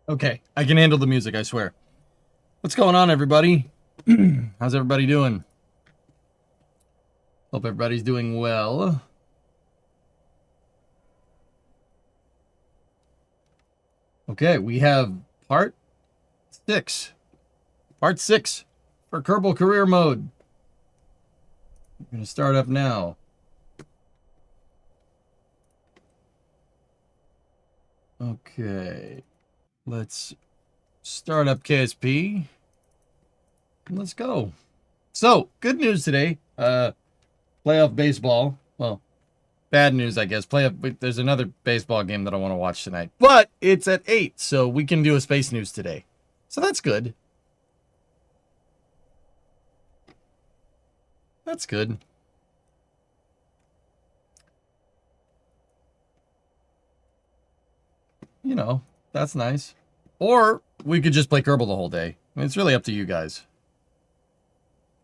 Okay, I can handle the music, I swear. What's going on, everybody? How's everybody doing? Hope everybody's doing well. Okay, we have part 6. Part 6 for Kerbal Career Mode. I'm going to start up now. Okay. Let's start up KSP. Let's go. So, good news today. Playoff baseball. Well, bad news, I guess. There's another baseball game that I want to watch tonight. But it's at 8, so we can do a space news today. So that's good. That's good. You know, that's nice. Or we could just play Kerbal the whole day. I mean, it's really up to you guys.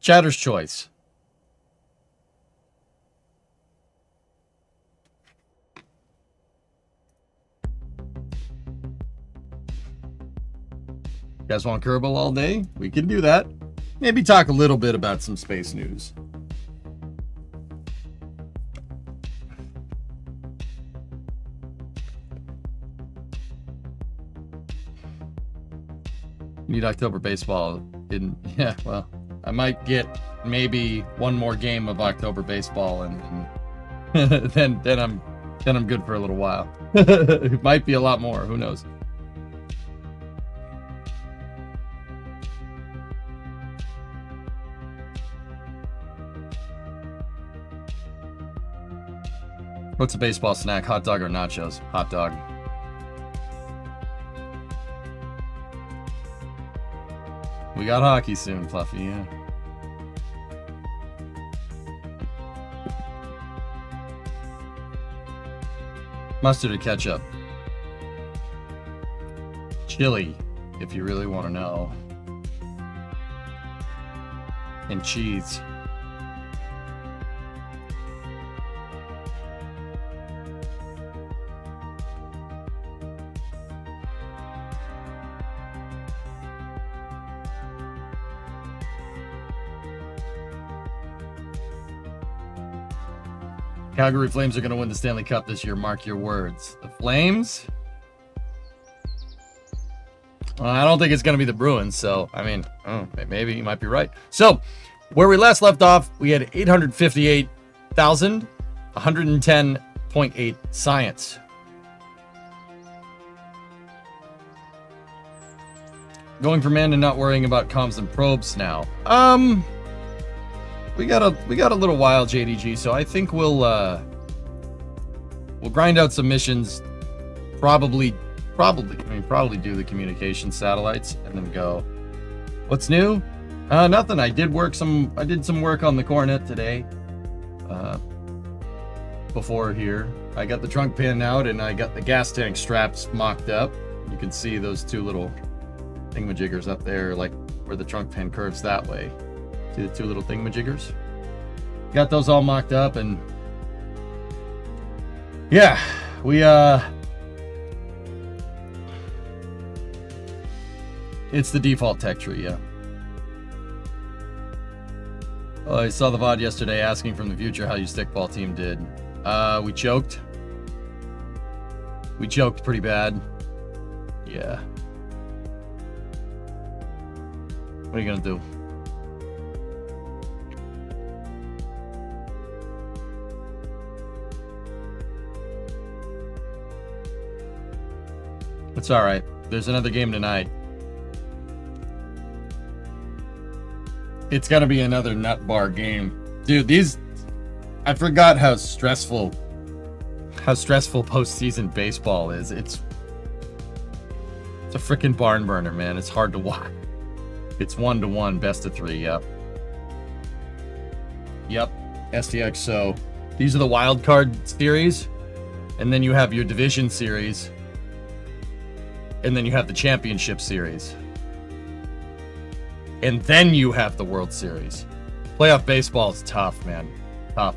Chatter's choice. You guys want Kerbal all day? We can do that. Maybe talk a little bit about some space news. Need October baseball. Yeah, well, I might get maybe one more game of October baseball, and then I'm good for a little while. It might be a lot more. Who knows? What's a baseball snack? Hot dog or nachos? Hot dog. We got hockey soon, Fluffy, yeah. Mustard or ketchup? Chili, if you really want to know. And cheese. Calgary Flames are going to win the Stanley Cup this year. Mark your words. The Flames? Well, I don't think it's going to be the Bruins, so, I mean, maybe you might be right. So, where we last left off, we had 858,110.8 science. Going for man and not worrying about comms and probes now. We got a little while, JDG, so I think we'll grind out some missions. Probably do the communication satellites and then go. What's new? Nothing. I did some work on the Coronet today. Before here, I got the trunk pin out and I got the gas tank straps mocked up. You can see those two little thingamajiggers up there, like where the trunk pin curves that way. See the two little thingamajiggers? Got those all mocked up, and yeah, we it's the default tech tree, yeah. Oh, I saw the VOD yesterday asking from the future how your stickball team did. We choked. We choked pretty bad. Yeah. What are you gonna do? It's alright. There's another game tonight. It's gonna be another nut bar game. Dude, I forgot how stressful postseason baseball is. It's a freaking barn burner, man. It's hard to watch. It's 1-1, best of 3, yep. Yep, STX. So these are the wild card series, and then you have your division series, and then you have the championship series, and then you have the World Series. Playoff baseball is tough, man. Tough.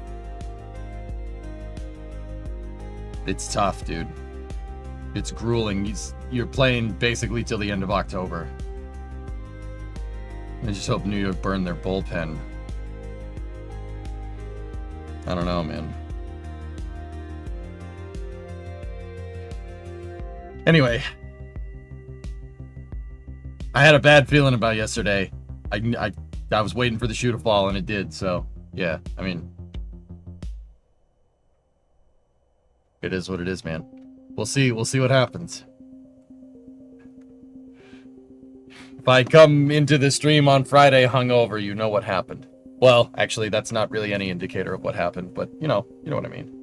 It's tough, dude. It's grueling. You're playing basically till the end of October. I just hope New York burned their bullpen. I don't know, man. Anyway, I had a bad feeling about yesterday. I was waiting for the shoe to fall, and it did. So yeah, I mean, it is what it is, man. We'll see what happens. If I come into the stream on Friday hungover, you know what happened. Well, actually, that's not really any indicator of what happened, but you know what I mean.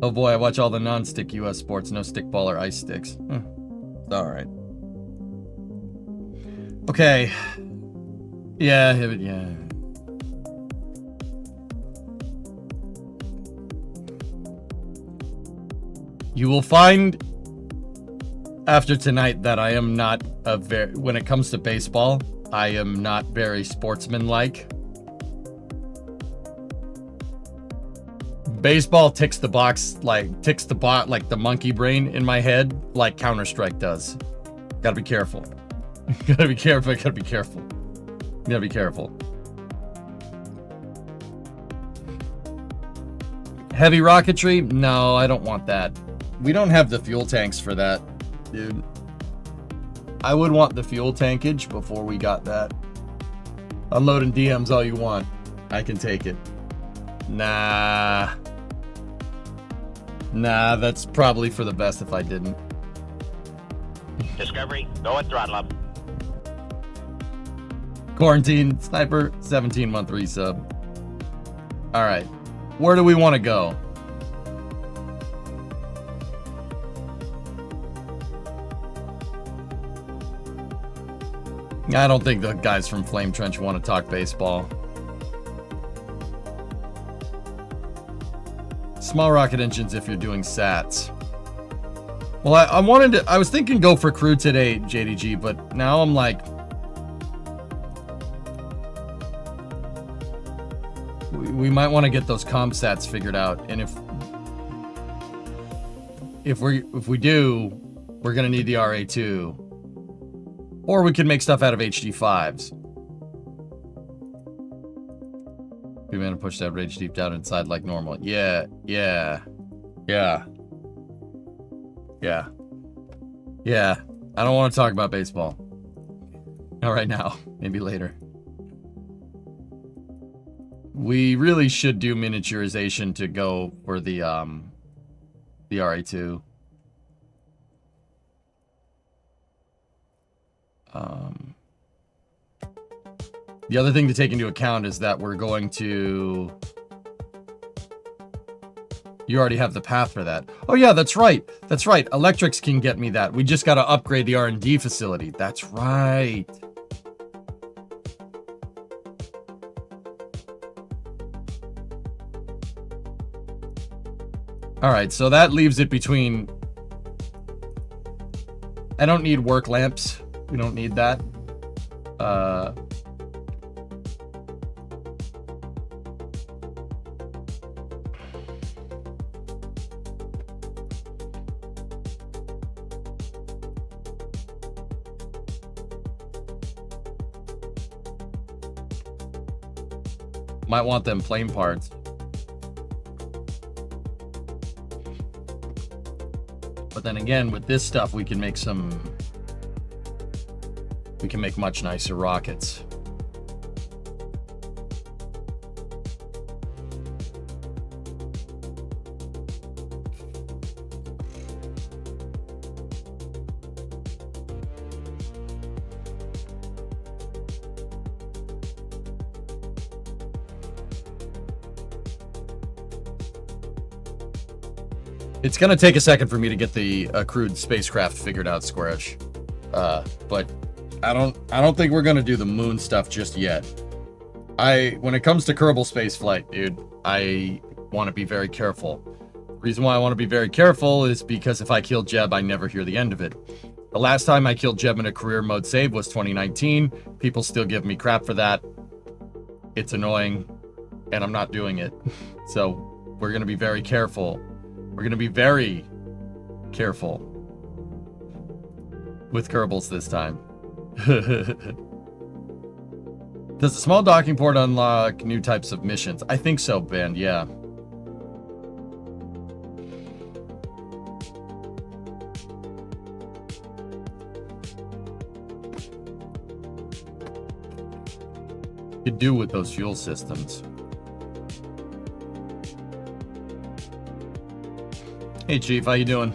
Oh boy, I watch all the non-stick US sports, no stickball or ice sticks. Alright. Okay. Yeah. You will find after tonight that I am not when it comes to baseball, I am not very sportsmanlike. Baseball ticks the bot like the monkey brain in my head, like Counter-Strike does. Gotta be careful. Gotta be careful. Heavy rocketry? No, I don't want that. We don't have the fuel tanks for that, dude. I would want the fuel tankage before we got that. Unloading DMs all you want. I can take it. Nah, that's probably for the best if I didn't. Discovery, go at throttle up. Quarantine Sniper, 17-month resub. Alright, where do we want to go? I don't think the guys from Flame Trench want to talk baseball. Small rocket engines if you're doing sats. Well, I was thinking go for crew today, JDG, but now I'm like, we might want to get those comm sats figured out, and if we do, we're gonna need the RA2, or we can make stuff out of HD5s. We man push that rage deep down inside like normal. Yeah. I don't want to talk about baseball. Not right now. Maybe later. We really should do miniaturization to go for the RA2. The other thing to take into account is that we're going to... You already have the path for that. Oh yeah, that's right. That's right. Electrics can get me that. We just got to upgrade the R&D facility. That's right. All right, so that leaves it between... I don't need work lamps. We don't need that. Might want them flame parts. But then again, with this stuff, we can make much nicer rockets. It's gonna take a second for me to get the crewed spacecraft figured out, Squarish. But I don't think we're gonna do the moon stuff just yet. When it comes to Kerbal spaceflight, dude, I want to be very careful. The reason why I want to be very careful is because if I kill Jeb, I never hear the end of it. The last time I killed Jeb in a career mode save was 2019. People still give me crap for that. it's annoying, and I'm not doing it. So we're going to be very careful. We're going to be very careful with Kerbals this time. Does the small docking port unlock new types of missions? I think so, Ben, yeah. Could do with those fuel systems. Hey Chief, how you doing?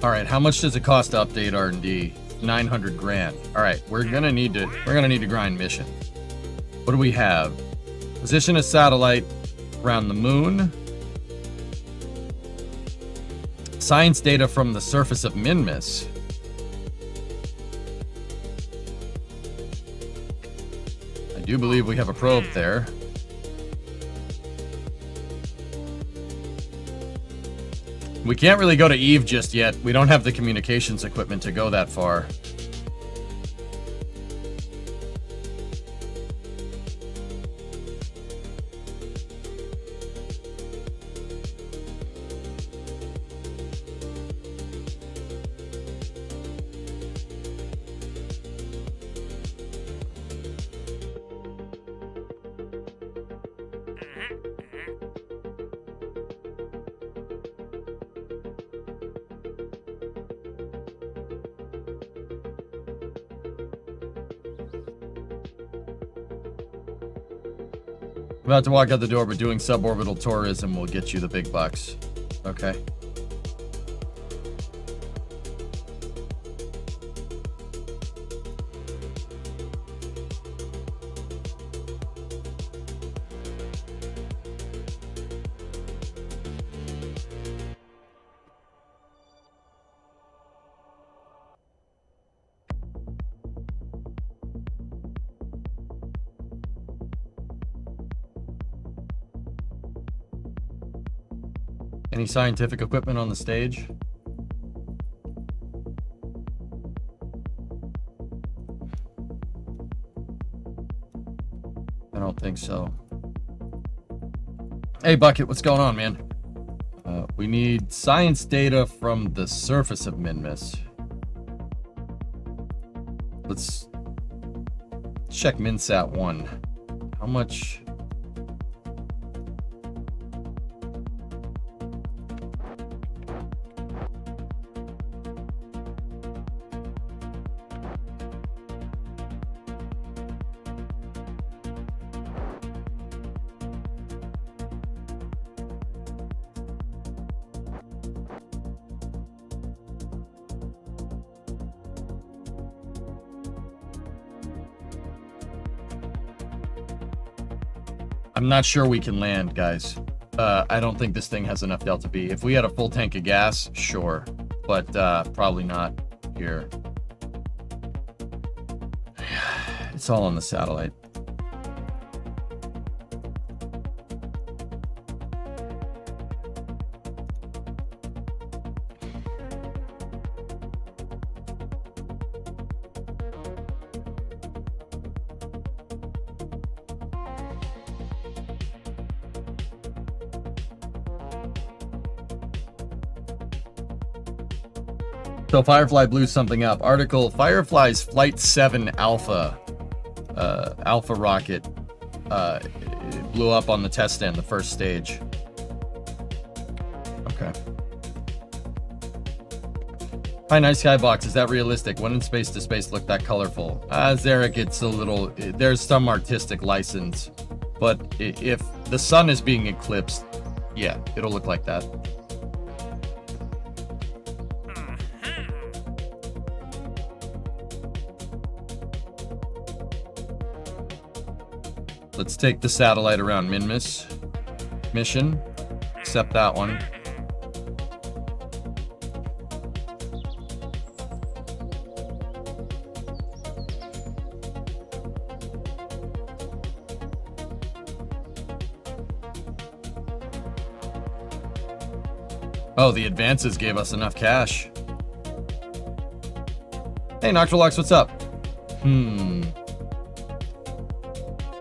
All right, how much does it cost to update R&D? 900 grand. All right, we're gonna need to grind mission. What do we have? Position a satellite around the moon. Science data from the surface of Minmus. I do believe we have a probe there. We can't really go to Eve just yet. We don't have the communications equipment to go that far. About to walk out the door, but doing suborbital tourism will get you the big bucks. Okay. Any scientific equipment on the stage? I don't think so. Hey, Bucket, what's going on, man? We need science data from the surface of Minmus. Let's check MinSat 1. How much... I'm not sure we can land, guys. I don't think this thing has enough Delta B. If we had a full tank of gas, sure. But probably not here. It's all on the satellite. So Firefly blew something up. Article, Firefly's Flight 7 Alpha Alpha rocket it blew up on the test stand, the first stage. Okay. Hi, Nice Skybox. Is that realistic? When in space does space look that colorful? Zarek, it's a little... There's some artistic license. But if the sun is being eclipsed, yeah, it'll look like that. Let's take the satellite around Minmus. mission. Accept that one. Oh, the advances gave us enough cash. Hey, Nocturlux, what's up?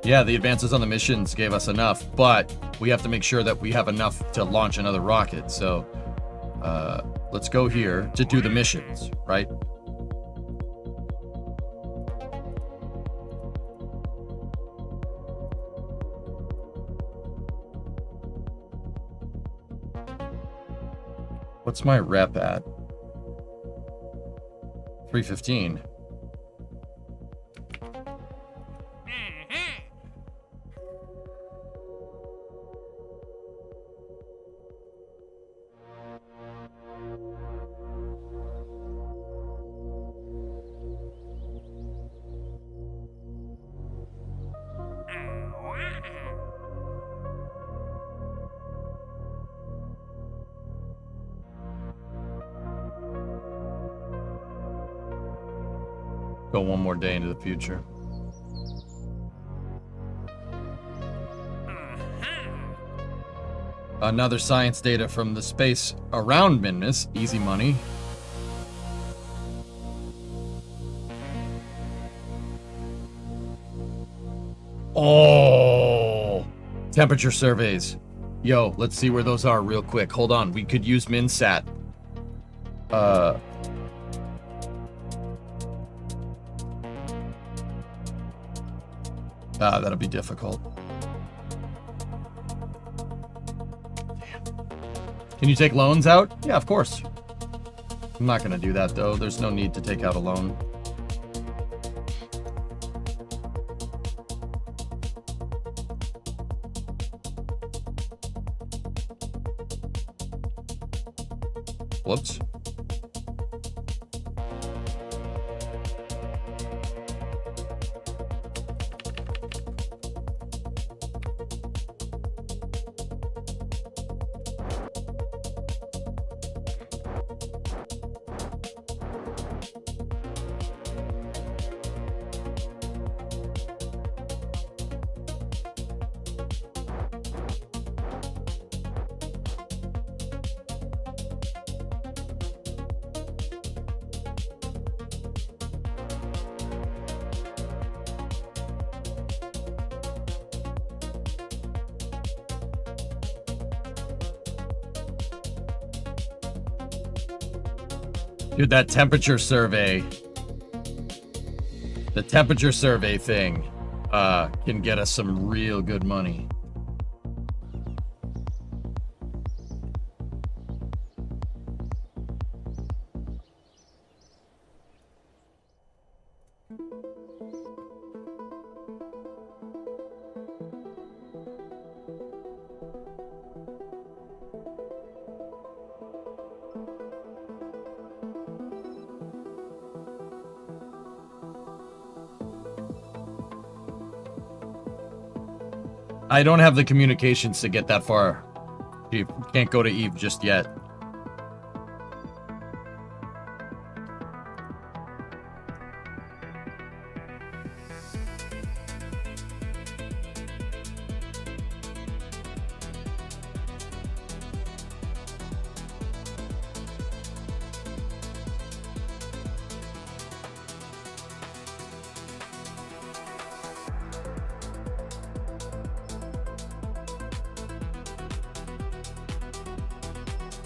Yeah, the advances on the missions gave us enough, but we have to make sure that we have enough to launch another rocket. So, let's go here to do the missions, right? What's my rep at? 315. Go one more day into the future. Another science data from the space around Minmus. Easy money. Oh! Temperature surveys. Yo, let's see where those are real quick. Hold on. We could use MinSat. That'll be difficult. Damn. Can you take loans out? Yeah, of course. I'm not going to do that, though. There's no need to take out a loan. Whoops. Dude, that temperature survey. The temperature survey thing can get us some real good money. I don't have the communications to get that far. You can't go to Eve just yet.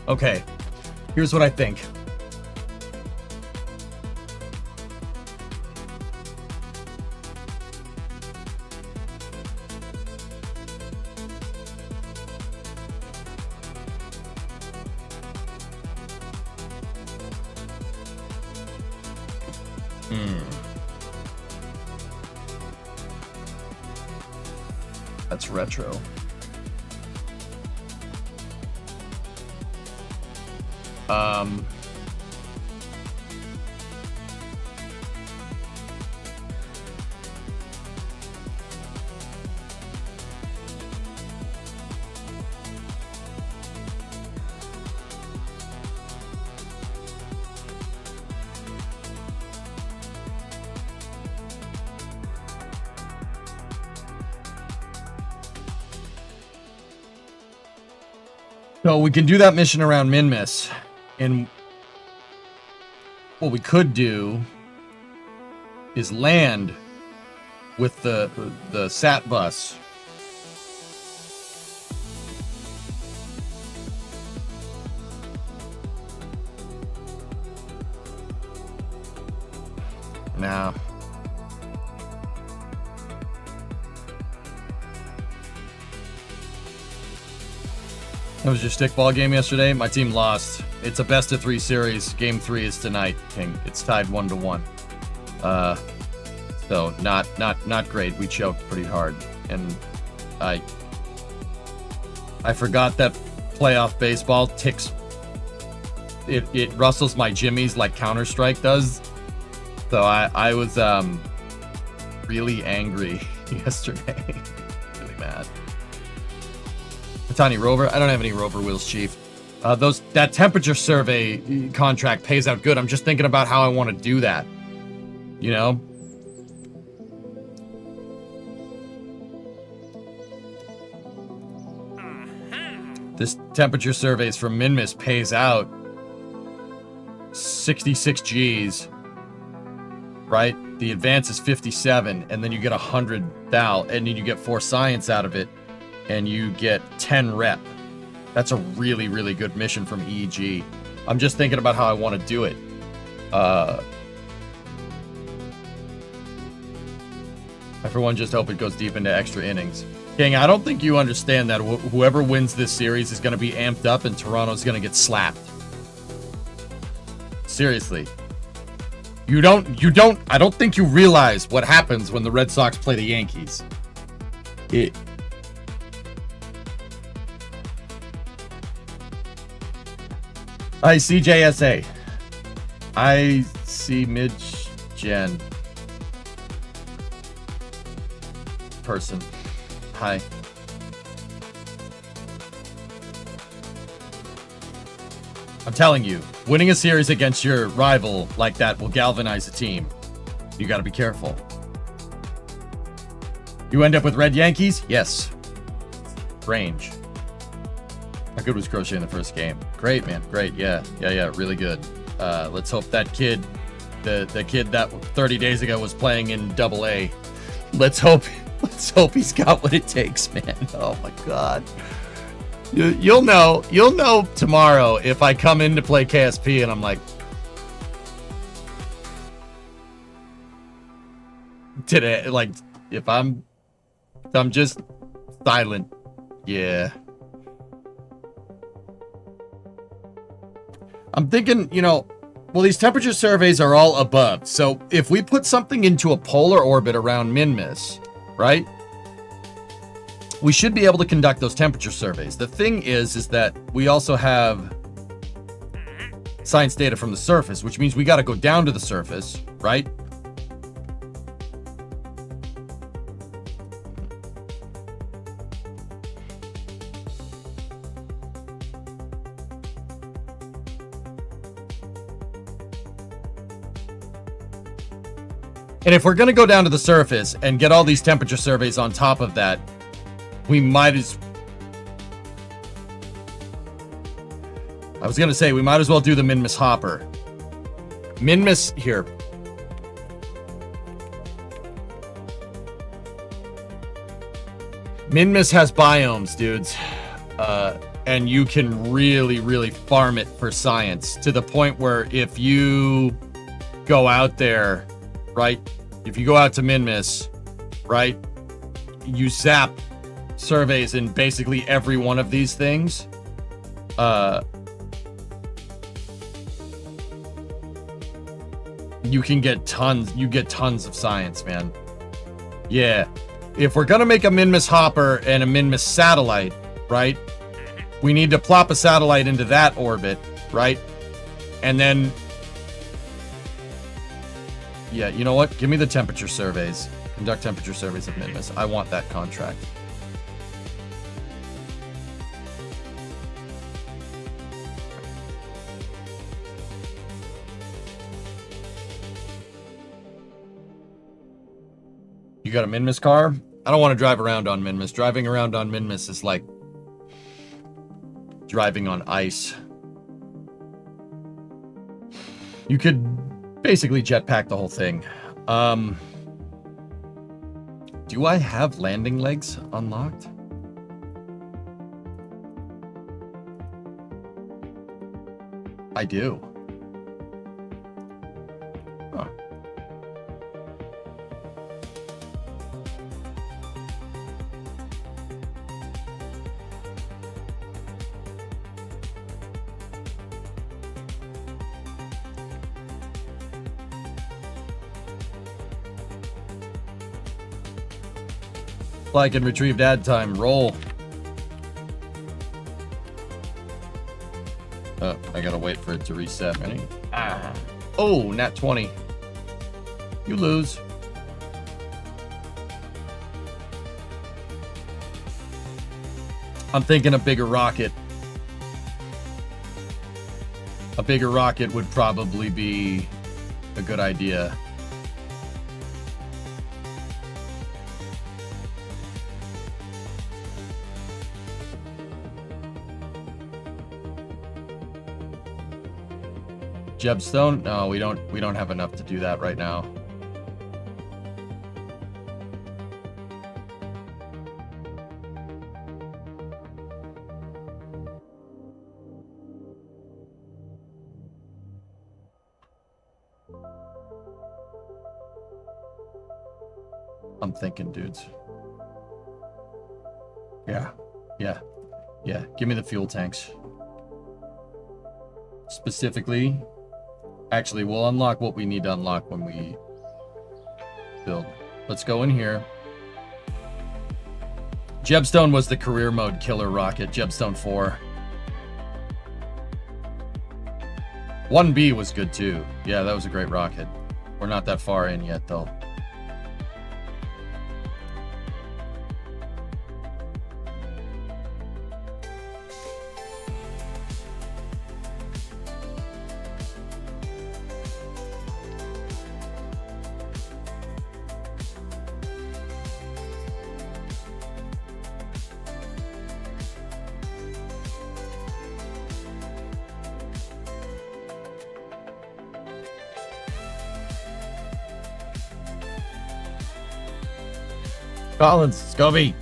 Okay, here's what I think. That's retro. So we can do that mission around Minmus. And what we could do is land with the SAT bus. Now, that was your stickball game yesterday. My team lost. It's a best of 3 series. Game 3 is tonight, King. It's tied 1-1. So not great. We choked pretty hard, and I forgot that playoff baseball ticks. It rustles my jimmies like Counter-Strike does. So I was really angry yesterday. Really mad. A tiny rover. I don't have any rover wheels, Chief. That temperature survey contract pays out good. I'm just thinking about how I want to do that. You know? This temperature surveys from Minmus pays out 66 Gs. Right? The advance is 57, and then you get 100 thou, and then you get 4 science out of it, and you get 10 rep. That's a really, really good mission from EG. I'm just thinking about how I want to do it. I, for one, just hope it goes deep into extra innings. King, I don't think you understand that whoever wins this series is going to be amped up, and Toronto's going to get slapped. Seriously. I don't think you realize what happens when the Red Sox play the Yankees. I see JSA. I see mid-gen person. Hi. I'm telling you, winning a series against your rival like that will galvanize a team. You gotta be careful. You end up with red Yankees? Yes. Range. How good was Crochet in the first game? Great, man. Great. Yeah. Really good. Let's hope that kid, the kid that 30 days ago was playing in AA. Let's hope he's got what it takes, man. Oh my God. You'll know tomorrow if I come in to play KSP and I'm like, today, like, if I'm just silent. Yeah. I'm thinking, well, these temperature surveys are all above. So if we put something into a polar orbit around Minmus, right? We should be able to conduct those temperature surveys. The thing is that we also have science data from the surface, which means we got to go down to the surface, right? And if we're going to go down to the surface and get all these temperature surveys on top of that, we might as... I was going to say, we might as well do the Minmus Hopper. Minmus... Here. Minmus has biomes, dudes. And you can really, really farm it for science. To the point where if you go out there, right? If you go out to Minmus, right? You zap surveys in basically every one of these things. You can get tons. You get tons of science, man. Yeah. If we're gonna make a Minmus Hopper and a Minmus satellite, right? We need to plop a satellite into that orbit, right? And then... Yeah, you know what? Give me the temperature surveys. Conduct temperature surveys of Minmus. I want that contract. You got a Minmus car? I don't want to drive around on Minmus. Driving around on Minmus is like driving on ice. You could basically jetpack the whole thing. Do I have landing legs unlocked? I do. Huh. Like and retrieved ad time. Roll. Oh, I gotta wait for it to reset. Ready? Ah. Oh, nat 20. You lose. I'm thinking a bigger rocket. A bigger rocket would probably be a good idea. Jebstone? No, we don't have enough to do that right now. I'm thinking, dudes. Yeah. Give me the fuel tanks. Specifically, actually, we'll unlock what we need to unlock when we build. Let's go in here. Jebstone was the career mode killer rocket. Jebstone 4. 1B was good too. Yeah, that was a great rocket. We're not that far in yet, though. Collins, Scobie.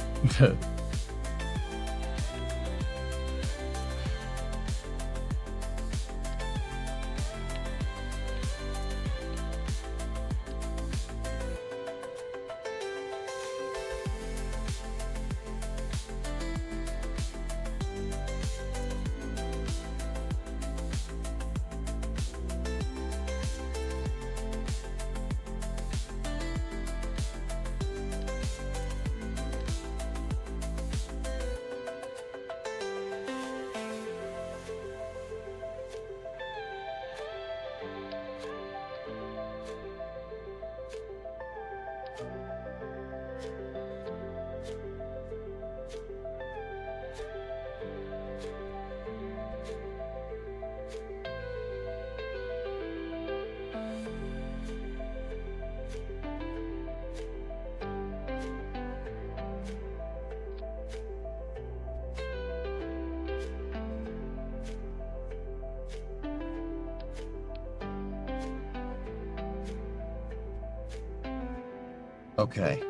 Okay.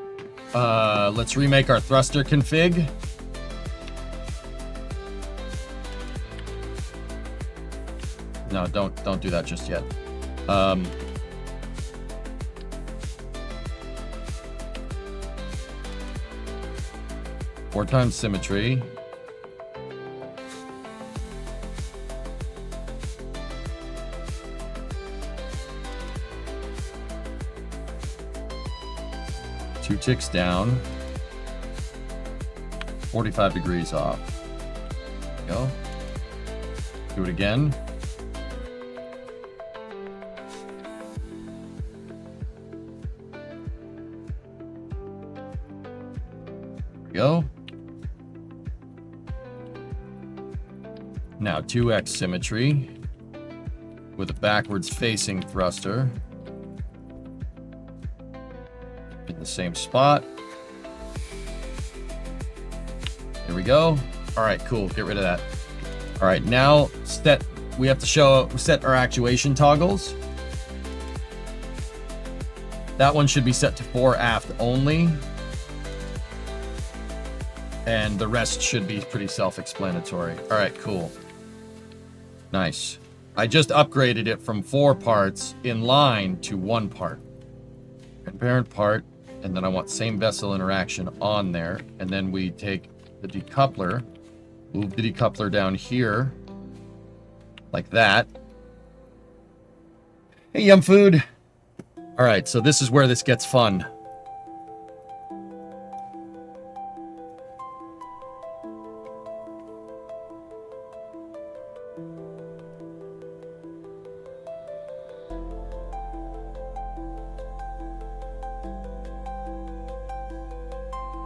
Let's remake our thruster config. No, don't do that just yet. 4 times symmetry. Two ticks down. 45 degrees off. Go. Do it again. Go. Now 2x symmetry with a backwards facing thruster in the same spot. Here we go. All right, cool. Get rid of that. All right, now we have to set our actuation toggles. That one should be set to fore aft only. And the rest should be pretty self-explanatory. All right, cool. Nice. I just upgraded it from 4 parts in line to 1 part. And parent part, and then I want same vessel interaction on there. And then we take the decoupler, move the decoupler down here, like that. Hey, Yum Food. All right, so this is where this gets fun.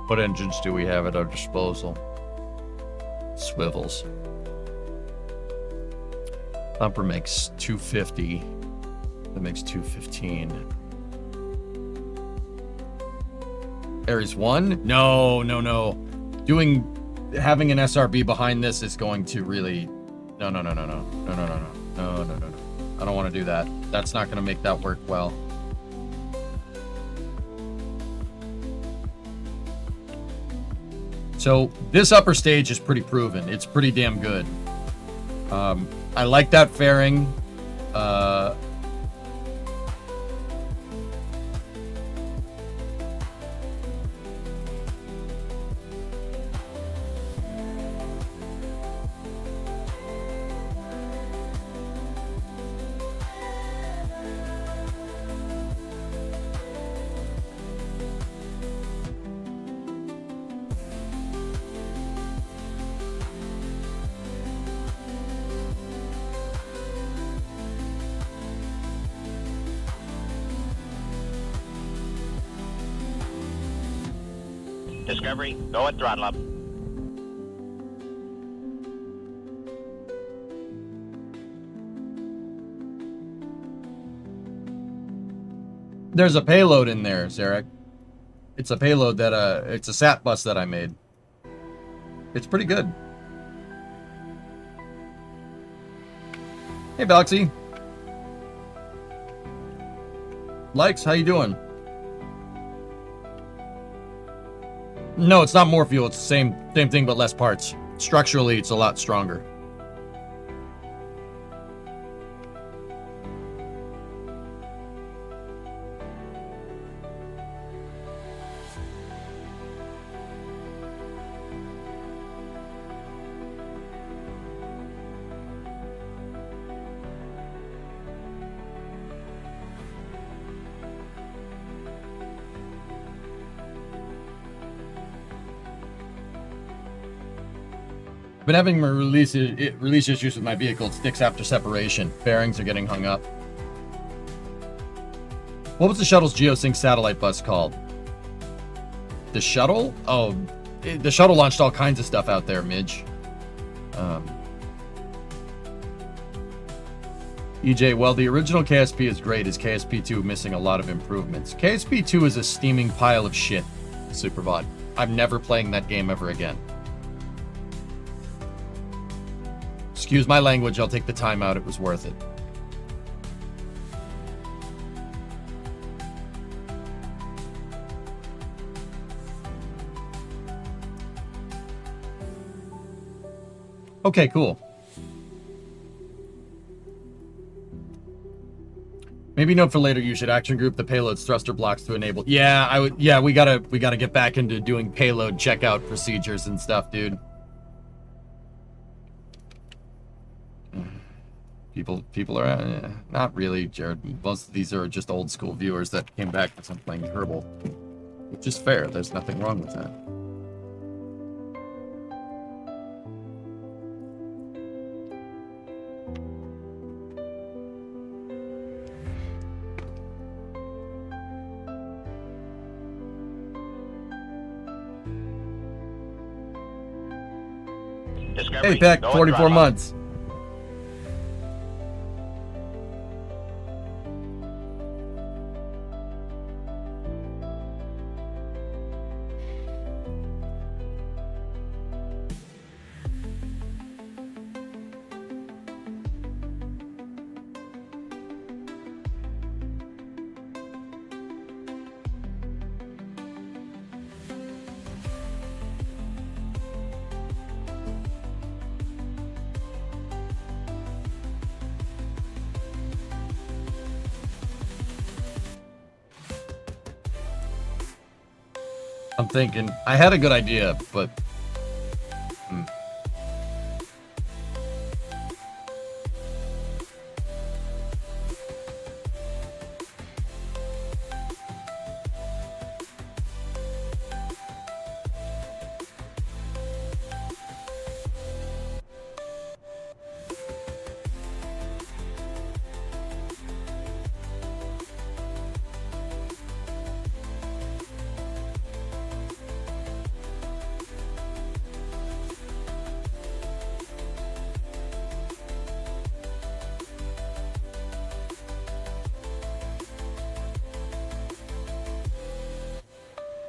What engines do we have at our disposal? Swivels. Bumper makes 250. That makes 215. Aries 1? No. Having an SRB behind this is going to really... No. I don't want to do that. That's not going to make that work well. So this upper stage is pretty proven. It's pretty damn good. I like that fairing. Discovery, go at throttle up. There's a payload in there, Zarek. It's a payload that, it's a SAT bus that I made. It's pretty good. Hey, Balxy. Likes, how you doing? No, it's not more fuel. It's the same thing, but less parts. Structurally, it's a lot stronger. Been having release issues with my vehicle. It sticks after separation. Bearings are getting hung up. What was the shuttle's geosync satellite bus called? The shuttle? Oh, the shuttle launched all kinds of stuff out there, Midge. EJ, well, the original KSP is great. Is KSP2 missing a lot of improvements? KSP2 is a steaming pile of shit, Superbot. I'm never playing that game ever again. Excuse my language, I'll take the time out. It was worth it. Okay, cool. Maybe note for later, you should action group the payload's thruster blocks to enable. Yeah, I would. Yeah, we gotta get back into doing payload checkout procedures and stuff, dude. People are not really, Jared. Most of these are just old school viewers that came back because I'm playing Kerbal, which is fair. There's nothing wrong with that. Discovery, Hey, Peck, go at 44 throttle up. months. I'm thinking, I had a good idea, but...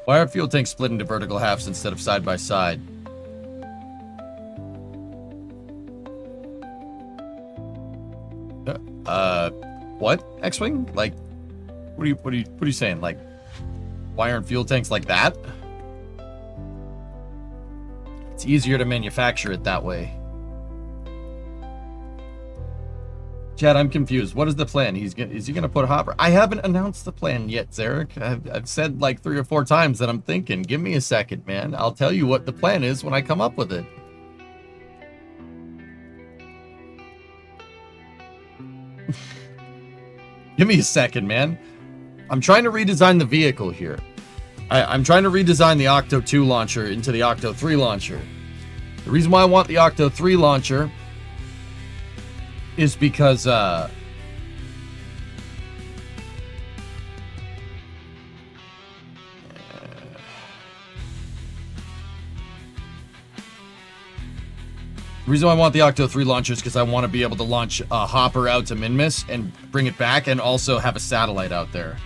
Why are fuel tanks split into vertical halves instead of side by side? What? X-Wing? Like, what are you saying? Like, why aren't fuel tanks like that? It's easier to manufacture it that way. Chad, I'm confused. What is the plan? Is he gonna put a hopper? I haven't announced the plan yet, Zarek. I've said like 3 or 4 times that I'm thinking. Give me a second, man. I'll tell you what the plan is when I come up with it. Give me a second, man. I'm trying to redesign the vehicle here. I'm trying to redesign the Octo 2 launcher into the Octo 3 launcher. The reason why I want the Octo 3 launcher is because the reason why I want the Octo 3 launcher is because I want to be able to launch a hopper out to Minmus and bring it back, and also have a satellite out there.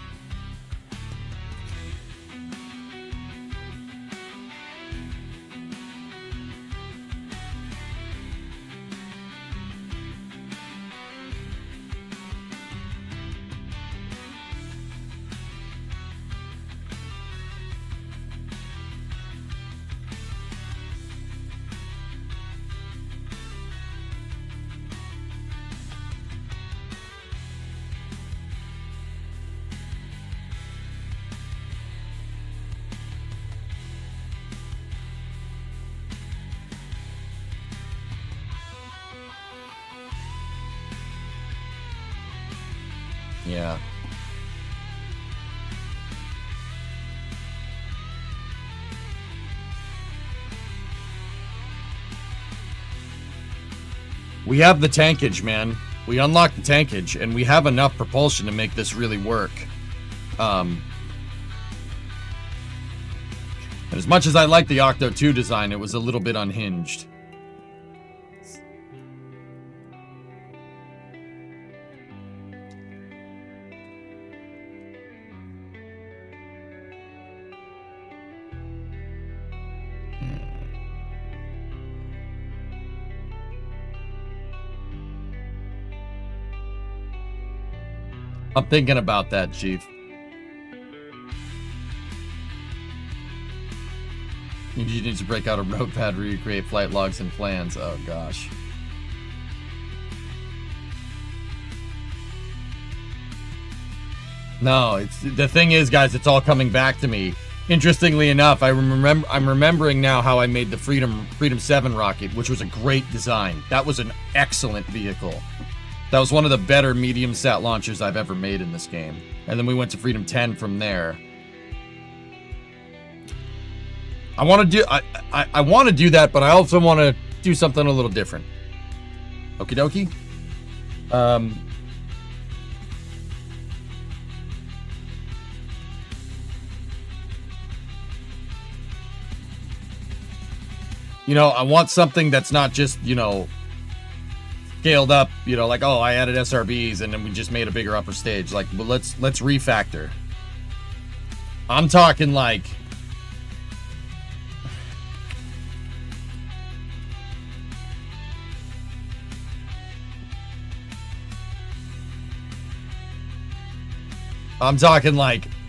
Yeah. We have the tankage, man. We unlocked the tankage, and we have enough propulsion to make this really work. And as much as I like the Octo 2 design, it was a little bit unhinged. I'm thinking about that, Chief. You need to break out a notepad, recreate flight logs and plans. Oh, gosh. No, the thing is, guys, it's all coming back to me. Interestingly enough, I'm remembering now how I made the Freedom 7 rocket, which was a great design. That was an excellent vehicle. That was one of the better medium sat launchers I've ever made in this game. And then we went to Freedom 10 from there. I want to do that, but I also want to do something a little different. Okie dokie. You know, I want something that's not just, you know, scaled up, you know, like, oh, I added SRBs and then we just made a bigger upper stage. Like, well, let's refactor. I'm talking like,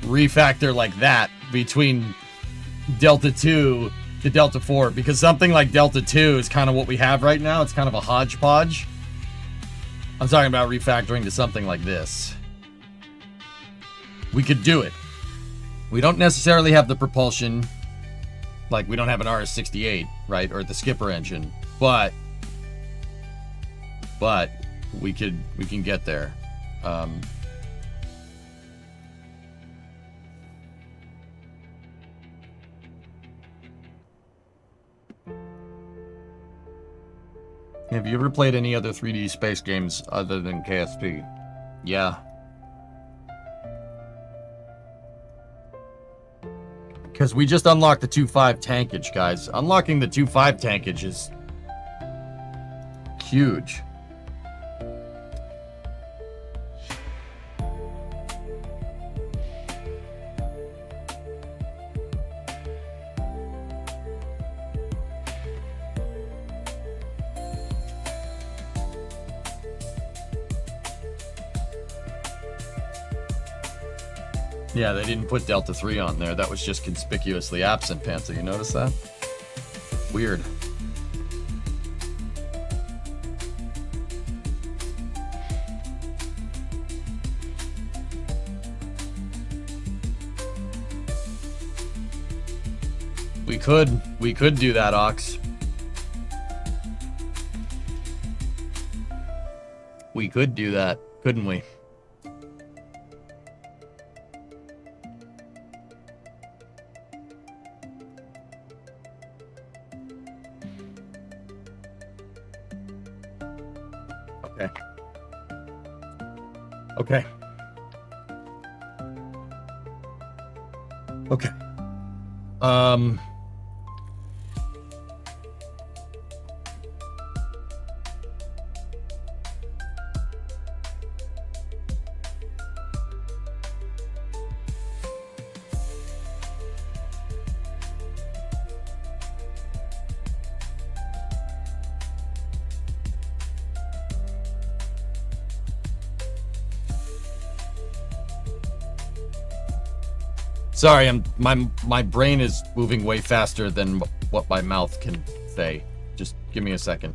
refactor like that between Delta 2 to Delta 4, because something like Delta 2 is kind of what we have right now. It's kind of a hodgepodge. I'm talking about refactoring to something like this. We could do it. We don't necessarily have the propulsion. Like, we don't have an RS-68, right? Or the Skipper engine. But we can get there. Have you ever played any other 3D space games other than KSP? Yeah. Because we just unlocked the 2.5 tankage, guys. Unlocking the 2.5 tankage is huge. Yeah, they didn't put Delta 3 on there. That was just conspicuously absent, Panther. You notice that? Weird. We could do that, Ox. We could do that, couldn't we? Okay. Okay. Sorry, my brain is moving way faster than what my mouth can say. Just give me a second.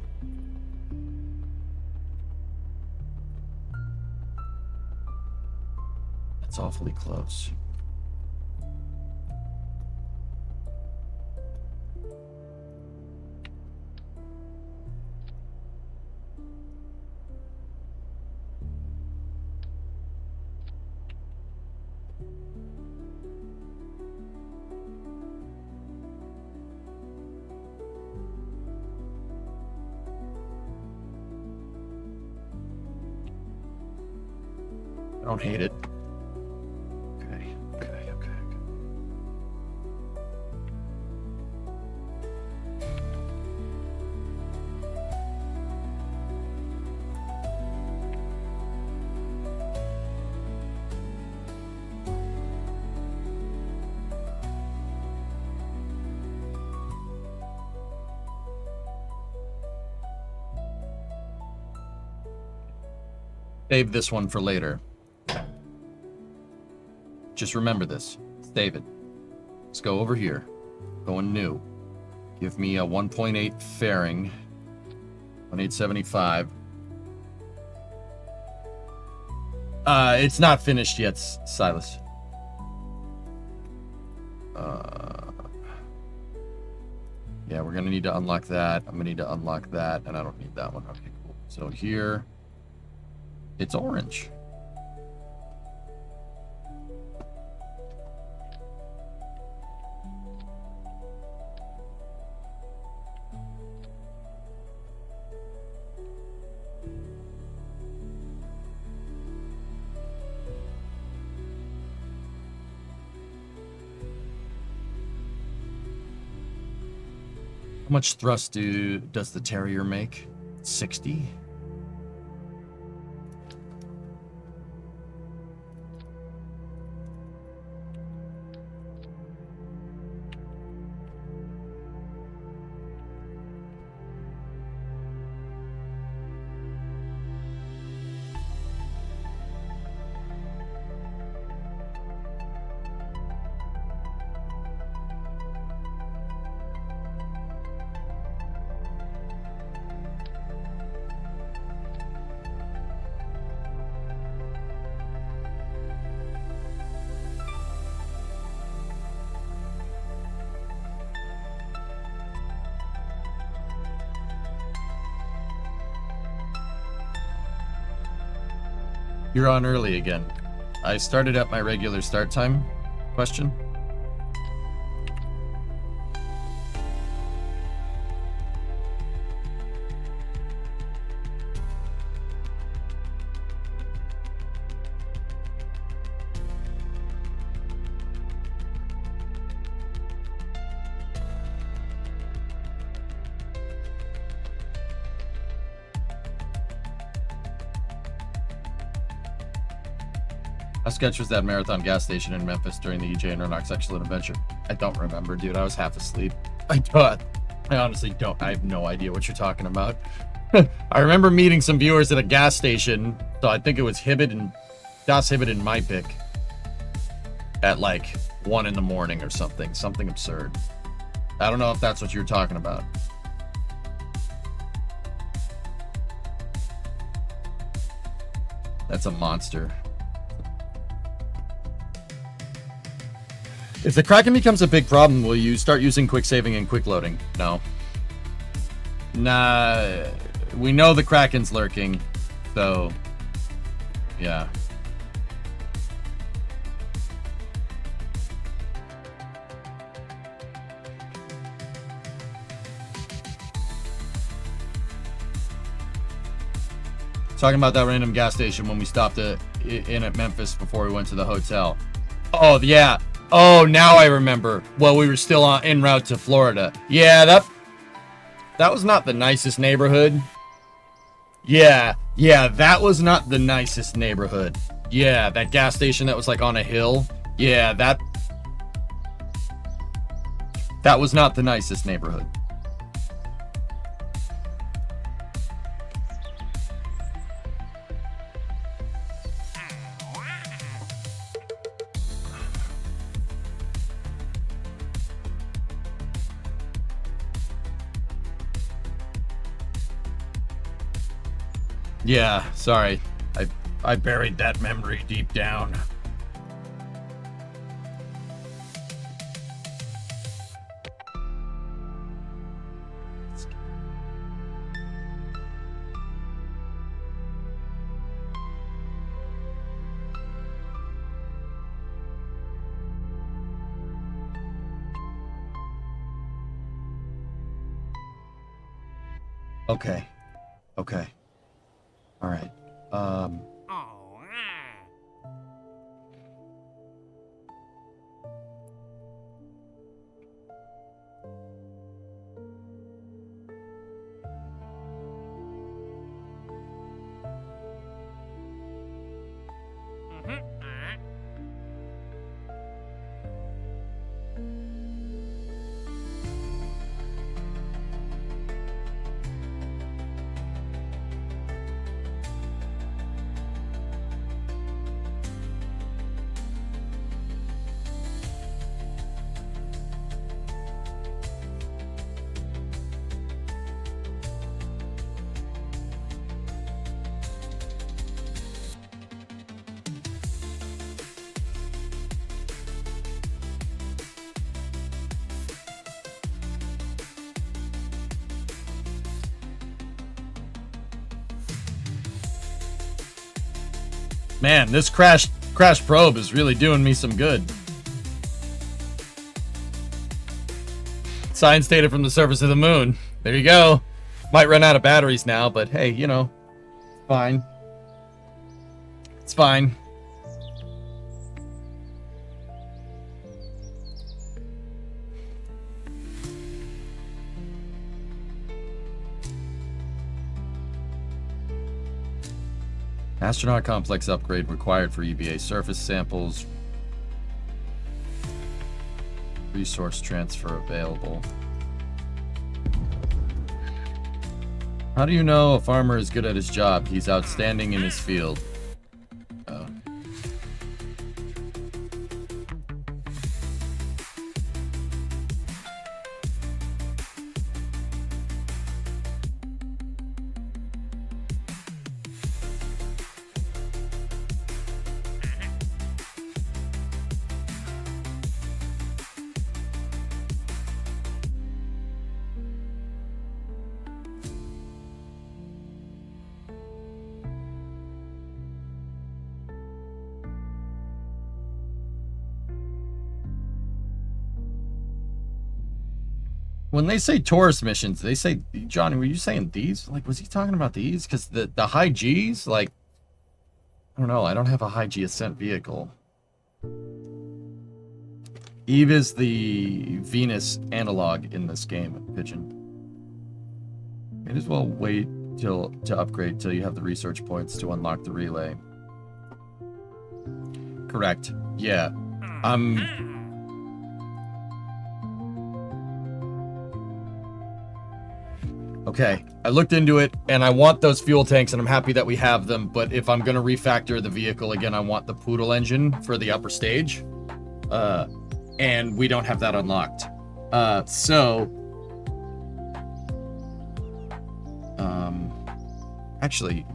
That's awfully close. I don't hate it. Okay. Save this one for later. Just remember this. Save it. Let's go over here. Going new. Give me a 1.8 fairing. 1875. It's not finished yet, Silas. Yeah, we're gonna need to unlock that. I'm gonna need to unlock that, and I don't need that one. Okay, cool. So here, it's orange. How much thrust does the Terrier make? 60? You're on early again. I started at my regular start time. Question? How sketch was that marathon gas station in Memphis during the EJ and Ronox Excellent Adventure? I don't remember, dude. I was half asleep. I honestly don't. I have no idea what you're talking about. I remember meeting some viewers at a gas station. So I think it was Hibbett and Das Hibbett and my pick at like 1 in the morning or something. Something absurd. I don't know if that's what you're talking about. That's a monster. If the Kraken becomes a big problem, will you start using quick saving and quick loading? No. Nah, we know the Kraken's lurking, so yeah. Talking about that random gas station when we stopped in at Memphis before we went to the hotel. Oh, yeah. Oh, now I remember. Well, we were still en route to Florida. Yeah, that was not the nicest neighborhood. Yeah, that was not the nicest neighborhood. Yeah, that gas station that was like on a hill. Yeah, that was not the nicest neighborhood. Yeah, sorry. I buried that memory deep down. Okay. Okay. All right. Man, this crash probe is really doing me some good. Science data from the surface of the moon. There you go. Might run out of batteries now, but hey, you know, fine. It's fine. Astronaut complex upgrade required for EVA surface samples. Resource transfer available. How do you know a farmer is good at his job? He's outstanding in his field. Oh. when they say tourist missions, they say, Johnny, were you saying these? Like, was he talking about these? Because the high Gs, like, I don't know. I don't have a high G ascent vehicle. Eve is the Venus analog in this game, Pigeon. May as well wait to upgrade till you have the research points to unlock the relay. Correct. Yeah. Okay, I looked into it, and I want those fuel tanks, and I'm happy that we have them, but if I'm going to refactor the vehicle again, I want the Poodle engine for the upper stage, and we don't have that unlocked. Actually...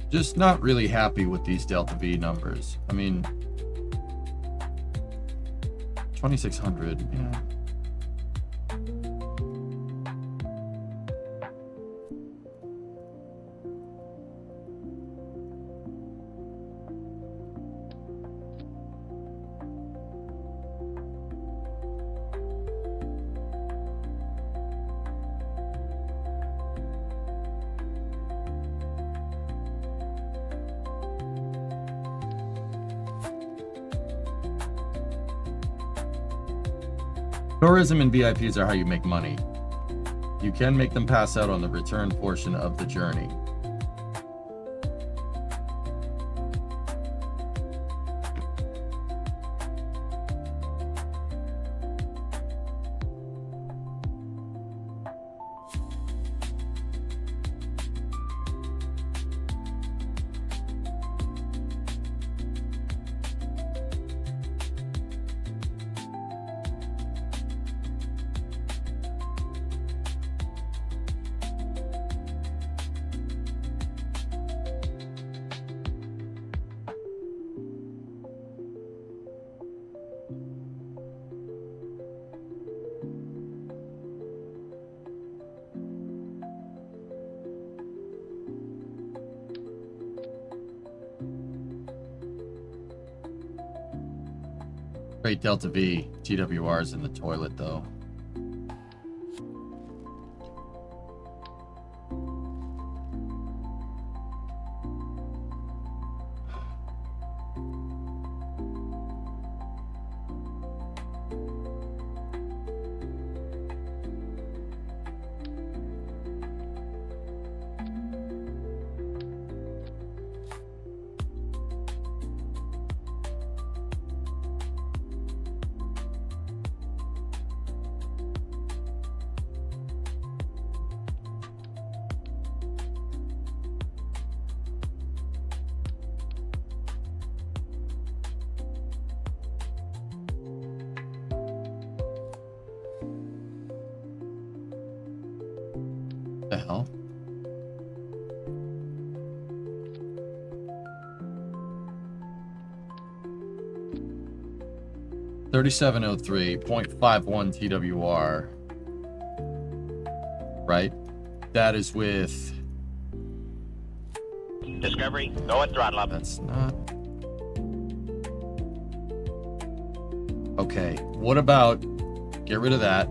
just not really happy with these Delta V numbers. I mean, 2,600, yeah. Tourism and VIPs are how you make money. You can make them pass out on the return portion of the journey. Great Delta V. TWR's in the toilet, though. The hell? $3703.51 TWR. Right? That is with Discovery, go at throttle up. That's not. Okay, what about, get rid of that.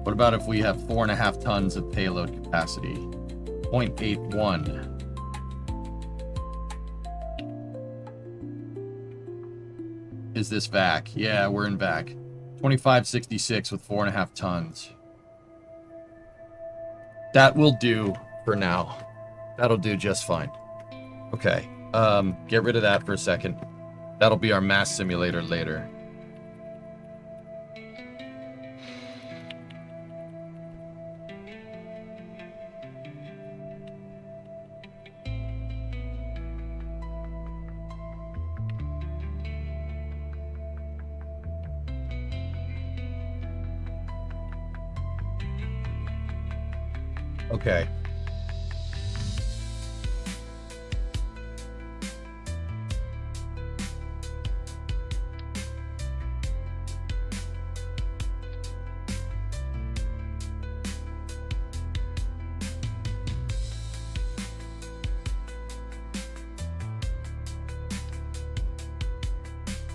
What about if we have 4.5 tons of payload capacity? 0.81. Is this VAC? Yeah, we're in VAC. 2566 with 4.5 tons. That will do for now. That'll do just fine. Okay, get rid of that for a second. That'll be our mass simulator later. Okay.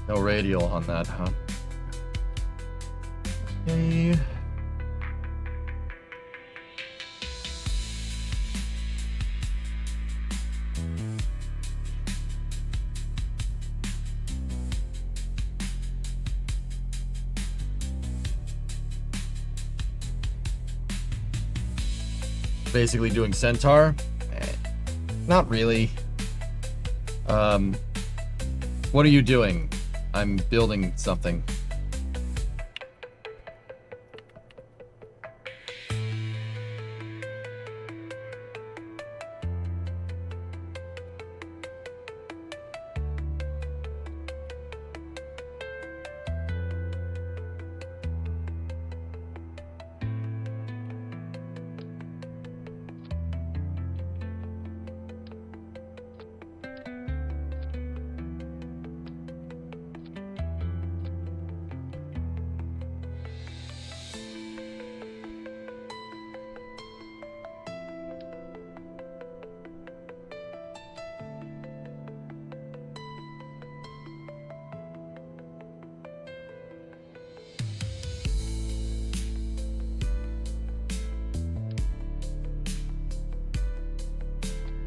No radial on that, huh? Okay. Basically doing centaur. Not really. What are you doing? I'm building something.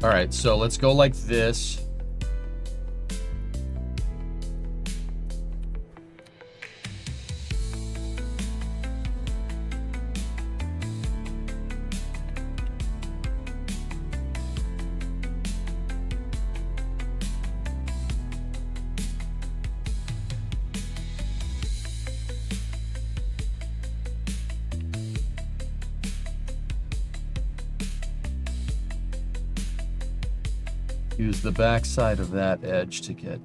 All right, so let's go like this. Use the back side of that edge to get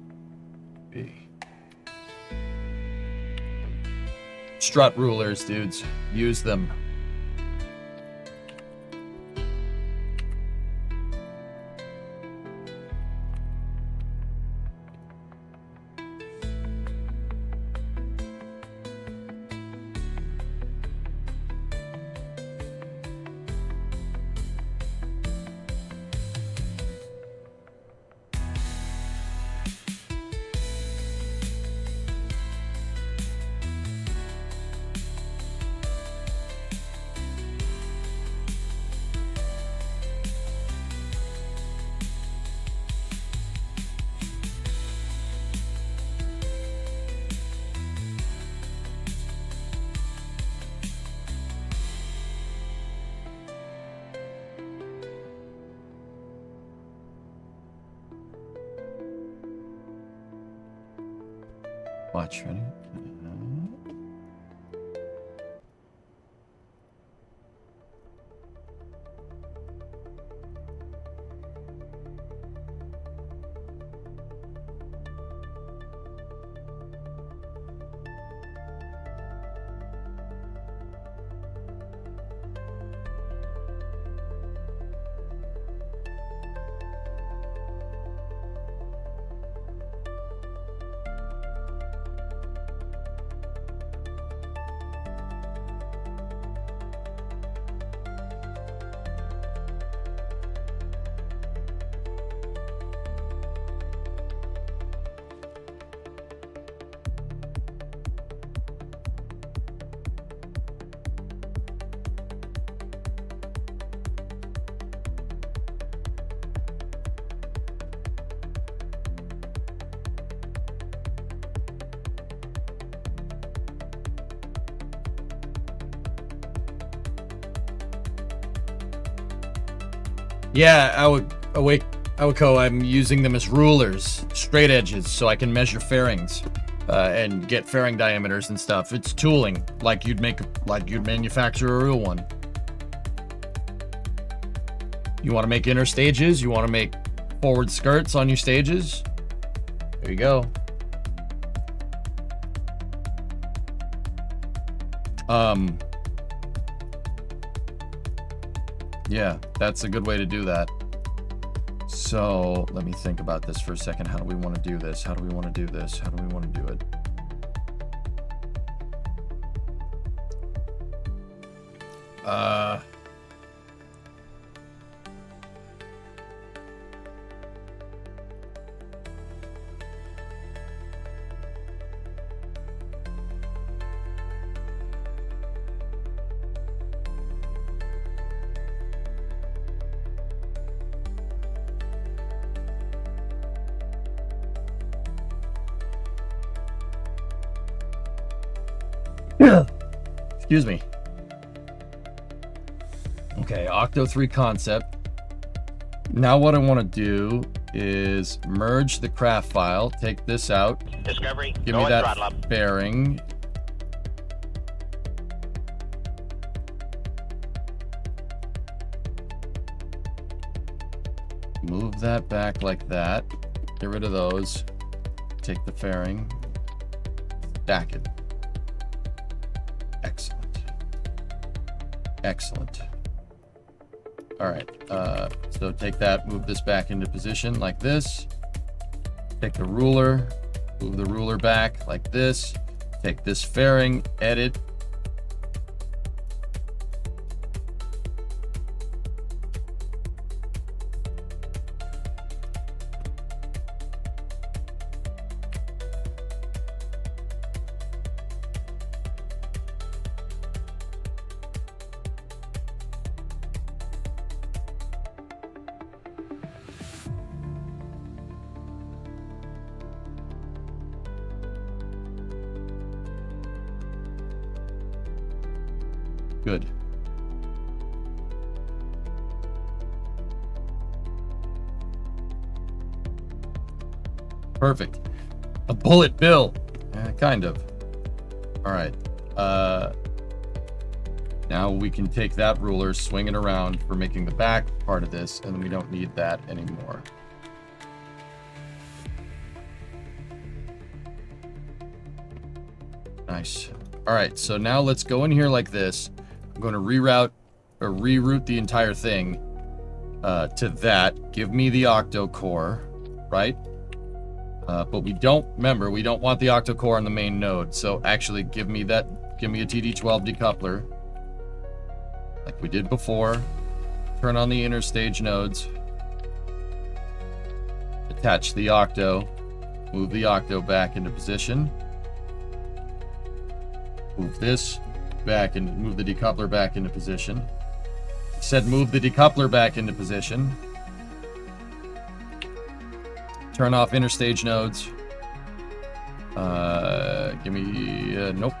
B. Strut rulers, dudes. Use them. Watch, ready? Yeah, Awako, I'm using them as rulers, straight edges, so I can measure fairings, and get fairing diameters and stuff. It's tooling, like you'd manufacture a real one. You want to make inner stages? You want to make forward skirts on your stages? There you go. Yeah, that's a good way to do that. So let me think about this for a second. How do we want to do this? How do we want to do this? How do we want to do it? Excuse me. Okay, Octo 3 concept. Now what I want to do is merge the craft file, take this out, Discovery, give go me and that throttle up. bearing. Move that back like that. Get rid of those. Take the fairing. Stack it. Excellent. Excellent. All right. So take that, move this back into position like this. Take the ruler, move the ruler back like this. Take this fairing, edit. Good. Perfect. A bullet bill. Kind of. All right. Now we can take that ruler, swing it around for making the back part of this, and we don't need that anymore. Nice. All right, so now let's go in here like this. I'm going to reroute the entire thing to that. Give me the octo core, right? But we don't want the octo core on the main node. So actually give me a TD12 decoupler like we did before. Turn on the inner stage nodes. Attach the octo. Move the octo back into position. Move this back and move the decoupler back into position. Said move the decoupler back into position. Turn off interstage nodes. Give me nope.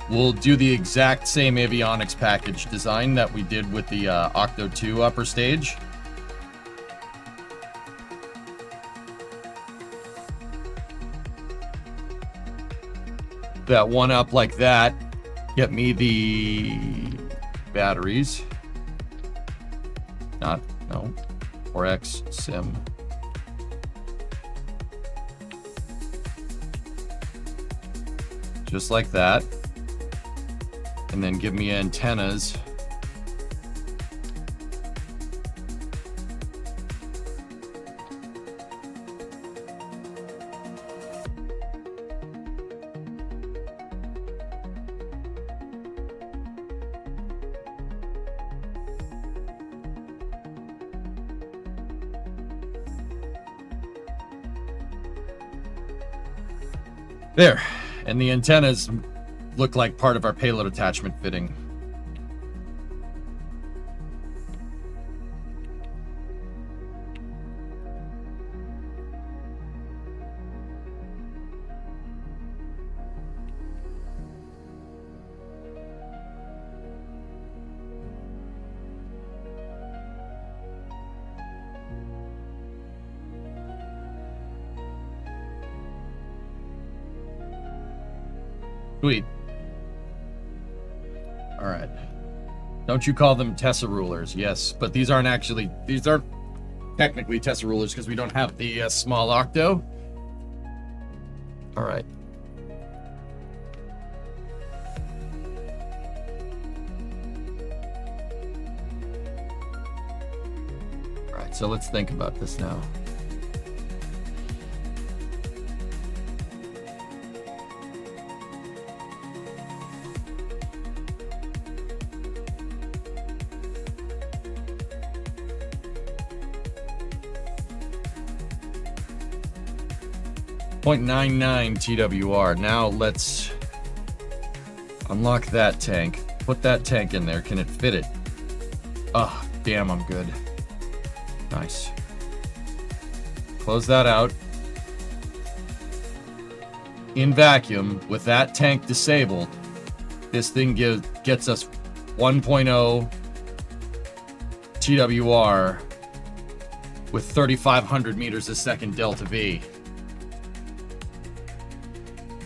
We'll do the exact same avionics package design that we did with the Octo 2 upper stage. That one up like that. Get me the batteries. No. 4X sim. Just like that. And then give me antennas. There. And the antennas look like part of our payload attachment fitting. Sweet. All right. Don't you call them Tessa rulers? Yes, but these aren't technically Tessa rulers because we don't have the small octo. All right. All right, so let's think about this now. .99 TWR. Now let's unlock that tank. Put that tank in there. Can it fit it? Damn, I'm good. Nice. Close that out. In vacuum, with that tank disabled, this thing gets us 1.0 TWR with 3,500 meters a second delta V.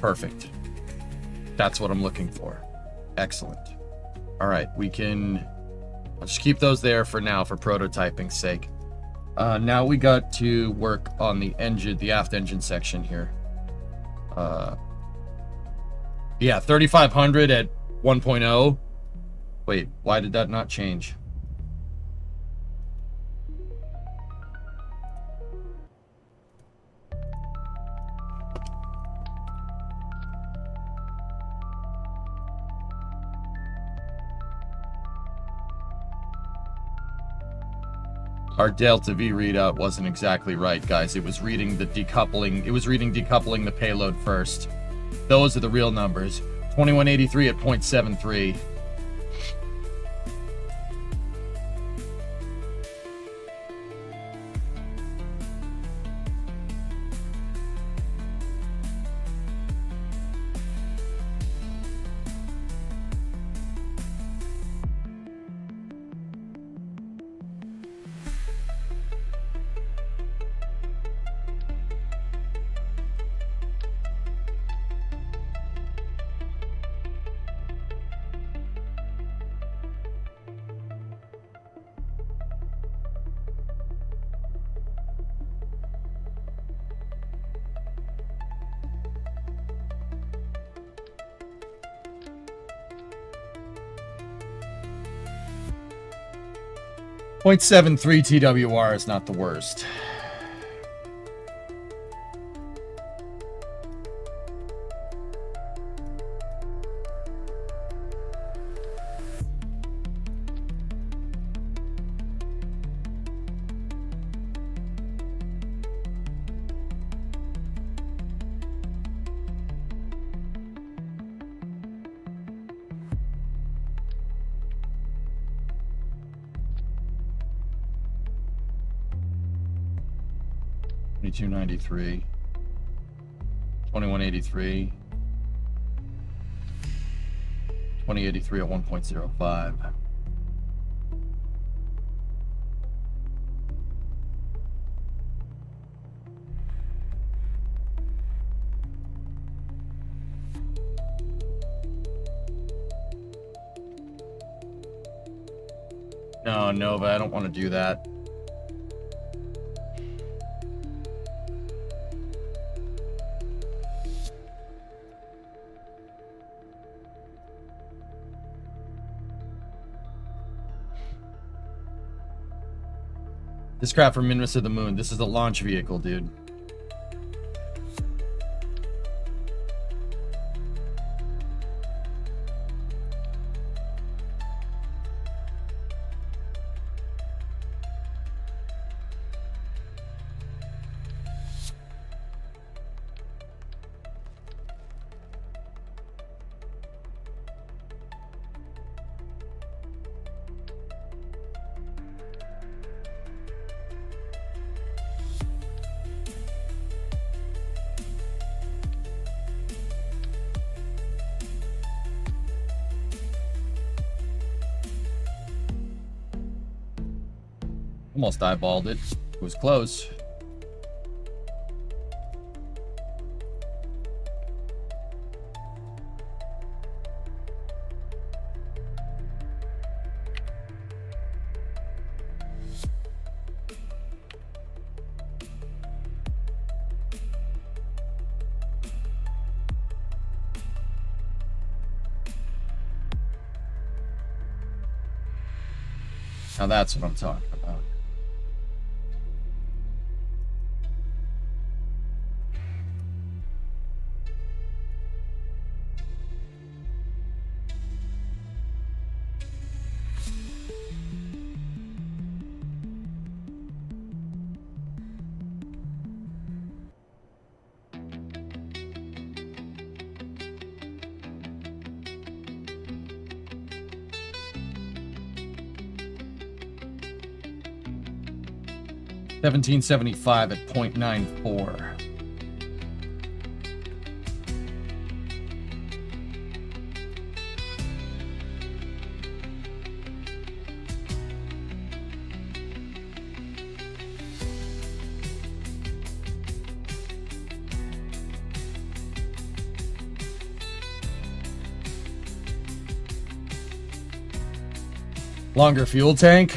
Perfect. That's what I'm looking for. Excellent. All right, I'll just keep those there for now for prototyping's sake. Now we got to work on the aft engine section here. Yeah, 3,500 at 1.0. Wait, why did that not change? Our delta V readout wasn't exactly right, guys. It was reading the decoupling. It was reading decoupling the payload first. Those are the real numbers. 2183 at 0.73. .73 TWR is not the worst. $22.93, $21.83, $20.83 at 1.05. No, Nova, I don't want to do that. This crap from Minmus to the Moon. This is the launch vehicle, dude. Almost eyeballed it. It was close. Now that's what I'm talking about. 1775 at 0.94. Longer fuel tank.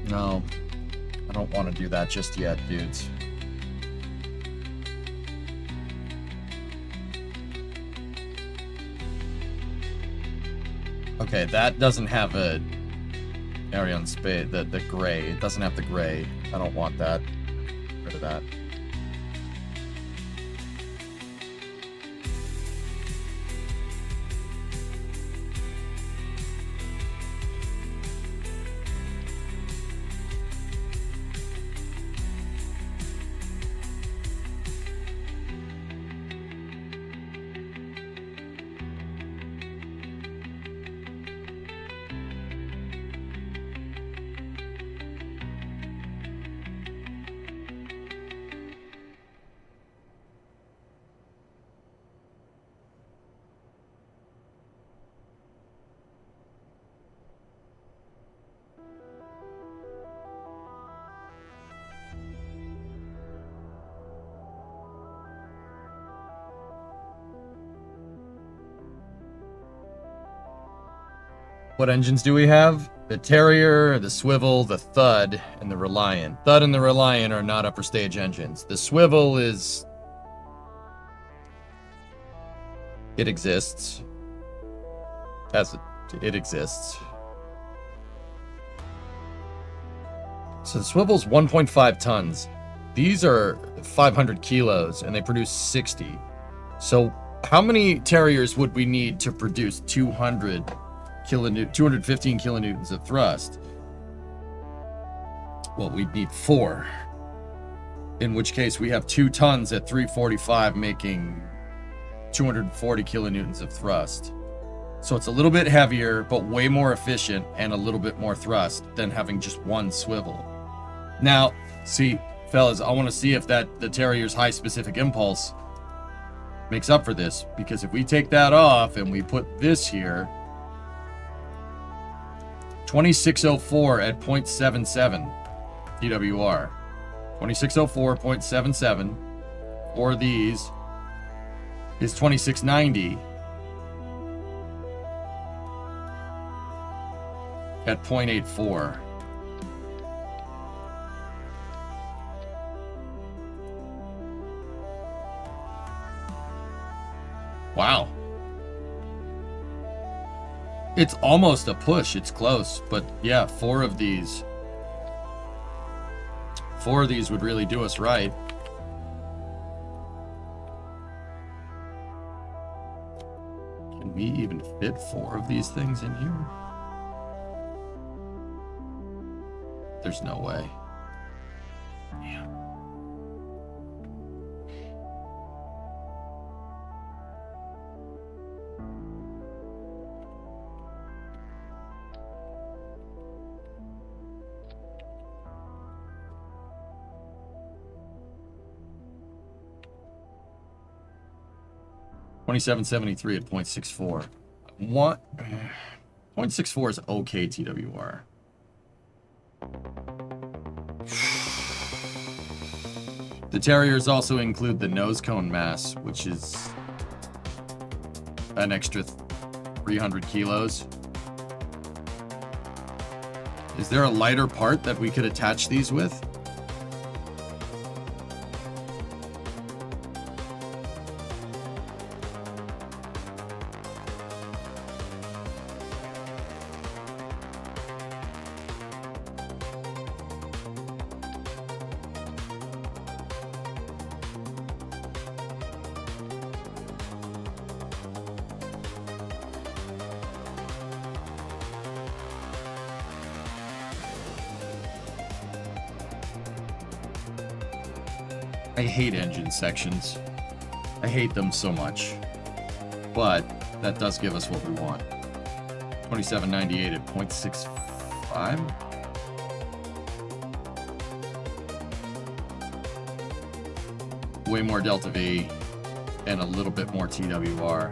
No, I don't want to do that just yet, dudes. Okay, that doesn't have a Arion Spade, the gray. It doesn't have the gray. I don't want that. Get rid of that. What engines do we have? The Terrier, the Swivel, the Thud, and the Reliant. Thud and the Reliant are not upper stage engines. The Swivel is... it exists. It exists. So the Swivel's 1.5 tons. These are 500 kilos, and they produce 60. So how many Terriers would we need to produce 215 kilonewtons of thrust? Well, we'd need 4. In which case we have 2 tons at 345 making 240 kilonewtons of thrust. So it's a little bit heavier, but way more efficient and a little bit more thrust than having just one swivel. Now, see, fellas, I want to see if the Terrier's high specific impulse makes up for this, because if we take that off and we put this here, 2604 at 0.77 TWR. 2604.77 or these is 2690 at 0.84. Wow. It's almost a push. It's close, but yeah, 4 of these would really do us right. Can we even fit 4 of these things in here? There's no way. Damn. $27.73 at 0.64. What? 0.64 is okay TWR. The Terriers also include the nose cone mass, which is an extra 300 kilos. Is there a lighter part that we could attach these with? I hate engine sections. I hate them so much. But that does give us what we want. 2798 at 0.65. Way more delta V and a little bit more TWR.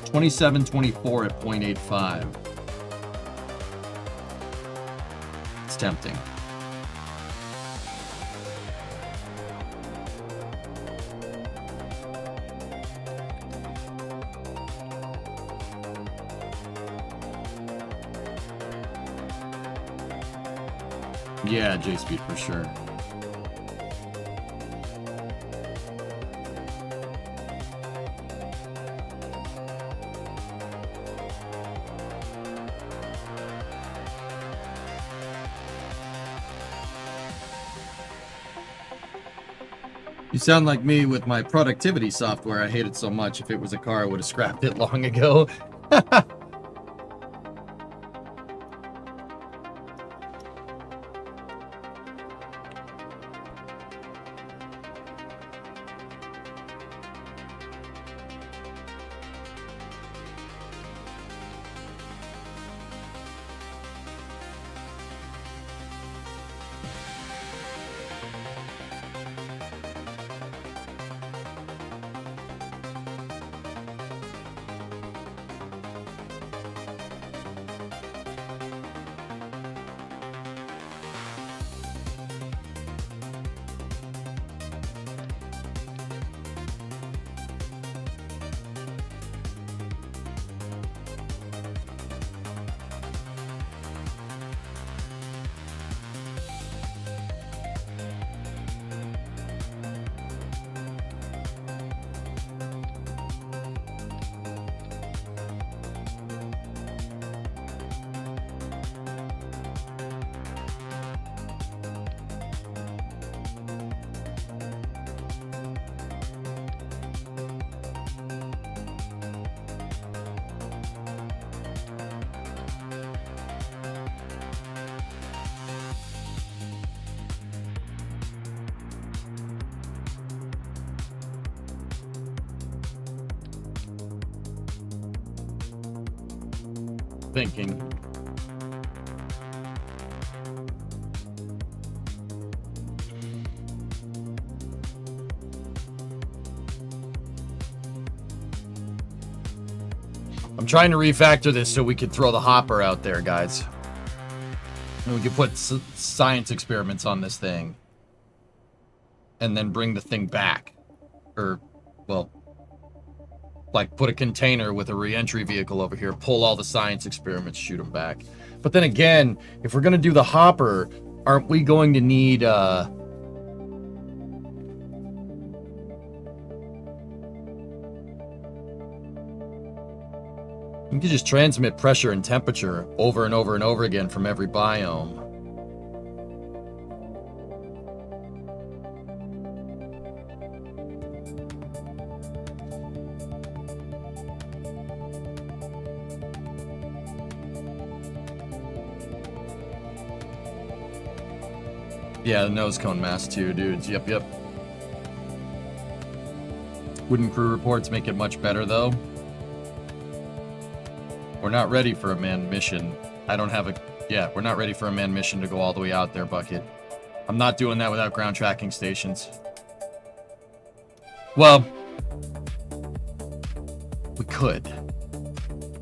$27.24 at 0.85. It's tempting. Yeah, J-Speed for sure. You sound like me with my productivity software. I hate it so much. If it was a car, I would have scrapped it long ago. Thinking. I'm trying to refactor this so we can throw the hopper out there, guys. And we can put science experiments on this thing. And then bring the thing back. Or, well, like put a container with a re-entry vehicle over here, pull all the science experiments, shoot them back. But then again, if we're going to do the hopper, aren't we going to need... We can just transmit pressure and temperature over and over and over again from every biome. Yeah, the nose cone mass too, dudes. Yep. Wooden crew reports make it much better, though. We're not ready for a manned mission. I don't have a... Yeah, we're not ready for a manned mission to go all the way out there, Bucket. I'm not doing that without ground tracking stations. Well, we could.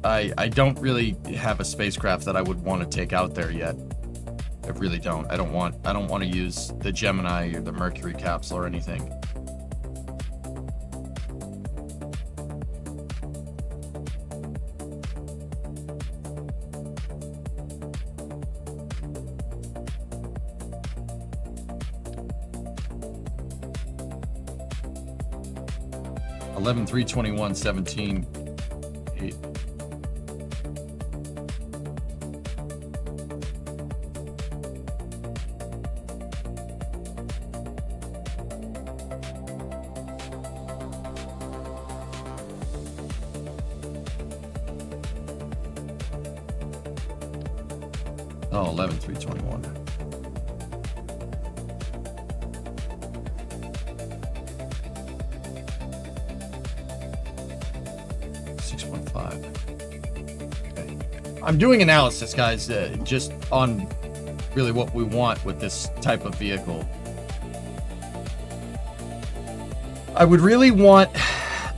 I don't really have a spacecraft that I would want to take out there yet. I really don't. I don't want to use the Gemini or the Mercury capsule or anything. $11, $321, $17, $8. Oh, 11,321. Okay. I'm doing analysis, guys, just on really what we want with this type of vehicle. I would really want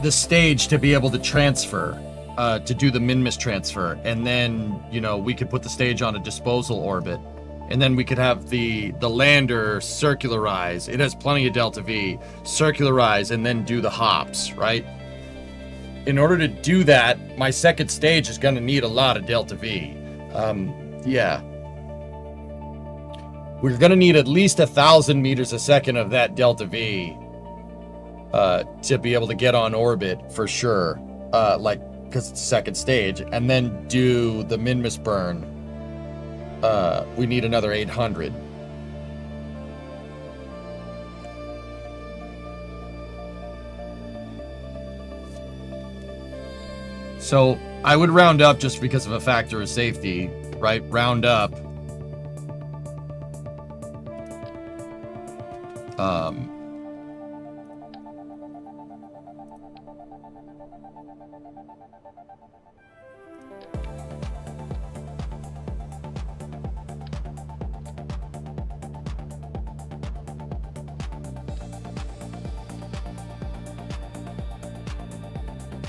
the stage to be able to transfer, to do the min-miss transfer, and then, you know, we could put the stage on a disposal orbit, and then we could have the lander circularize. It has plenty of delta V, circularize, and then do the hops, right? In order to do that, my second stage is going to need a lot of delta V. Yeah. We're going to need at least 1,000 meters a second of that delta V to be able to get on orbit for sure. Like, because it's second stage, and then do the min-miss burn. We need another 800. So I would round up just because of a factor of safety, right? Round up.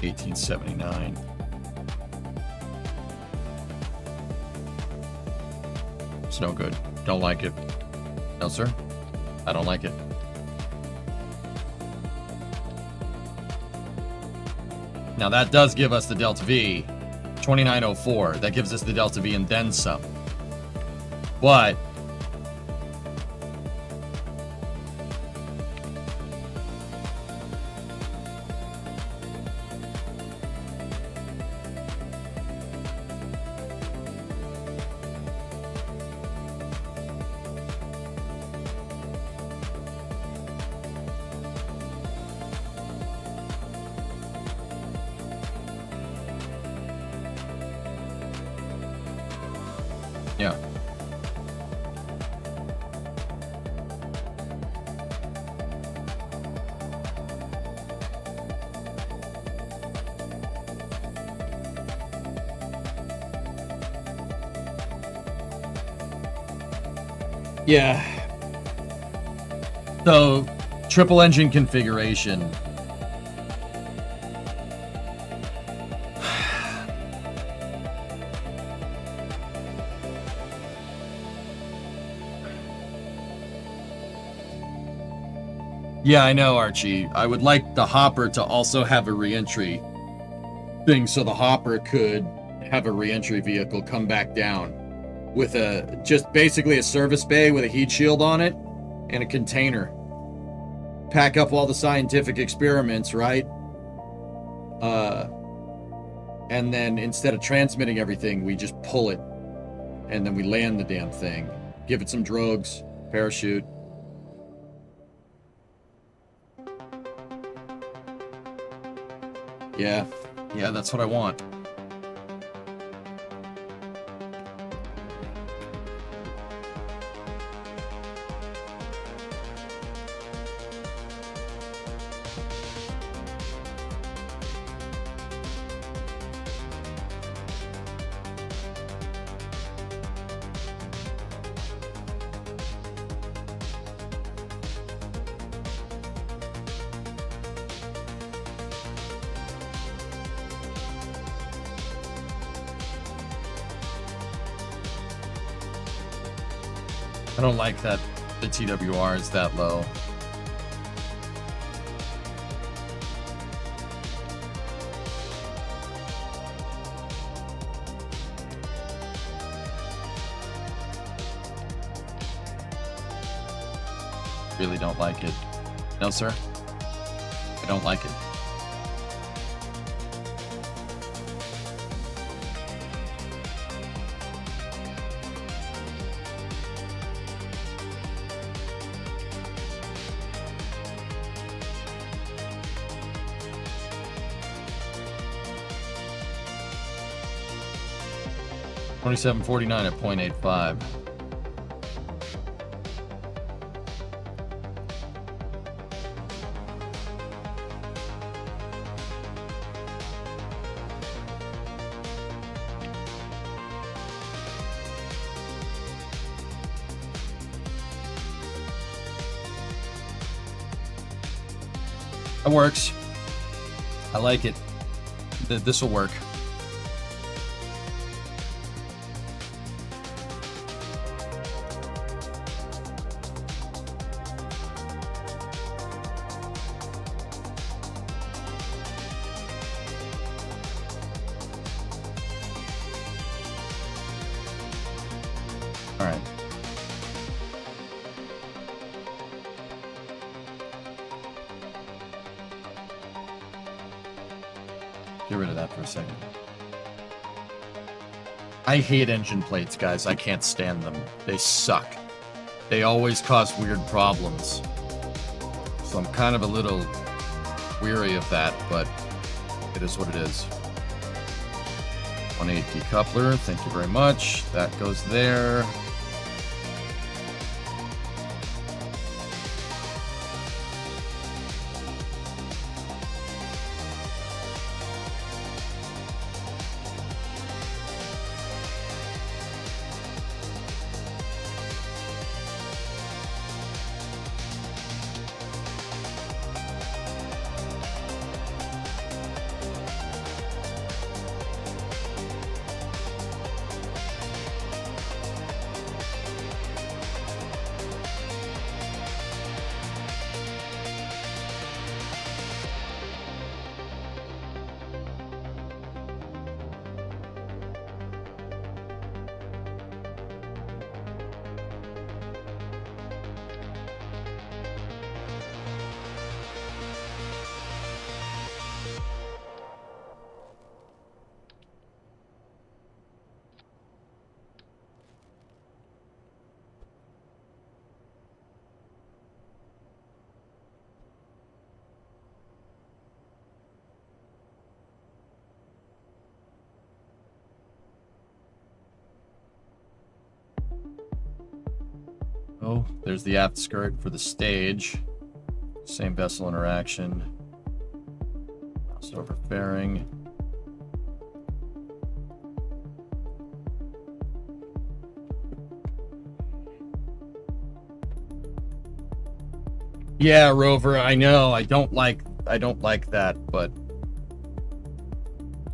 $18.79. It's no good. Don't like it. No, sir. I don't like it. Now that does give us the delta V, 2904. That gives us the delta V and then some. But yeah. Yeah. So, triple engine configuration. Yeah, I know, Archie. I would like the hopper to also have a reentry thing, so the hopper could have a reentry vehicle come back down with just basically a service bay with a heat shield on it and a container. Pack up all the scientific experiments, right? And then instead of transmitting everything, we just pull it and then we land the damn thing. Give it some drugs, parachute. Yeah, that's what I want. I don't like that the TWR is that low. Really don't like it. No, sir. I don't like it. 2749 at 0.85. That works. I like it. This will work. All right. Get rid of that for a second. I hate engine plates, guys. I can't stand them. They suck. They always cause weird problems. So I'm kind of a little weary of that, but it is what it is. 1/8 decoupler, thank you very much. That goes there. Oh, there's the aft skirt for the stage. Same vessel interaction. Mouse over fairing. Yeah, Rover, I know. I don't like that, but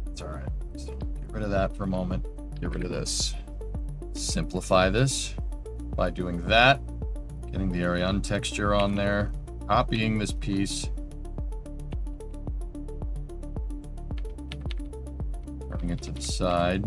it's all right. So get rid of that for a moment. Get rid of this. Simplify this by doing that, getting the Ariane texture on there, copying this piece, turning it to the side.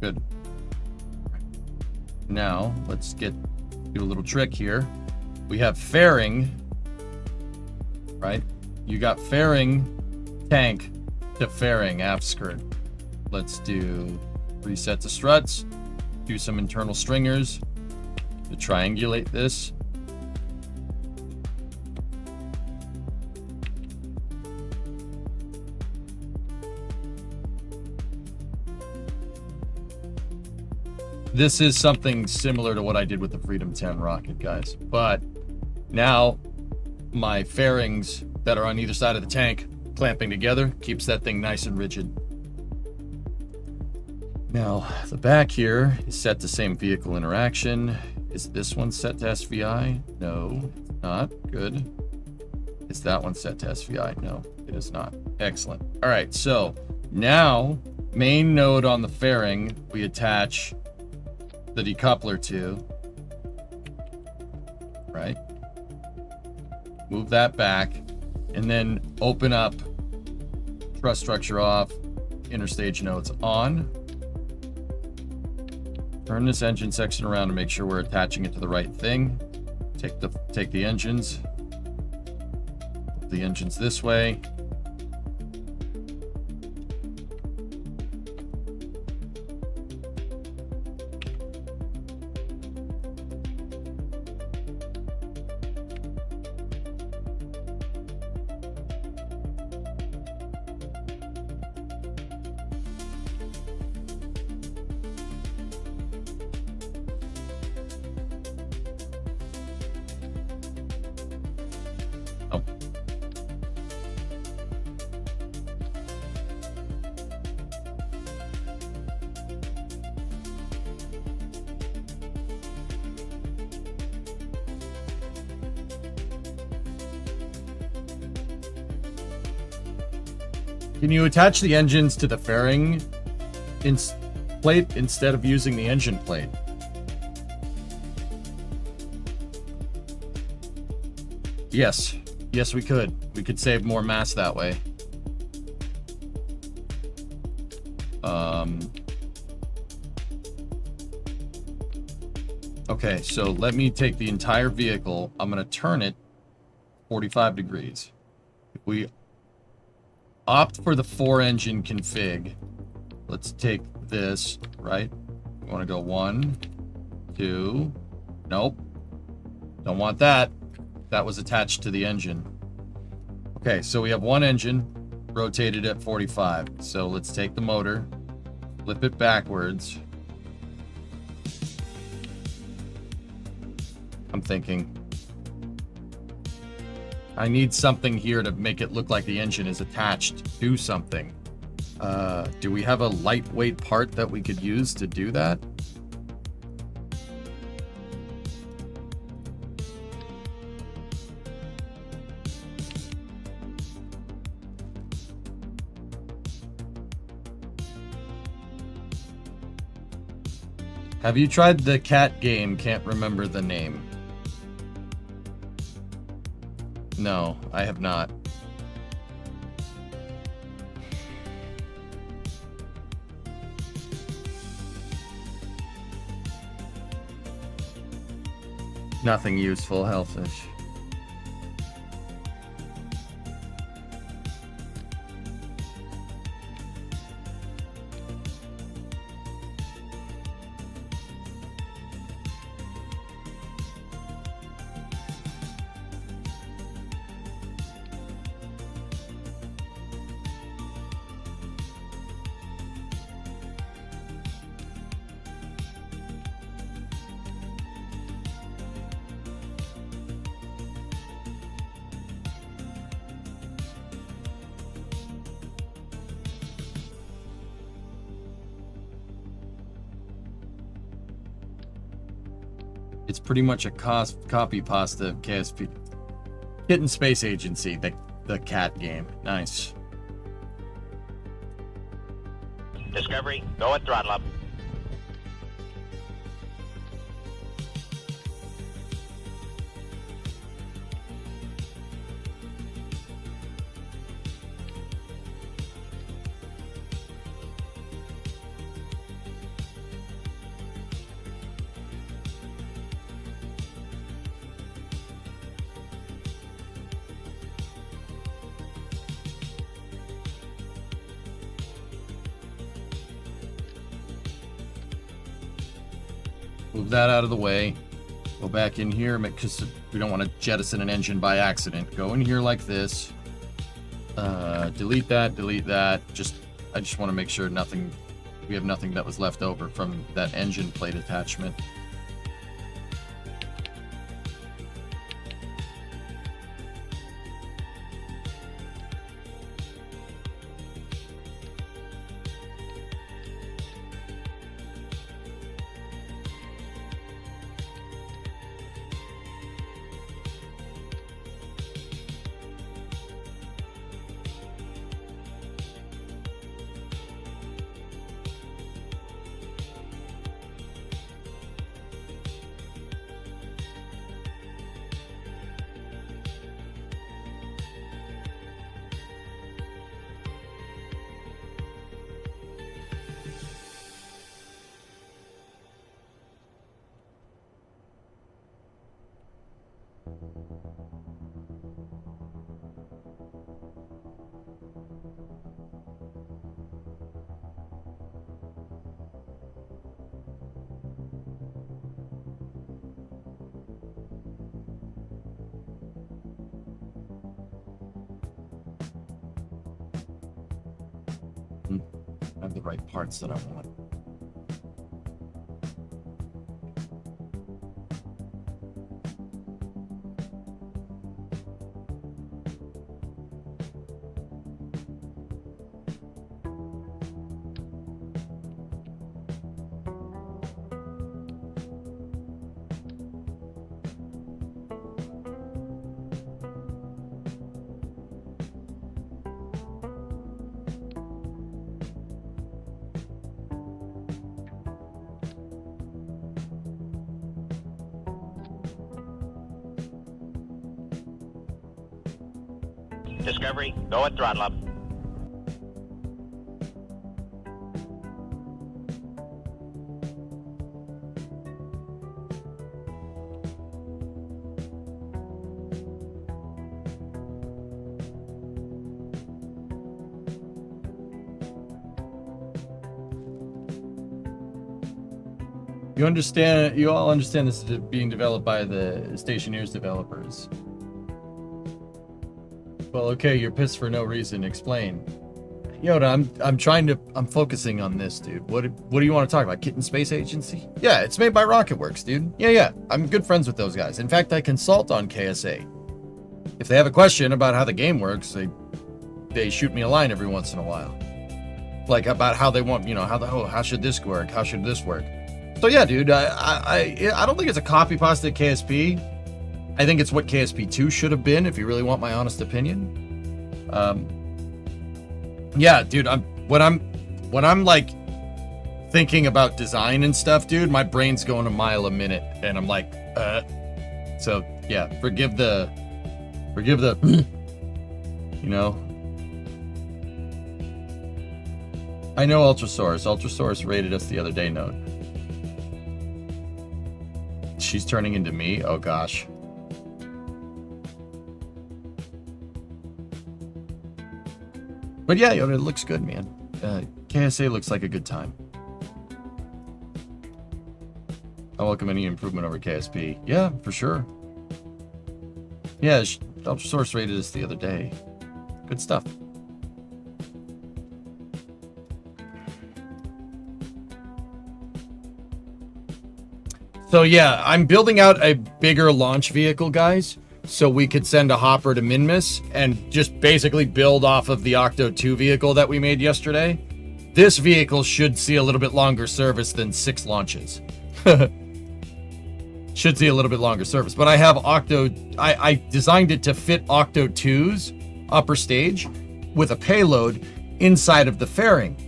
Good. Now, let's do a little trick here. We have fairing, right? You got fairing tank to fairing aft skirt. Let's do 3 sets of struts, do some internal stringers to triangulate this. This is something similar to what I did with the Freedom 10 rocket, guys. But now my fairings that are on either side of the tank clamping together keeps that thing nice and rigid. Now, the back here is set to same vehicle interaction. Is this one set to SVI? No, it's not. Good. Is that one set to SVI? No, it is not. Excellent. All right, so now main node on the fairing, we attach the decoupler to, right? Move that back, and then open up truss structure off, interstage nodes on. Turn this engine section around to make sure we're attaching it to the right thing. Take the engines. The engines this way. Oh. Can you attach the engines to the fairing plate instead of using the engine plate? Yes. Yes, we could. We could save more mass that way. Okay, so let me take the entire vehicle. I'm going to turn it 45 degrees. If we opt for the 4-engine config, let's take this, right? We want to go 1, 2. Nope. Don't want that. That was attached to the engine. Okay, so we have one engine rotated at 45. So let's take the motor, flip it backwards. I'm thinking I need something here to make it look like the engine is attached to something. Do we have a lightweight part that we could use to do that? Have you tried the cat game? Can't remember the name. No, I have not. Nothing useful, Hellfish. It's pretty much a copy pasta of KSP. Kitten Space Agency, the cat game. Nice. Discovery, go at throttle up. Move that out of the way. Go back in here, because we don't want to jettison an engine by accident. Go in here like this. Delete that, delete that. I just want to make sure we have nothing that was left over from that engine plate attachment. I have the right parts that I want. Discovery, go at throttle up. You all understand this is being developed by the Stationeers developers. Well, okay, you're pissed for no reason. Explain. Yoda, I'm focusing on this, dude. What do you want to talk about? Kitten Space Agency? Yeah, it's made by RocketWorks, dude. Yeah. I'm good friends with those guys. In fact, I consult on KSA. If they have a question about how the game works, they shoot me a line every once in a while. Like about how they want, how should this work? How should this work? So yeah, dude, I don't think it's a copy pasta at KSP. I think it's what KSP 2 should have been, if you really want my honest opinion. Yeah, dude, when I'm like thinking about design and stuff, dude, my brain's going a mile a minute, and I'm like, So yeah, forgive the, I know Ultrasaurus. Ultrasaurus rated us the other day, Note. She's turning into me? Oh, gosh. But yeah, it looks good, man. KSA looks like a good time. I welcome any improvement over KSP. Yeah, for sure. Yeah, Ultrasaurus rated us the other day. Good stuff. So yeah, I'm building out a bigger launch vehicle, guys, so we could send a hopper to Minmus and just basically build off of the Octo 2 vehicle that we made yesterday. This vehicle should see a little bit longer service than 6 launches. Should see a little bit longer service, but I have I designed it to fit Octo 2's upper stage with a payload inside of the fairing.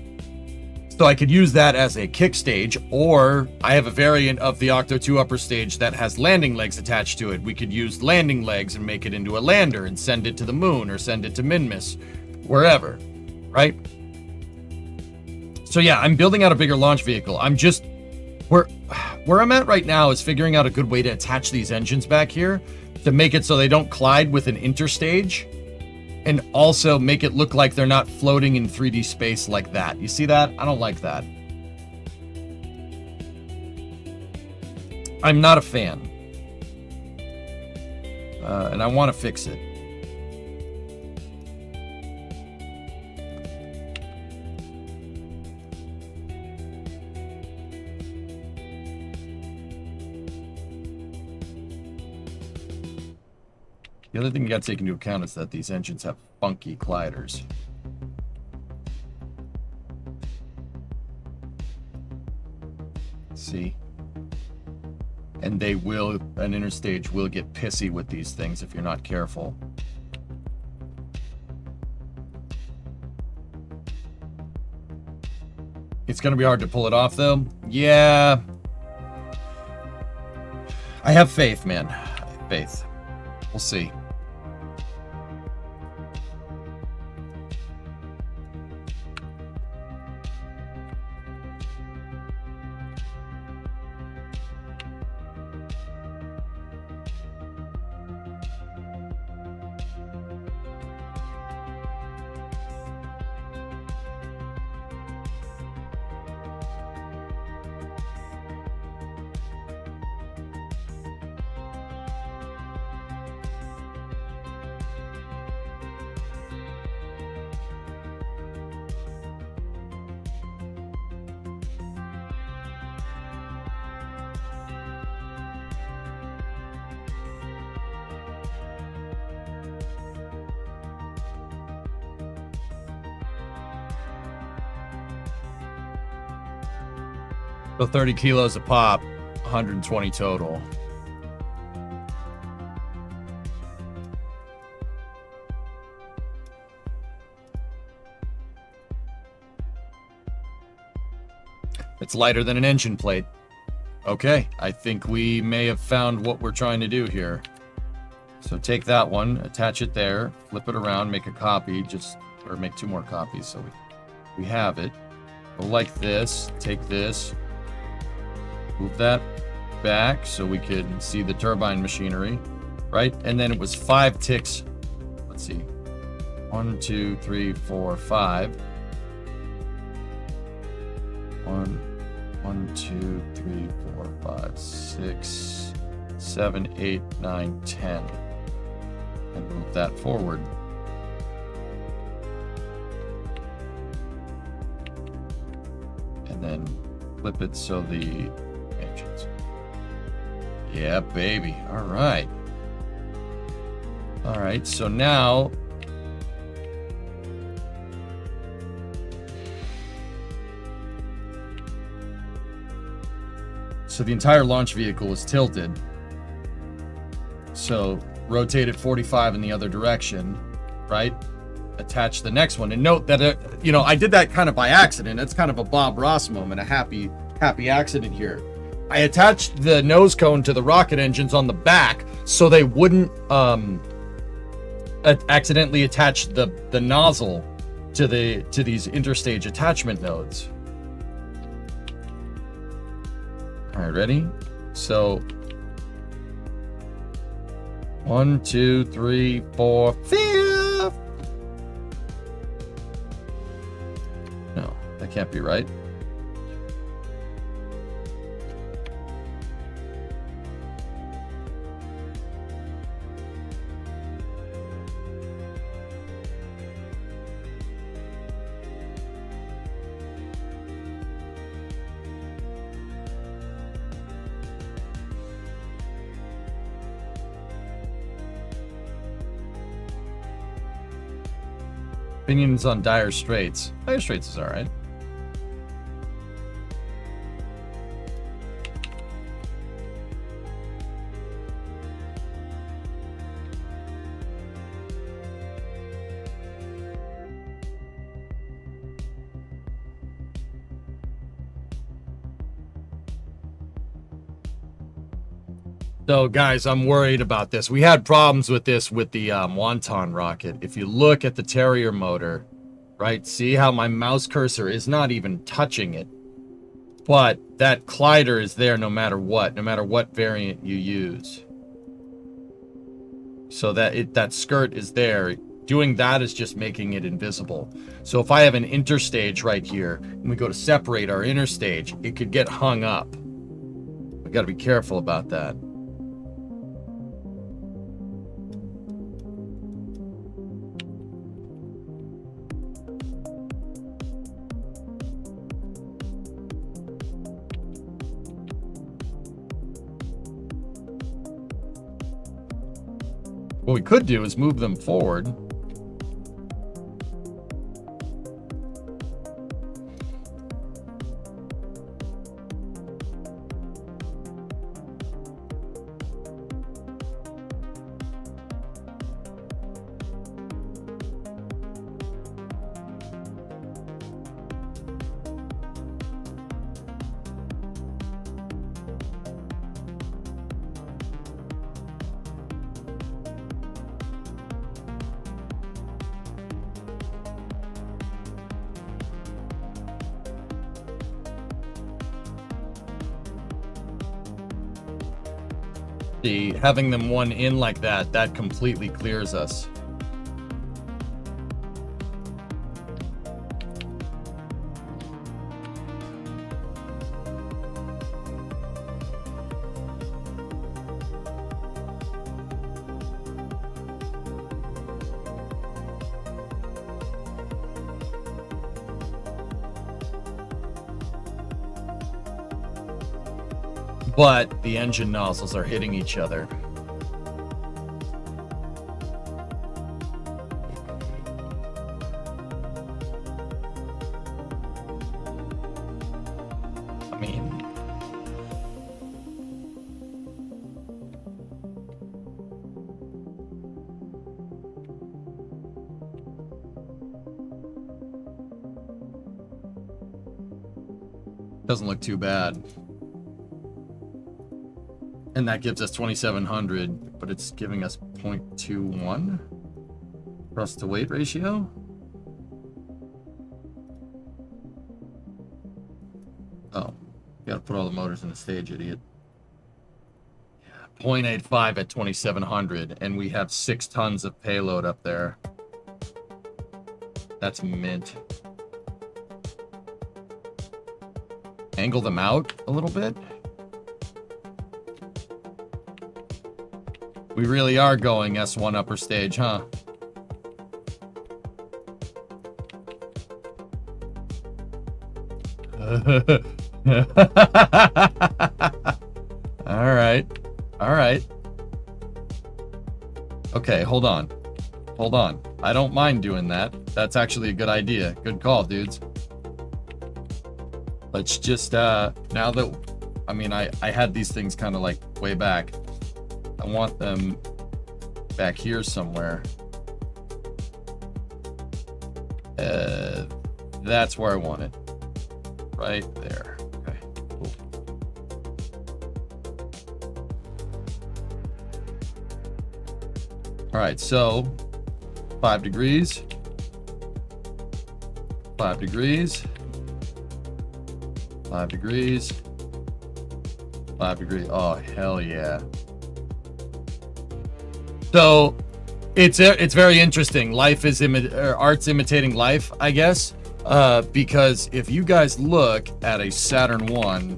So I could use that as a kick stage, or I have a variant of the Octo 2 upper stage that has landing legs attached to it. We could use landing legs and make it into a lander and send it to the moon or send it to Minmus, wherever, right? So yeah, I'm building out a bigger launch vehicle. I'm just, where I'm at right now is figuring out a good way to attach these engines back here to make it so they don't collide with an interstage, and also make it look like they're not floating in 3D space like that. You see that? I don't like that. I'm not a fan. And I want to fix it. The other thing you got to take into account is that these engines have funky colliders. See? And an interstage will get pissy with these things if you're not careful. It's going to be hard to pull it off, though. Yeah. I have faith, man. I have faith. We'll see. So 30 kilos a pop, 120 total. It's lighter than an engine plate. Okay, I think we may have found what we're trying to do here. So take that one, attach it there, flip it around, make a copy, or make 2 more copies so we have it. Go like this, take this, move that back so we could see the turbine machinery, right? And then it was 5 ticks. Let's see. 1, 2, 3, 4, 5. 1, 2, 3, 4, 5, 6, 7, 8, 9, 10. And move that forward. And then flip it so the engines. Yeah, baby. All right. All right, so now the entire launch vehicle is tilted. So rotate it 45 in the other direction, right? Attach the next one, and note that I did that kind of by accident. It's kind of a Bob Ross moment, a happy accident here. I attached the nose cone to the rocket engines on the back so they wouldn't accidentally attach the nozzle to these interstage attachment nodes. All right, ready? So 1, 2, 3, 4, 5. No, that can't be right. Opinions on Dire Straits. Dire Straits is all right. So, guys, I'm worried about this. We had problems with this with the Wonton rocket. If you look at the Terrier motor, right, see how my mouse cursor is not even touching it. But that collider is there no matter what variant you use. So that skirt is there. Doing that is just making it invisible. So if I have an interstage right here, and we go to separate our interstage, it could get hung up. We got to be careful about that. What we could do is move them forward. Having them one in like that completely clears us. But the engine nozzles are hitting each other. I mean, Doesn't look too bad. And that gives us 2,700, but it's giving us 0.21 thrust to weight ratio. Oh, you gotta put all the motors in the stage, idiot. Yeah, 0.85 at 2,700, and we have 6 tons of payload up there. That's mint. Angle them out a little bit. We really are going S1 upper stage, huh? All right. All right. Okay, hold on. Hold on. I don't mind doing that. That's actually a good idea. Good call, dudes. Let's just, now that, I mean, I had these things kind of like way back. I want them back here somewhere. That's where I want it. Right there. Okay, cool. All right, so 5 degrees. 5 degrees. 5 degrees. 5 degrees. Oh, hell yeah. So it's very interesting. Life is art's imitating life, I guess. Because if you guys look at a Saturn 1,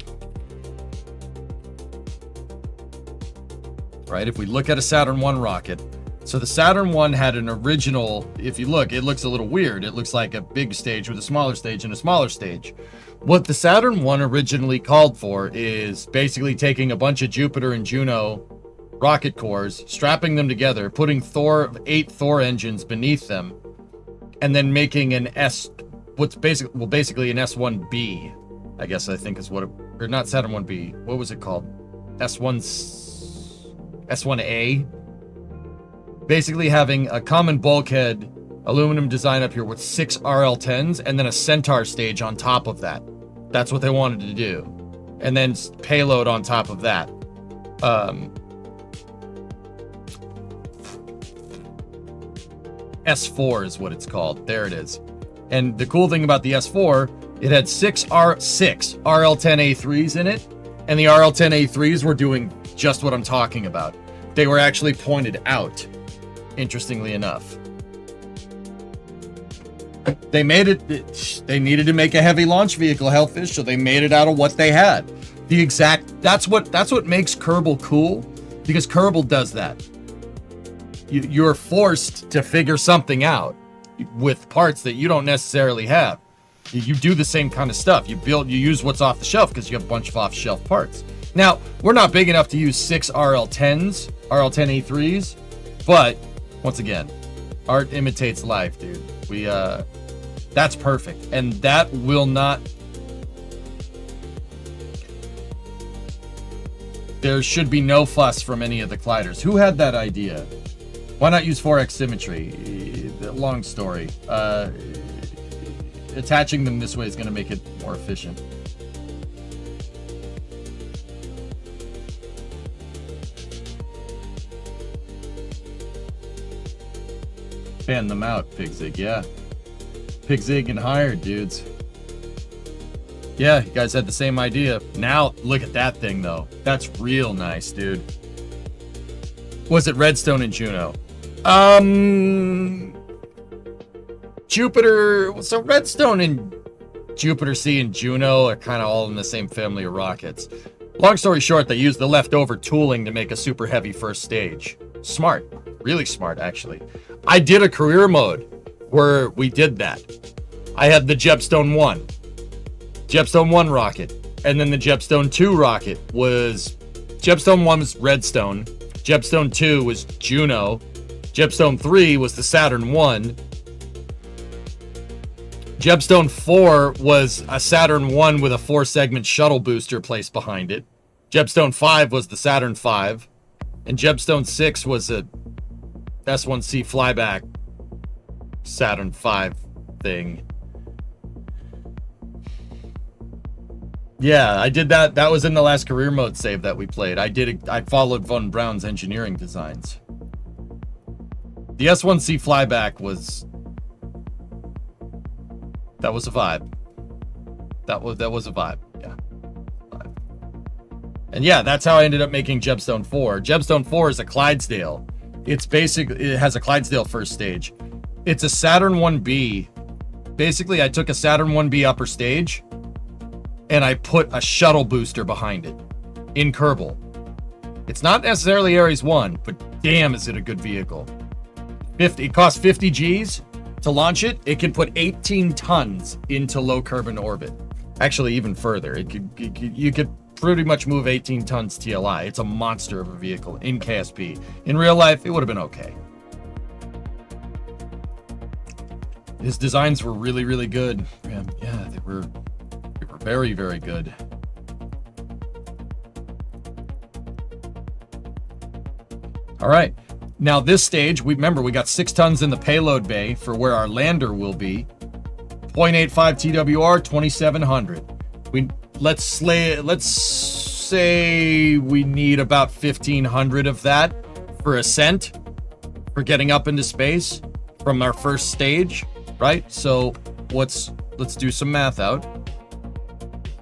right? If we look at a Saturn 1 rocket, so the Saturn 1 had an original, if you look, it looks a little weird. It looks like a big stage with a smaller stage and a smaller stage. What the Saturn 1 originally called for is basically taking a bunch of Jupiter and Juno rocket cores, strapping them together, putting 8 Thor engines beneath them, and then making an basically an S1B, I guess I think is what it, or not Saturn 1B. What was it called? S1A. Basically having a common bulkhead aluminum design up here with 6 RL-10s and then a Centaur stage on top of that. That's what they wanted to do. And then payload on top of that. S4 is what it's called. There it is. And the cool thing about the S4, it had 6 RL-10A3s in it, and the RL-10A3s were doing just what I'm talking about. They were actually pointed out, interestingly enough. They made it, they needed to make a heavy launch vehicle, Hellfish, so they made it out of what they had. That's what makes Kerbal cool, because Kerbal does that. You're forced to figure something out with parts that you don't necessarily have. You do the same kind of stuff. You use what's off the shelf because you have a bunch of off-the-shelf parts. Now, we're not big enough to use 6 RL-10s, RL-10A3s, but once again, art imitates life, dude. That's perfect. And that will not, there should be no fuss from any of the gliders. Who had that idea? Why not use 4x symmetry? Long story. Attaching them this way is going to make it more efficient. Fan them out, Pigzig, yeah. Pigzig and hired, dudes. Yeah, you guys had the same idea. Now, look at that thing, though. That's real nice, dude. Was it Redstone and Juno? Jupiter. So Redstone and Jupiter C and Juno are kind of all in the same family of rockets. Long story short, they used the leftover tooling to make a super heavy first stage. Smart. Really smart, actually. I did a career mode where we did that. I had the Jepstone 1. Jepstone 1 rocket. And then the Jepstone 2 rocket was... Jepstone 1 was Redstone. Jepstone 2 was Juno. Jepstone 3 was the Saturn 1. Jepstone 4 was a Saturn 1 with a 4-segment shuttle booster placed behind it. Jepstone 5 was the Saturn 5. And Jepstone 6 was a S1C flyback Saturn 5 thing. Yeah, I did that. That was in the last career mode save that we played. I followed Von Braun's engineering designs. The S1C flyback was... That was a vibe. That was a vibe. Yeah. Vibe. And yeah, that's how I ended up making Jebstone 4. Jebstone 4 is a Clydesdale. It has a Clydesdale first stage. It's a Saturn 1B. Basically, I took a Saturn 1B upper stage and I put a shuttle booster behind it in Kerbal. It's not necessarily Ares 1, but damn is it a good vehicle. It costs 50 G's to launch it. It can put 18 tons into low carbon orbit. Actually, even further. You could pretty much move 18 tons TLI. It's a monster of a vehicle in KSP. In real life, it would have been okay. His designs were really, really good. Yeah, they were very, very good. All right. Now this stage, remember we got 6 tons in the payload bay for where our lander will be. 0.85 TWR, 2700. Let's say we need about 1500 of that for ascent, for getting up into space from our first stage, right? So let's do some math out.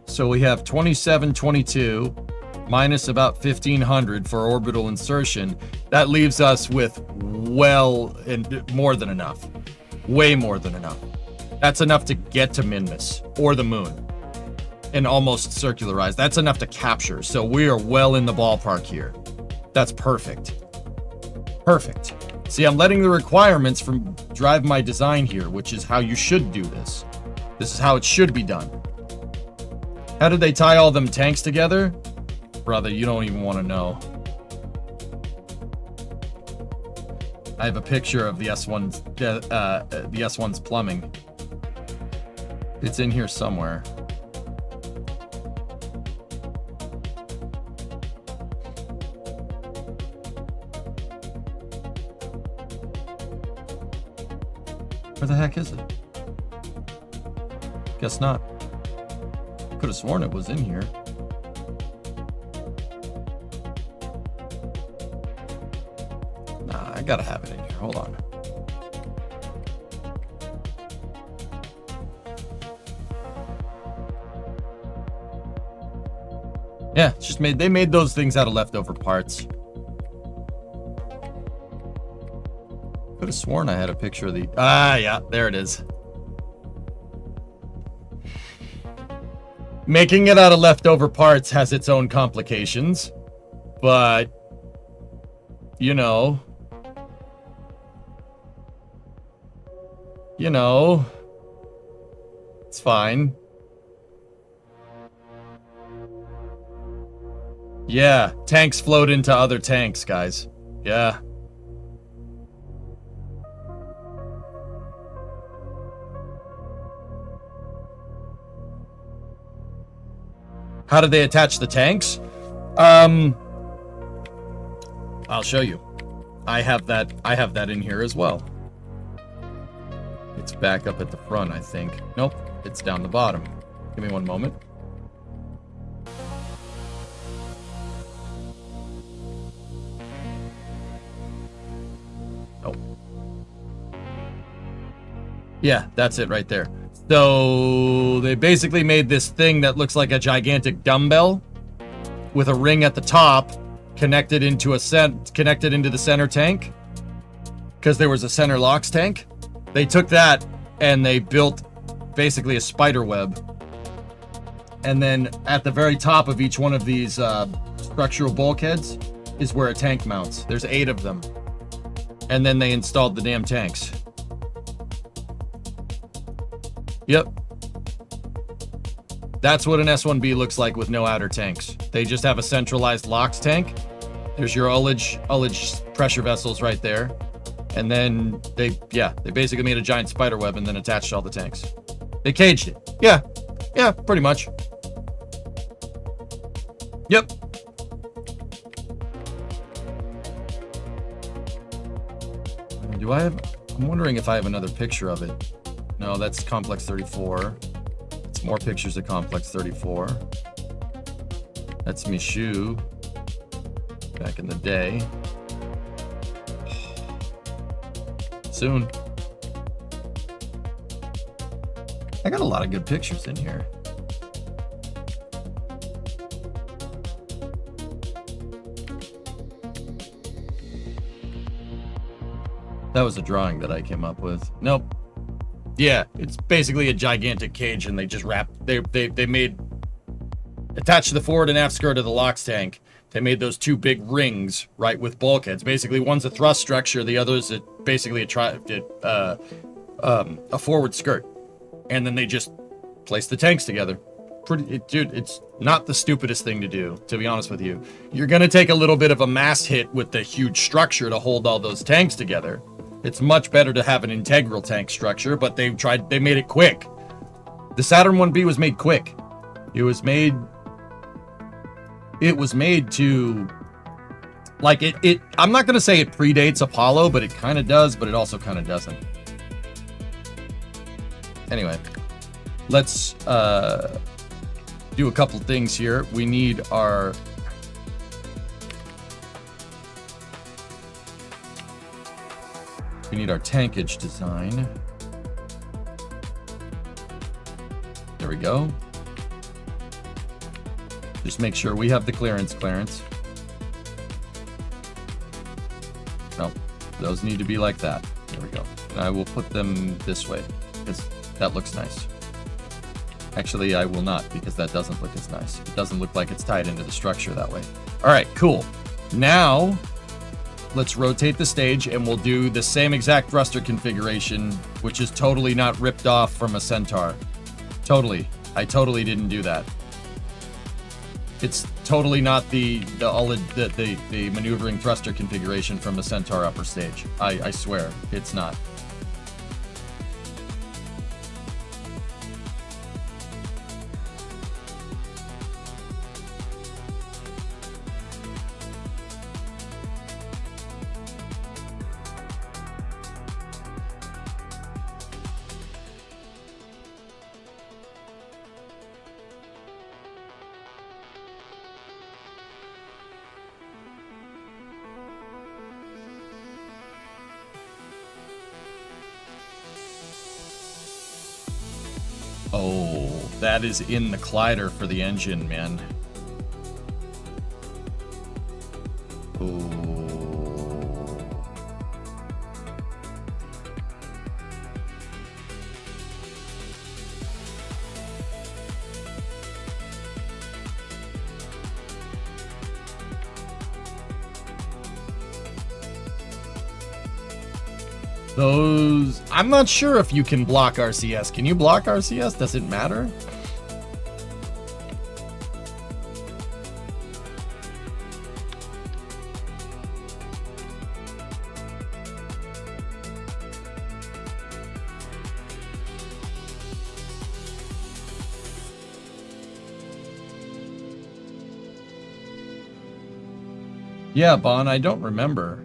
So we have 2722 minus about 1500 for orbital insertion. That leaves us with more than enough. Way more than enough. That's enough to get to Minmus or the moon and almost circularize. That's enough to capture. So we are well in the ballpark here. That's perfect. Perfect. See, I'm letting the requirements drive my design here, which is how you should do this. This is how it should be done. How did they tie all them tanks together? Brother, you don't even want to know. I have a picture of the S1's plumbing. It's in here somewhere. Where the heck is it? Guess not. Could have sworn it was in here. Nah, I gotta have it in here. Hold on. Yeah, it's just they made those things out of leftover parts. Could have sworn I had a picture of the... yeah, there it is. Making it out of leftover parts has its own complications, but, you know, it's fine. Yeah, tanks float into other tanks, guys. Yeah. How did they attach the tanks? I'll show you. I have that in here as well. It's back up at the front, I think. Nope, it's down the bottom. Give me one moment. Oh. Yeah, that's it right there. So they basically made this thing that looks like a gigantic dumbbell with a ring at the top connected into the center tank because there was a center LOX tank. They took that and they built basically a spider web. And then at the very top of each one of these structural bulkheads is where a tank mounts. There's 8 of them. And then they installed the damn tanks. Yep. That's what an S1B looks like with no outer tanks. They just have a centralized LOX tank. There's your ullage pressure vessels right there. And then they basically made a giant spider web and then attached all the tanks. They caged it. Yeah, pretty much. Yep. I'm wondering if I have another picture of it. No, that's Complex 34. It's more pictures of Complex 34. That's Michoud back in the day. Soon. I got a lot of good pictures in here. That was a drawing that I came up with. Nope. Yeah, it's basically a gigantic cage, and they just wrapped. They made attached to the forward and aft skirt of the LOX tank. They made those two big rings, right, with bulkheads. Basically, one's a thrust structure, the other's basically a forward skirt, and then they just place the tanks together. Dude, it's not the stupidest thing to do, to be honest with you. You're gonna take a little bit of a mass hit with the huge structure to hold all those tanks together. It's much better to have an integral tank structure, but they made it quick. The Saturn 1B was made quick. It was made to, like, I'm not going to say it predates Apollo, but it kind of does, but it also kind of doesn't. Anyway, let's do a couple things here. We need our tankage design. There we go. Just make sure we have the clearance. No, those need to be like that. There we go. And I will put them this way because that looks nice. Actually, I will not, because that doesn't look as nice. It doesn't look like it's tied into the structure that way. All right, cool. Now, let's rotate the stage, and we'll do the same exact thruster configuration, which is totally not ripped off from a Centaur. Totally. I totally didn't do that. It's totally not the maneuvering thruster configuration from a Centaur upper stage. I swear, it's not. Oh, that is in the collider for the engine, man. Oh. Those, I'm not sure if you can block RCS. Can you block RCS? Does it matter? Yeah, Bon, I don't remember.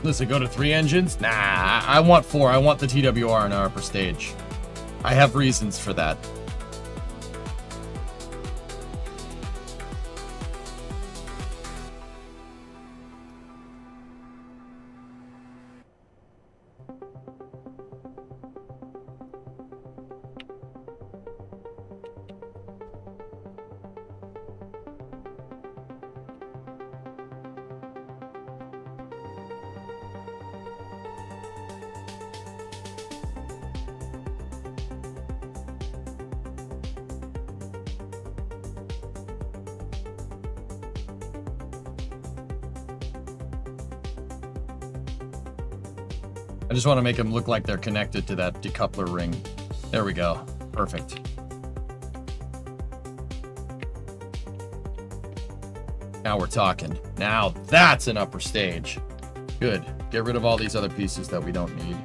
Does it go to 3 engines? Nah, I want 4. I want the TWR in our upper stage. I have reasons for that. I just want to make them look like they're connected to that decoupler ring. There we go. Perfect. Now we're talking. Now that's an upper stage. Good. Get rid of all these other pieces that we don't need.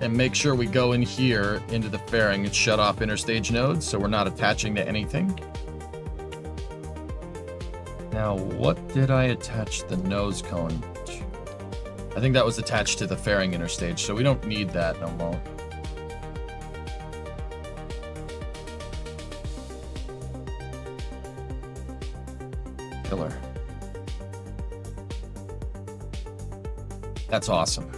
And make sure we go in here into the fairing and shut off interstage nodes so we're not attaching to anything. Now, what did I attach the nose cone to? I think that was attached to the fairing interstage, so we don't need that no more. Killer. That's awesome.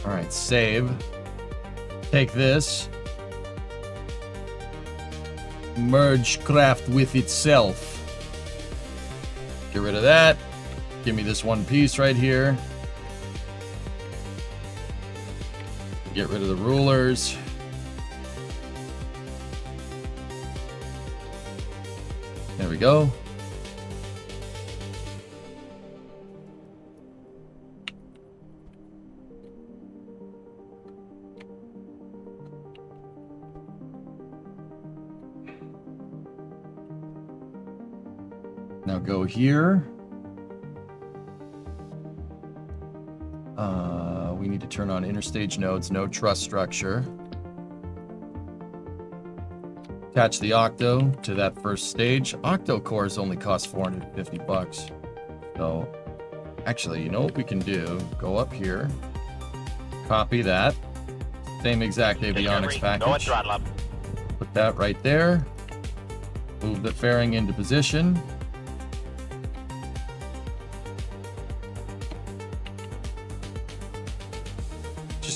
All right, save. Take this. Merge craft with itself. Get rid of that. Give me this one piece right here. Get rid of the rulers. There we go. Now go here. We need to turn on interstage nodes, no truss structure. Attach the octo to that first stage. Octo cores only cost 450 bucks. So, actually, you know what we can do? Go up here, copy that. Same exact avionics package. Put that right there. Move the fairing into position.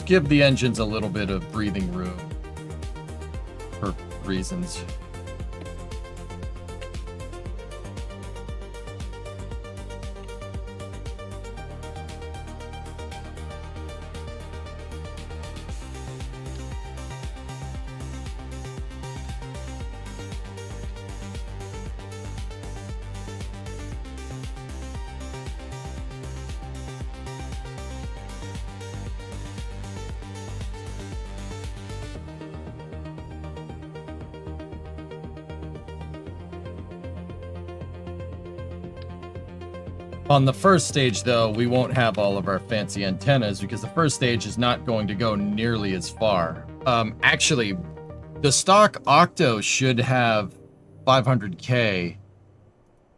Give the engines a little bit of breathing room for reasons. On the first stage, though, we won't have all of our fancy antennas because the first stage is not going to go nearly as far. Actually, the stock Octo should have 500K.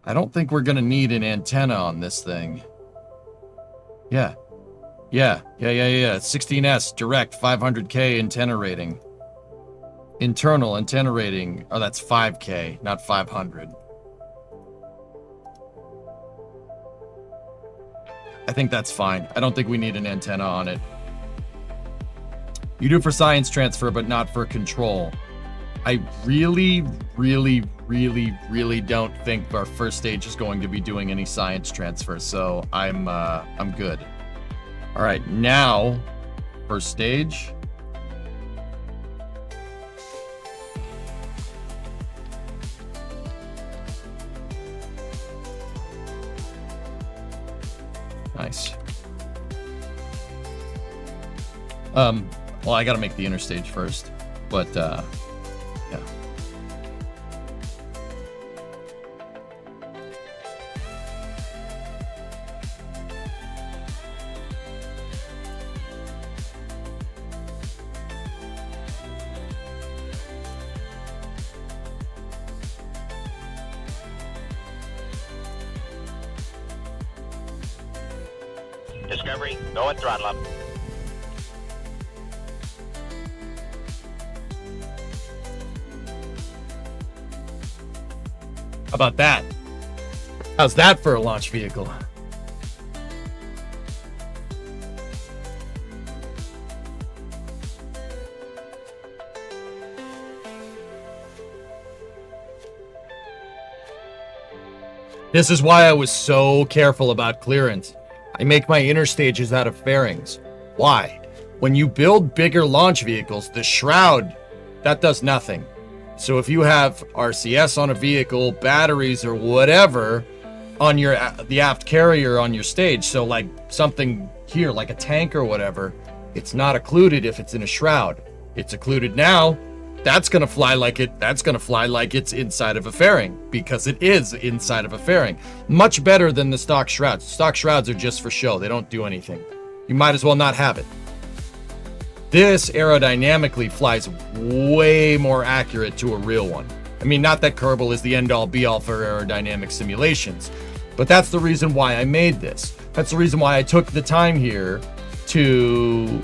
I don't think we're going to need an antenna on this thing. Yeah. 16S, direct, 500K antenna rating. Internal antenna rating. Oh, that's 5K, not 500. I think that's fine. I don't think we need an antenna on it. You do for science transfer, but not for control. I really don't think our first stage is going to be doing any science transfer, so I'm good. All right, now, first stage. Nice. Well, I gotta make the interstage first, but, yeah. Discovery, go and throttle up. How about that? How's that for a launch vehicle? This is why I was so careful about clearance. I make my inner stages out of fairings. Why? When you build bigger launch vehicles, the shroud, that does nothing. So if you have RCS on a vehicle, batteries or whatever on the aft carrier on your stage, so like something here, like a tank or whatever, it's not occluded if it's in a shroud. It's occluded now. That's gonna fly like it's inside of a fairing, because it is inside of a fairing. Much better than the stock shrouds. Stock shrouds are just for show. They don't do anything. You might as well not have it. This aerodynamically flies way more accurate to a real one. I mean, not that Kerbal is the end-all be-all for aerodynamic simulations, but that's the reason why I made this. That's the reason why I took the time here to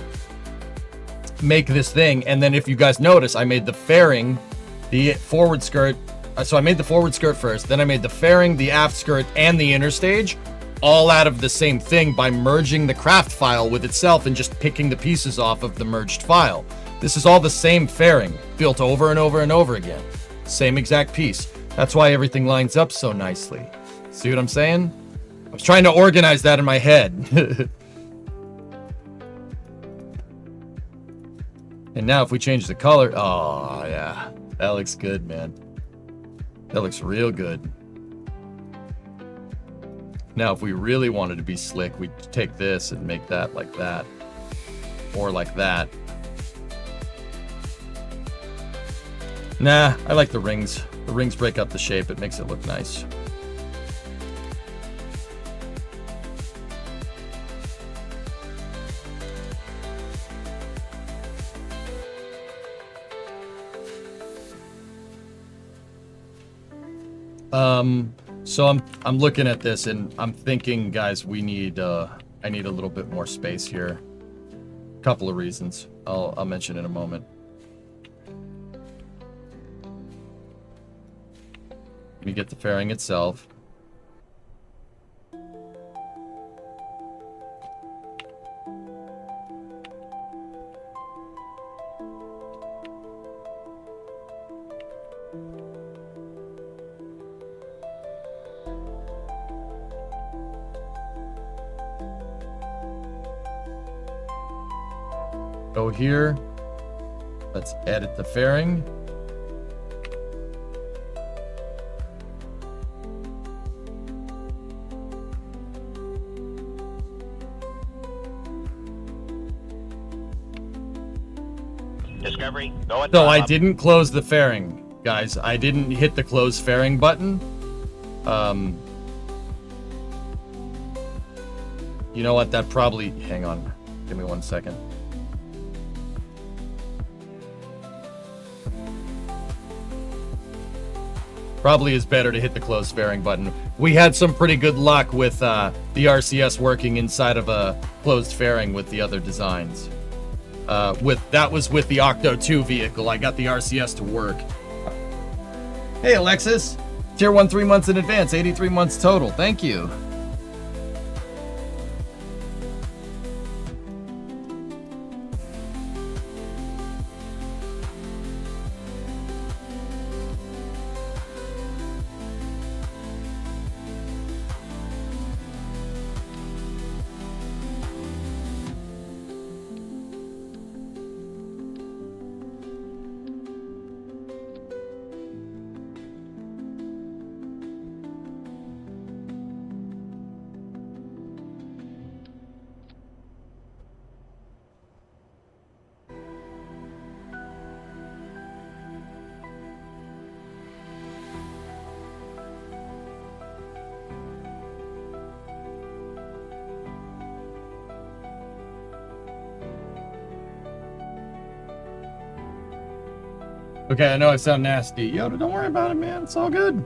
make this thing. And then if you guys notice, I made the fairing, the forward skirt. So I made the forward skirt first, then I made the fairing, the aft skirt, and the inner stage all out of the same thing by merging the craft file with itself and just picking the pieces off of the merged file. This is all the same fairing built over and over and over again. Same exact piece. That's why everything lines up so nicely. See what I'm saying? I was trying to organize that in my head. And now if we change the color, oh yeah, that looks good, man. That looks real good. Now if we really wanted to be slick, we'd take this and make that like that. Or like that. Nah, I like the rings. The rings break up the shape, it makes it look nice. So I'm looking at this and I'm thinking, guys, I need a little bit more space here. A couple of reasons. I'll mention in a moment. Let me get the fairing itself. Go here. Let's edit the fairing. Discovery, go and So throttle I up. didn't close the fairing, guys. I didn't hit the close fairing button. You know what? That probably... Hang on. Give me 1 second. Probably is better to hit the close fairing button. We had some pretty good luck with the RCS working inside of a closed fairing with the other designs. That was with the Octo 2 vehicle. I got the RCS to work. Hey, Alexis. Tier 1 3 months in advance, 83 months total. Thank you. Okay, I know I sound nasty. Yoda, don't worry about it, man. It's all good.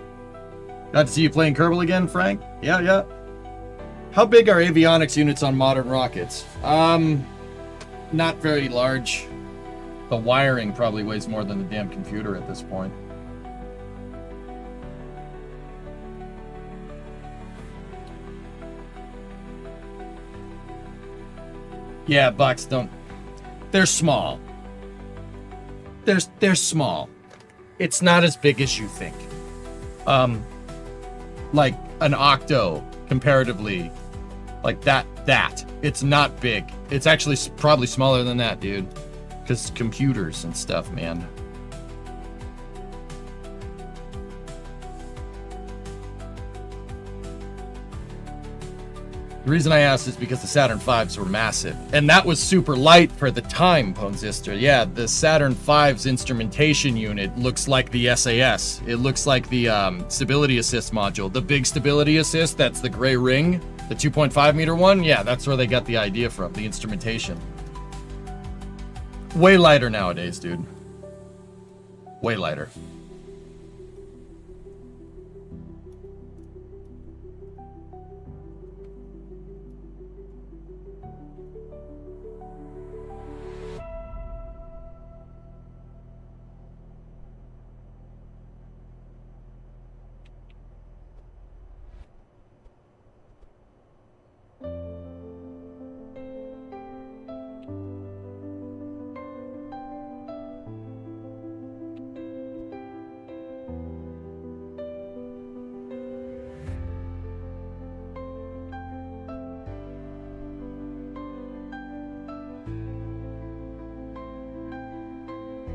Got to see you playing Kerbal again, Frank? Yeah. How big are avionics units on modern rockets? Not very large. The wiring probably weighs more than the damn computer at this point. Yeah, Bucks don't. They're small. They're small. It's not as big as you think. Like an octo comparatively, like that. It's not big. It's actually probably smaller than that, dude. Because computers and stuff, man. The reason I asked is because the Saturn V's were massive. And that was super light for the time, Ponesister. Yeah, the Saturn V's instrumentation unit looks like the SAS. It looks like the stability assist module. The big stability assist, that's the gray ring. The 2.5 meter one, yeah, that's where they got the idea from, the instrumentation. Way lighter nowadays, dude. Way lighter.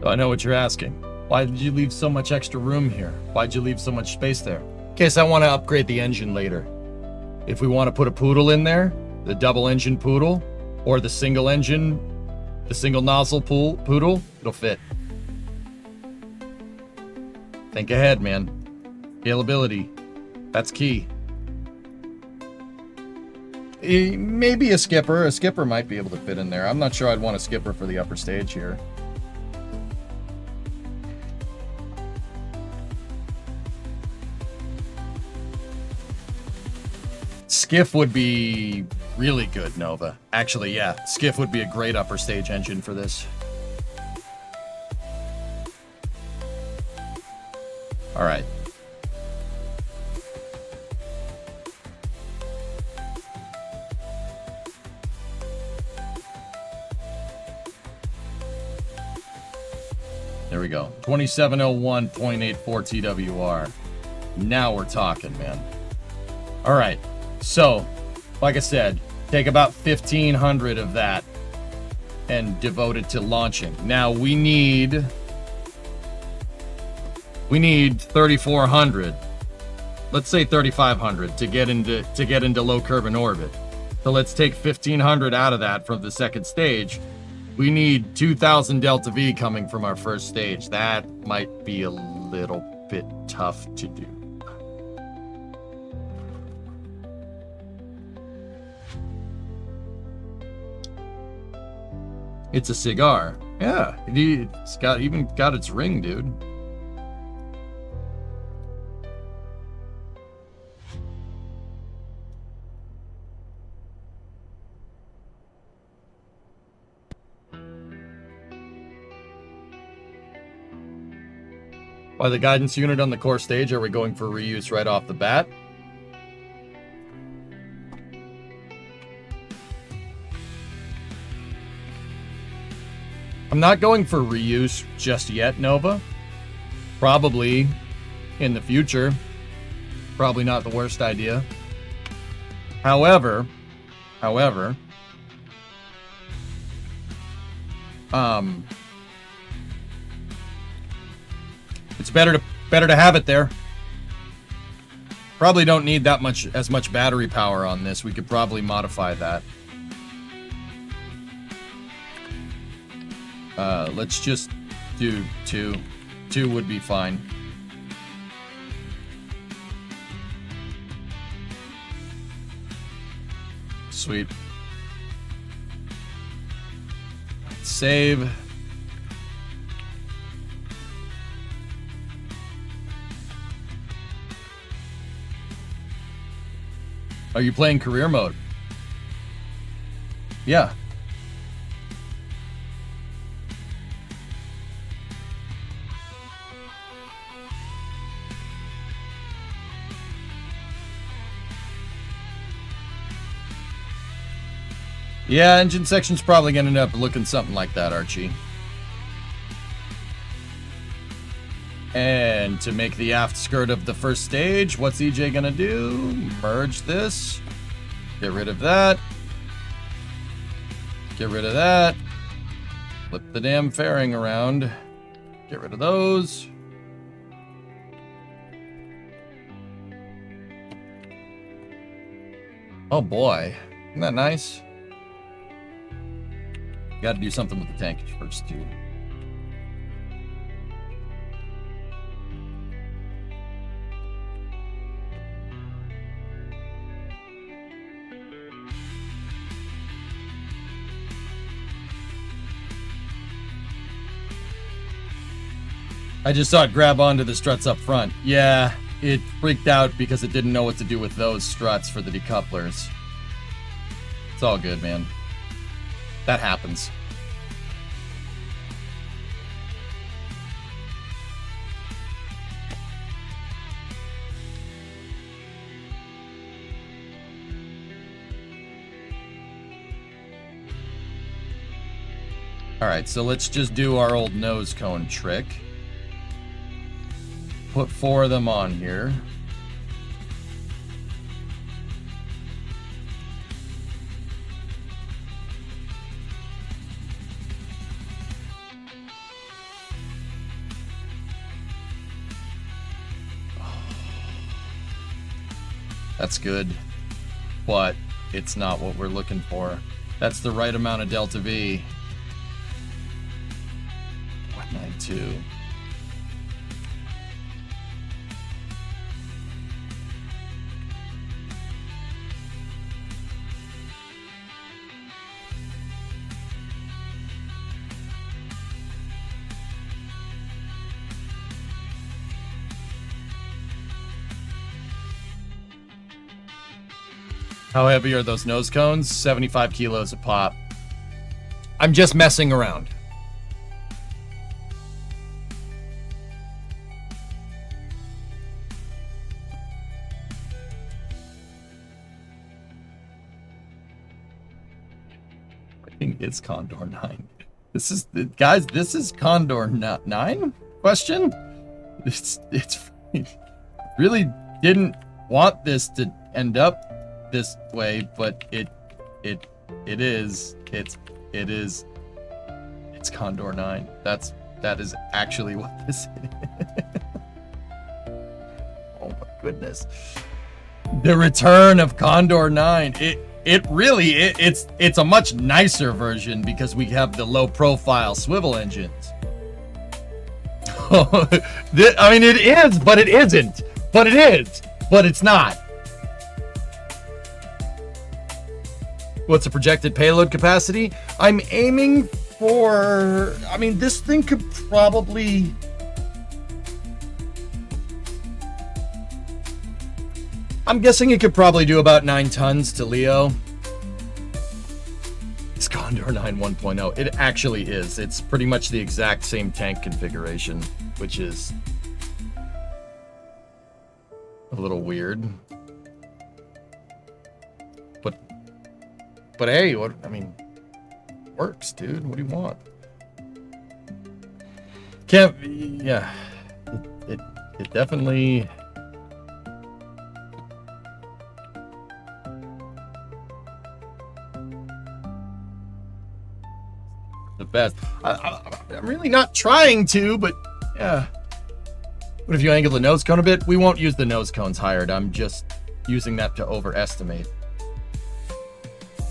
I know what you're asking. Why did you leave so much extra room here? Why'd you leave so much space there? In case I want to upgrade the engine later. If we want to put a poodle in there, the double engine poodle, or the single engine, the single nozzle poodle, it'll fit. Think ahead, man. Scalability. That's key. Maybe a skipper. A skipper might be able to fit in there. I'm not sure I'd want a skipper for the upper stage here. Skiff would be really good, Nova. Actually, yeah. Skiff would be a great upper stage engine for this. All right. There we go. 2701.84 TWR. Now we're talking, man. All right. So, like I said, take about 1,500 of that and devote it to launching. Now we need 3,400. Let's say 3,500 to get into low curve in orbit. So let's take 1,500 out of that from the second stage. We need 2,000 delta V coming from our first stage. That might be a little bit tough to do. It's a cigar. Yeah, it's even got its ring, dude. By the guidance unit on the core stage, are we going for reuse right off the bat? I'm not going for reuse just yet, Nova. Probably in the future. Probably not the worst idea. However, it's better to have it there. Probably don't need as much battery power on this. We could probably modify that. Let's just do 2. 2 would be fine. Sweet. Save. Are you playing career mode? Yeah. Yeah, engine section's probably going to end up looking something like that, Archie. And to make the aft skirt of the first stage, what's EJ going to do? Merge this. Get rid of that. Get rid of that. Flip the damn fairing around. Get rid of those. Oh boy. Isn't that nice? Got to do something with the tankage first, too. I just saw it grab onto the struts up front. Yeah, it freaked out because it didn't know what to do with those struts for the decouplers. It's all good, man. That happens. All right, so let's just do our old nose cone trick. Put 4 of them on here. That's good, but it's not what we're looking for. That's the right amount of delta V. 192. How heavy are those nose cones? 75 kilos a pop. I'm just messing around. I think it's Condor 9. This is, guys, this is Condor 9? Question? It's really didn't want this to end up this way, but it is. It's Condor 9. That is actually what this is. Oh my goodness. The return of Condor 9. It's a much nicer version because we have the low profile swivel engines. I mean, it is, but it isn't. But it is, but it's not. What's the projected payload capacity? I'm aiming for, I mean, this thing could probably, I'm guessing it could probably do about 9 tons to Leo. It's Condor 9 1.0. It actually is. It's pretty much the exact same tank configuration, which is a little weird. But hey, what, I mean, works, dude. What do you want? Can't, yeah. It definitely. The best. I'm really not trying to, but yeah. What if you angle the nose cone a bit? We won't use the nose cones hired. I'm just using that to overestimate.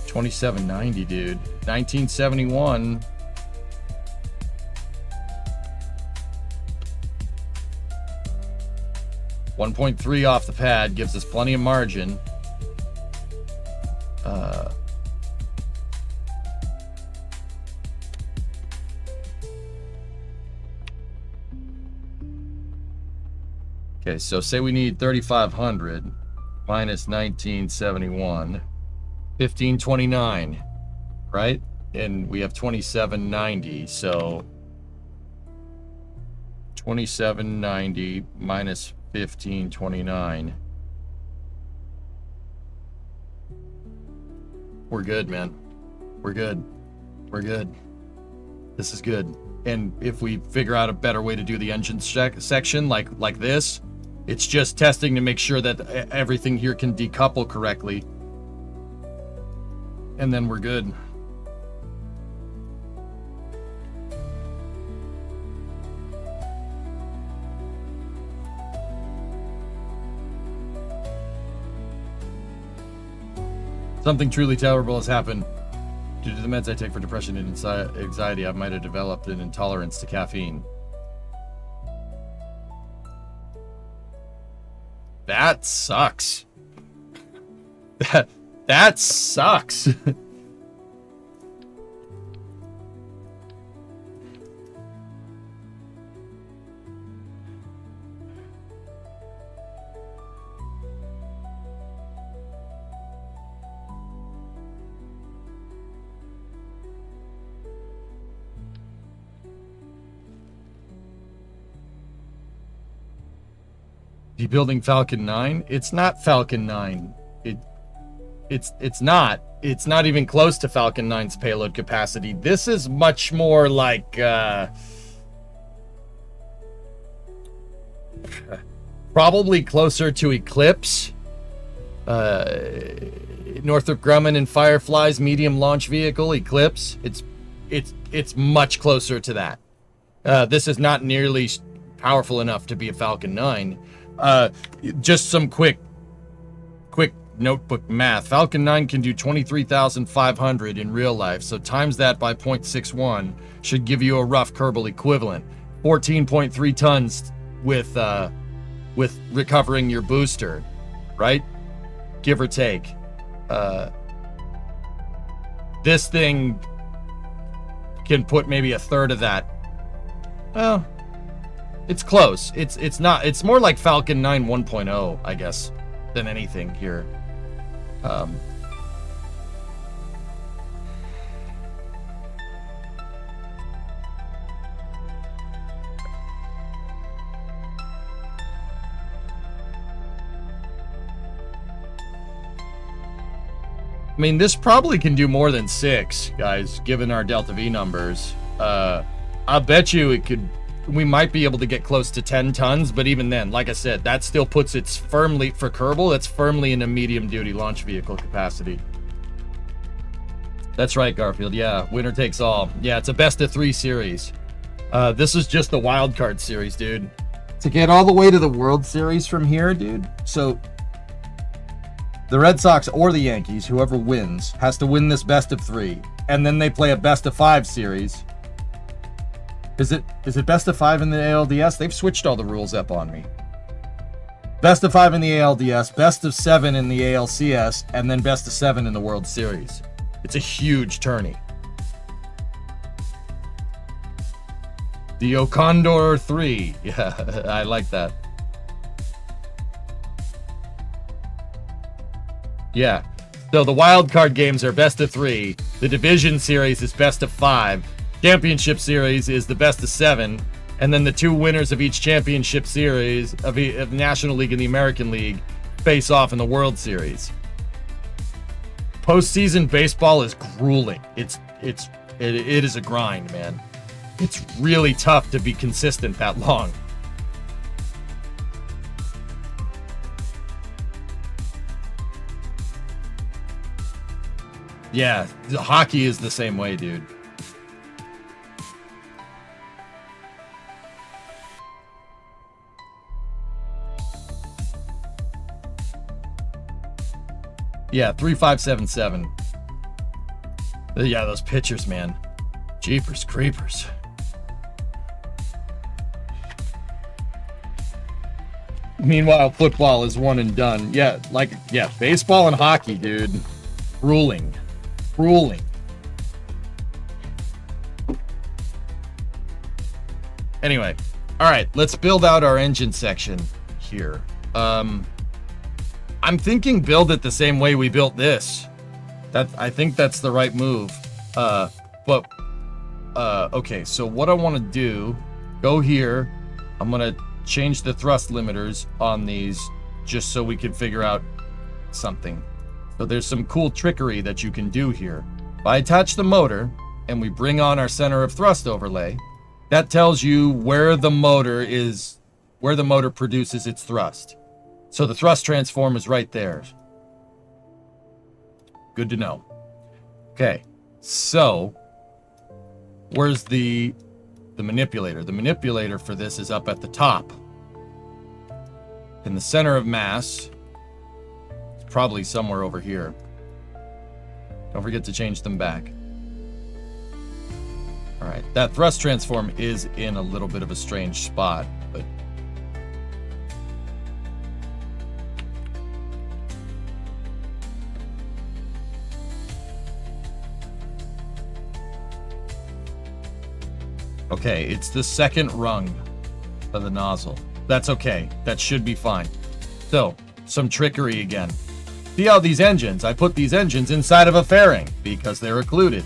2790, dude. 1971. .3 off the pad gives us plenty of margin. Okay, so say we need 3,500. minus 1971, 1529, right? And we have 2790, so 2790 minus 1529. We're good, man. We're good. We're good. This is good. And if we figure out a better way to do the engine section like this, it's just testing to make sure that everything here can decouple correctly. And then we're good. Something truly terrible has happened. Due to the meds I take for depression and anxiety, I might have developed an intolerance to caffeine. That sucks. That sucks. Building Falcon 9? It's not Falcon 9. It's not. It's not even close to Falcon 9's payload capacity. This is much more like probably closer to Eclipse. Northrop Grumman and Firefly's medium launch vehicle, Eclipse. It's much closer to that. This is not nearly powerful enough to be a Falcon 9. Just some quick notebook math. Falcon 9 can do 23,500 in real life, so times that by 0.61 should give you a rough Kerbal equivalent. 14.3 tons with recovering your booster, right? Give or take. This thing can put maybe a third of that. Well, it's close. It's not. It's more like Falcon 9 1.0, I guess, than anything here. I mean, this probably can do more than 6, guys, given our Delta V numbers. I bet you it could. We might be able to get close to 10 tons, but even then, like I said, that still puts it firmly, for Kerbal, that's firmly in a medium-duty launch vehicle capacity. That's right, Garfield. Yeah, winner takes all. Yeah, it's a best-of-3 series. This is just the wild card series, dude. To get all the way to the World Series from here, dude, so the Red Sox or the Yankees, whoever wins, has to win this best-of-3, and then they play a best-of-5 series. Is it best of 5 in the ALDS? They've switched all the rules up on me. Best of 5 in the ALDS, best of 7 in the ALCS, and then best of 7 in the World Series. It's a huge tourney. The Okondor 3. Yeah, I like that. Yeah. So the wild card games are best of 3. The division series is best of 5. Championship series is the best of 7, and then the 2 winners of each championship series of the National League and the American League face off in the World Series. Postseason baseball is grueling. It is a grind, man. It's really tough to be consistent that long. Yeah, hockey is the same way, dude. Yeah, 3577. Yeah, those pitchers, man. Jeepers creepers. Meanwhile, football is one and done. Yeah, baseball and hockey, dude. Grueling. Anyway, all right, let's build out our engine section here. I'm thinking build it the same way we built this. I think that's the right move. Okay, so what I want to do, go here. I'm going to change the thrust limiters on these just so we can figure out something. So there's some cool trickery that you can do here. If I attach the motor and we bring on our center of thrust overlay, that tells you where the motor produces its thrust. So the thrust transform is right there. Good to know. Okay, so where's the manipulator? The manipulator for this is up at the top. In the center of mass, it's probably somewhere over here. Don't forget to change them back. All right, that thrust transform is in a little bit of a strange spot, but okay, it's the second rung of the nozzle. That's okay. That should be fine. So, some trickery again. See how these engines, I put these engines inside of a fairing because they're occluded.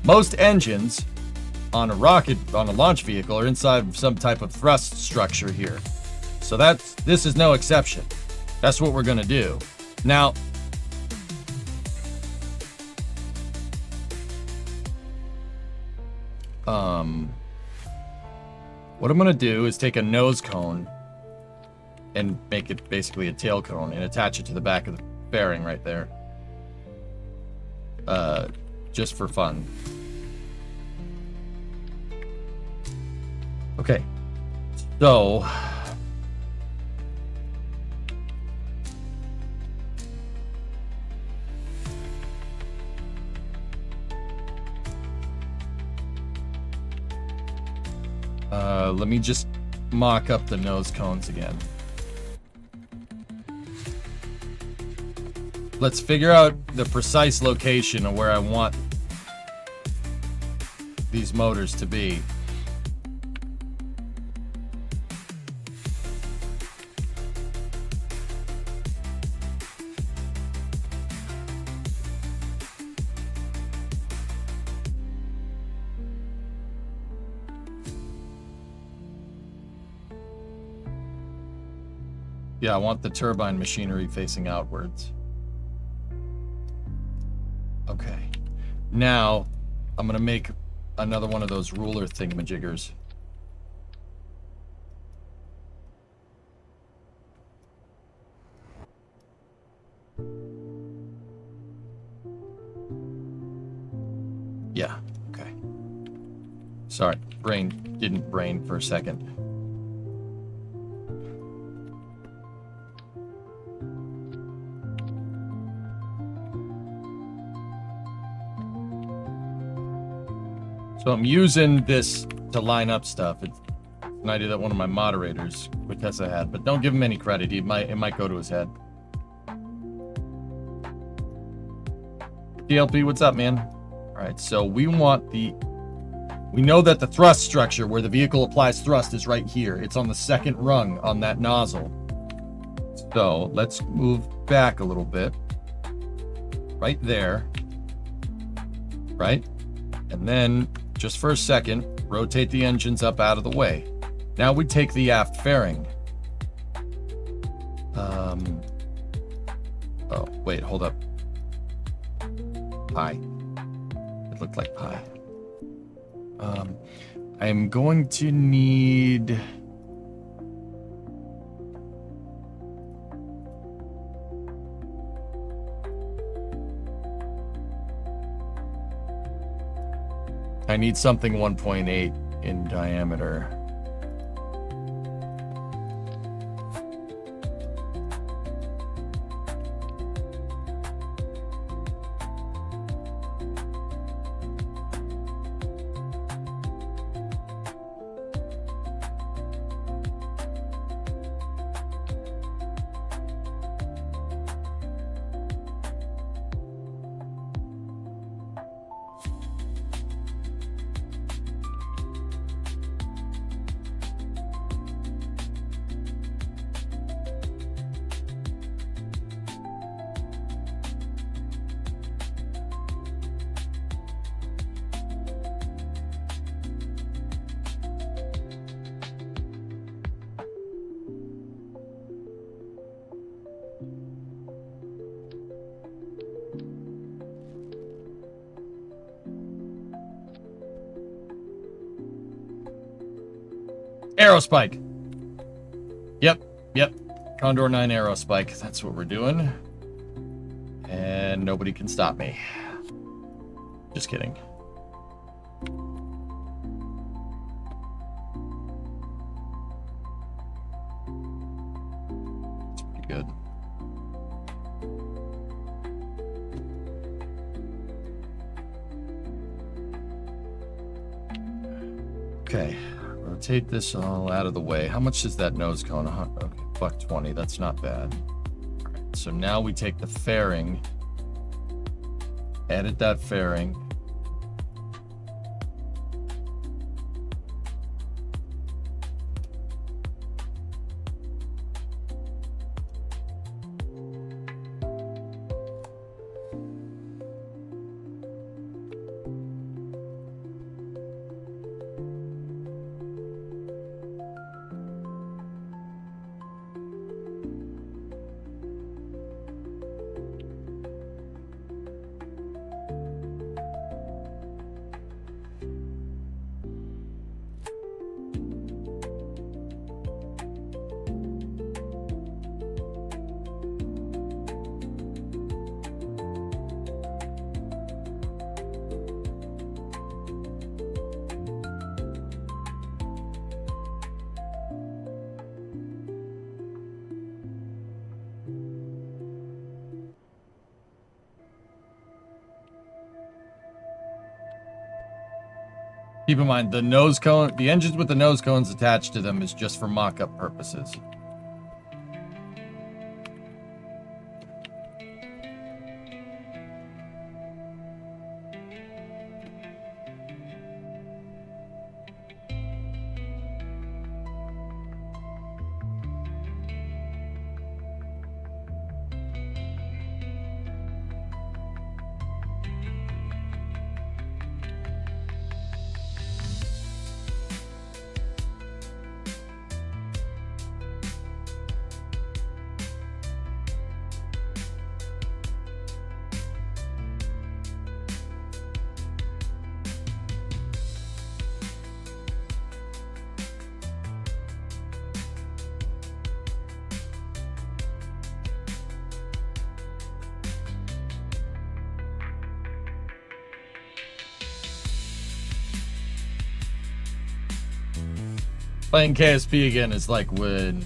Most engines on a rocket, on a launch vehicle, are inside of some type of thrust structure here. So this is no exception. That's what we're going to do. Now, what I'm going to do is take a nose cone and make it basically a tail cone and attach it to the back of the bearing right there. Just for fun. Okay. So let me just mock up the nose cones again. Let's figure out the precise location of where I want these motors to be. Yeah, I want the turbine machinery facing outwards. Okay. Now, I'm going to make another one of those ruler thingamajiggers. Yeah, okay. Sorry, didn't brain for a second. So I'm using this to line up stuff. It's an idea that one of my moderators, Quintessa, had, but don't give him any credit. It might go to his head. DLP, what's up, man? All right, so we know that the thrust structure where the vehicle applies thrust is right here. It's on the second rung on that nozzle. So let's move back a little bit. Right there. Right? And then, just for a second, rotate the engines up out of the way. Now we take the aft fairing. Oh, wait, hold up. Pi. It looked like pi. I'm going to need... I need something 1.8 in diameter. Aerospike. Yep. Condor 9 Aerospike. That's what we're doing. And nobody can stop me. Just kidding. It's pretty good. Okay, rotate this all out of the way. How much is that nose cone? Okay, $120. That's not bad. All right, so now we take the fairing, edit that fairing. Keep in mind, the nose cone, the engines with the nose cones attached to them is just for mock-up purposes. Playing KSP again is like when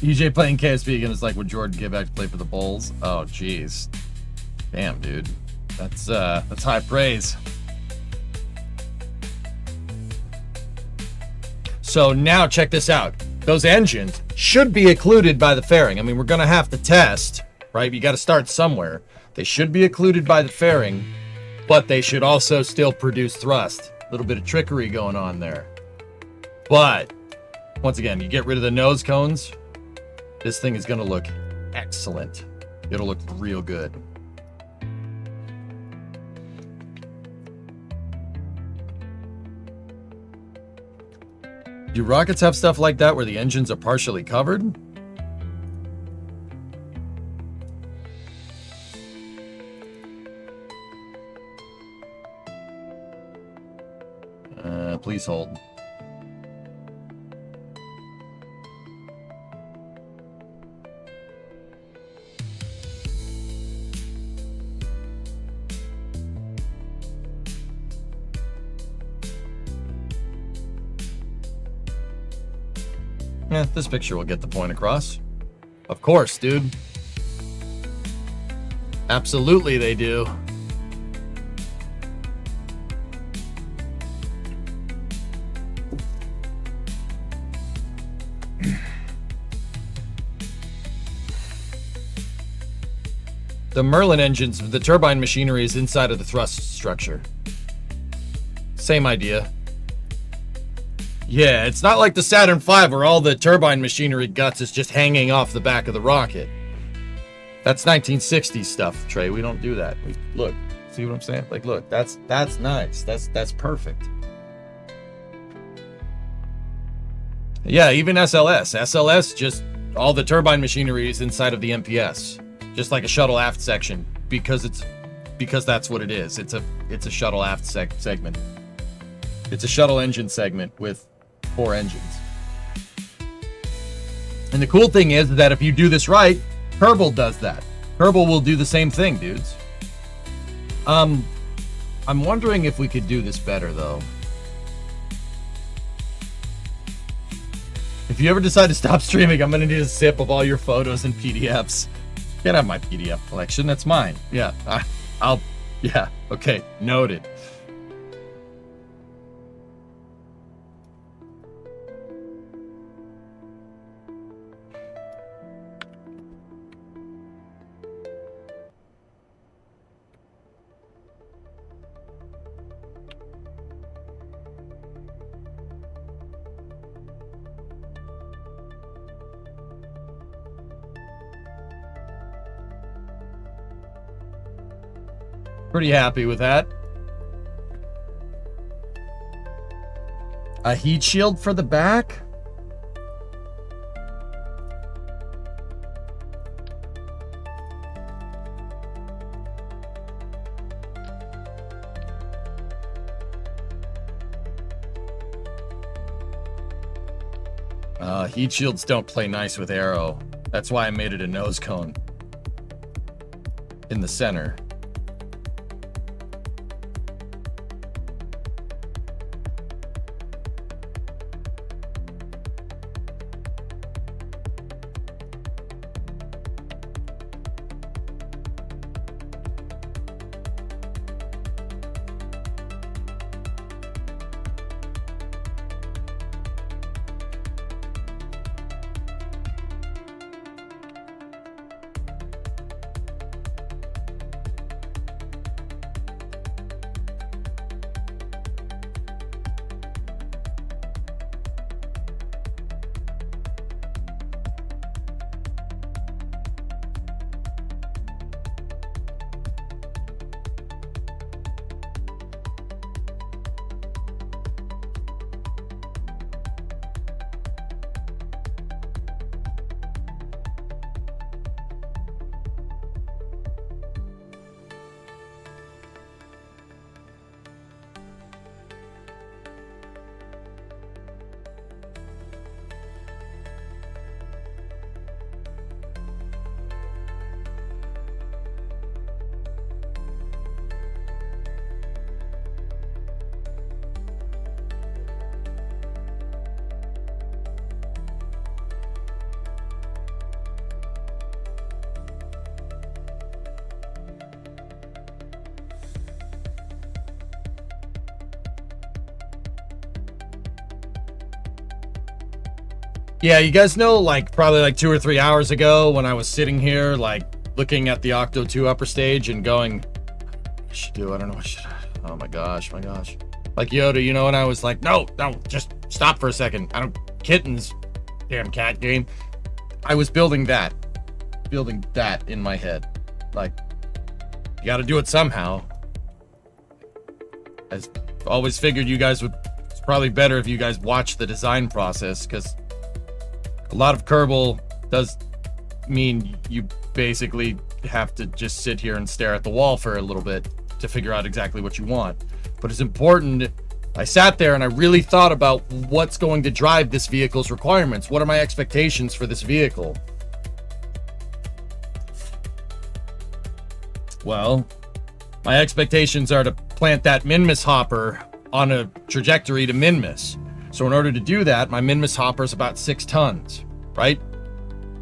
EJ playing KSP again is like when Jordan came back to play for the Bulls. Oh, jeez, damn, dude, that's high praise. So now check this out. Those engines should be occluded by the fairing. I mean, we're gonna have to test, right? You got to start somewhere. They should be occluded by the fairing, but they should also still produce thrust. A little bit of trickery going on there. But once again, you get rid of the nose cones, this thing is going to look excellent. It'll look real good. Do rockets have stuff like that where the engines are partially covered? Please hold. Yeah, this picture will get the point across. Of course, dude. Absolutely they do. The Merlin engines, the turbine machinery is inside of the thrust structure. Same idea. Yeah, it's not like the Saturn V where all the turbine machinery guts is just hanging off the back of the rocket. That's 1960s stuff, Trey. We don't do that. Look, see what I'm saying? Like, look, that's nice. That's perfect. Yeah, even SLS. SLS, just all the turbine machinery is inside of the MPS. Just like a shuttle aft section, because that's what it is. It's a shuttle aft segment. It's a shuttle engine segment with 4 engines. And the cool thing is that if you do this right, Kerbal does that. Kerbal will do the same thing, dudes. I'm wondering if we could do this better, though. If you ever decide to stop streaming, I'm going to need a sip of all your photos and PDFs. You can have my PDF collection. That's mine. Yeah, yeah, okay, noted. Pretty happy with that. A heat shield for the back? Heat shields don't play nice with aero. That's why I made it a nose cone in the center. Yeah, you guys know, like, probably like 2 or 3 hours ago when I was sitting here, like, looking at the Octo 2 upper stage and going, I should do, I don't know what should I, oh my gosh. Like Yoda, you know, and I was like, no, just stop for a second. I don't, kittens, damn cat game. I was building that in my head. Like, you gotta do it somehow. I always figured you guys would, it's probably better if you guys watch the design process, because a lot of Kerbal does mean you basically have to just sit here and stare at the wall for a little bit to figure out exactly what you want. But it's important. I sat there and I really thought about what's going to drive this vehicle's requirements. What are my expectations for this vehicle? Well, my expectations are to plant that Minmus hopper on a trajectory to Minmus. So in order to do that, my Minmus hopper is about 6 tons, right?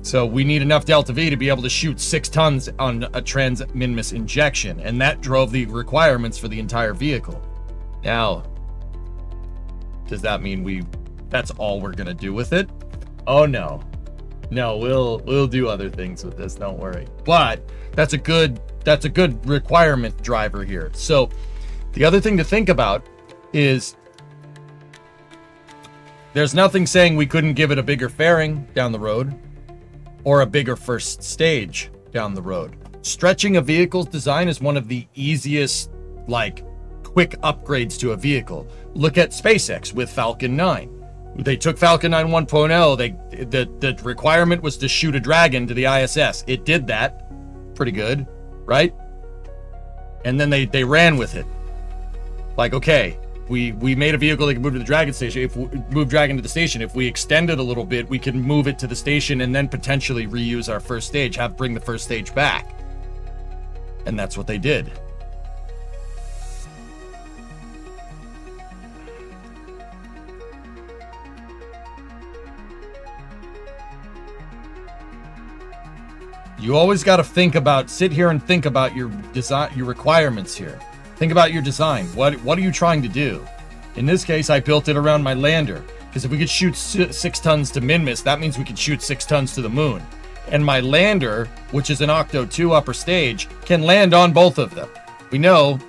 So we need enough delta V to be able to shoot 6 tons on a trans Minmus injection. And that drove the requirements for the entire vehicle. Now, does that mean that's all we're gonna do with it? Oh no. No, we'll do other things with this, don't worry. But that's a good requirement driver here. So the other thing to think about is there's nothing saying we couldn't give it a bigger fairing down the road or a bigger first stage down the road. Stretching a vehicle's design is one of the easiest, like, quick upgrades to a vehicle. Look at SpaceX with Falcon 9. They took Falcon 9 1.0. The requirement was to shoot a Dragon to the ISS. It did that. Pretty good, right? And then they ran with it. Like, okay, we made a vehicle that can move to the Dragon station. If we move Dragon to the station, if we extend it a little bit, we can move it to the station and then potentially reuse our first stage, bring the first stage back. And that's what they did. You always got to sit here and think about your design, your requirements here. Think about your design. What are you trying to do? In this case, I built it around my lander, because if we could shoot 6 tons to Minmus, that means we could shoot 6 tons to the moon. And my lander, which is an Octo 2 upper stage, can land on both of them. We know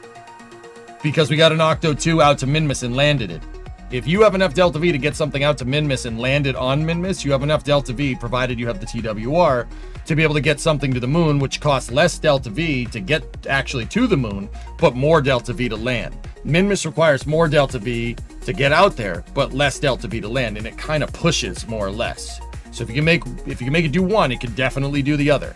because we got an Octo 2 out to Minmus and landed it. If you have enough Delta V to get something out to Minmus and land it on Minmus, you have enough Delta V, provided you have the TWR, to be able to get something to the moon, which costs less Delta V to get actually to the moon, but more Delta V to land. Minmus requires more Delta V to get out there, but less Delta V to land, and it kind of pushes more or less. So if you can make it do one, it can definitely do the other.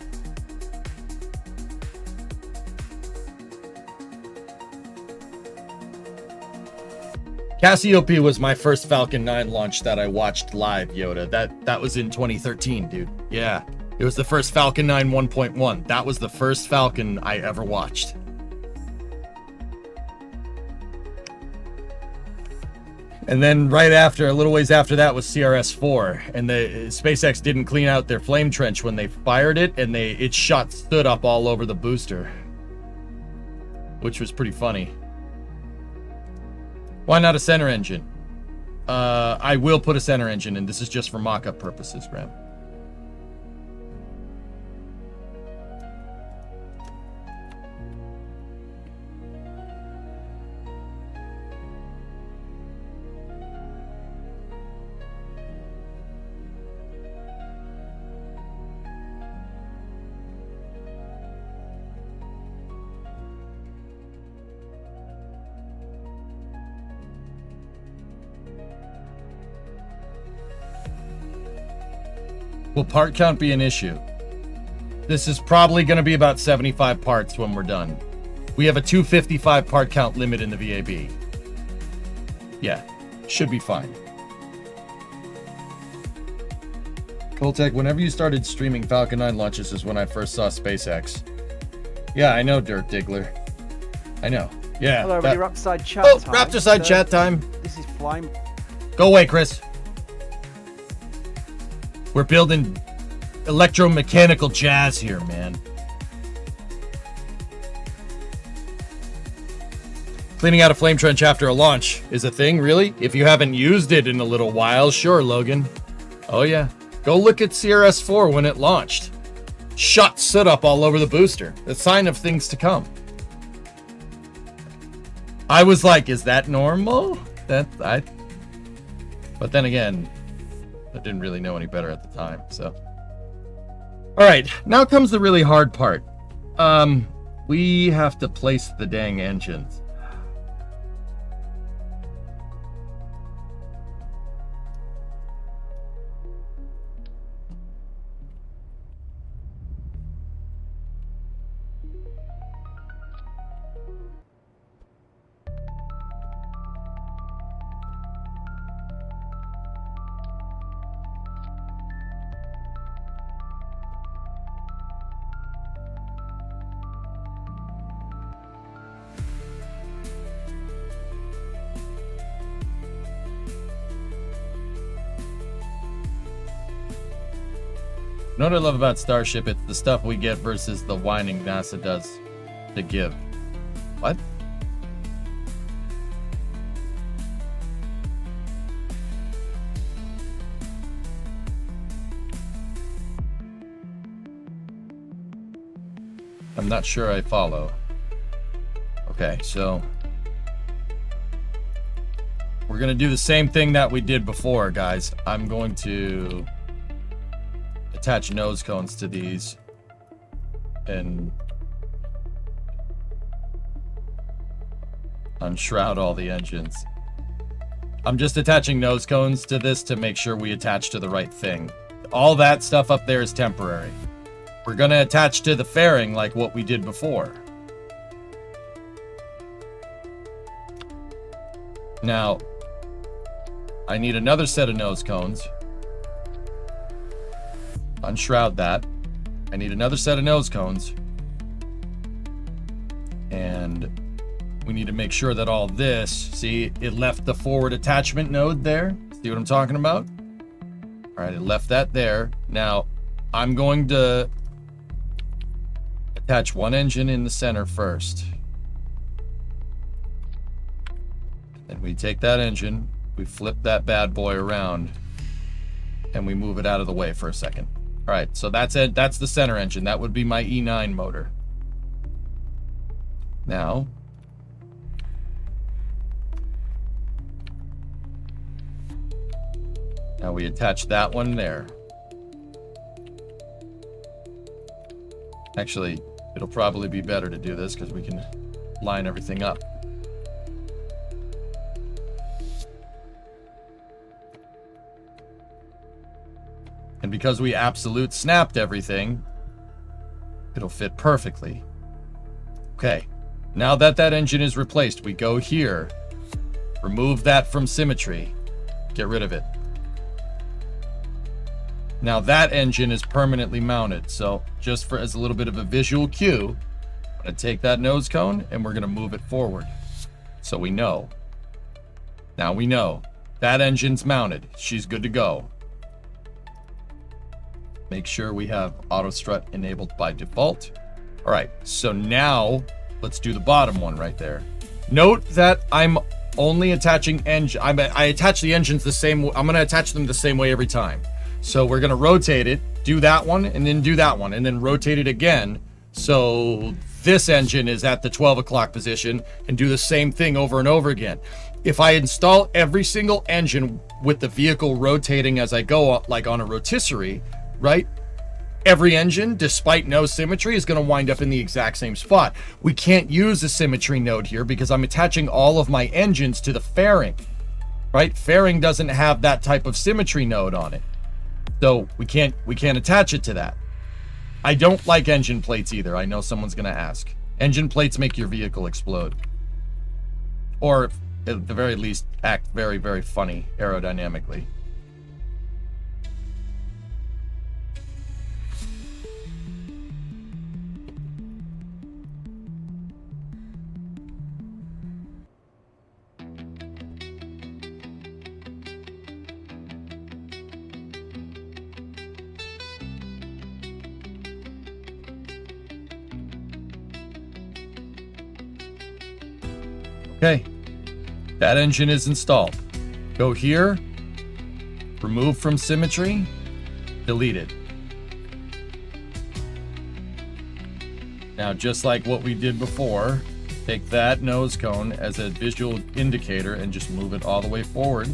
Cassiope was my first Falcon 9 launch that I watched live, Yoda. That was in 2013, dude. Yeah. It was the first Falcon 9 1.1. That was the first Falcon I ever watched. And then right after, a little ways after that was CRS-4. And the SpaceX didn't clean out their flame trench when they fired it, and it stood up all over the booster. Which was pretty funny. Why not a center engine? I will put a center engine in. This is just for mock-up purposes, Graham. Will part count be an issue? This is probably going to be about 75 parts when we're done. We have a 255 part count limit in the VAB. Yeah, should be fine. Coltec, whenever you started streaming Falcon 9 launches is when I first saw SpaceX. Yeah, I know, Dirt Diggler. I know. Yeah. Hello, everybody. Raptorside chat time. Raptorside chat time. This is Flying. Go away, Chris. We're building electromechanical jazz here, man. Cleaning out a flame trench after a launch is a thing, really? If you haven't used it in a little while, sure, Logan. Oh, yeah. Go look at CRS-4 when it launched. Shot soot up all over the booster. A sign of things to come. I was like, is that normal? But then again, I didn't really know any better at the time, so. All right, now comes the really hard part. We have to place the dang engines. You know what I love about Starship? It's the stuff we get versus the whining NASA does to give. What? I'm not sure I follow. Okay, so we're gonna do the same thing that we did before, guys. I'm going to attach nose cones to these and unshroud all the engines. I'm just attaching nose cones to this to make sure we attach to the right thing. All that stuff up there is temporary. We're gonna attach to the fairing like what we did before. Now, I need another set of nose cones. Unshroud that. I need another set of nose cones. And we need to make sure that all this, see, it left the forward attachment node there. See what I'm talking about? All right, it left that there. Now, I'm going to attach one engine in the center first. Then we take that engine, we flip that bad boy around, and we move it out of the way for a second. All right, so that's it. That's the center engine. That would be my E9 motor. Now, we attach that one there. Actually, it'll probably be better to do this because we can line everything up. And because we absolute snapped everything, it'll fit perfectly. Okay, now that that engine is replaced, we go here, remove that from symmetry, get rid of it. Now that engine is permanently mounted, so just for as a little bit of a visual cue, I'm gonna take that nose cone and we're gonna move it forward. So we know. Now we know that engine's mounted. She's good to go. Make sure we have auto strut enabled by default. All right, so now let's do the bottom one right there. Note that I'm only attaching engine. I attach the engines the same. I'm gonna attach them the same way every time. So we're gonna rotate it, do that one, and then do that one, and then rotate it again. So this engine is at the 12 o'clock position, and do the same thing over and over again. If I install every single engine with the vehicle rotating as I go, like on a rotisserie, right? Every engine, despite no symmetry, is going to wind up in the exact same spot. We can't use a symmetry node here because I'm attaching all of my engines to the fairing, right? Fairing doesn't have that type of symmetry node on it. So we can't attach it to that. I don't like engine plates either. I know someone's going to ask. Engine plates make your vehicle explode. Or at the very least, act very, very funny aerodynamically. Okay, that engine is installed. Go here, remove from symmetry, delete it. Now, just like what we did before, take that nose cone as a visual indicator and just move it all the way forward.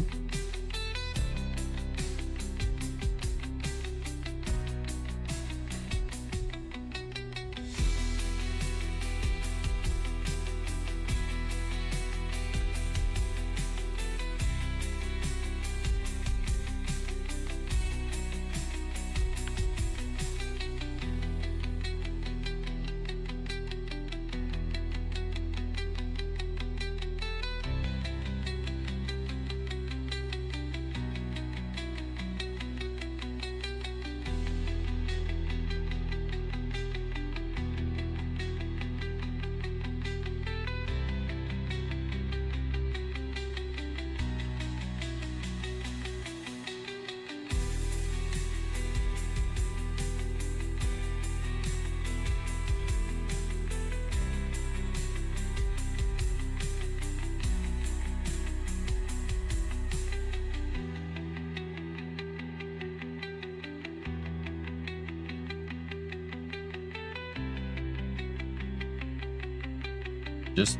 Just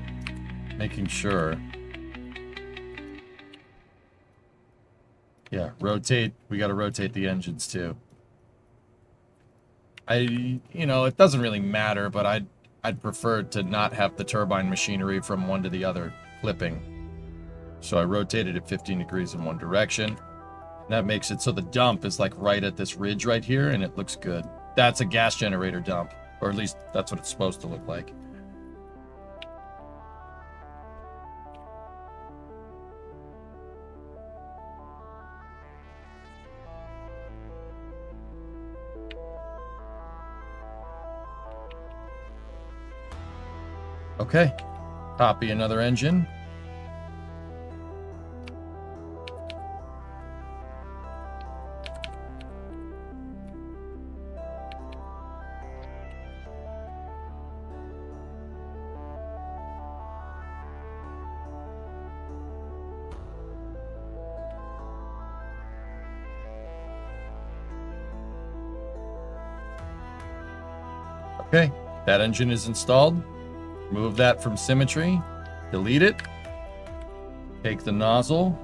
making sure. Yeah, rotate. We got to rotate the engines too. It doesn't really matter, but I'd prefer to not have the turbine machinery from one to the other flipping. So I rotated it 15 degrees in one direction. And that makes it so the dump is like right at this ridge right here, and it looks good. That's a gas generator dump, or at least that's what it's supposed to look like. Okay. Copy another engine. Okay, that engine is installed. Remove that from symmetry. Delete it. Take the nozzle.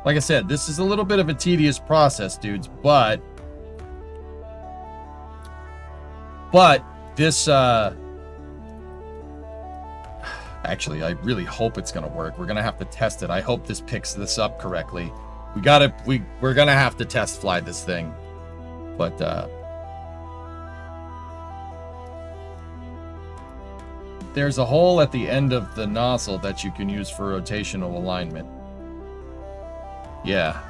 Like I said, this is a little bit of a tedious process, dudes, but this actually, I really hope it's gonna work. We're gonna have to test it. I hope this picks this up correctly. We're gonna have to test fly this thing, but there's a hole at the end of the nozzle that you can use for rotational alignment. Yeah.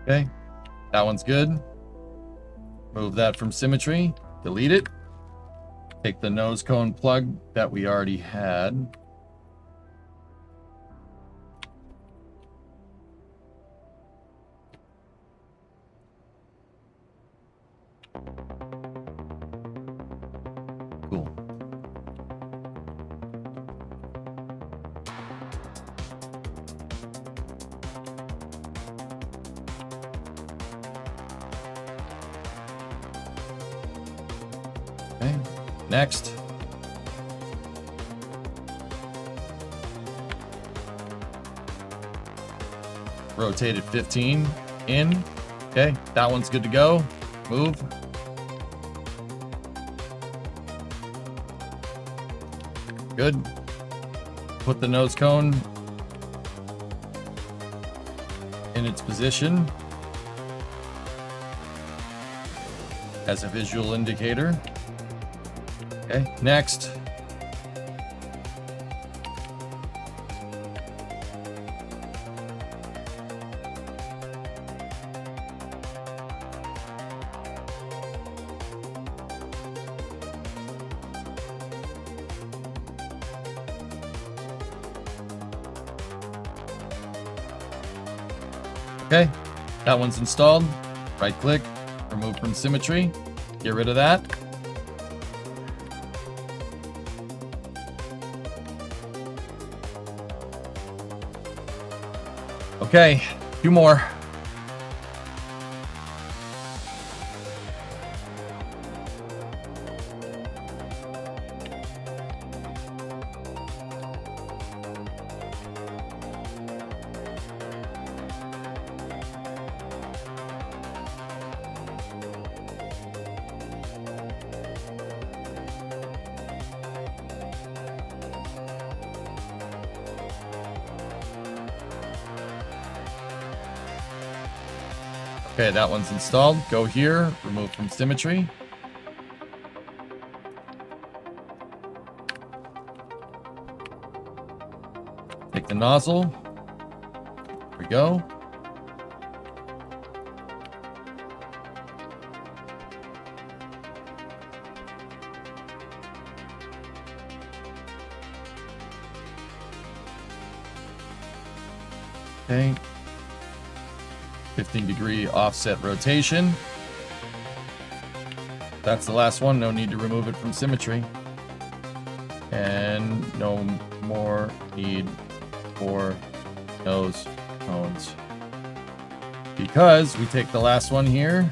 Okay, that one's good. Move that from symmetry, delete it. Take the nose cone plug that we already had. Cool. Okay, next. Rotate it 15 in. Okay, that one's good to go. Move. Good. Put the nose cone in its position as a visual indicator. Okay, next. Okay, that one's installed. Right click, remove from symmetry, get rid of that. Okay, two more. Okay, that one's installed. Go here, remove from symmetry. Take the nozzle. There we go. Okay. 15-degree offset rotation. That's the last one. No need to remove it from symmetry. And no more need for nose cones. Because we take the last one here.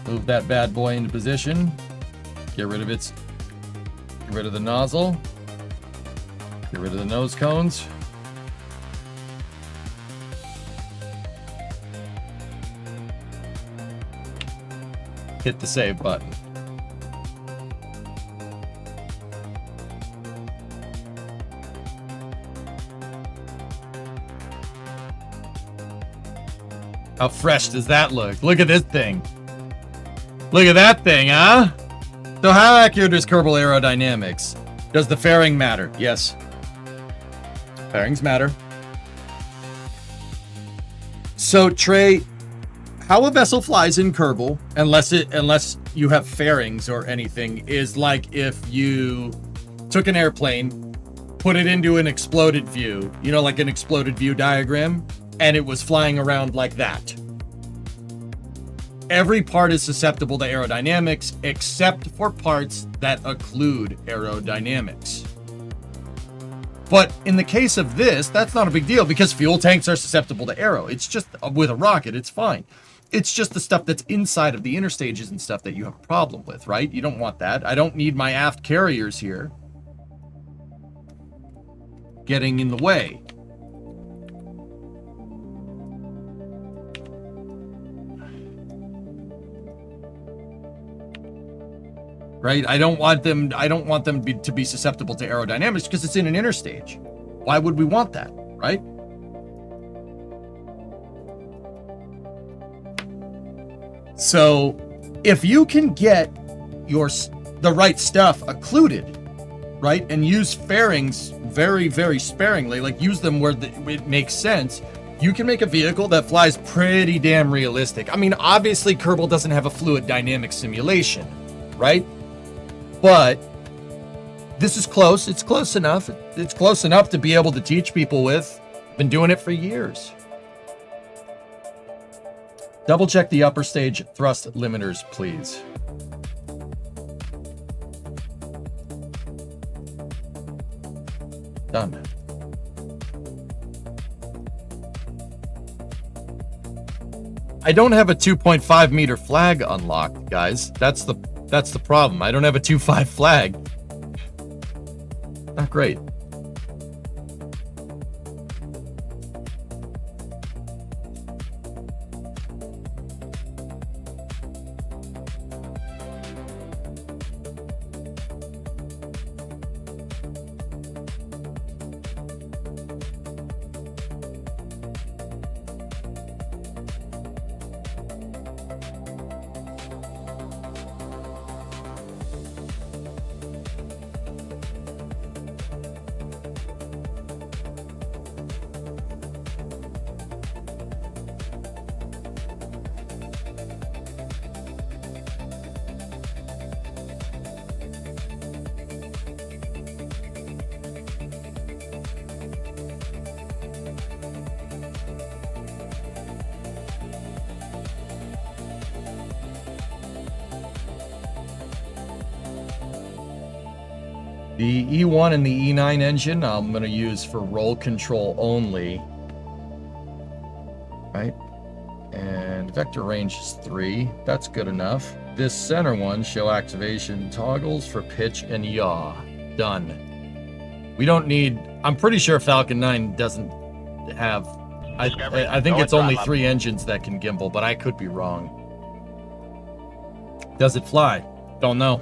Move that bad boy into position. Get rid of its. Get rid of the nozzle. Get rid of the nose cones. hit the save button. How fresh does that look? Look at this thing. Look at that thing, huh? So how accurate is Kerbal aerodynamics? Does the fairing matter? Yes. Fairings matter. So Trey, how a vessel flies in Kerbal, unless you have fairings or anything, is like if you took an airplane, put it into an exploded view, you know, like an exploded view diagram, and it was flying around like that. Every part is susceptible to aerodynamics except for parts that occlude aerodynamics. But in the case of this, that's not a big deal because fuel tanks are susceptible to aero. It's just with a rocket, it's fine. It's just the stuff that's inside of the interstages and stuff that you have a problem with, right? You don't want that. I don't need my aft carriers here getting in the way. Right? I don't want them to be susceptible to aerodynamics because it's in an interstage. Why would we want that, right? So, if you can get the right stuff occluded, right, and use fairings very, very sparingly, like use them where it makes sense, you can make a vehicle that flies pretty damn realistic. I mean, obviously Kerbal doesn't have a fluid dynamics simulation, right? But this is close. It's close enough. It's close enough to be able to teach people with. Been doing it for years. Double check the upper stage thrust limiters, please. Done. I don't have a 2.5 meter flag unlocked, guys. That's the problem. I don't have a 2.5 flag. Not great. The E1 and the E9 engine I'm going to use for roll control only. Right? And vector range is 3. That's good enough. This center one, show activation toggles for pitch and yaw. Done. We don't need... I'm pretty sure Falcon 9 doesn't have... I think it's only 3 engines that can gimbal, but I could be wrong. Does it fly? Don't know.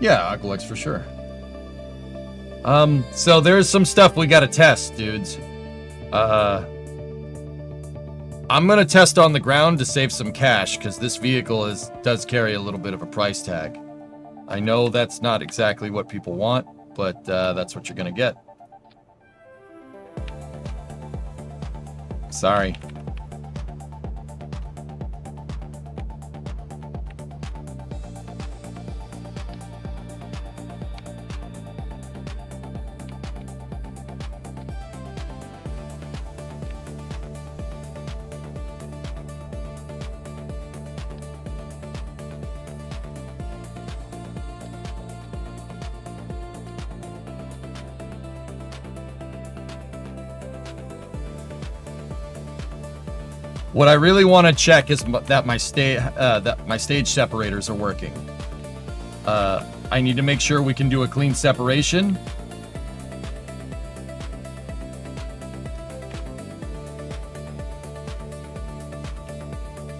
Yeah, Aqualux for sure. So there's some stuff we gotta test, dudes. I'm gonna test on the ground to save some cash, because this vehicle does carry a little bit of a price tag. I know that's not exactly what people want, but that's what you're gonna get. Sorry. What I really want to check is that my stage separators are working. I need to make sure we can do a clean separation.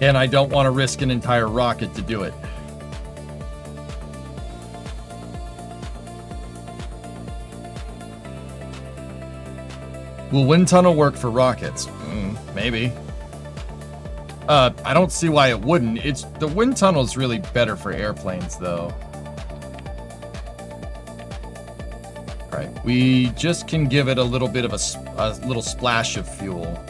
And I don't want to risk an entire rocket to do it. Will wind tunnel work for rockets? Maybe. I don't see why it wouldn't. The wind tunnel is really better for airplanes, though. All right, we just can give it a little bit of a little splash of fuel.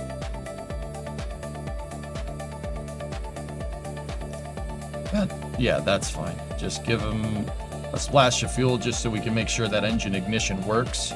Yeah, that's fine. Just give them a splash of fuel just so we can make sure that engine ignition works.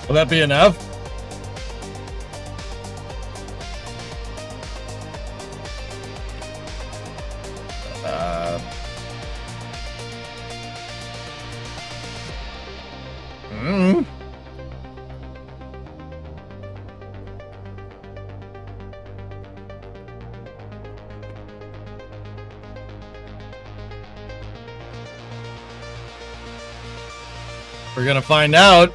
Will that be enough? We're gonna find out.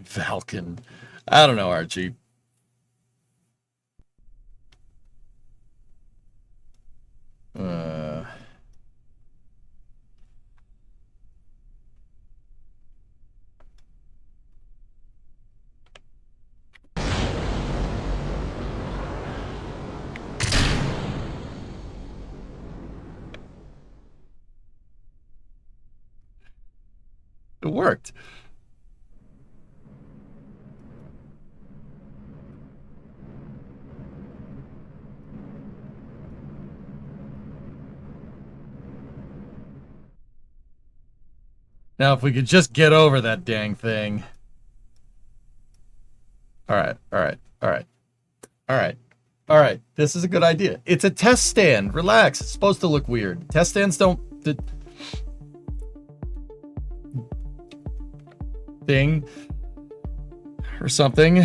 Falcon. I don't know, Archie. It worked. Now, if we could just get over that dang thing. All right, all right, all right, all right, all right. This is a good idea. It's a test stand. Relax. It's supposed to look weird. Test stands don't... thing or something.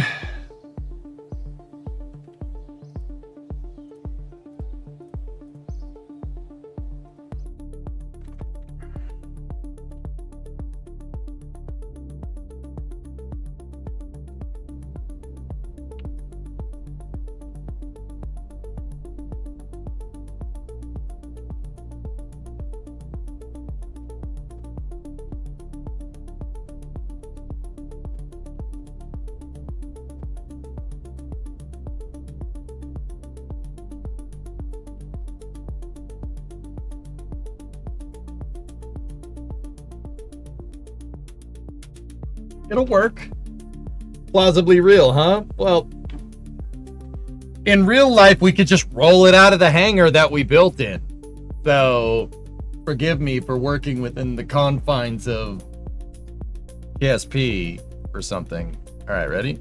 It'll work. Plausibly real, huh? Well, in real life, we could just roll it out of the hangar that we built in. So, forgive me for working within the confines of KSP or something. All right, ready?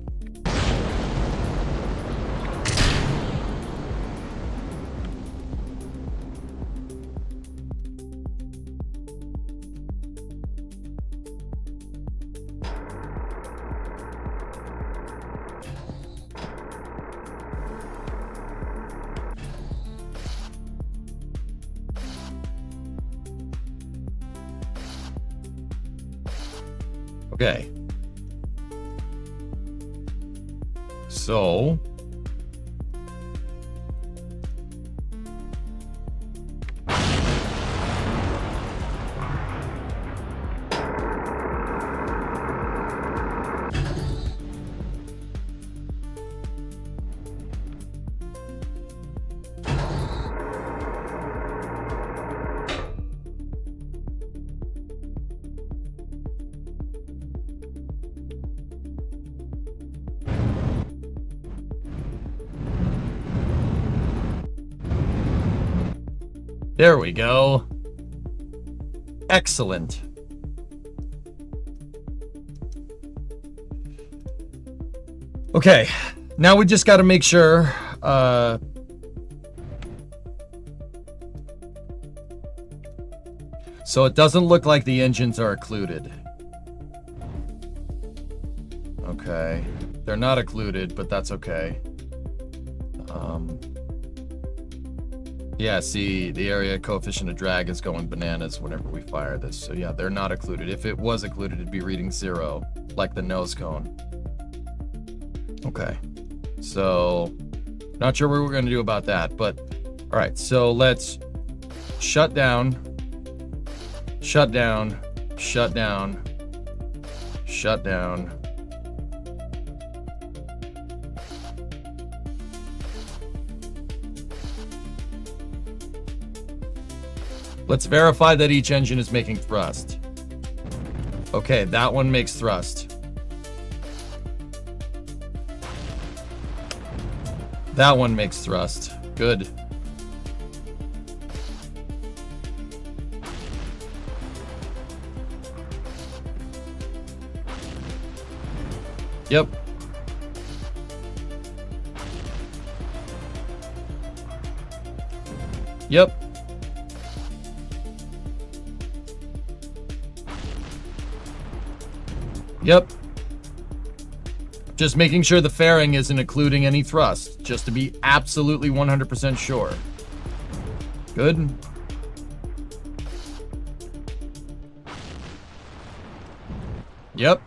Okay. So there we go. Excellent. Okay, now we just got to make sure so it doesn't look like the engines are occluded. Okay, they're not occluded, but that's okay. Yeah, see, the area coefficient of drag is going bananas whenever we fire this. So yeah, they're not occluded. If it was occluded, it'd be reading 0, like the nose cone. Okay, so not sure what we're gonna do about that, but all right, so let's shut down, shut down, shut down, shut down. Let's verify that each engine is making thrust. Okay, that one makes thrust. That one makes thrust. Good. Yep. Yep. Yep. Just making sure the fairing isn't occluding any thrust, just to be absolutely 100% sure. Good. Yep.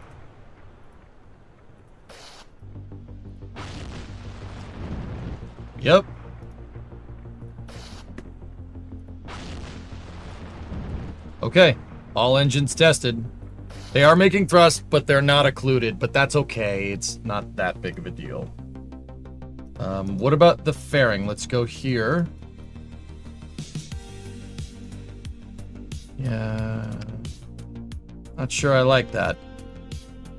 Yep. Okay. All engines tested. They are making thrust, but they're not occluded, but that's okay. It's not that big of a deal. What about the fairing? Let's go here. Yeah. Not sure I like that.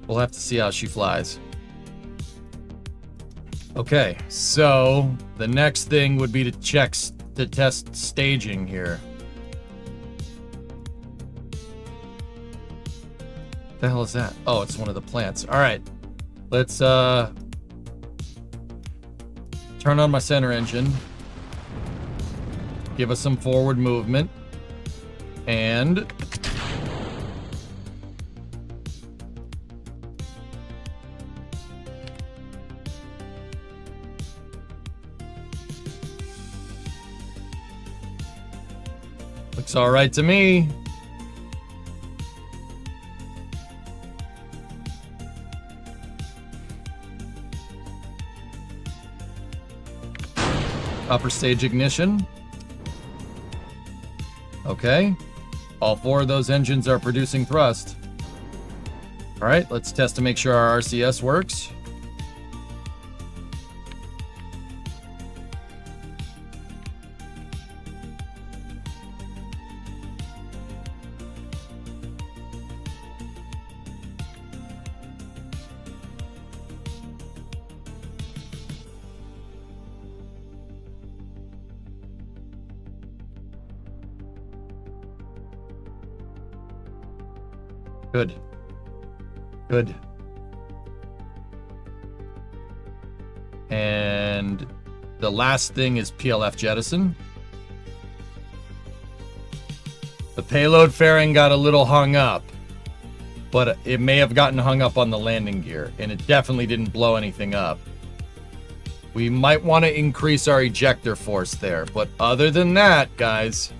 We'll have to see how she flies. Okay, so the next thing would be to test staging here. What the hell is that? Oh, it's one of the plants. All right, let's turn on my center engine. Give us some forward movement. And looks all right to me. Upper stage ignition. Okay. All 4 of those engines are producing thrust. All right, let's test to make sure our RCS works. Good. Good. And the last thing is PLF jettison. The payload fairing got a little hung up, but it may have gotten hung up on the landing gear, and it definitely didn't blow anything up. We might want to increase our ejector force there, but other than that, guys,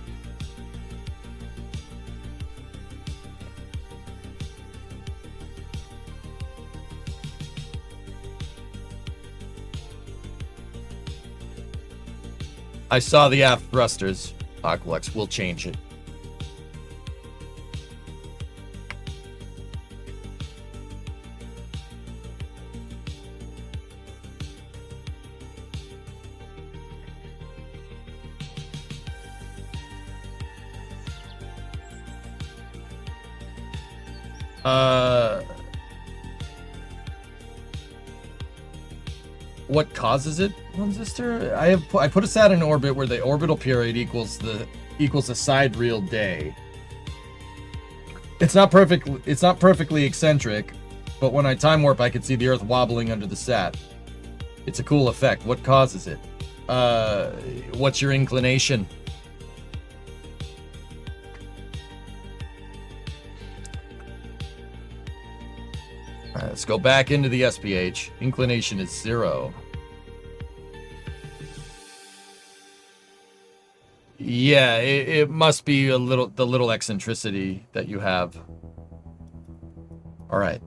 I saw the aft thrusters. Aqualex, we'll change it. What causes it, Sister? I put a sat in orbit where the orbital period equals a sidereal day. It's not perfectly eccentric, but when I time warp, I can see the Earth wobbling under the sat. It's a cool effect. What causes it? What's your inclination? All right, let's go back into the SPH. Inclination is 0. Yeah, it must be the little eccentricity that you have. All right.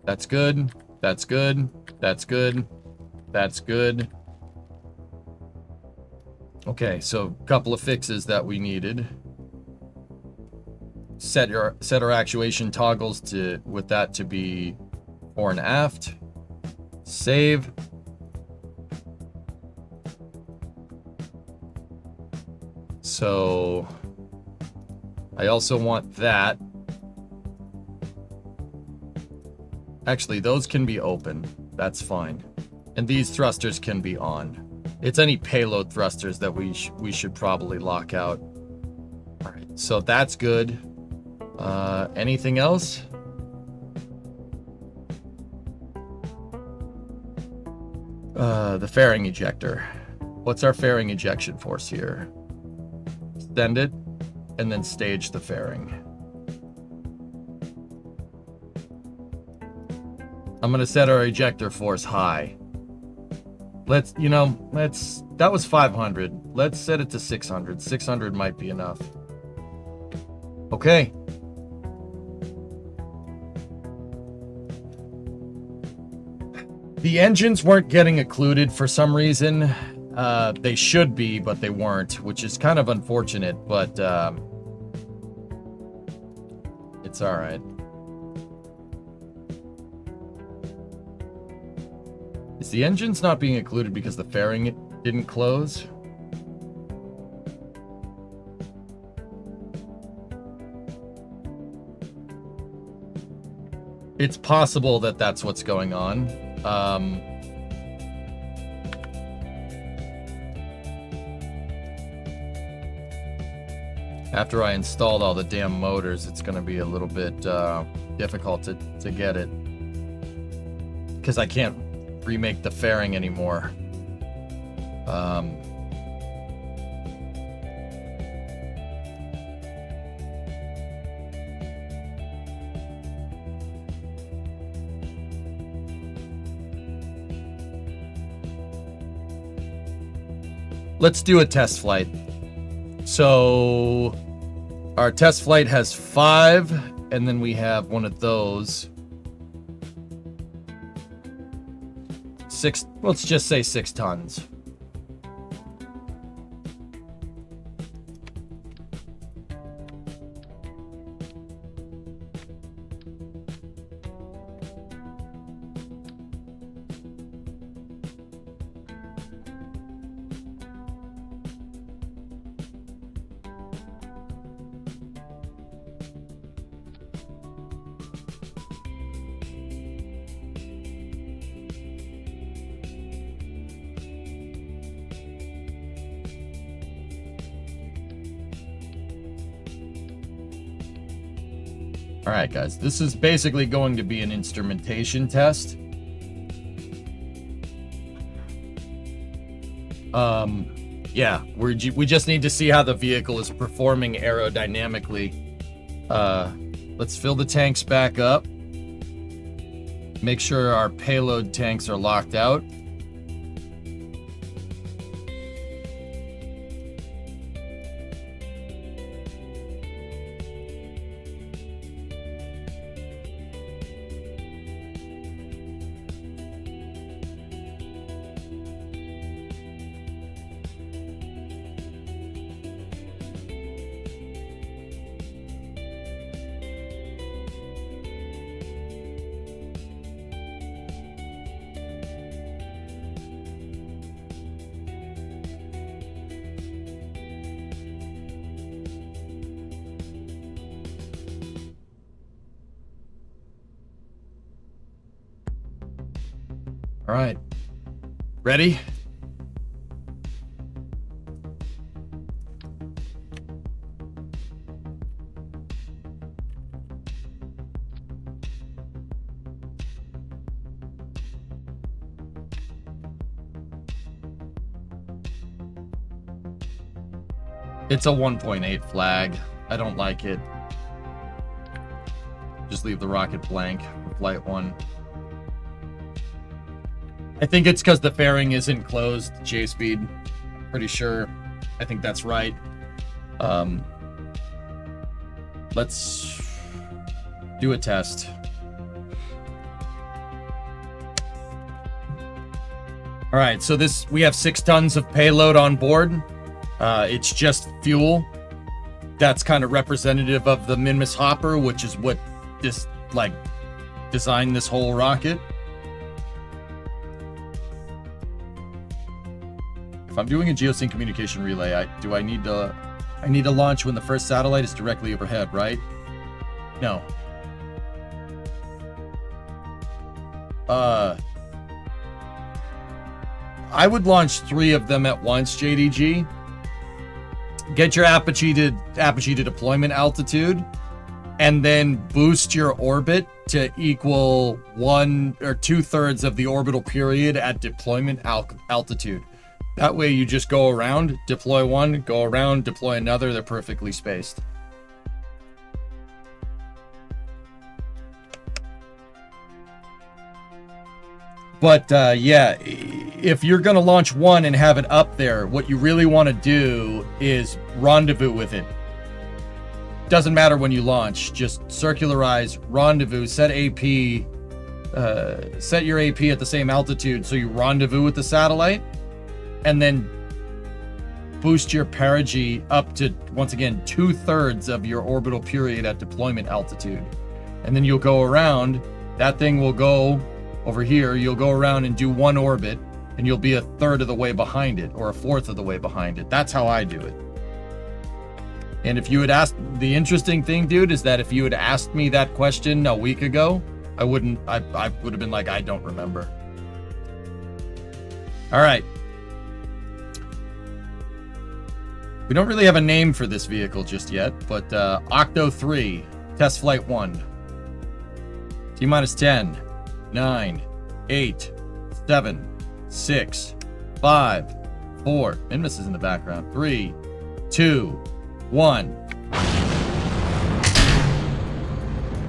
That's good. That's good. That's good. That's good. Okay, so a couple of fixes that we needed. Set our actuation toggles with that to be fore and aft. Save. So I also want that. Actually, those can be open. That's fine. And these thrusters can be on. It's any payload thrusters that we should probably lock out. All right, so that's good. Anything else? The fairing ejector. What's our fairing ejection force here? Extend it, and then stage the fairing. I'm gonna set our ejector force high. That was 500. Let's set it to 600. 600 might be enough. Okay. The engines weren't getting occluded for some reason. They should be, but they weren't, which is kind of unfortunate, but it's all right. Is the engines not being occluded because the fairing didn't close? It's possible that that's what's going on. After I installed all the damn motors, it's going to be a little bit difficult to get it. Because I can't remake the fairing anymore. Let's do a test flight. So our test flight has 5, and then we have one of those. 6, let's just say 6 tons. All right, guys, this is basically going to be an instrumentation test. Yeah, we just need to see how the vehicle is performing aerodynamically. Let's fill the tanks back up. Make sure our payload tanks are locked out. All right, ready? It's a 1.8 flag. I don't like it. Just leave the rocket blank for flight 1. I think it's because the fairing isn't closed, J-speed. Pretty sure. I think that's right. Let's do a test. All right, so we have 6 tons of payload on board. It's just fuel. That's kind of representative of the Minmus hopper, which is what this, designed this whole rocket. If I'm doing a geosync communication relay, I need to launch when the first satellite is directly overhead, right? No. I would launch 3 of them at once, JDG. Get your apogee to deployment altitude, and then boost your orbit to equal 1 or 2/3 of the orbital period at deployment altitude. That way you just go around, deploy one, go around, deploy another. They're perfectly spaced. But yeah, if you're going to launch one and have it up there, what you really want to do is rendezvous with it. Doesn't matter when you launch, just circularize, rendezvous, set AP, set your AP at the same altitude so you rendezvous with the satellite, and then boost your perigee up to, once again, 2/3 of your orbital period at deployment altitude. And then you'll go around, that thing will go over here, you'll go around and do one orbit, and you'll be 1/3 of the way behind it, or 1/4 of the way behind it. That's how I do it. And if you had asked, the interesting thing, dude, is that if you had asked me that question a week ago, I would have been like, I don't remember. All right. We don't really have a name for this vehicle just yet, but Octo 3, Test Flight 1. T-minus 10, 9, 8, 7, 6, 5, 4. Minmus is in the background. 3, 2, 1.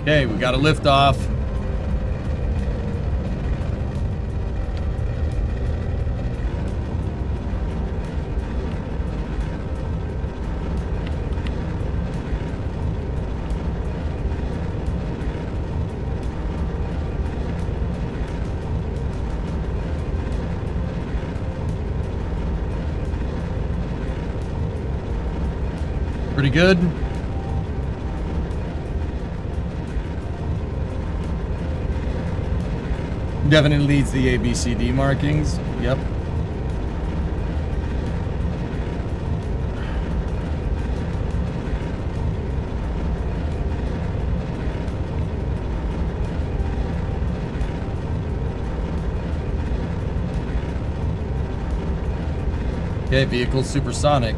Okay, we got a liftoff. Pretty good. Definitely leads the ABCD markings. Yep. Okay, vehicle supersonic.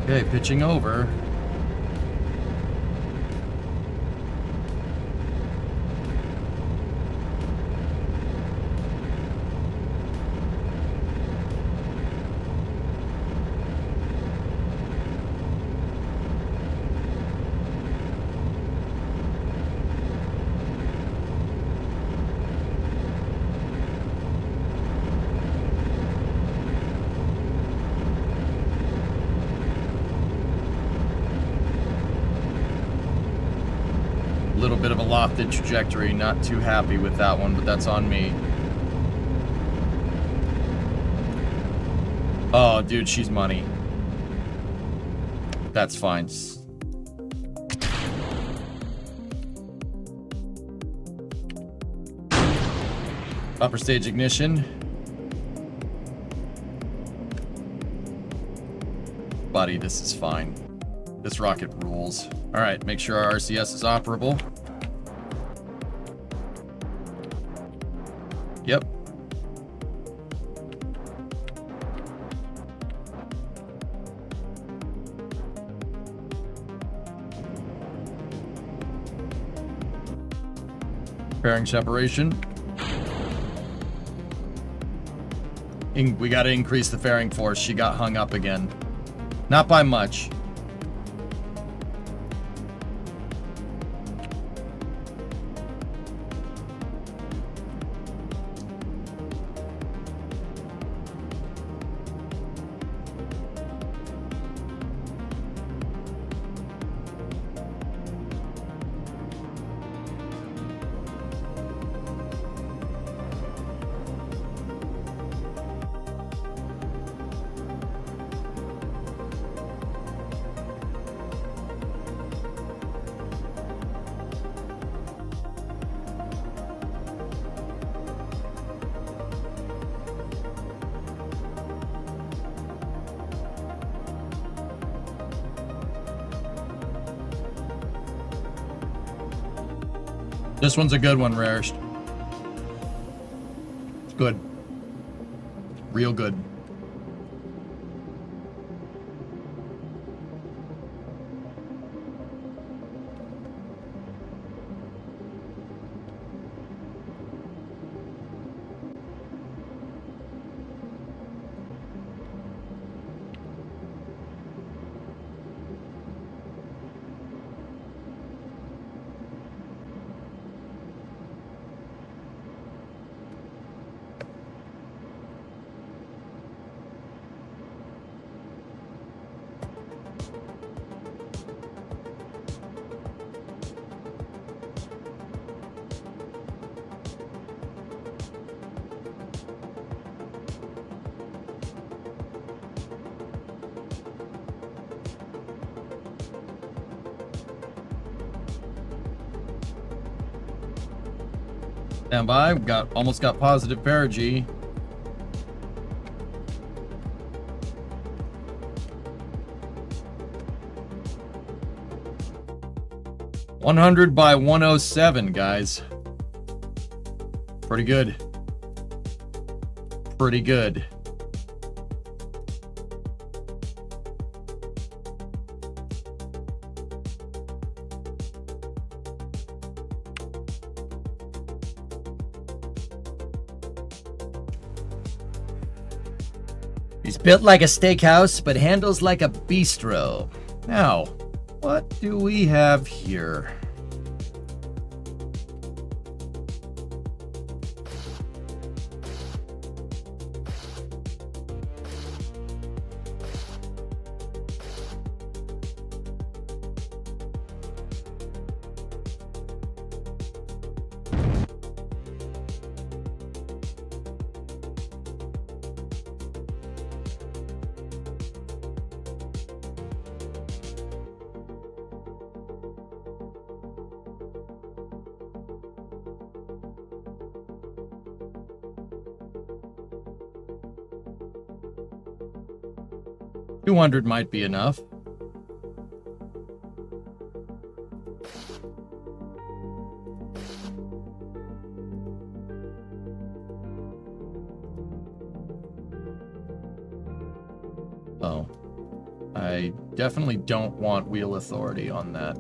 Okay, pitching over. Little bit of a lofted trajectory, not too happy with that one, but that's on me. Oh, dude, she's money. That's fine. Upper stage ignition. Buddy, this is fine. This rocket rules. All right, make sure our RCS is operable. Yep. Fairing separation. We got to increase the fairing force. She got hung up again. Not by much. This one's a good one, Rarest. It's good. Real good. Stand by. Almost got positive perigee. $100 by 107, guys. Pretty good. Pretty good. He's built like a steakhouse, but handles like a bistro. Now, what do we have here? $200 might be enough. Oh. I definitely don't want wheel authority on that.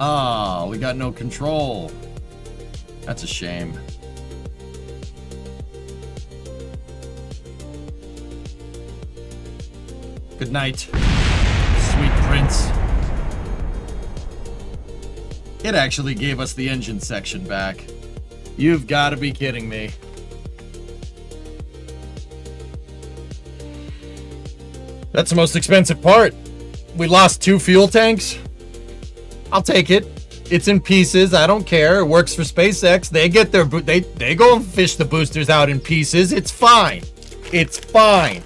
Ah, we got no control. That's a shame. Good night, sweet prince. It actually gave us the engine section back. You've got to be kidding me. That's the most expensive part. We lost 2 fuel tanks. I'll take it. It's in pieces. I don't care. It works for SpaceX. They get their they go and fish the boosters out in pieces. It's fine. It's fine.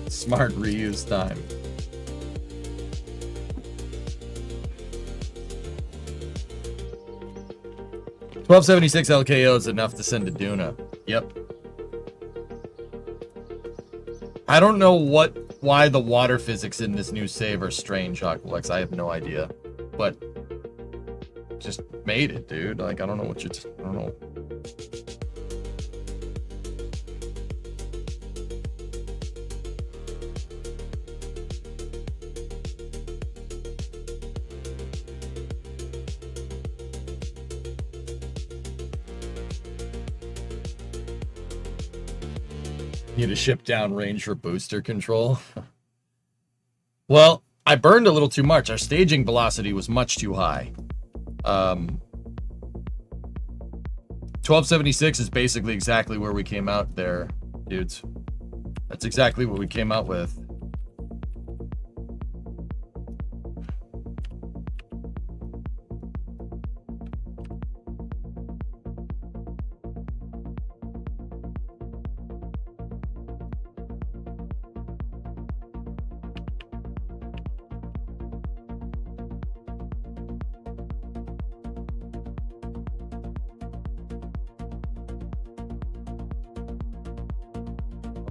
Smart reuse time. $1276 LKO is enough to send to Duna. Yep. I don't know why the water physics in this new save are strange, Aqualex. I have no idea. But just made it, dude. Like, I don't know what you're I don't know. Need a ship down range for booster control. Well, I burned a little too much. Our staging velocity was much too high. 1276 is basically exactly where we came out there, dudes. That's exactly what we came out with.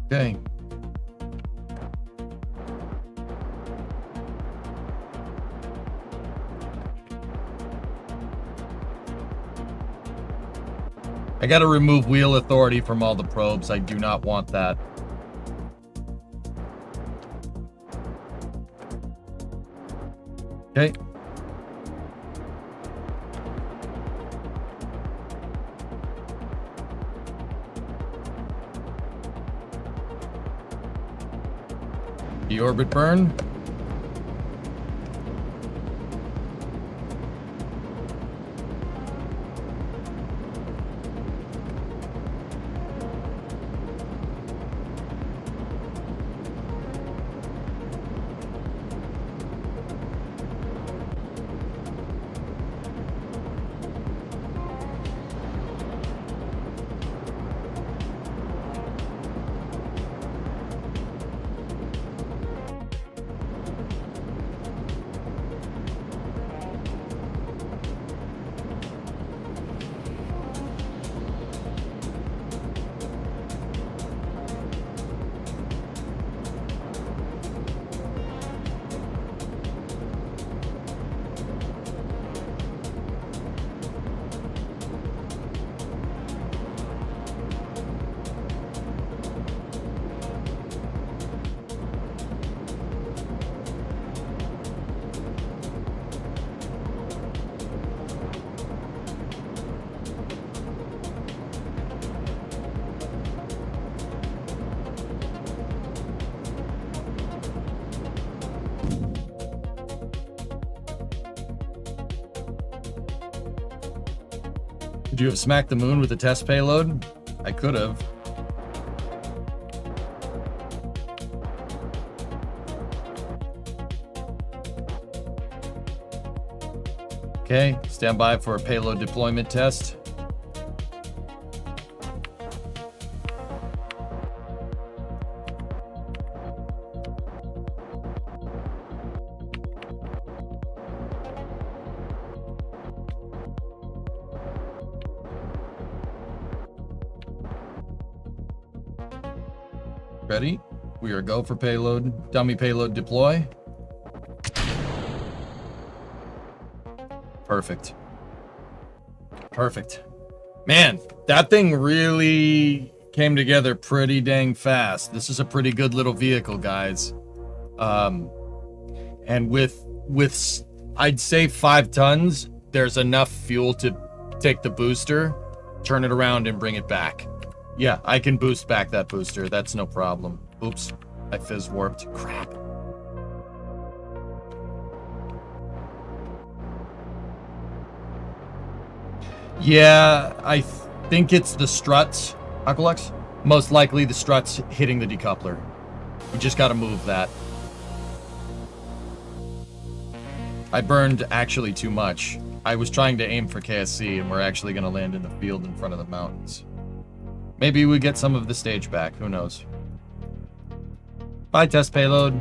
Okay. I gotta remove wheel authority from all the probes. I do not want that. Okay. Deorbit burn. Could you have smacked the moon with a test payload? I could have. Okay, stand by for a payload deployment test. Ready? We are go for payload. Dummy payload deploy. Perfect. Perfect. Man, that thing really came together pretty dang fast. This is a pretty good little vehicle, guys. And with I'd say 5 tons, there's enough fuel to take the booster, turn it around, and bring it back. Yeah, I can boost back that booster. That's no problem. Oops, I fizz warped. Crap. Yeah, I think it's the struts, Akulux. Most likely the struts hitting the decoupler. We just gotta move that. I burned actually too much. I was trying to aim for KSC, and we're actually gonna land in the field in front of the mountains. Maybe we get some of the stage back, who knows. Bye, test payload.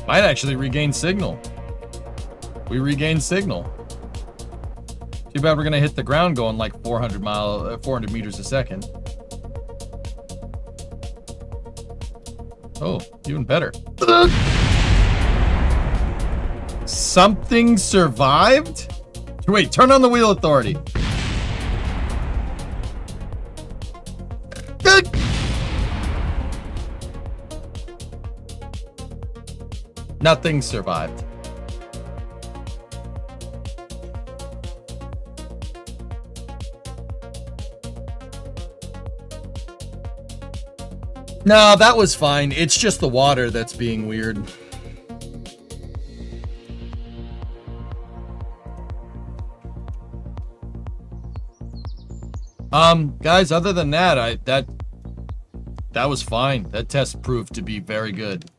Might actually regain signal. We regained signal. Too bad we're gonna hit the ground going like 400 meters a second. Oh, even better. Something survived? Wait, turn on the wheel authority. Nothing survived. No, that was fine. It's just the water that's being weird. Guys, other than that, that was fine. That test proved to be very good.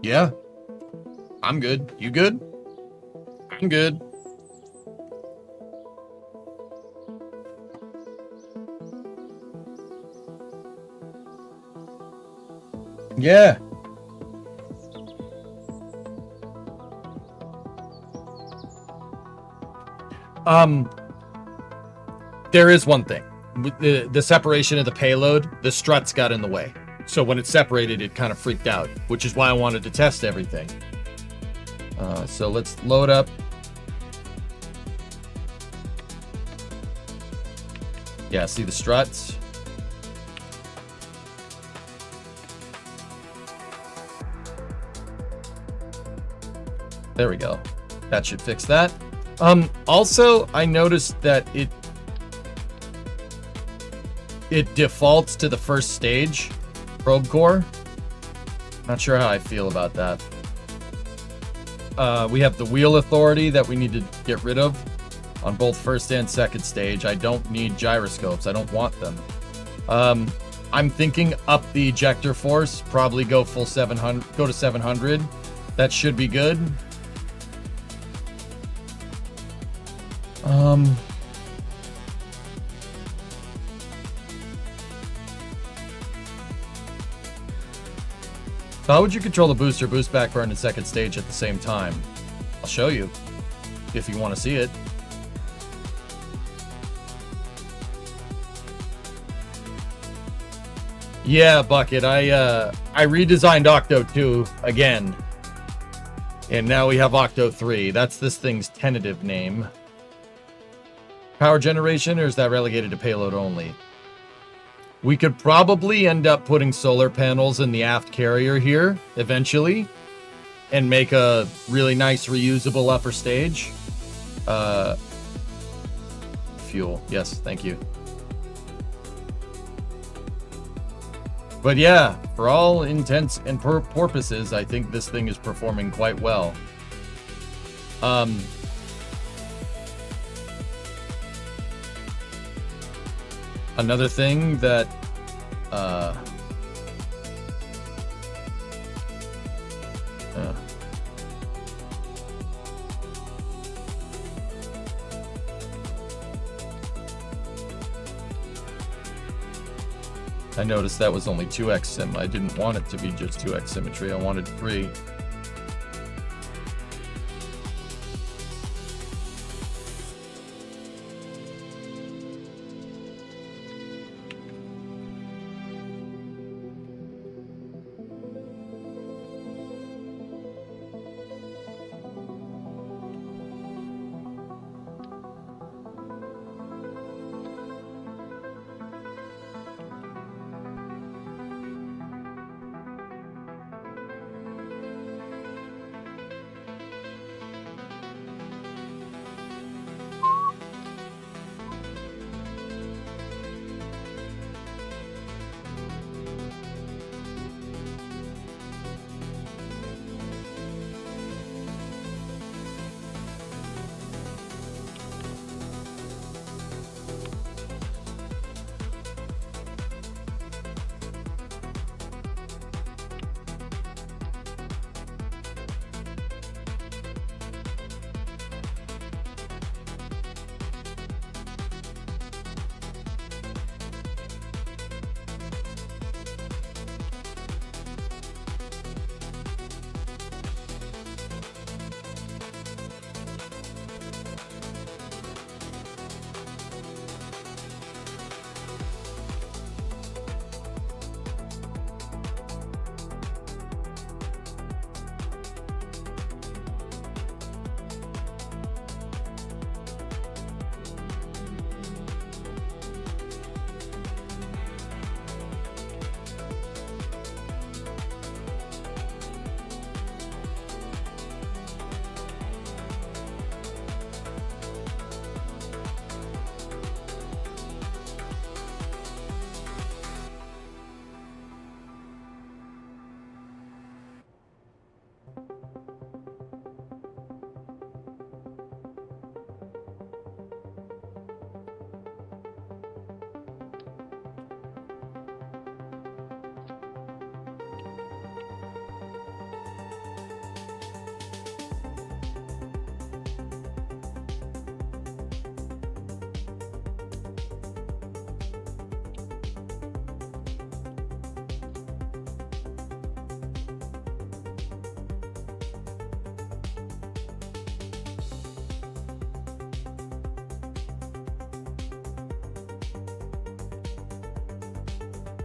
Yeah. I'm good. You good? I'm good. Yeah. There is one thing. With the separation of the payload, the struts got in the way. So when it separated, it kind of freaked out, which is why I wanted to test everything. So let's load up. Yeah, see the struts? There we go. That should fix that. Also, I noticed that it defaults to the first stage probe core. Not sure how I feel about that. We have the wheel authority that we need to get rid of on both first and second stage. I don't need gyroscopes. I don't want them. I'm thinking up the ejector force, probably go full 700, go to 700. That should be good. So how would you control the booster, boost back burn, and second stage at the same time? I'll show you if you want to see it. Yeah, Bucket, I redesigned Octo 2 again. And now we have Octo 3. That's this thing's tentative name. Power generation, or is that relegated to payload only? We could probably end up putting solar panels in the aft carrier here, eventually, and make a really nice reusable upper stage. Fuel. Yes, thank you. But yeah, for all intents and purposes, I think this thing is performing quite well. Another thing that I noticed that was only 2x sim. I didn't want it to be just 2x symmetry. I wanted 3.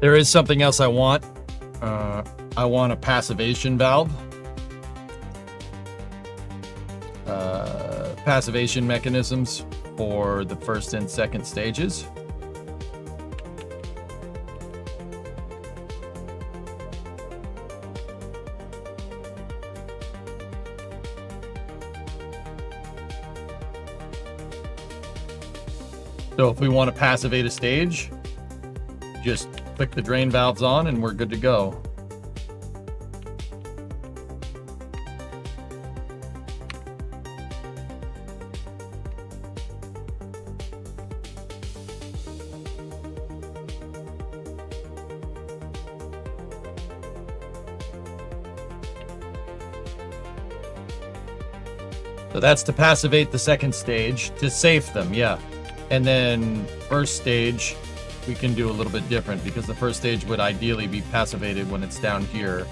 There is something else I want. I want a passivation valve. Passivation mechanisms for the first and second stages. So if we want to passivate a stage, just click the drain valves on and we're good to go. So that's to passivate the second stage, to safe them, yeah. And then first stage, we can do a little bit different because the first stage would ideally be passivated when it's down here.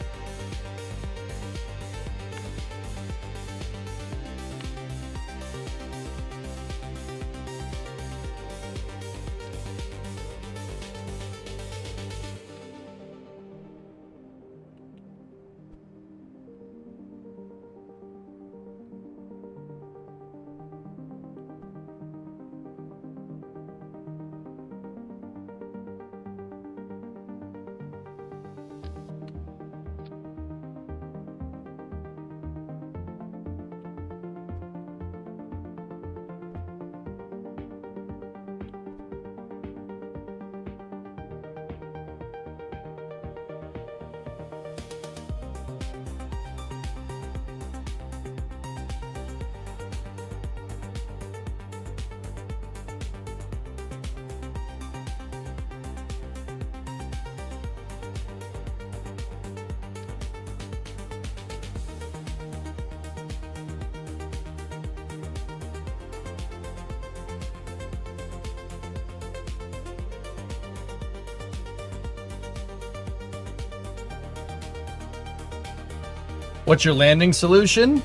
What's your landing solution?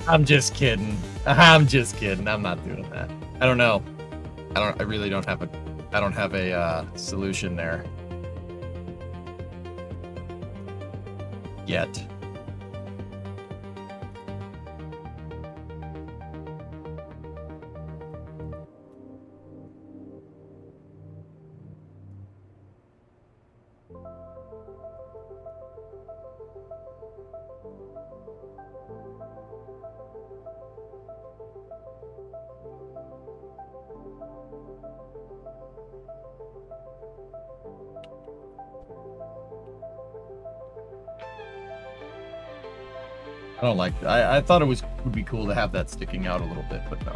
I'm just kidding. I'm just kidding. I'm not doing that. I don't know. I really don't have a solution there yet. I don't like that. I thought it would be cool to have that sticking out a little bit, but no.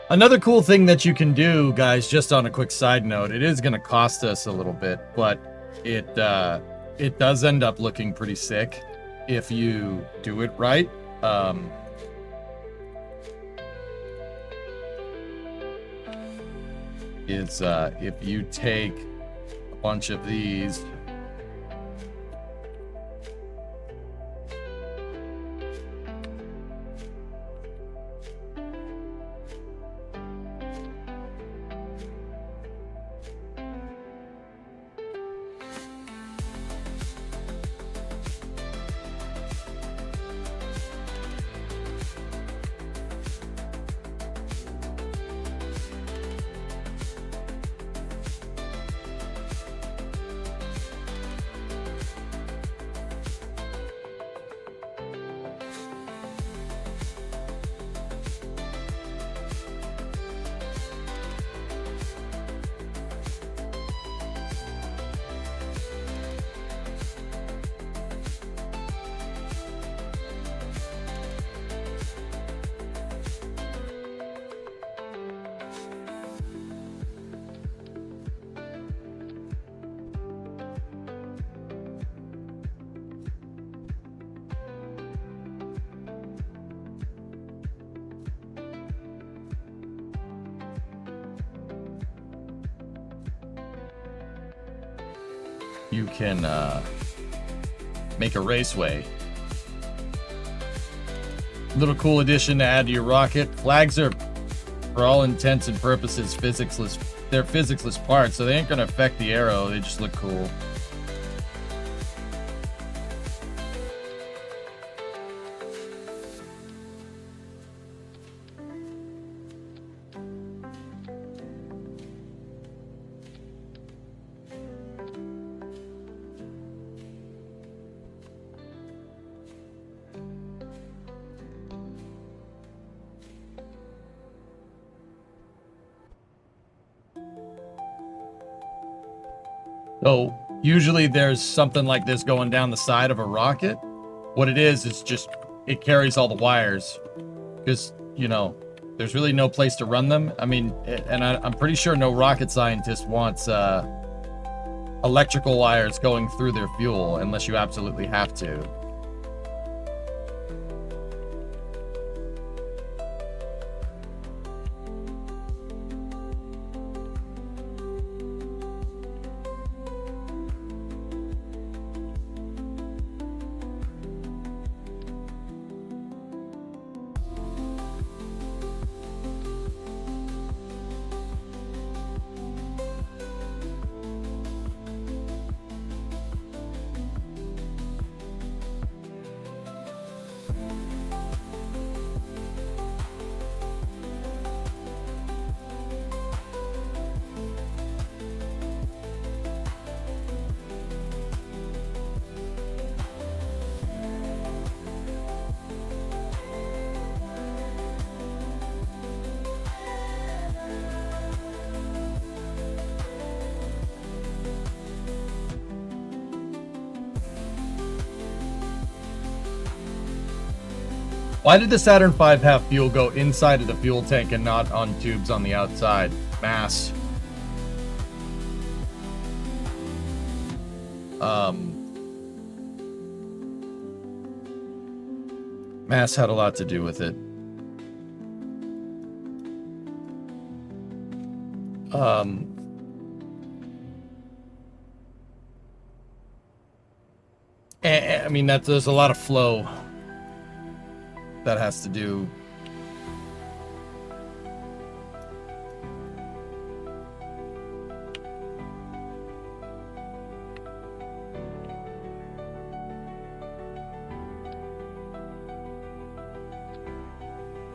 Another cool thing that you can do, guys, just on a quick side note, it is going to cost us a little bit, but it does end up looking pretty sick if you do it right. is if you take a bunch of these. You can make a raceway. Little cool addition to add to your rocket. Flags are, for all intents and purposes, physicsless. They're physicsless parts, so they ain't gonna affect the arrow. They just look cool. So usually there's something like this going down the side of a rocket. What it is just it carries all the wires because, you know, there's really no place to run them. I mean, and I'm pretty sure no rocket scientist wants electrical wires going through their fuel unless you absolutely have to. Why did the Saturn V have fuel go inside of the fuel tank and not on tubes on the outside? Mass. Mass had a lot to do with it. I mean, there's a lot of flow that has to do.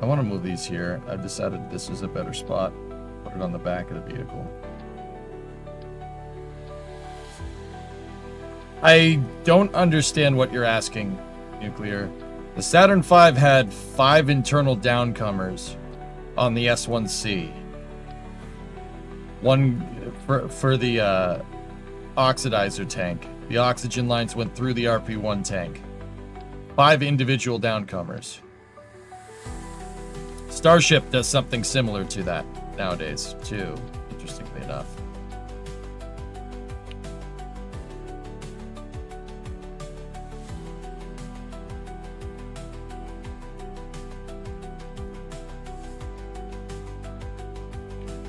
I want to move these here. I've decided this is a better spot. Put it on the back of the vehicle. I don't understand what you're asking, Nuclear. The Saturn V had 5 internal downcomers on the S1C. One for the oxidizer tank. The oxygen lines went through the RP1 tank. 5 individual downcomers. Starship does something similar to that nowadays, too, interestingly enough.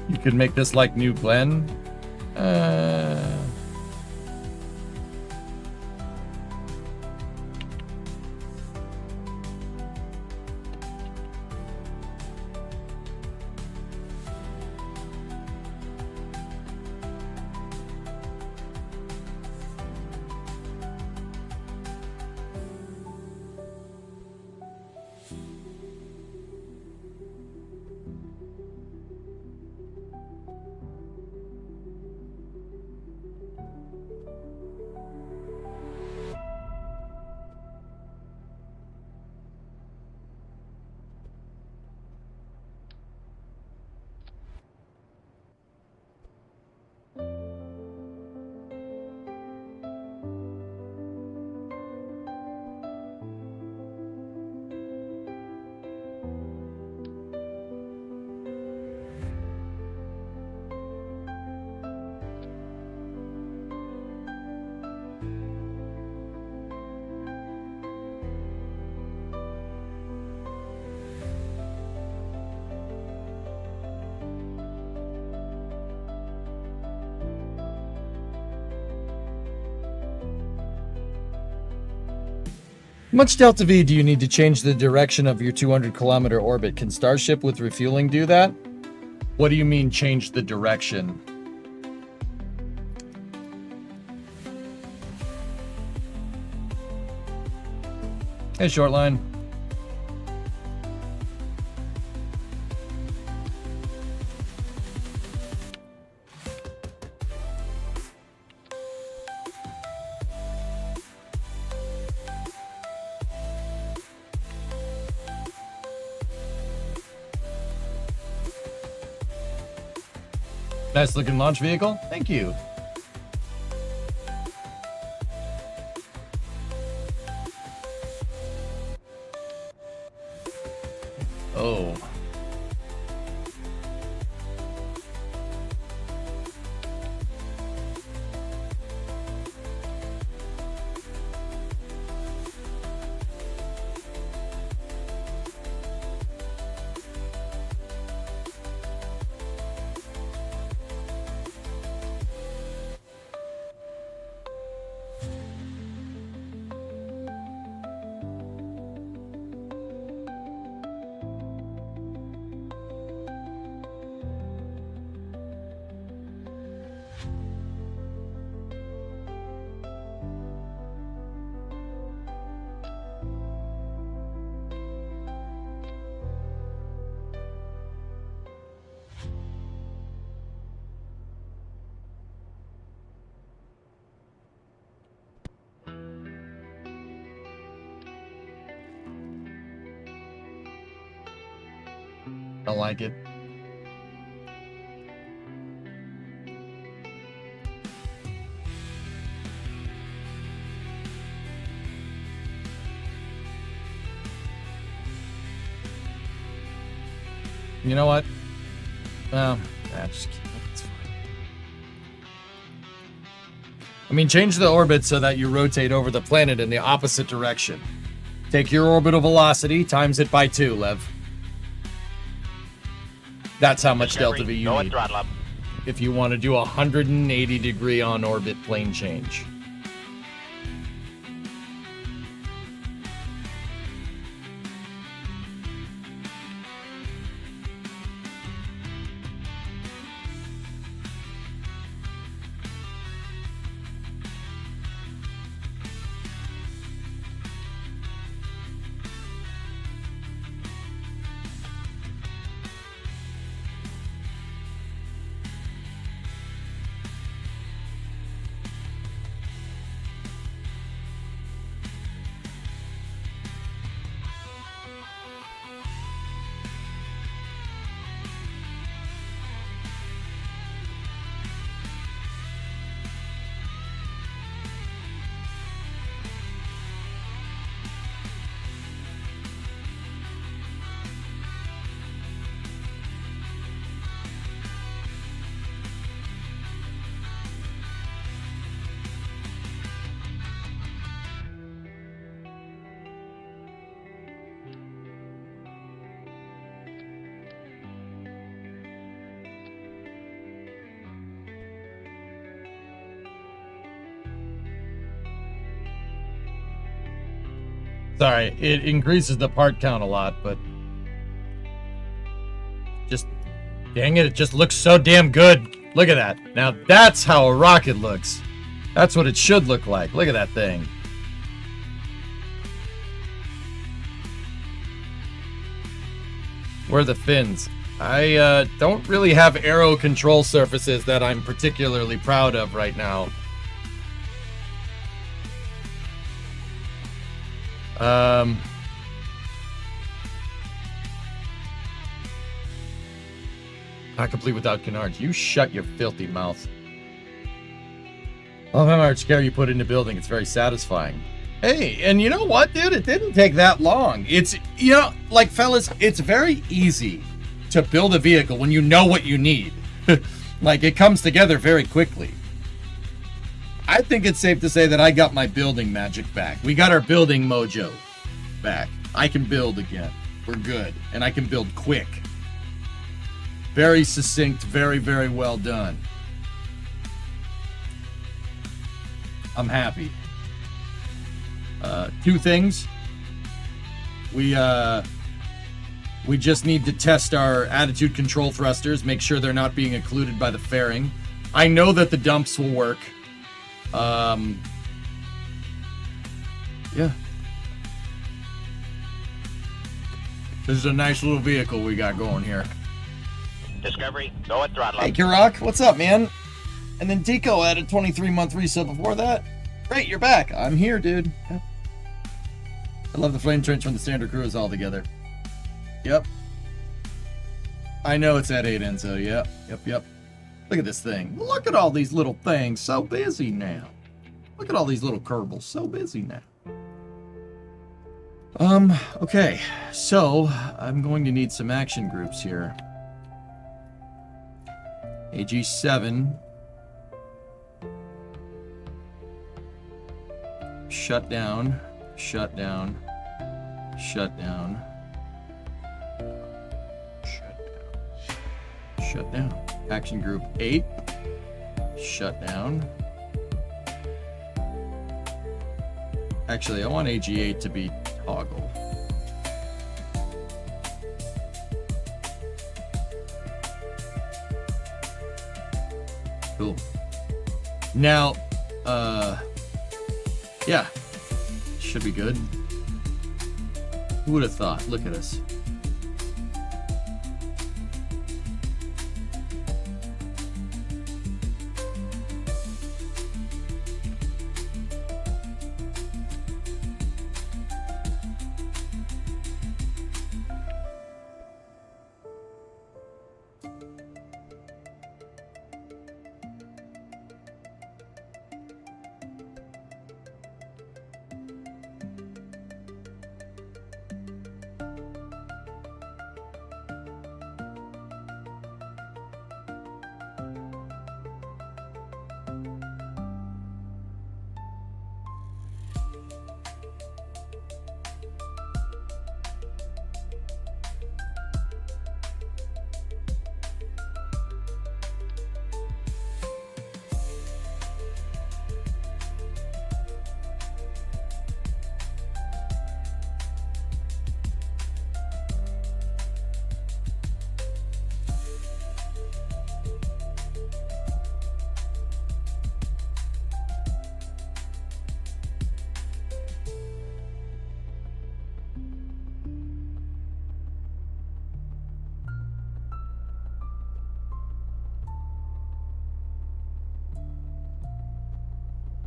You could make this like New Glenn. How much delta V do you need to change the direction of your 200-kilometer orbit? Can Starship with refueling do that? What do you mean change the direction? Hey, Shortline. Nice looking launch vehicle. Thank you. Oh. I like it. You know what? Just keep it. It's fine. I mean, change the orbit so that you rotate over the planet in the opposite direction. Take your orbital velocity, times it by 2, Lev. That's how much delta V you need if you want to do a 180-degree on-orbit plane change. Sorry, it increases the part count a lot, but just dang it just looks so damn good. Look at that. Now that's how a rocket looks. That's what it should look like. Look at that thing. Where are the fins? I don't really have aero control surfaces that I'm particularly proud of right now. Not complete without canards. You shut your filthy mouth. Love how much care you put into building. It's very satisfying. Hey, and you know what, dude? It didn't take that long. It's, you know, like, fellas, it's very easy to build a vehicle when you know what you need. Like, it comes together very quickly. I think it's safe to say that I got my building magic back. We got our building mojo back. I can build again. We're good. And I can build quick. Very succinct, very, very well done. I'm happy. Two things. We just need to test our attitude control thrusters, make sure they're not being occluded by the fairing. I know that the dumps will work. Yeah. This is a nice little vehicle we got going here. Discovery, go at throttle up. Hey, Kirok, what's up, man? And then Tico had a 23-month resub before that. Great, you're back. I'm here, dude. Yep. I love the flame trench when the standard crew is all together. Yep. I know it's at 8 Enzo. Yep. Look at this thing. Look at all these little things. So busy now. Look at all these little Kerbals. So busy now. Okay. So, I'm going to need some action groups here. AG7. Shut down. Shut down. Shut down. Shut down. Action group 8. Shut down. Actually, I want AG8 to be toggle. Cool. Now, yeah. Should be good. Who would have thought? Look at us.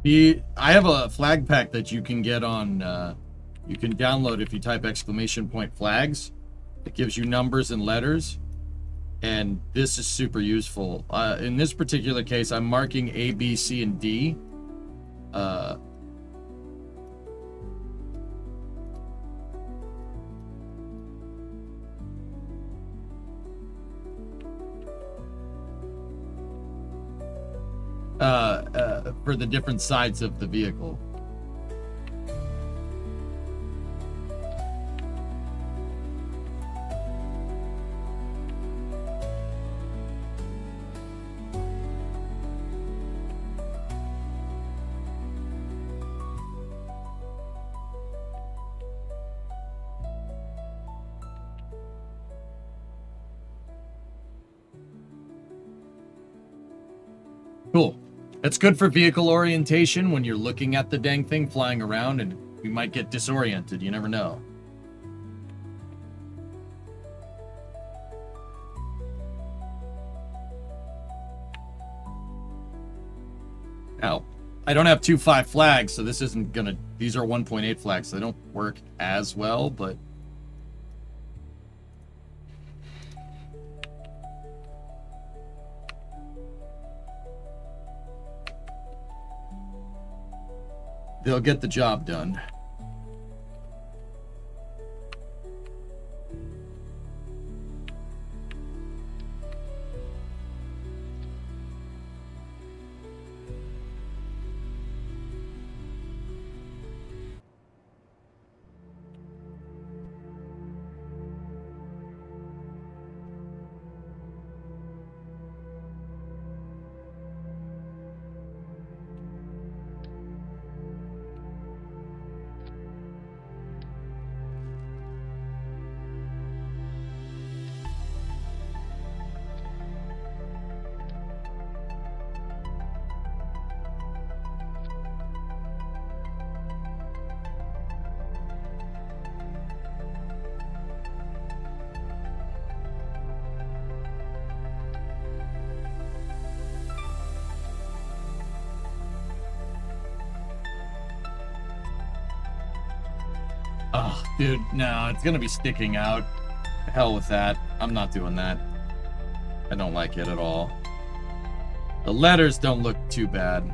I have a flag pack that you can get on, you can download if you type !flags. It gives you numbers and letters, and this is super useful. In this particular case, I'm marking A, B, C, and D. For the different sides of the vehicle. Cool. It's good for vehicle orientation when you're looking at the dang thing flying around and you might get disoriented. You never know. Now, I don't have 2.5 flags, so this isn't gonna... These are 1.8 flags, so they don't work as well, but... they'll get the job done. Oh, dude, no, it's gonna be sticking out. Hell with that. I'm not doing that. I don't like it at all. The letters don't look too bad.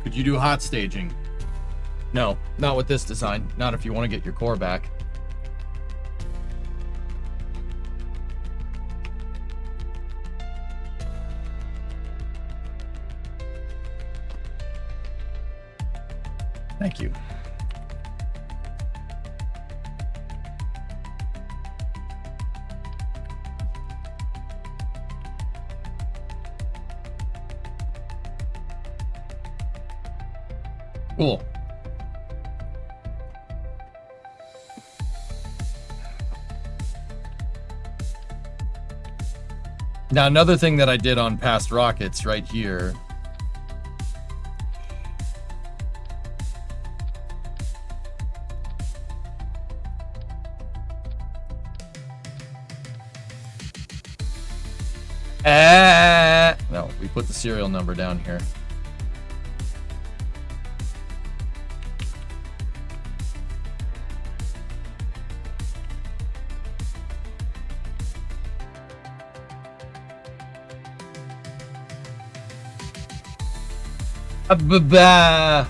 Could you do hot staging? No, not with this design. Not if you want to get your core back. Thank you. Cool. Now, another thing that I did on past rockets right here. No, we put the serial number down here. Ba-ba.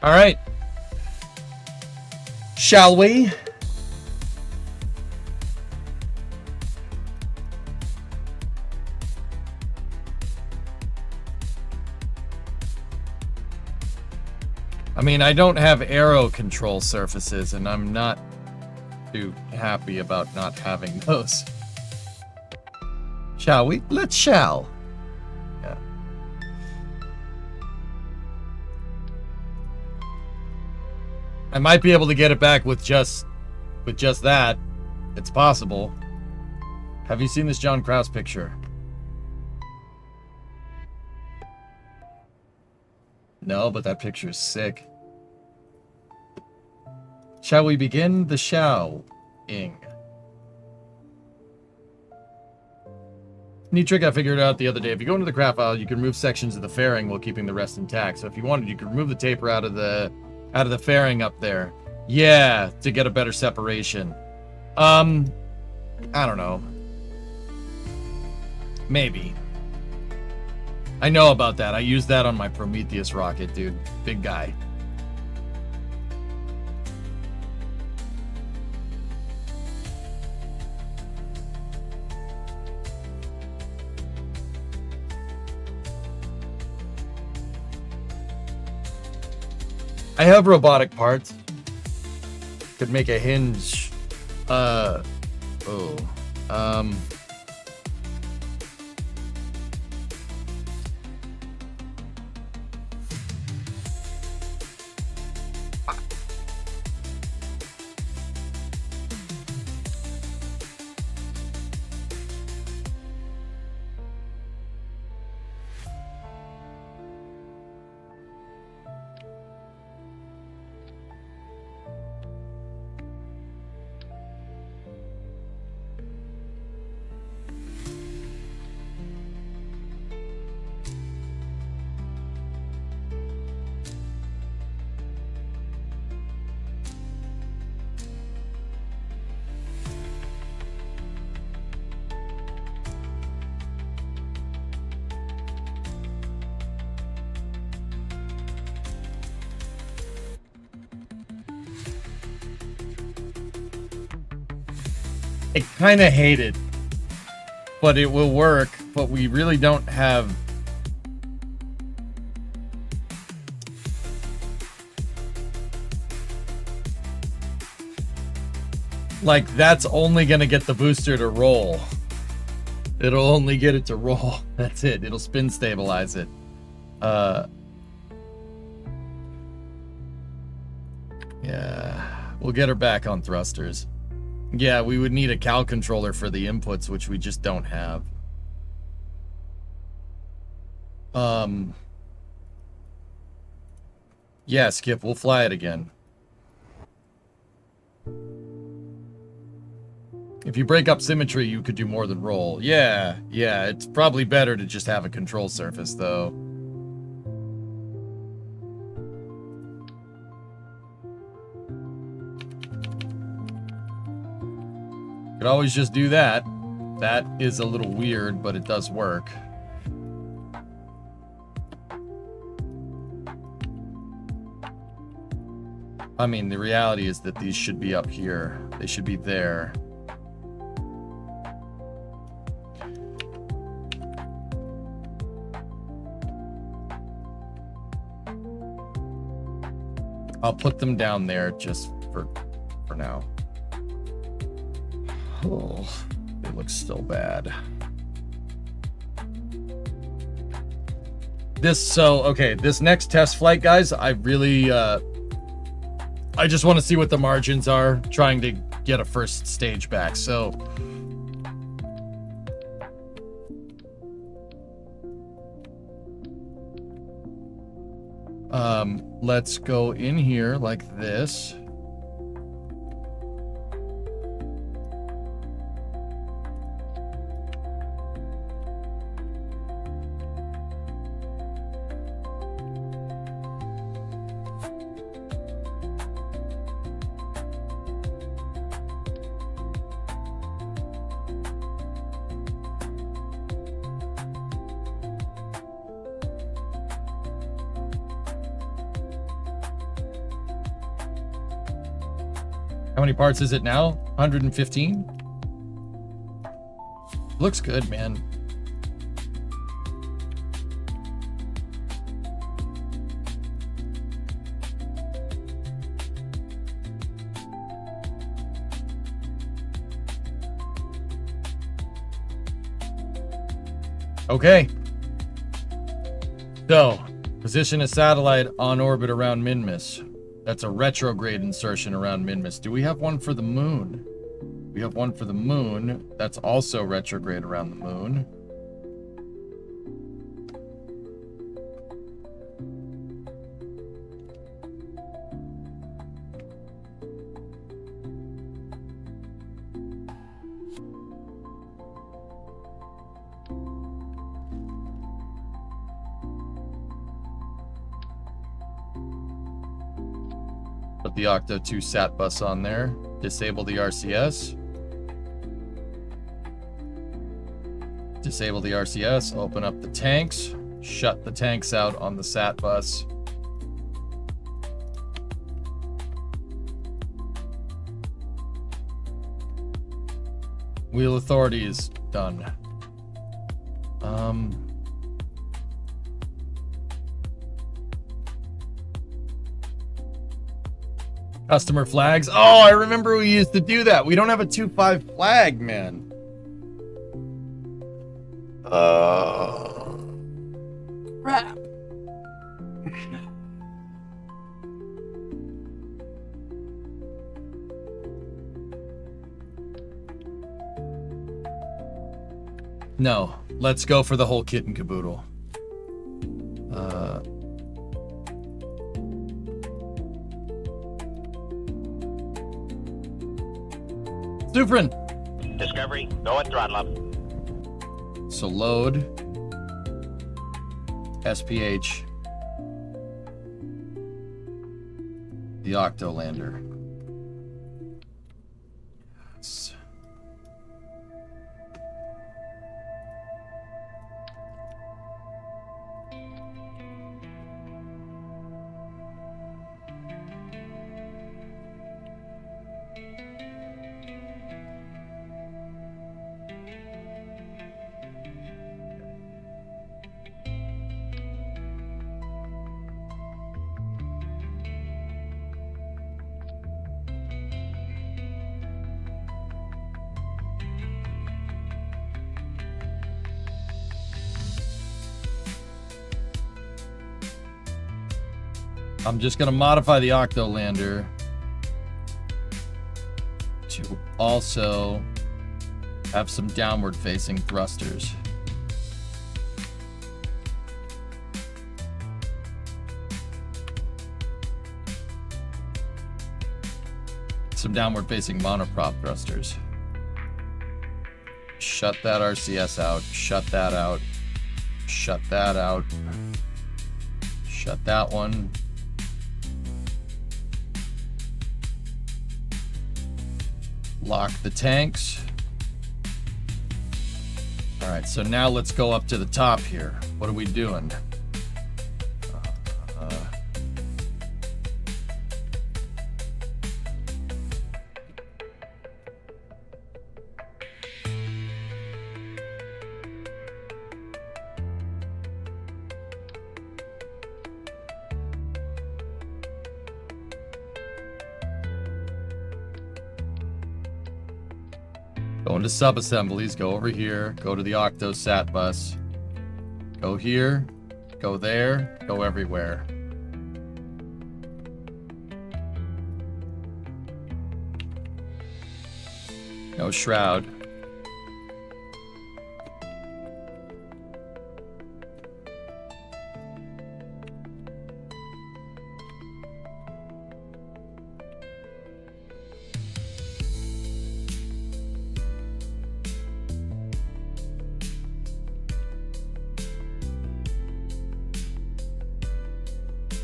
All right. Shall we? I mean, I don't have aero control surfaces, and I'm not too happy about not having those. Shall we? Let's shall. Yeah. I might be able to get it back with just that. It's possible. Have you seen this John Krause picture? No, but that picture is sick. Shall we begin the shall-ing? Neat trick I figured out the other day. If you go into the craft file, you can remove sections of the fairing while keeping the rest intact. So if you wanted, you could remove the taper out of the fairing up there. Yeah, to get a better separation. I don't know. Maybe. I know about that. I used that on my Prometheus rocket, dude. Big guy. I have robotic parts. Could make a hinge. I kind of hate it, but it will work. But we really don't have. Like, that's only going to get the booster to roll. It'll only get it to roll. That's it. It'll spin stabilize it. Yeah. We'll get her back on thrusters. Yeah, we would need a Cal controller for the inputs, which we just don't have. Yeah, Skip, we'll fly it again. If you break up symmetry, you could do more than roll. Yeah, it's probably better to just have a control surface, though. Could always just do that. That is a little weird, but it does work. I mean, the reality is that these should be up here. They should be there. I'll put them down there just for now. Oh, it looks so bad. This next test flight, guys, I really, I just want to see what the margins are, trying to get a first stage back. So, let's go in here like this. How many parts is it now? 115? Looks good, man. Okay. So, position a satellite on orbit around Minmus. That's a retrograde insertion around Minmus. Do we have one for the moon? We have one for the moon. That's also retrograde around the moon. Put the Octo 2 sat bus on there. Disable the RCS. Disable the RCS. Open up the tanks. Shut the tanks out on the sat bus. Wheel authority is done. Customer flags. Oh, I remember we used to do that. We don't have a 2.5 flag, man. Crap. No, let's go for the whole kit and caboodle. Sufrin. Discovery, go at throttle up. So load SPH the Octolander. Yes. I'm just going to modify the Octolander to also have some downward facing thrusters. Some downward facing monoprop thrusters. Shut that RCS out. Shut that out. Shut that out. Shut that one. Lock the tanks. All right, so now let's go up to the top here. What are we doing? Go into sub-assemblies, go over here, go to the Octo SAT bus, go here, go there, go everywhere. No shroud.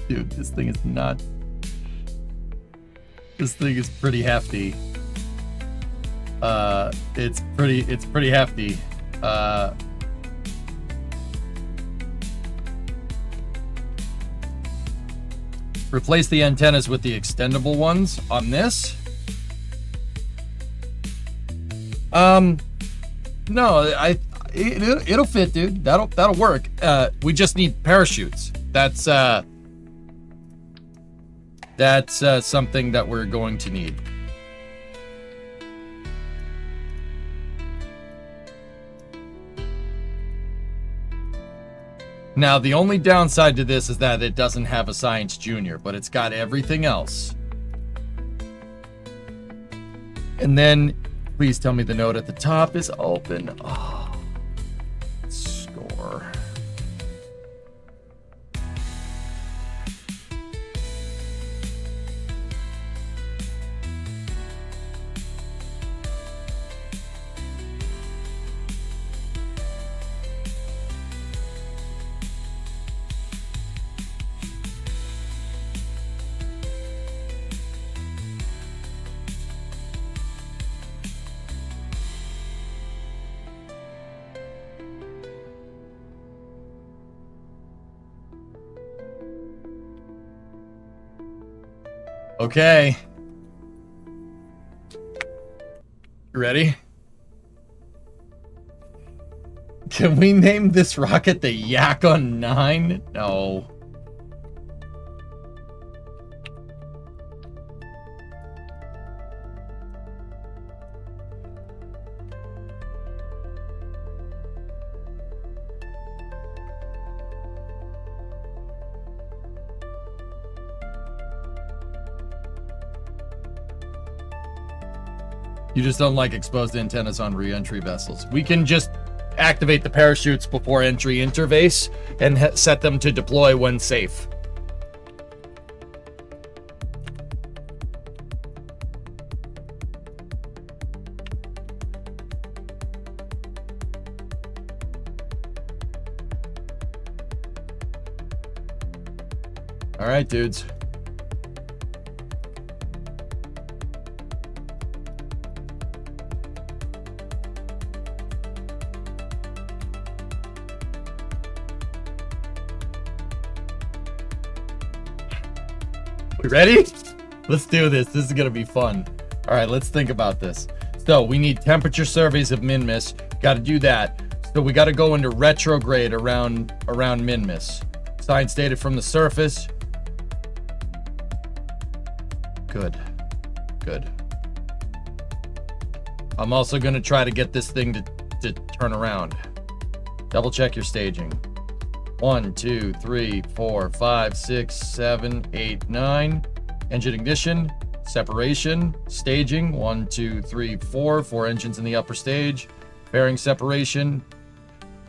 Dude, this thing is not... This thing is pretty hefty. It's pretty hefty. Replace the antennas with the extendable ones on this. No, it'll fit, dude. That'll work. We just need parachutes. That's something that we're going to need. Now, the only downside to this is that it doesn't have a Science Junior, but it's got everything else. And then, please tell me the note at the top is open. Oh, score. Okay. You ready? Can we name this rocket the Yakon 9? No. You just don't like exposed antennas on re-entry vessels. We can just activate the parachutes before entry interface and set them to deploy when safe. All right, dudes. We ready? Let's do this. This is gonna be fun. All right, let's think about this. So we need temperature surveys of min-miss. Got to do that. So we got to go into retrograde around min-miss. Science data from the surface. Good. Good. I'm also gonna try to get this thing to turn around. Double check your staging. 1, 2, 3, 4, 5, 6, 7, 8, 9. Engine ignition, separation, staging. 1, 2, 3, 4. 4 engines in the upper stage. Bearing separation,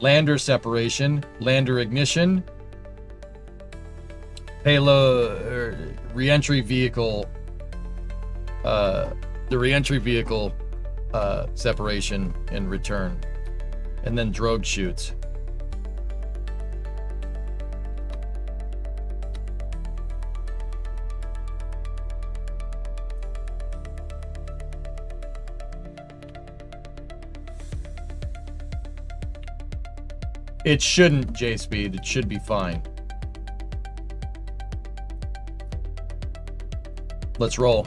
lander separation, lander ignition. Payload, re-entry vehicle. The re-entry vehicle separation and return, and then drogue chutes. It shouldn't, J-Speed. It should be fine. Let's roll.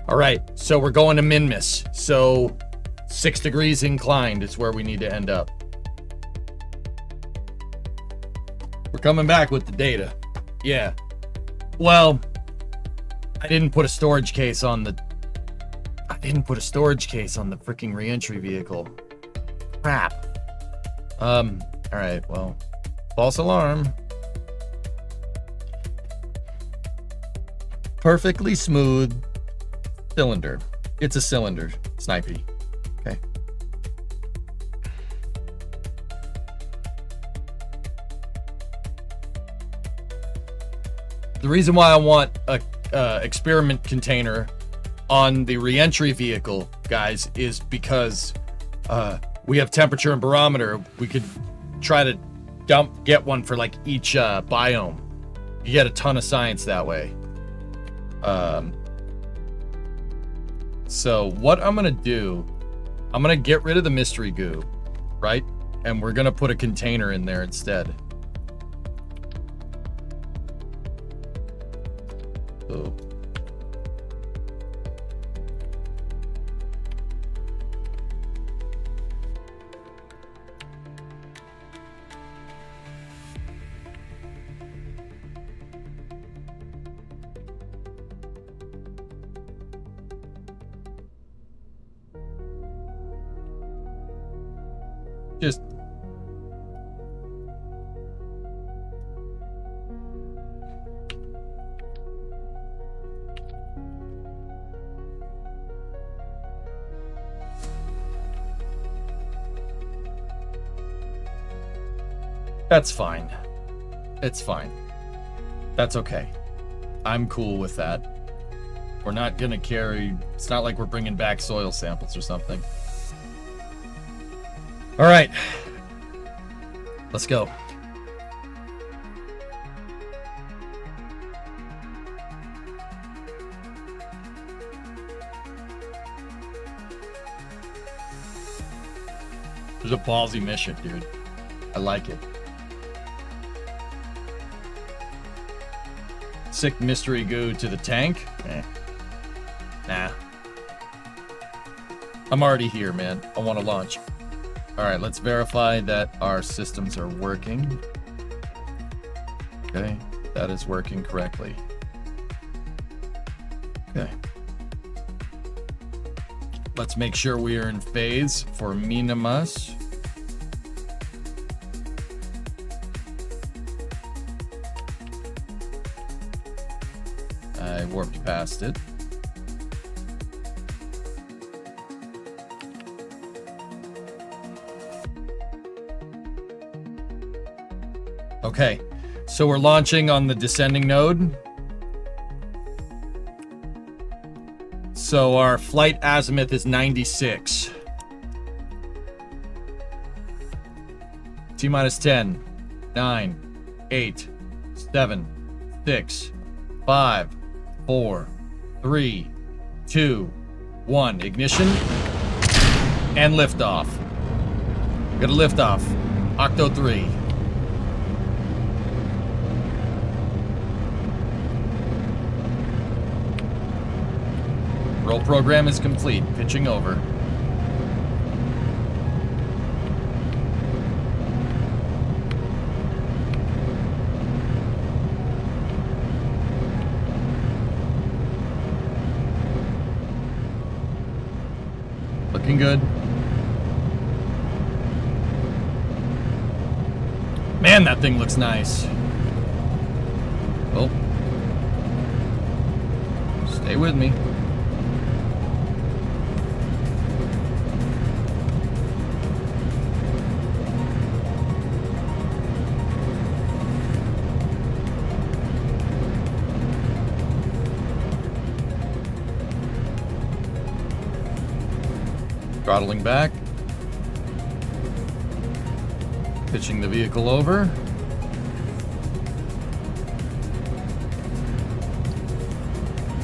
All right, so we're going to min-miss. So 6 degrees inclined is where we need to end up. We're coming back with the data. Yeah. Well, I didn't put a storage case on the freaking re-entry vehicle. Crap. All right, well, false alarm. Perfectly smooth cylinder. It's a cylinder, Snipey. Okay. The reason why I want a experiment container on the re-entry vehicle, guys, is because we have temperature and barometer. We could try to get one for like each biome. You get a ton of science that way. So what I'm gonna do, I'm gonna get rid of the mystery goo, right? And we're gonna put a container in there instead. So just that's fine. It's fine. That's okay. I'm cool with that. We're not gonna carry, it's not like we're bringing back soil samples or something. All right, let's go. There's a ballsy mission, dude. I like it. Sick mystery goo to the tank? Eh. Nah. I'm already here, man. I want to launch. All right, let's verify that our systems are working. Okay, that is working correctly. Okay. Let's make sure we are in phase for Minimus. I warped past it. Okay, so we're launching on the descending node. So our flight azimuth is 96. T-minus 10, 9, 8, 7, 6, 5, 4, 3, 2, 1. Ignition. And liftoff. Got a liftoff. Octo 3. Roll program is complete. Pitching over. Looking good. Man, that thing looks nice. Oh. Stay with me. Throttling back. Pitching the vehicle over.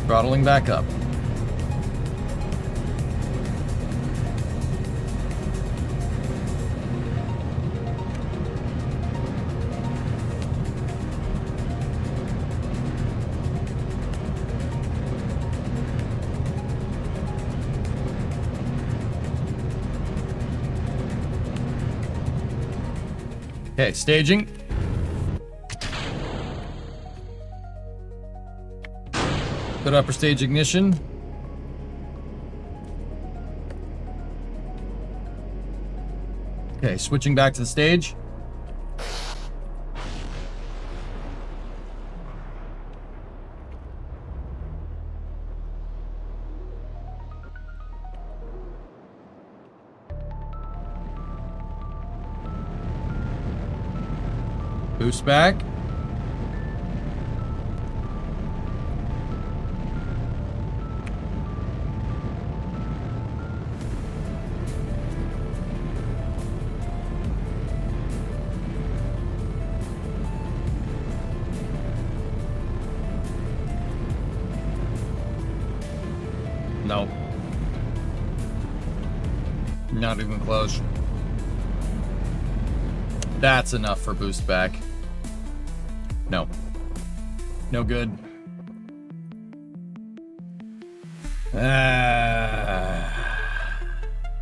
Throttling back up. Okay, staging. Good upper stage ignition. Okay, switching back to the stage. Boost back. No. Not even close. That's enough for boost back. No. No good.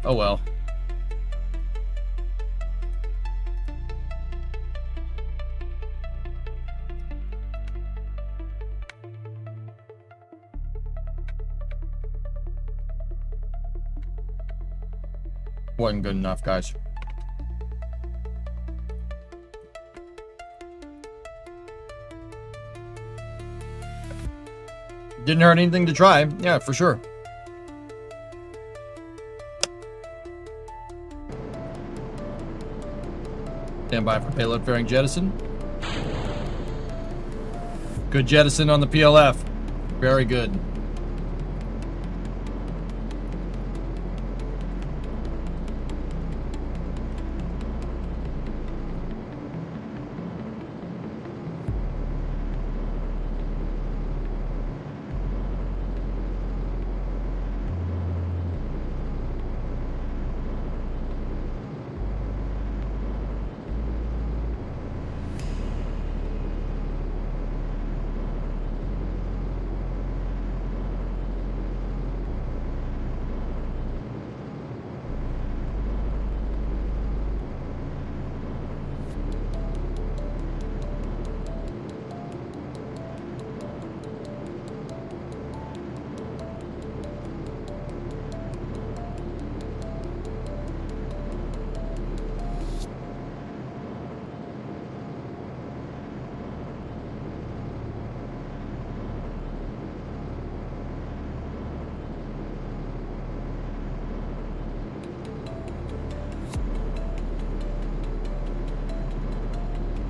Oh well. Wasn't good enough, guys. Didn't hurt anything to try. Yeah, for sure. Stand by for payload fairing jettison. Good jettison on the PLF. Very good.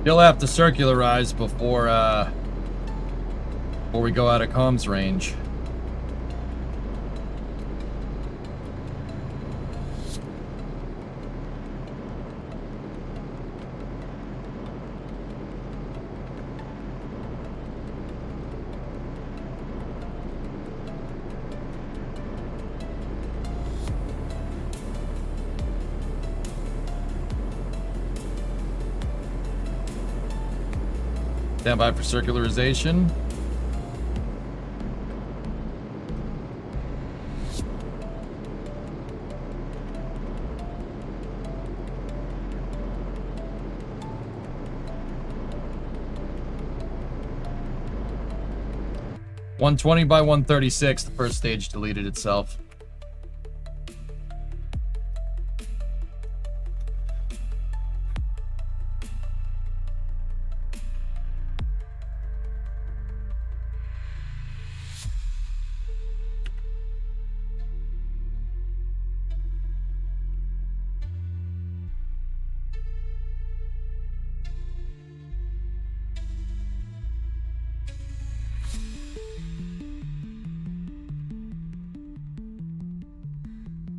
You'll have to circularize before we go out of comms range. Stand by for circularization. $120 by $136. The first stage deleted itself.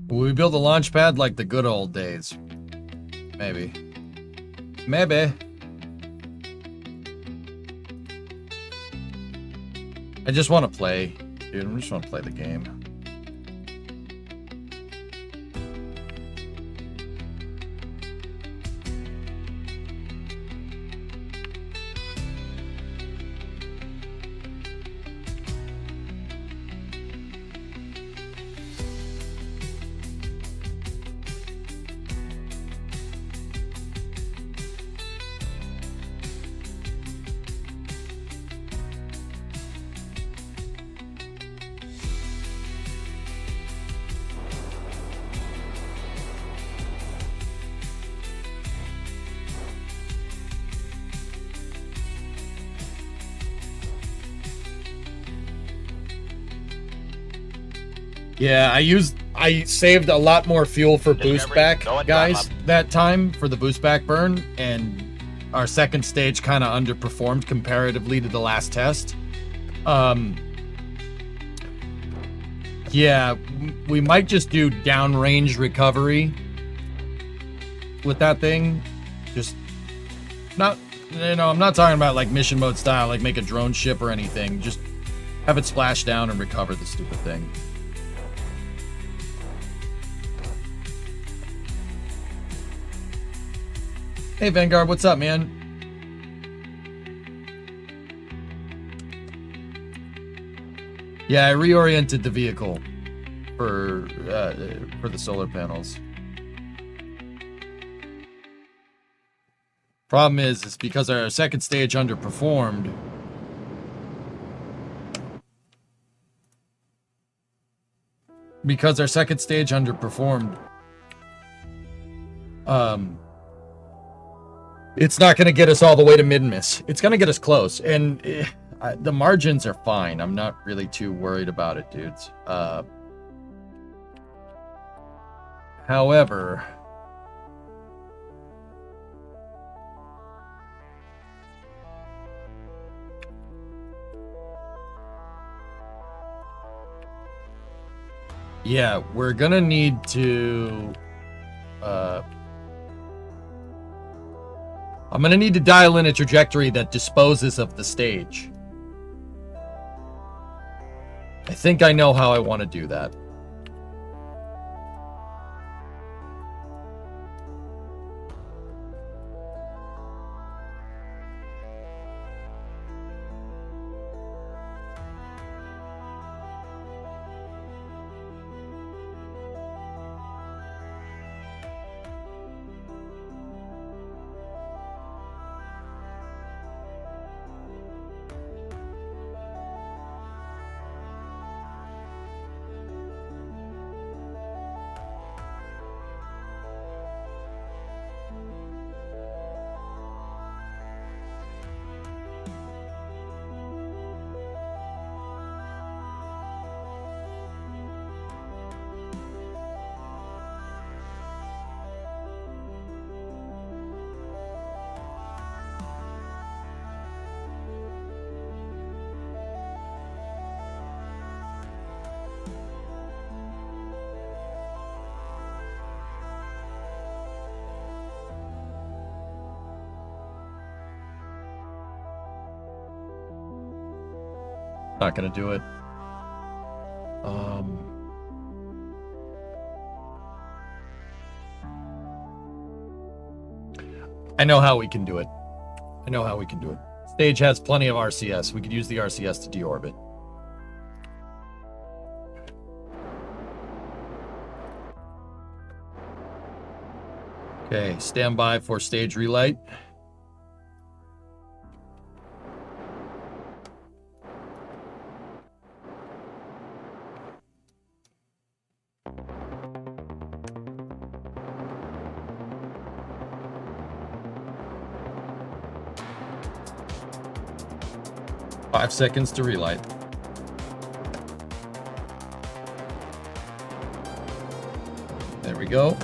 Will we build a launch pad like the good old days? Maybe. Maybe. I just want to play. Dude, I just want to play the game. Yeah, I saved a lot more fuel for boost back, guys, that time for the boost back burn, and our second stage kind of underperformed comparatively to the last test. Yeah, we might just do downrange recovery with that thing. Just not, I'm not talking about like mission mode style, like make a drone ship or anything. Just have it splash down and recover the stupid thing. Hey Vanguard, what's up, man? Yeah, I reoriented the vehicle for the solar panels. Problem is because our second stage underperformed. Because our second stage underperformed. It's not going to get us all the way to mid-miss. It's going to get us close. And the margins are fine. I'm not really too worried about it, dudes. However... yeah, we're going to need to... I'm going to need to dial in a trajectory that disposes of the stage. I think I know how I want to do that. Not gonna do it. I know how we can do it. Stage has plenty of RCS. We could use the RCS to deorbit. Okay, stand by for stage relight. Five seconds to relight. There we go.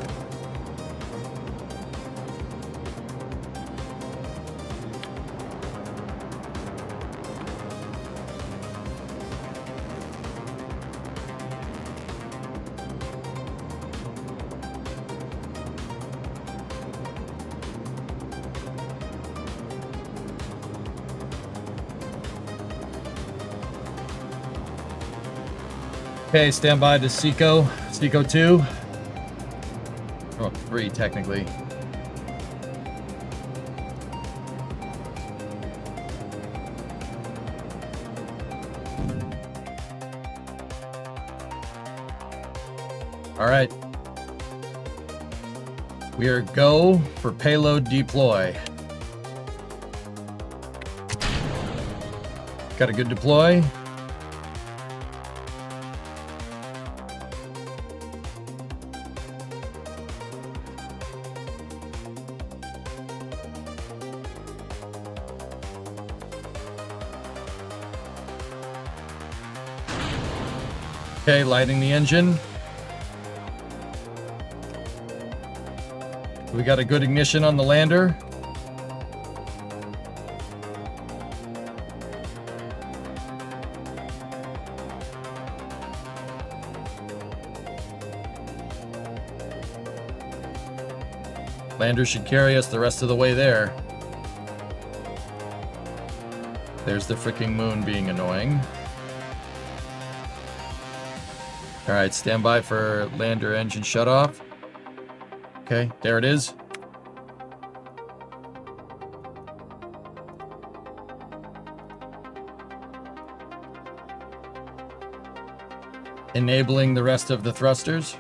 Okay, stand by to Seco 2. Oh, 3 technically. All right. We are go for payload deploy. Got a good deploy. Okay, lighting the engine. We got a good ignition on the lander. Lander should carry us the rest of the way there. There's the freaking moon being annoying. All right, stand by for lander engine shutoff. Okay, there it is. Enabling the rest of the thrusters.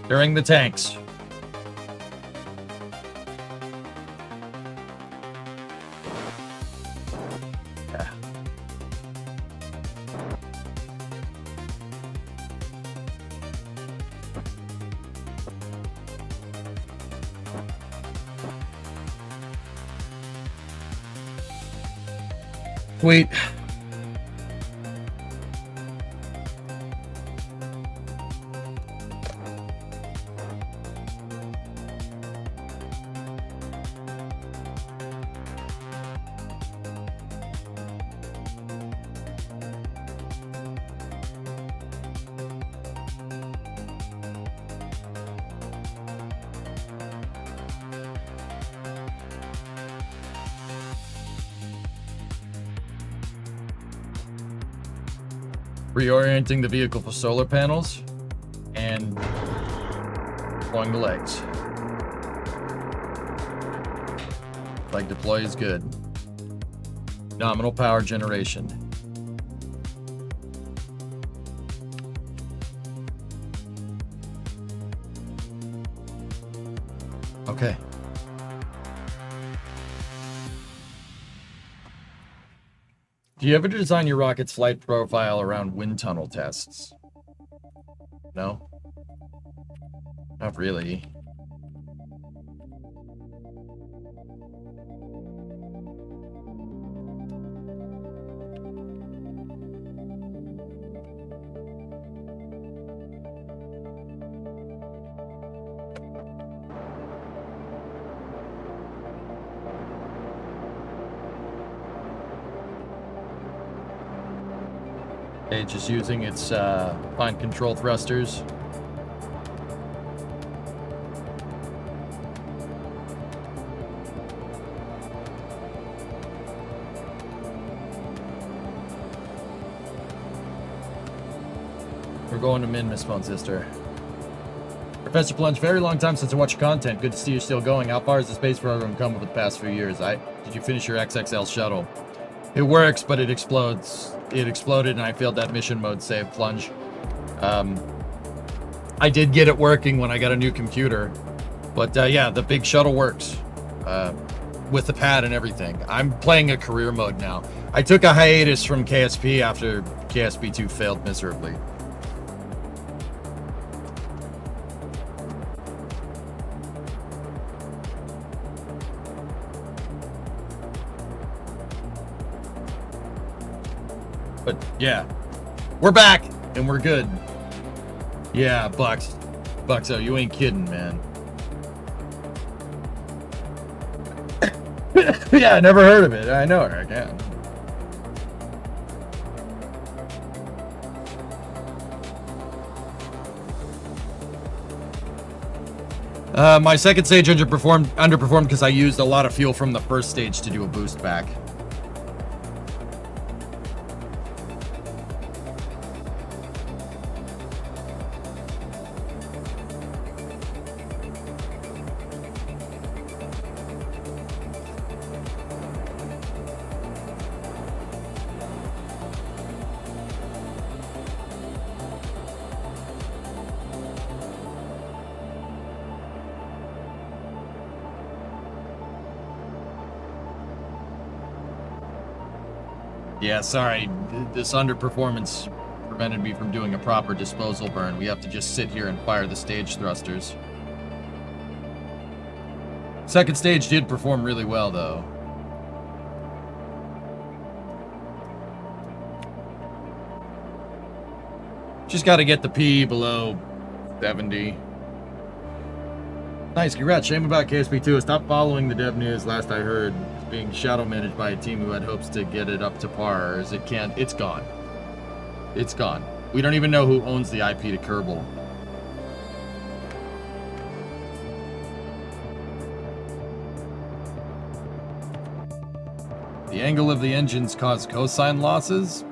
During the tanks. Yeah. Sweet. Reorienting the vehicle for solar panels and deploying the legs. Leg deploy is good. Nominal power generation. Okay. Do you ever design your rocket's flight profile around wind tunnel tests? No? Not really. Okay, just using its fine control thrusters. We're going to Min, Miss Phone Sister. Professor Plunge, very long time since I watched your content. Good to see you're still going. How far has the space program come over the past few years? Did you finish your XXL shuttle? It works, but it explodes. It exploded, and I failed that mission mode save, Plunge. I did get it working when I got a new computer. But yeah, the big shuttle works. With the pad and everything. I'm playing a career mode now. I took a hiatus from KSP after KSP 2 failed miserably. But yeah, we're back and we're good. Yeah, Buxo, you ain't kidding, man. Yeah, I never heard of it. I know her again. My second stage underperformed because I used a lot of fuel from the first stage to do a boost back. Yeah, sorry. This underperformance prevented me from doing a proper disposal burn. We have to just sit here and fire the stage thrusters. Second stage did perform really well, though. Just got to get the P below 70. Nice, congrats. Shame about KSP2. Stop following the dev news. Last I heard, it's being shadow managed by a team who had hopes to get it up to par. As it can't, it's gone. It's gone. We don't even know who owns the IP to Kerbal. The angle of the engines caused cosine losses.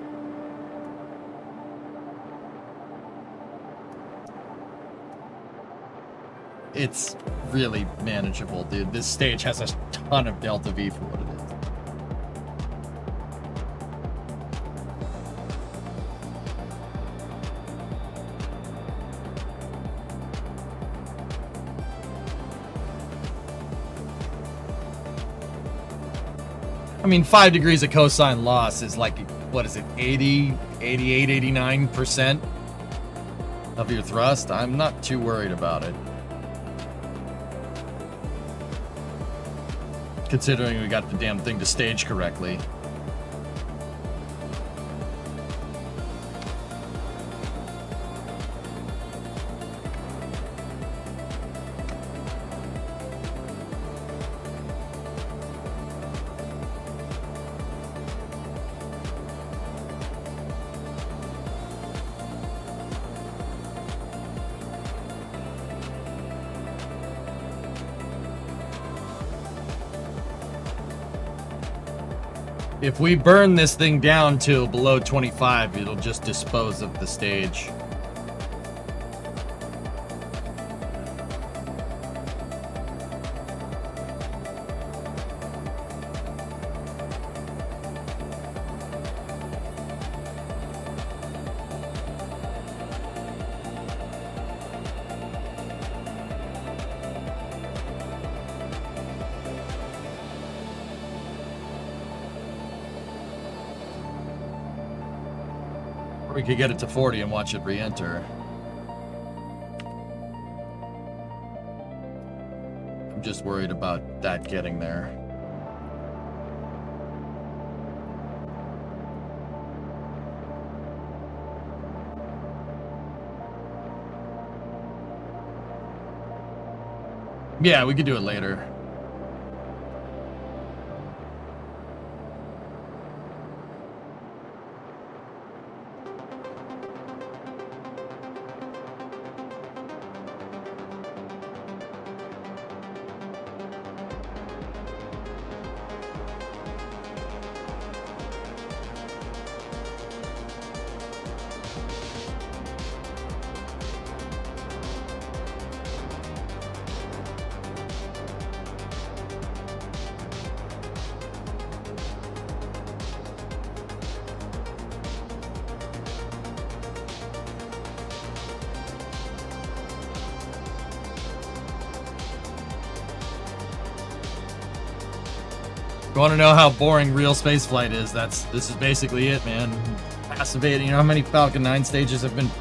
It's really manageable, dude. This stage has a ton of delta V for what it is. I mean, 5 degrees of cosine loss is like, what is it, 80, 88, 89% of your thrust? I'm not too worried about it. Considering we got the damn thing to stage correctly. If we burn this thing down to below 25, it'll just dispose of the stage. We could get it to 40 and watch it re-enter. I'm just worried about that getting there. Yeah, we could do it later. You want to know how boring real spaceflight is? This is basically it, man. Passivating. You know how many Falcon 9 stages have been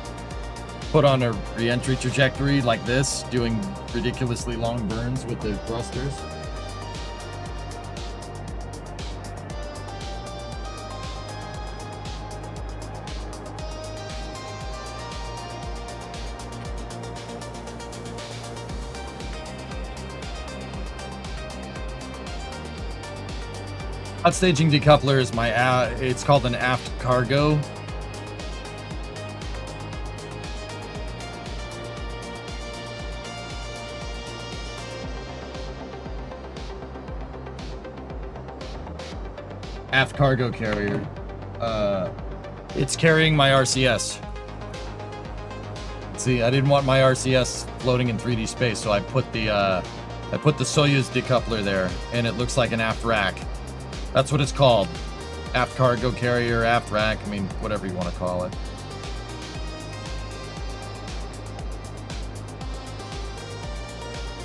put on a re-entry trajectory like this, doing ridiculously long burns with the thrusters? Hot staging decoupler is my, it's called an aft cargo. Aft cargo carrier. It's carrying my RCS. See, I didn't want my RCS floating in 3D space, so I put the Soyuz decoupler there, and it looks like an aft rack. That's what it's called. Aft cargo carrier, aft rack, I mean, whatever you want to call it.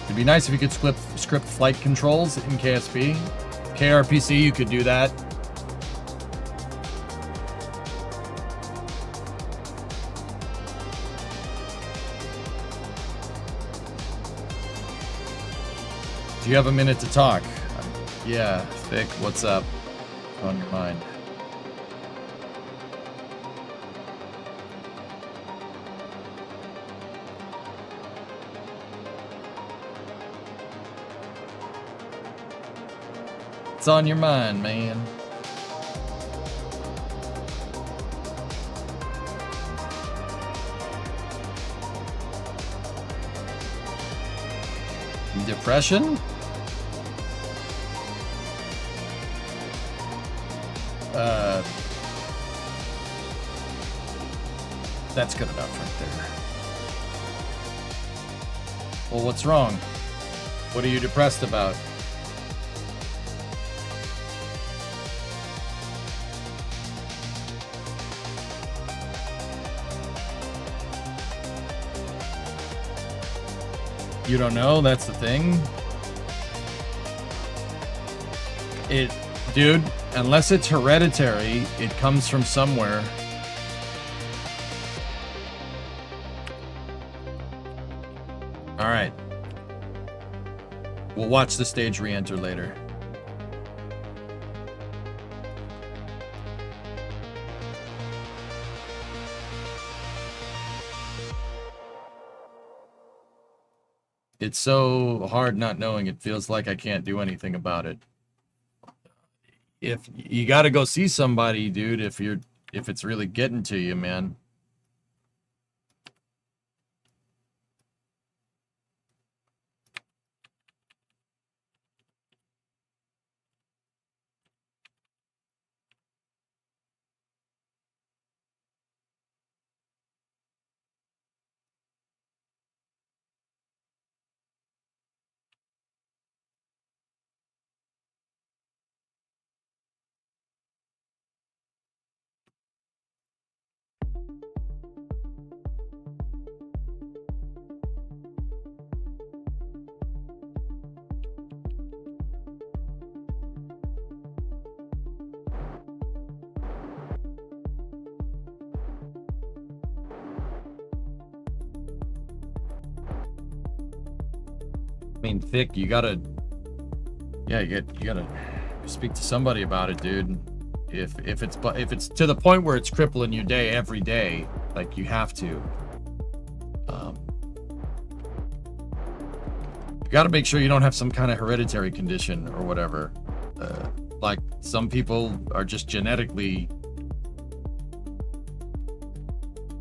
It'd be nice if you could script flight controls in KSP. KRPC, you could do that. Do you have a minute to talk? Yeah, Vic, what's up? What's on your mind? What's on your mind, man? Depression? That's good enough right there. Well, what's wrong? What are you depressed about? You don't know? That's the thing. Dude, unless it's hereditary, it comes from somewhere. All right. We'll watch the stage re-enter later. It's so hard not knowing. It feels like I can't do anything about it. If you got to go see somebody, dude, if it's really getting to you, man. I mean, Thick, you gotta speak to somebody about it, dude. If it's to the point where it's crippling you every day, like you have to. You gotta make sure you don't have some kind of hereditary condition or whatever. Like some people are just genetically.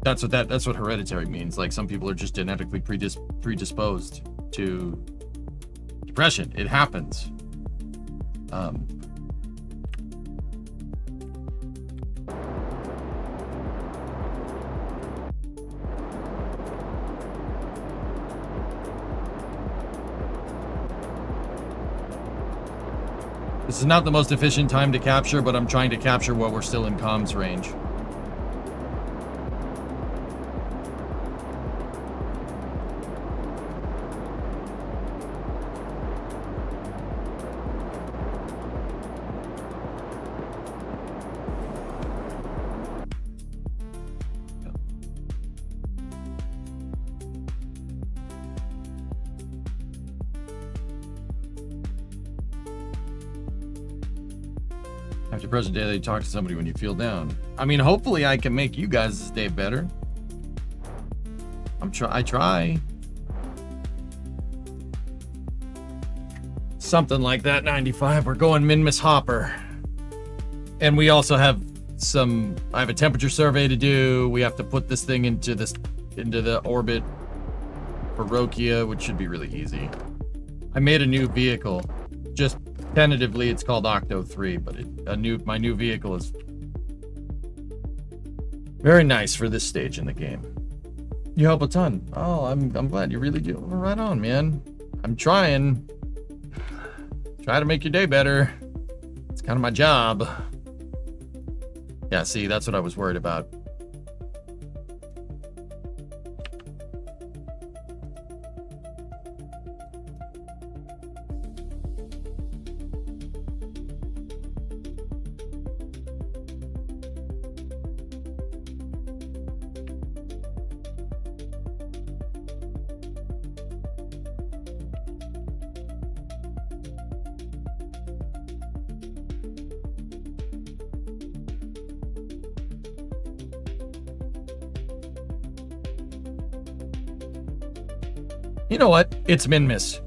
That's what hereditary means. Like some people are just genetically predisposed to depression. It happens. This is not the most efficient time to capture, but I'm trying to capture while we're still in comms range. After present daily, talk to somebody when you feel down. I mean, hopefully I can make you guys' day better. I try. Something like that, 95. We're going Min-Miss Hopper. And we also have I have a temperature survey to do. We have to put this thing into the orbit for Rokia, which should be really easy. I made a new vehicle. Just tentatively, it's called Octo 3, but my new vehicle is very nice for this stage in the game. You help a ton. Oh, I'm glad you really do. Right on, man. I'm trying. Try to make your day better. It's kind of my job. Yeah, see, that's what I was worried about. You know what? It's Min-Miss.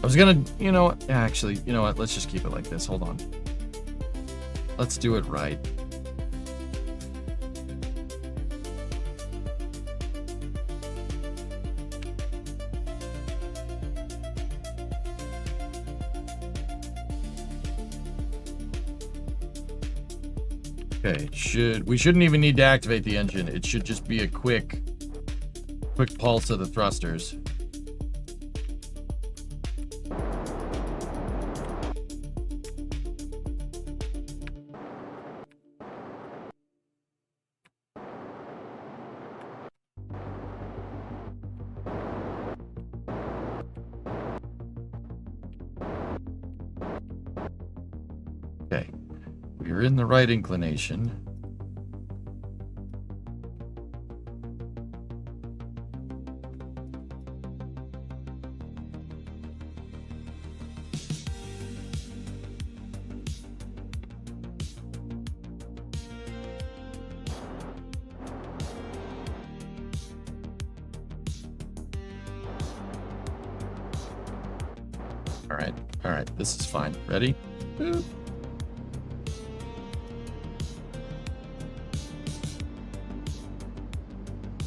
I was gonna, actually, you know what? Let's just keep it like this. Hold on. Let's do it right. Okay, we shouldn't even need to activate the engine. It should just be a quick pulse of the thrusters. Okay, we're in the right inclination. All right, this is fine. Ready? Boop.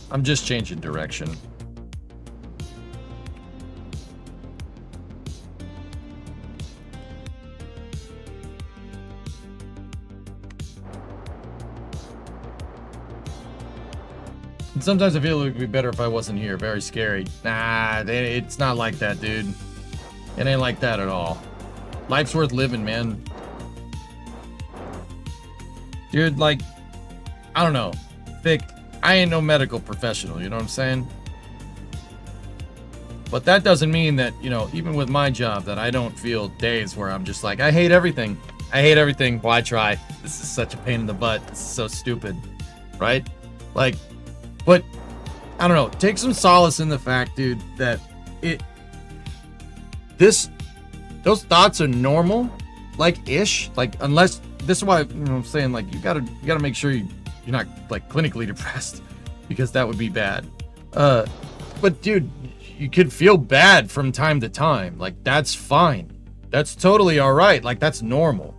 I'm just changing direction. And sometimes I feel it would be better if I wasn't here. Very scary. Nah, it's not like that, dude. It ain't like that at all. Life's worth living, man. Dude, like, I don't know. Thick. I ain't no medical professional, you know what I'm saying? But that doesn't mean that, even with my job, that I don't feel days where I'm just like, I hate everything. I hate everything. Why try? This is such a pain in the butt. This is so stupid. Right? Like, but, I don't know. Take some solace in the fact, dude, that those thoughts are normal, like-ish. Like, unless, this is why, I'm saying, like, you gotta make sure you're not, like, clinically depressed, because that would be bad. But dude, you could feel bad from time to time. Like, that's fine. That's totally all right. Like, that's normal.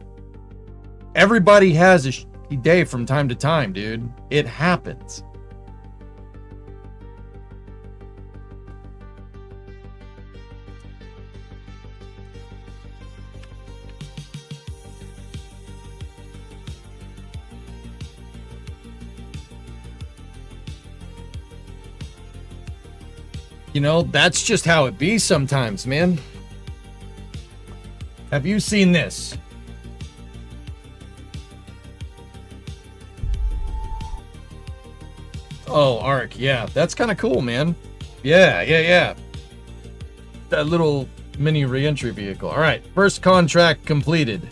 Everybody has a shitty day from time to time, dude. It happens. That's just how it be sometimes, man. Have you seen this? Oh, Ark, yeah. That's kind of cool, man. Yeah. That little mini re-entry vehicle. All right, first contract completed.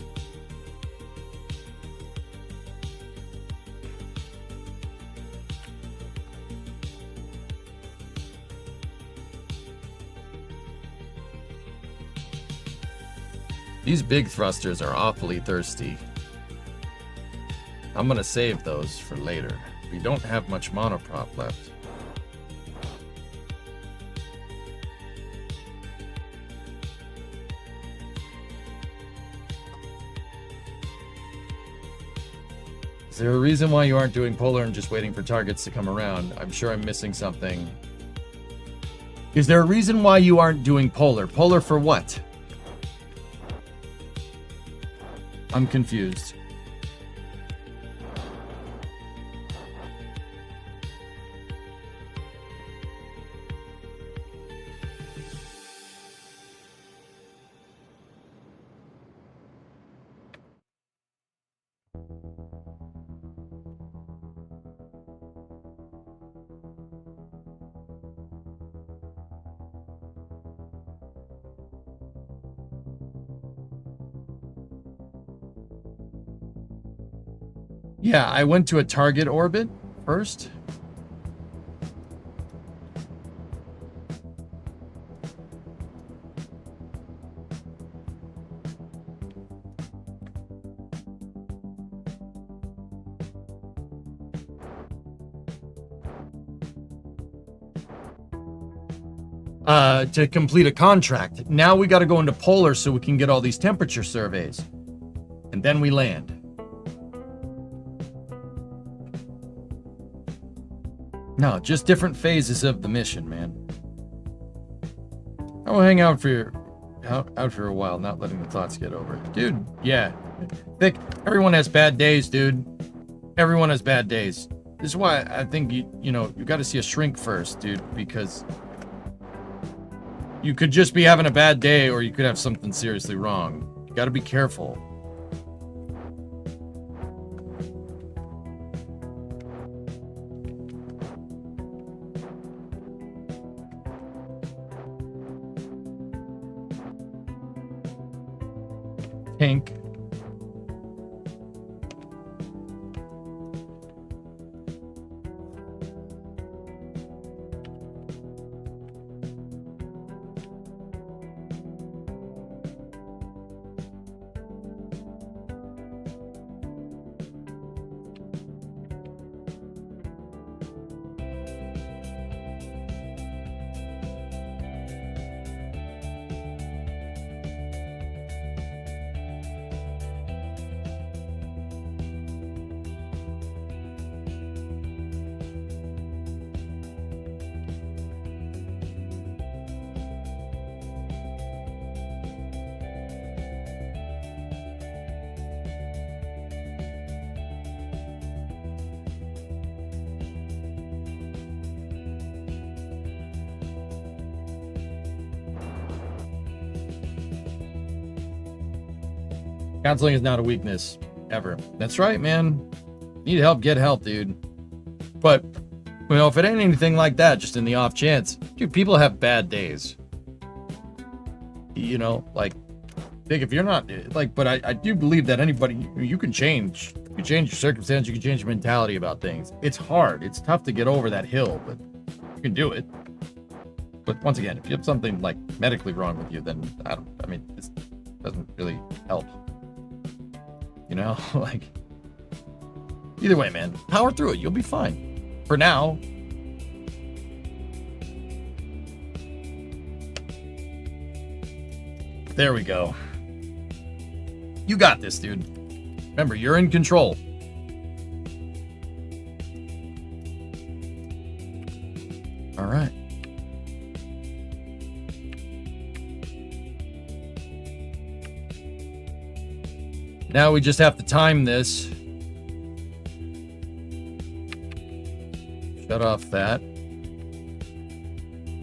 These big thrusters are awfully thirsty. I'm gonna save those for later. We don't have much monoprop left. Is there a reason why you aren't doing polar and just waiting for targets to come around? I'm sure I'm missing something. Is there a reason why you aren't doing polar? Polar for what? I'm confused. Yeah, I went to a target orbit first. To complete a contract. Now we got to go into polar so we can get all these temperature surveys. And then we land. No, just different phases of the mission, man. I will hang out for a while, not letting the thoughts get over. Dude, yeah. Vic, everyone has bad days, dude. Everyone has bad days. This is why I think you got to see a shrink first, dude, because you could just be having a bad day or you could have something seriously wrong. You got to be careful. Pink. Counseling is not a weakness, ever. That's right, man. Need help, get help, dude. But, if it ain't anything like that, just in the off chance, dude, people have bad days. If you're not, but I do believe that anybody, you can change. You can change your circumstance, you can change your mentality about things. It's hard, it's tough to get over that hill, but you can do it. But once again, if you have something, medically wrong with you, then, this doesn't really help. Either way, man, power through it. You'll be fine. For now. There we go. You got this, dude. Remember, you're in control. All right. Now we just have to time this. Shut off that.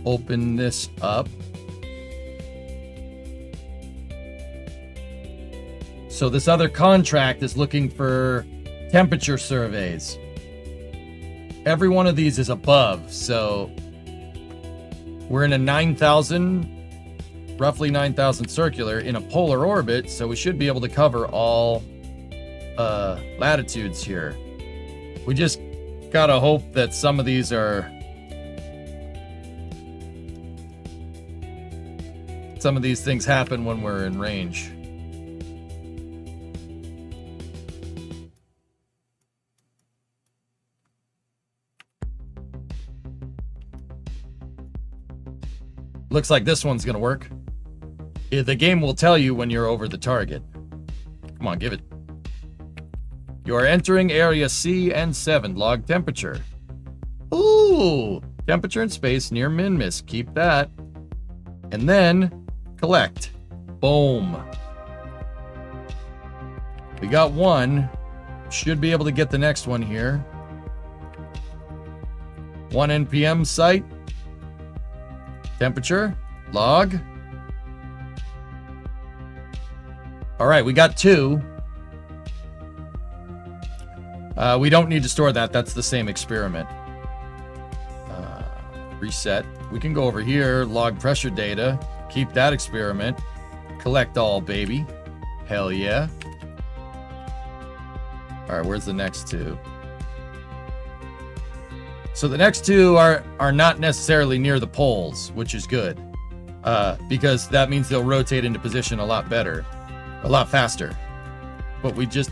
Open this up. So this other contract is looking for temperature surveys. Every one of these is above, so We're in a 9,000, roughly 9,000 circular in a polar orbit, so we should be able to cover all latitudes here. We just gotta hope that some of these are... Some of these things happen when we're in range. Looks like this one's gonna work. The game will tell you when you're over the target. Come on, give it. You are entering area CN7. Log temperature. Ooh! Temperature in space near Minmus. Keep that. And then collect. Boom. We got one. Should be able to get the next one here. 1 NPM site. Temperature. Log. All right, we got 2. We don't need to store that. That's the same experiment. Reset. We can go over here, log pressure data, keep that experiment, collect all, baby. Hell yeah. All right, where's the next 2? So the next 2 are not necessarily near the poles, which is good, because that means they'll rotate into position a lot better, a lot faster. But we just...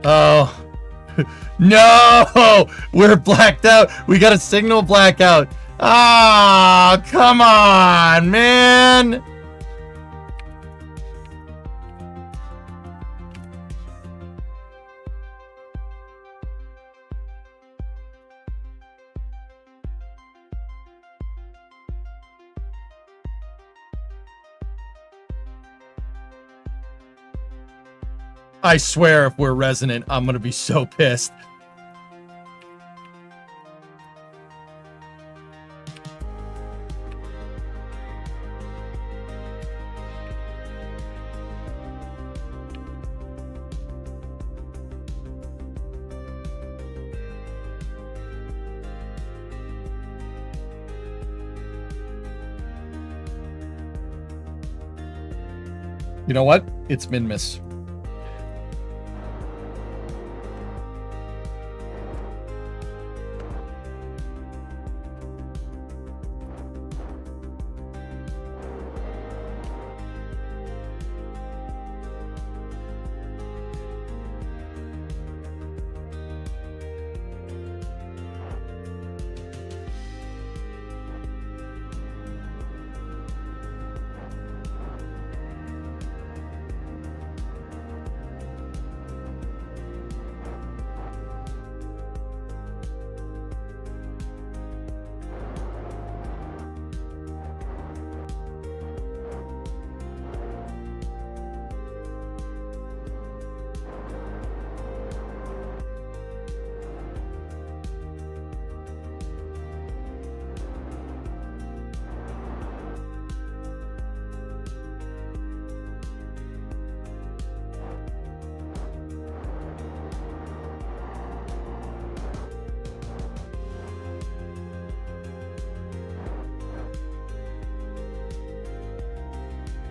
Oh, no, we're blacked out. We got a signal blackout. Ah, come on, man. I swear if we're resonant, I'm gonna be so pissed. You know what? It's Minmus.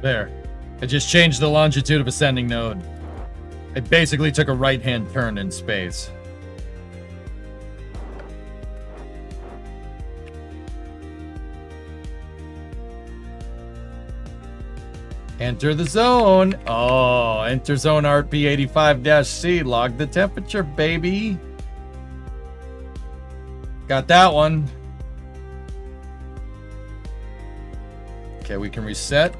There. I just changed the longitude of ascending node. I basically took a right-hand turn in space. Enter the zone. Oh, enter zone RP85-C. Log the temperature, baby. Got that one. Okay, we can reset.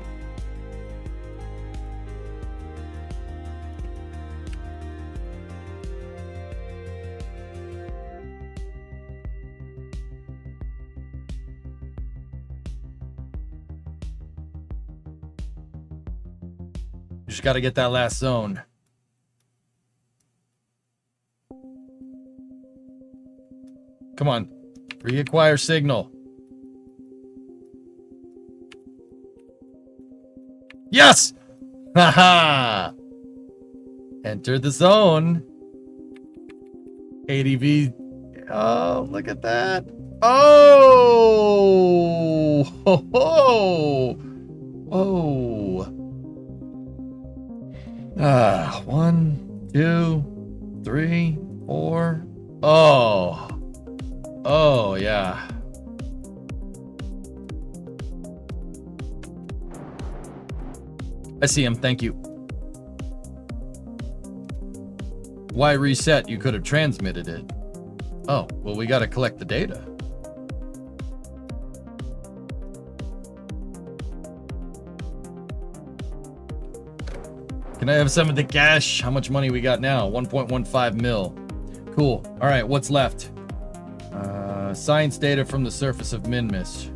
Just got to get that last zone. Come on. Reacquire signal. Yes! Haha! Enter the zone. ADV. Oh, look at that. Oh! Ho, ho. Oh. 1, 2, 3, 4. Oh. Oh, yeah. I see him. Thank you. Why reset? You could have transmitted it. Oh, well, we got to collect the data. Can I have some of the cash? How much money we got now? 1.15 mil. Cool. All right, what's left? Science data from the surface of Minmus.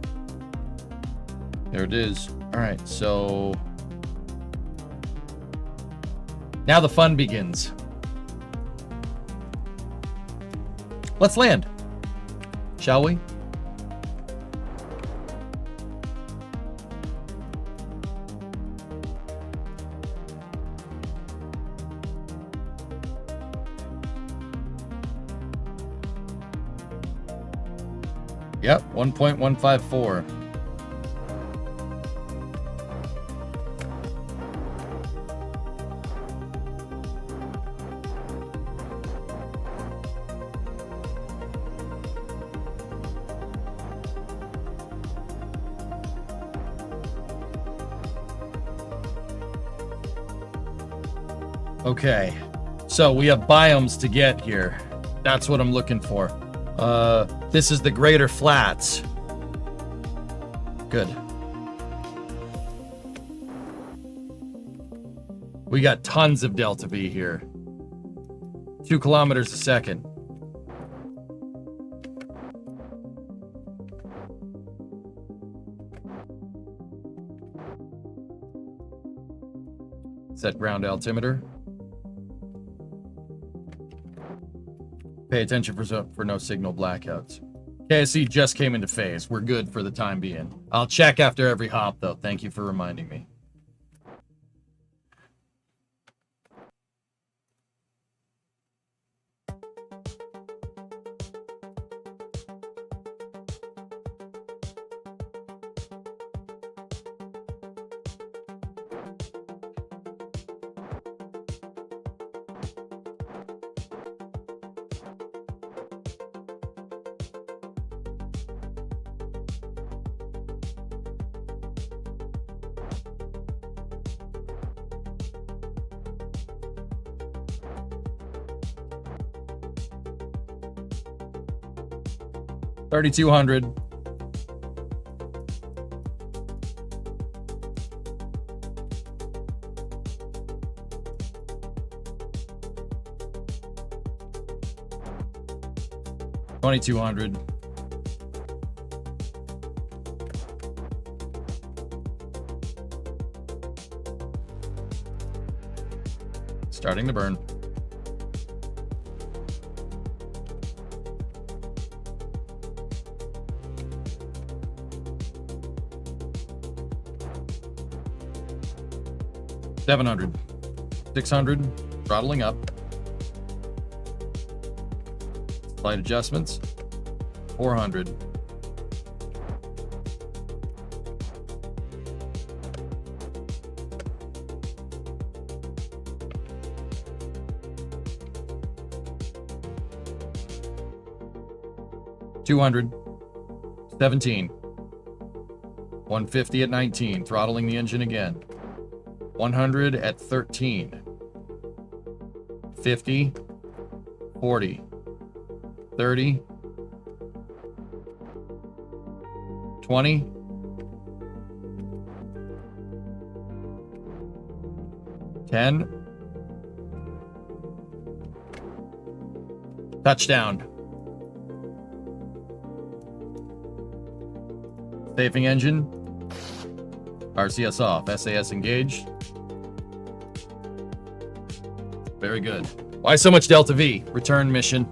There it is. All right, so now the fun begins. Let's land, shall we? Yep, 1.154. Okay, so we have biomes to get here. That's what I'm looking for. This is the Greater Flats. Good. We got tons of Delta V here. 2 kilometers a second. Set ground altimeter. Pay attention for no signal blackouts. KSC just came into phase. We're good for the time being. I'll check after every hop, though. Thank you for reminding me. $3,200. $2,200. Starting to burn. $700. $600. Throttling up. Slight adjustments. $400. $200. 17. 150 at 19. Throttling the engine again. 100 at 13. 50. 40. 30. 20. 10. Touchdown. Safing engine. RCS off. SAS engaged. Very good. Why so much Delta V? Return mission.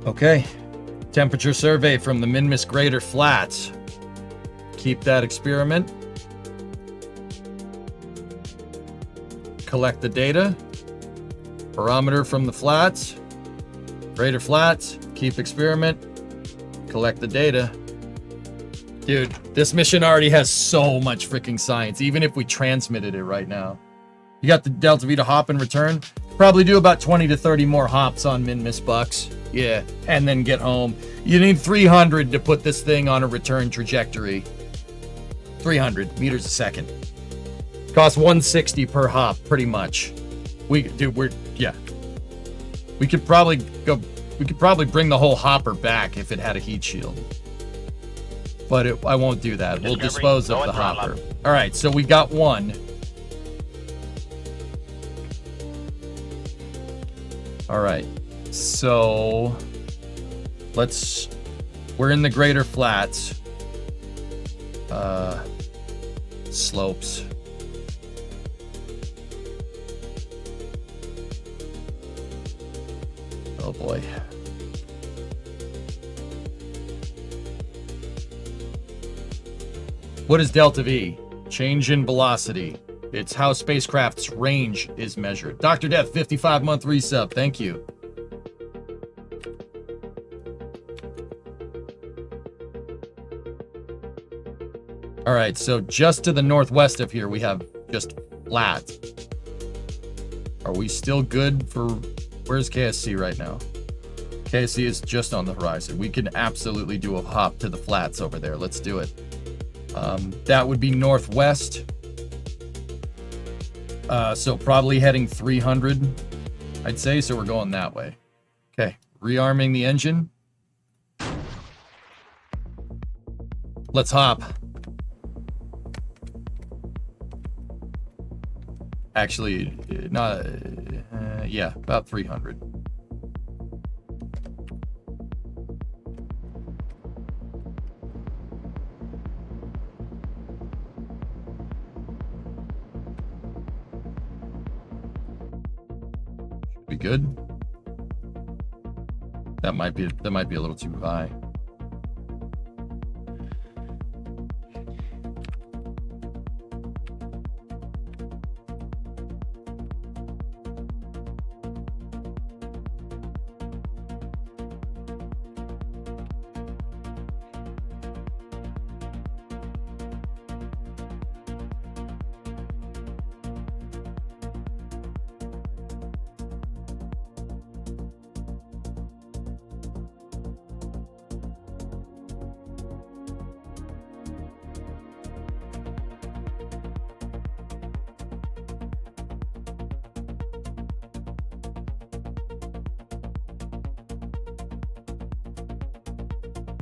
Okay. Temperature survey from the Minmus Greater Flats. Keep that experiment. Collect the data. Barometer from the flats. Greater flats. Keep experiment. Collect the data. Dude, this mission already has so much freaking science, even if we transmitted it right now. You got the Delta V to hop and return. Probably do about 20 to 30 more hops on min-miss bucks. Yeah, and then get home. You need 300 to put this thing on a return trajectory. 300 meters a second. Costs 160 per hop, pretty much. We could probably bring the whole hopper back if it had a heat shield. But I won't do that. We'll dispose of the hopper. All right, so we got one. All right, so we're in the greater flats. Slopes. Oh boy. What is Delta V? Change in velocity. It's how spacecraft's range is measured. Dr. Death, 55-month resub. Thank you. All right, so just to the northwest of here, we have just flat. Are we still good for... Where's KSC right now? KSC is just on the horizon. We can absolutely do a hop to the flats over there. Let's do it. That would be northwest. So probably heading 300, I'd say. So we're going that way. Okay, rearming the engine. Let's hop. Actually, not... yeah, about 300. Should be good. That might be a little too high.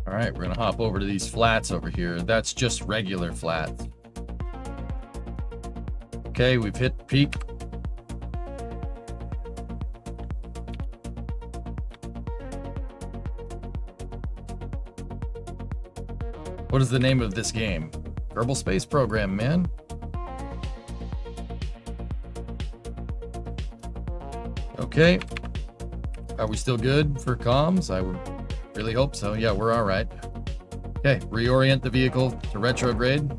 All right, we're gonna hop over to these flats over here. That's just regular flats. Okay, we've hit peak. What is the name of this game? Kerbal Space Program, man. Okay. Are we still good for comms? I would really hope so. Yeah, we're all right. Okay, reorient the vehicle to retrograde.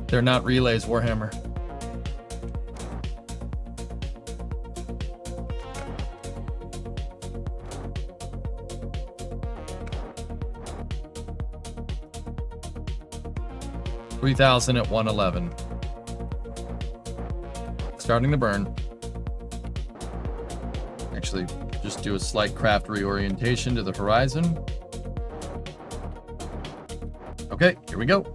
They're not relays, Warhammer. $3,000 at 111. Starting to burn. Actually, just do a slight craft reorientation to the horizon. Okay, here we go.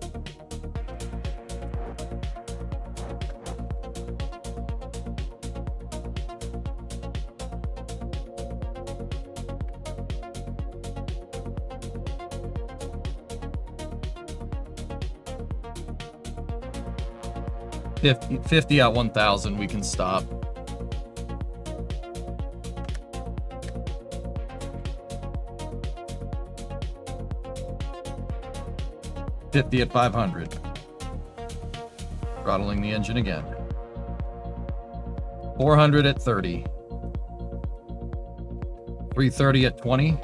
$50 at 1,000, we can stop. $50 at 500. Throttling the engine again. 400 at 30. 330 at 20.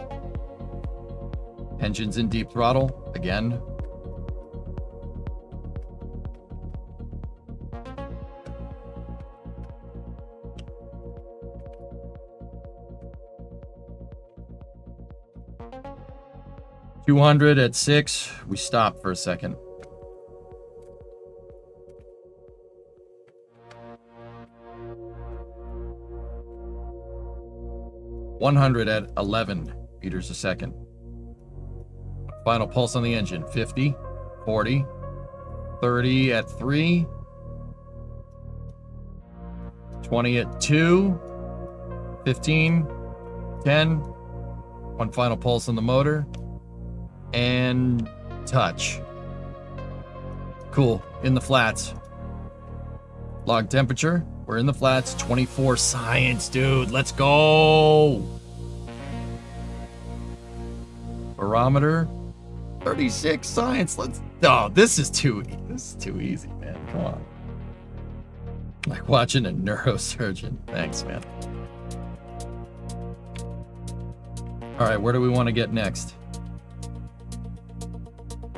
Engines in deep throttle again. 200 at 6. We stop for a second. $100 at 11 meters a second. Final pulse on the engine. 50, 40, 30 at 3, 20 at 2, 15, 10. One final pulse on the motor. And touch. Cool. In the flats. Log temperature. We're in the flats. 24 science, dude. Let's go. Barometer. 36 science. Let's. Oh, this is too easy, man. Come on. Like watching a neurosurgeon. Thanks, man. All right, where do we want to get next?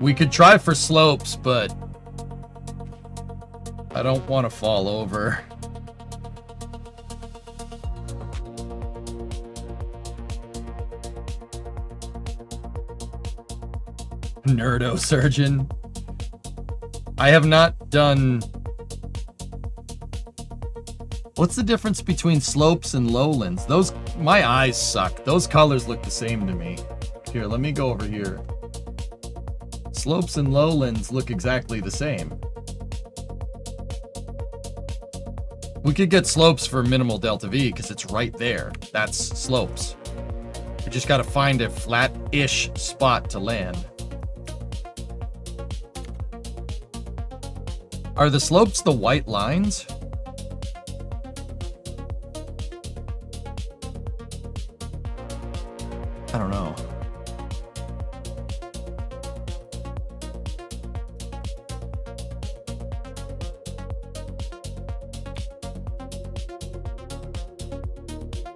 We could try for slopes, but I don't want to fall over. Nerdosurgeon. I have not done... What's the difference between slopes and lowlands? Those, my eyes suck. Those colors look the same to me. Here, let me go over here. Slopes and lowlands look exactly the same. We could get slopes for minimal delta V because it's right there. That's slopes. We just got to find a flat-ish spot to land. Are the slopes the white lines? I don't know.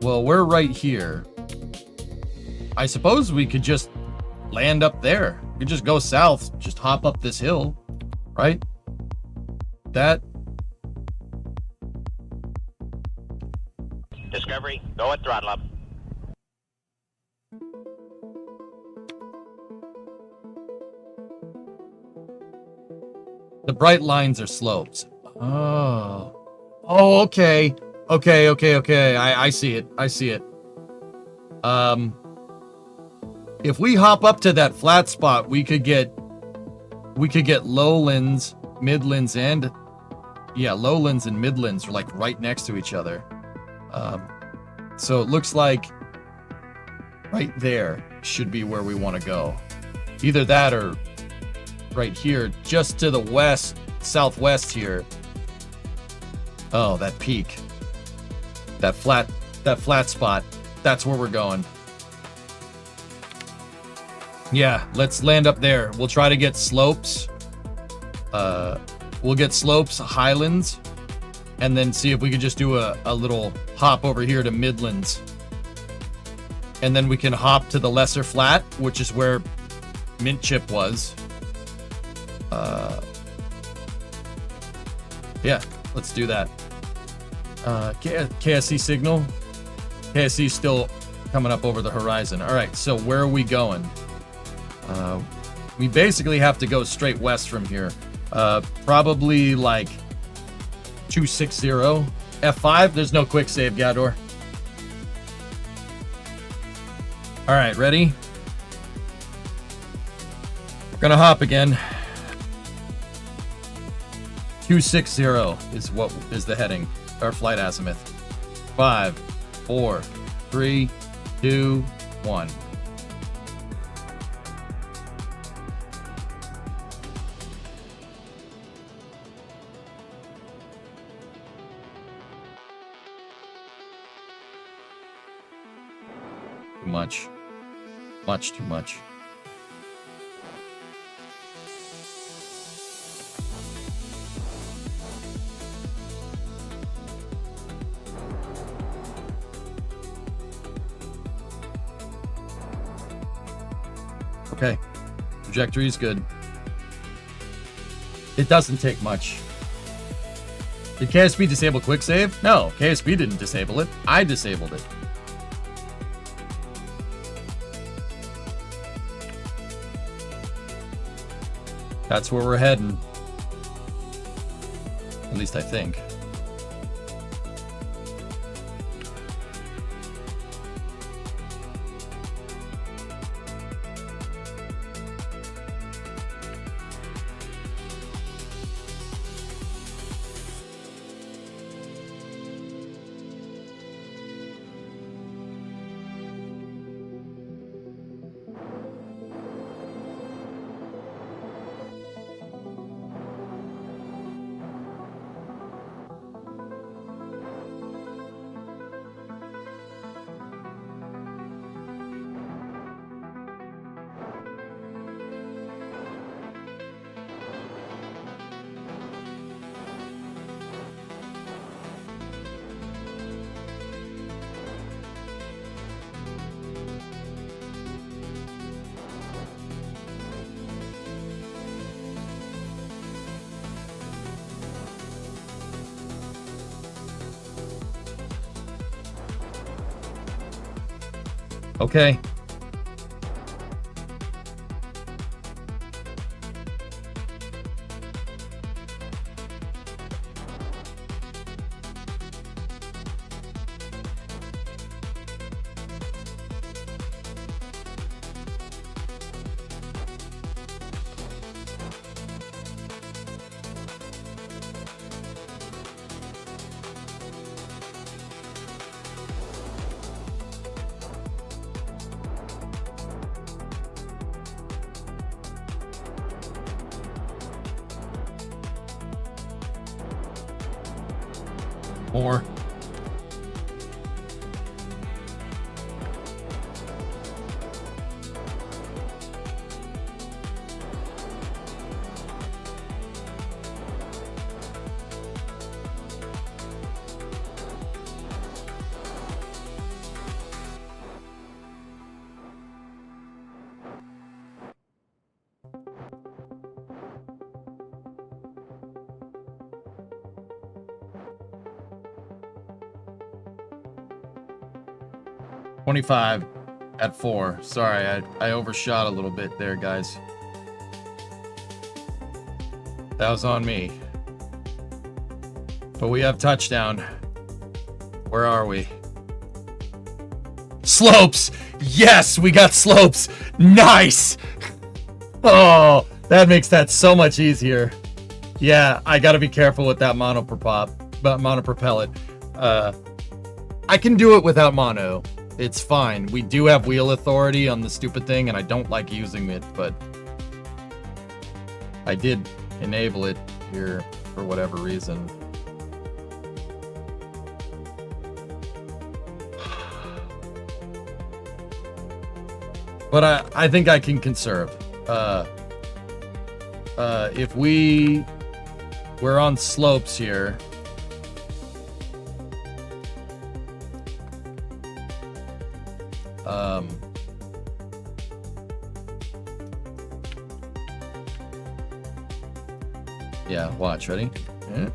Well, we're right here. I suppose we could just land up there. We could just go south, just hop up this hill, right? That. Discovery, go at throttle up. The bright lines are slopes. Oh. Oh, okay. Okay. I see it. I see it. If we hop up to that flat spot, we could get lowlands, midlands, and lowlands and midlands are like right next to each other. So it looks like right there should be where we want to go. Either that or right here, just to the west, southwest here. Oh, that peak. That flat spot. That's where we're going. Yeah, let's land up there. We'll try to get slopes. We'll get slopes, highlands, and then see if we could just do a little hop over here to midlands. And then we can hop to the lesser flat, which is where Mint Chip was. Yeah, let's do that. KSC signal. KSC still coming up over the horizon. All right, so where are we going? We basically have to go straight west from here. Probably like 260. F5, there's no quick save, Gador. All right, ready? We're gonna hop again. 260 is the heading. Our flight azimuth. 5, 4, 3, 2, 1. Too much. Much too much. Okay, trajectory is good. It doesn't take much. Did KSP disable quick save? No, KSP didn't disable it. I disabled it. That's where we're heading. At least I think. Okay. More. $25 at 4. Sorry, I overshot a little bit there, guys. That was on me. But we have touchdown. Where are we? Slopes! Yes, we got slopes! Nice! Oh, that makes that so much easier. Yeah, I gotta be careful with that mono propellant. I can do it without mono. It's fine. We do have wheel authority on the stupid thing, and I don't like using it, but I did enable it here for whatever reason. But I think I can conserve. If we're on slopes here. Yeah, watch, ready? Yeah.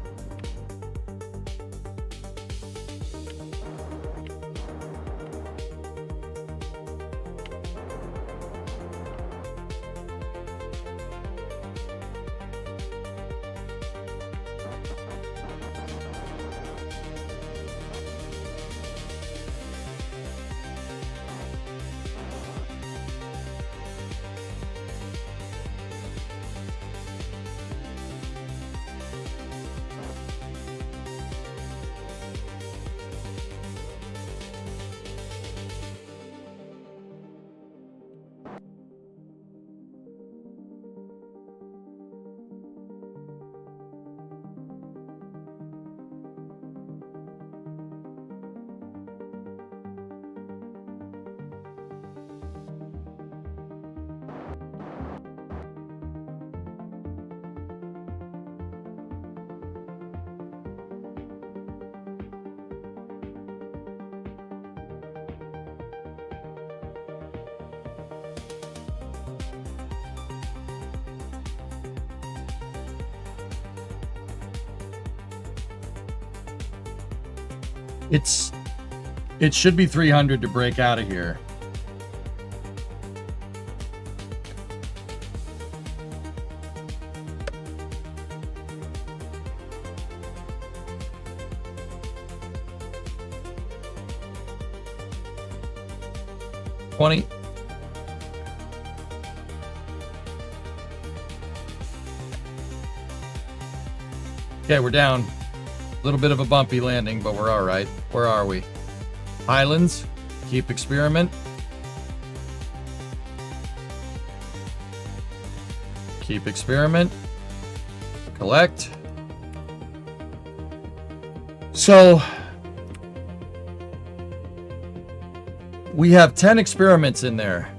It should be 300 to break out of here. 20. Okay, we're down. A little bit of a bumpy landing, but we're all right. Where are we? Highlands. Keep experiment. Keep experiment. Collect. So we have 10 experiments in there.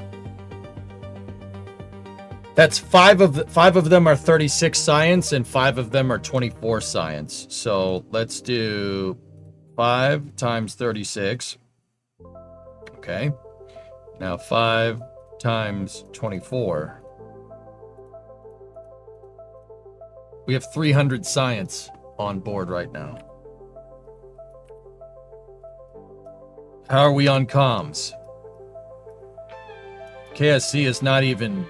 That's five of them are 36 science and 5 of them are 24 science. So let's do 5 times 36. Okay. Now 5 times 24. We have 300 science on board right now. How are we on comms? KSC is not even...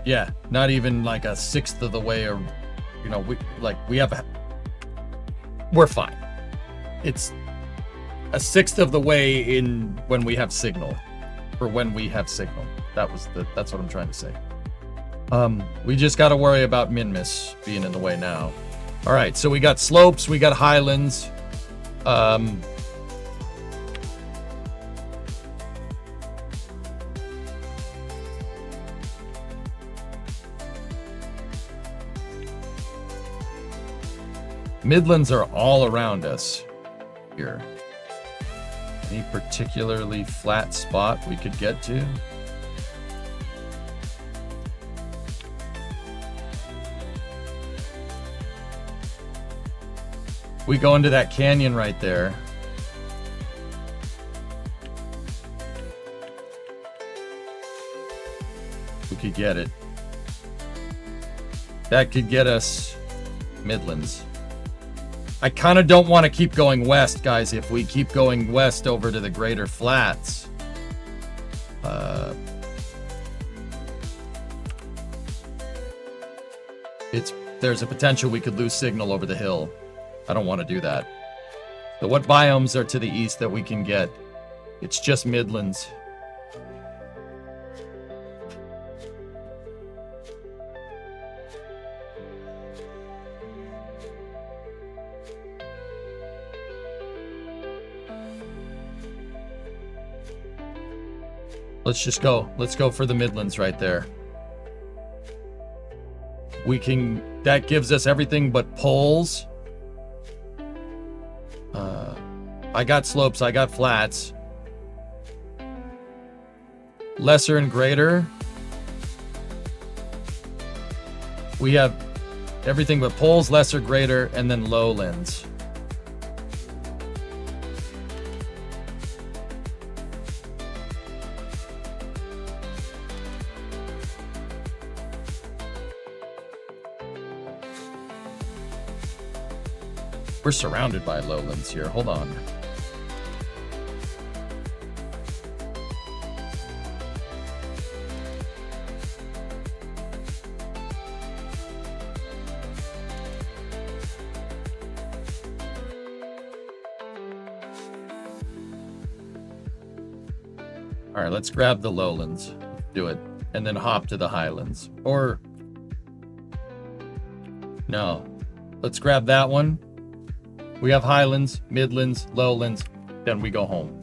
Yeah, not even like a sixth of the way, or, you know, we're fine. It's a sixth of the way in when we have signal, or when we have signal. That's what I'm trying to say. We just got to worry about min-miss being in the way now. All right, so we got slopes, we got highlands. Midlands are all around us here. Any particularly flat spot we could get to? We go into that canyon right there. We could get it. That could get us Midlands. I kind of don't want to keep going west, guys. If we keep going west over to the Greater Flats, there's a potential we could lose signal over the hill. I don't want to do that. So what biomes are to the east that we can get? It's just Midlands. Let's just go. Let's go for the Midlands right there. That gives us everything but poles. I got slopes, I got flats. Lesser and greater. We have everything but poles, lesser, greater, and then lowlands. We're surrounded by lowlands here. Hold on. All right, let's grab the lowlands. Do it. And then hop to the highlands. Or... no. Let's grab that one. We have highlands, midlands, lowlands, then we go home.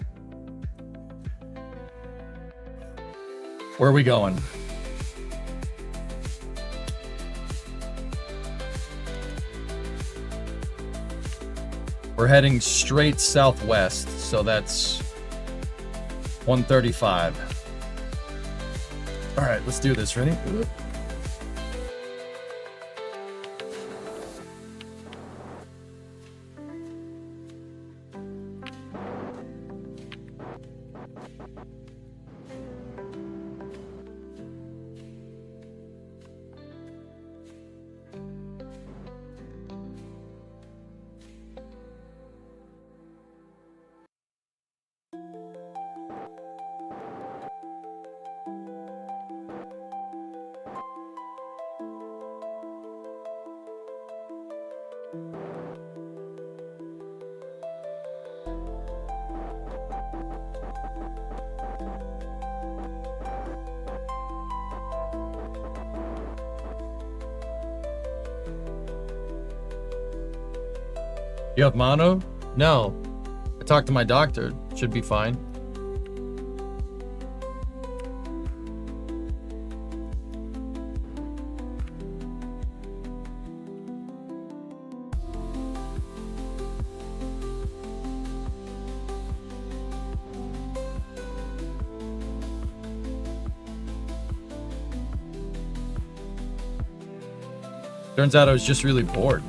Where are we going? We're heading straight southwest, so that's 135. All right, let's do this. Ready? You have mono? No. I talked to my doctor. Should be fine. Turns out I was just really bored.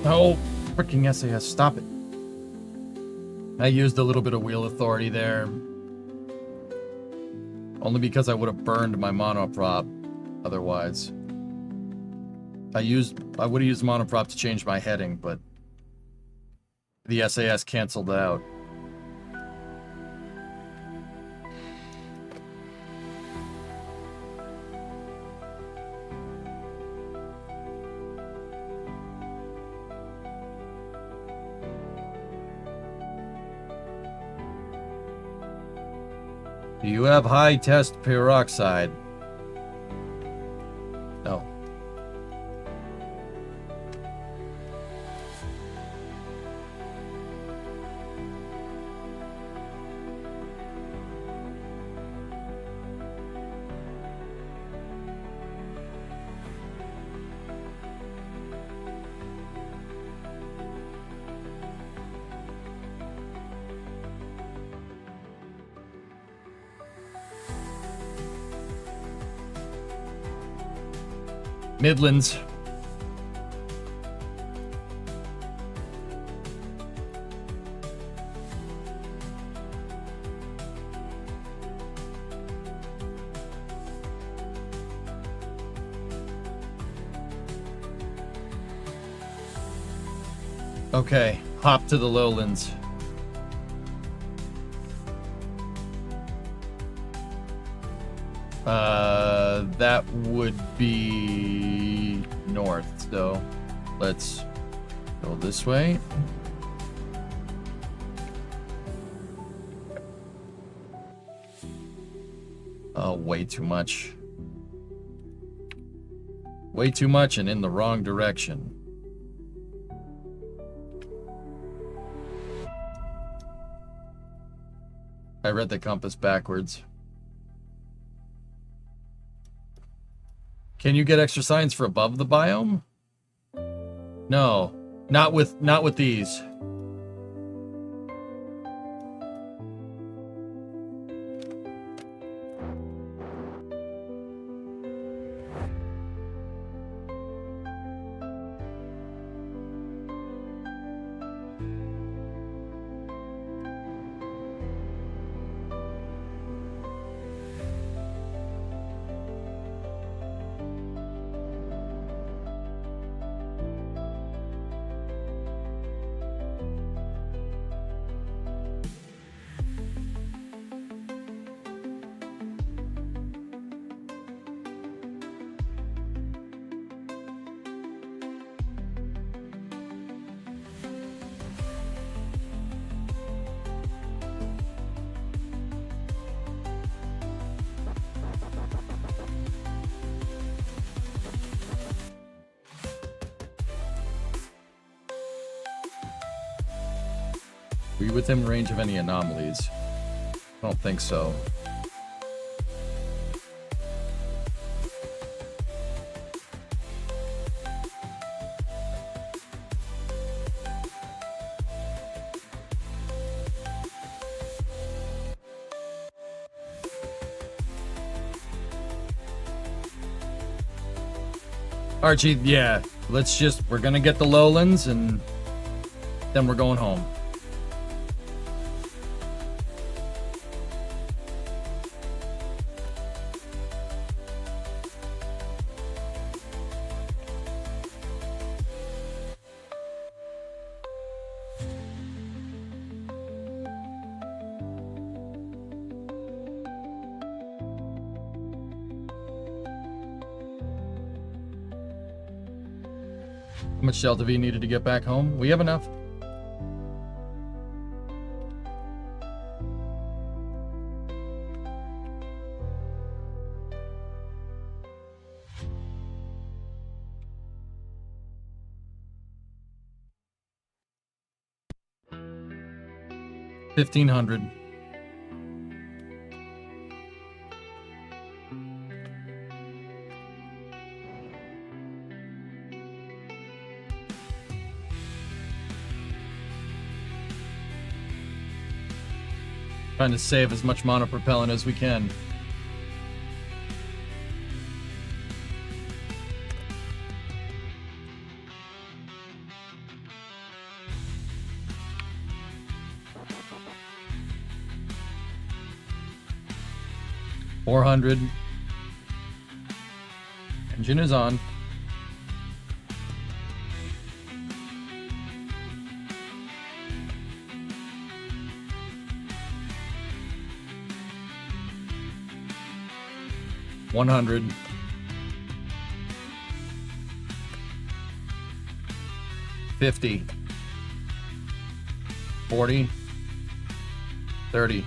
Oh, freaking SAS, stop it. I used a little bit of wheel authority there. Only because I would have burned my monoprop otherwise. I would have used monoprop to change my heading, but the SAS canceled out. Do you have high test peroxide? No. Midlands. Okay, hop to the lowlands. That would be north, so let's go this way. Oh, way too much. Way too much and in the wrong direction. I read the compass backwards. Can you get extra signs for above the biome? No, not with these. Were you within range of any anomalies? I don't think so. Archie, yeah, we're gonna get the lowlands and then we're going home. How much Delta V needed to get back home? We have enough. $1,500. Trying to save as much monopropellant as we can. $400. Engine is on. $100. $50. $40. $30.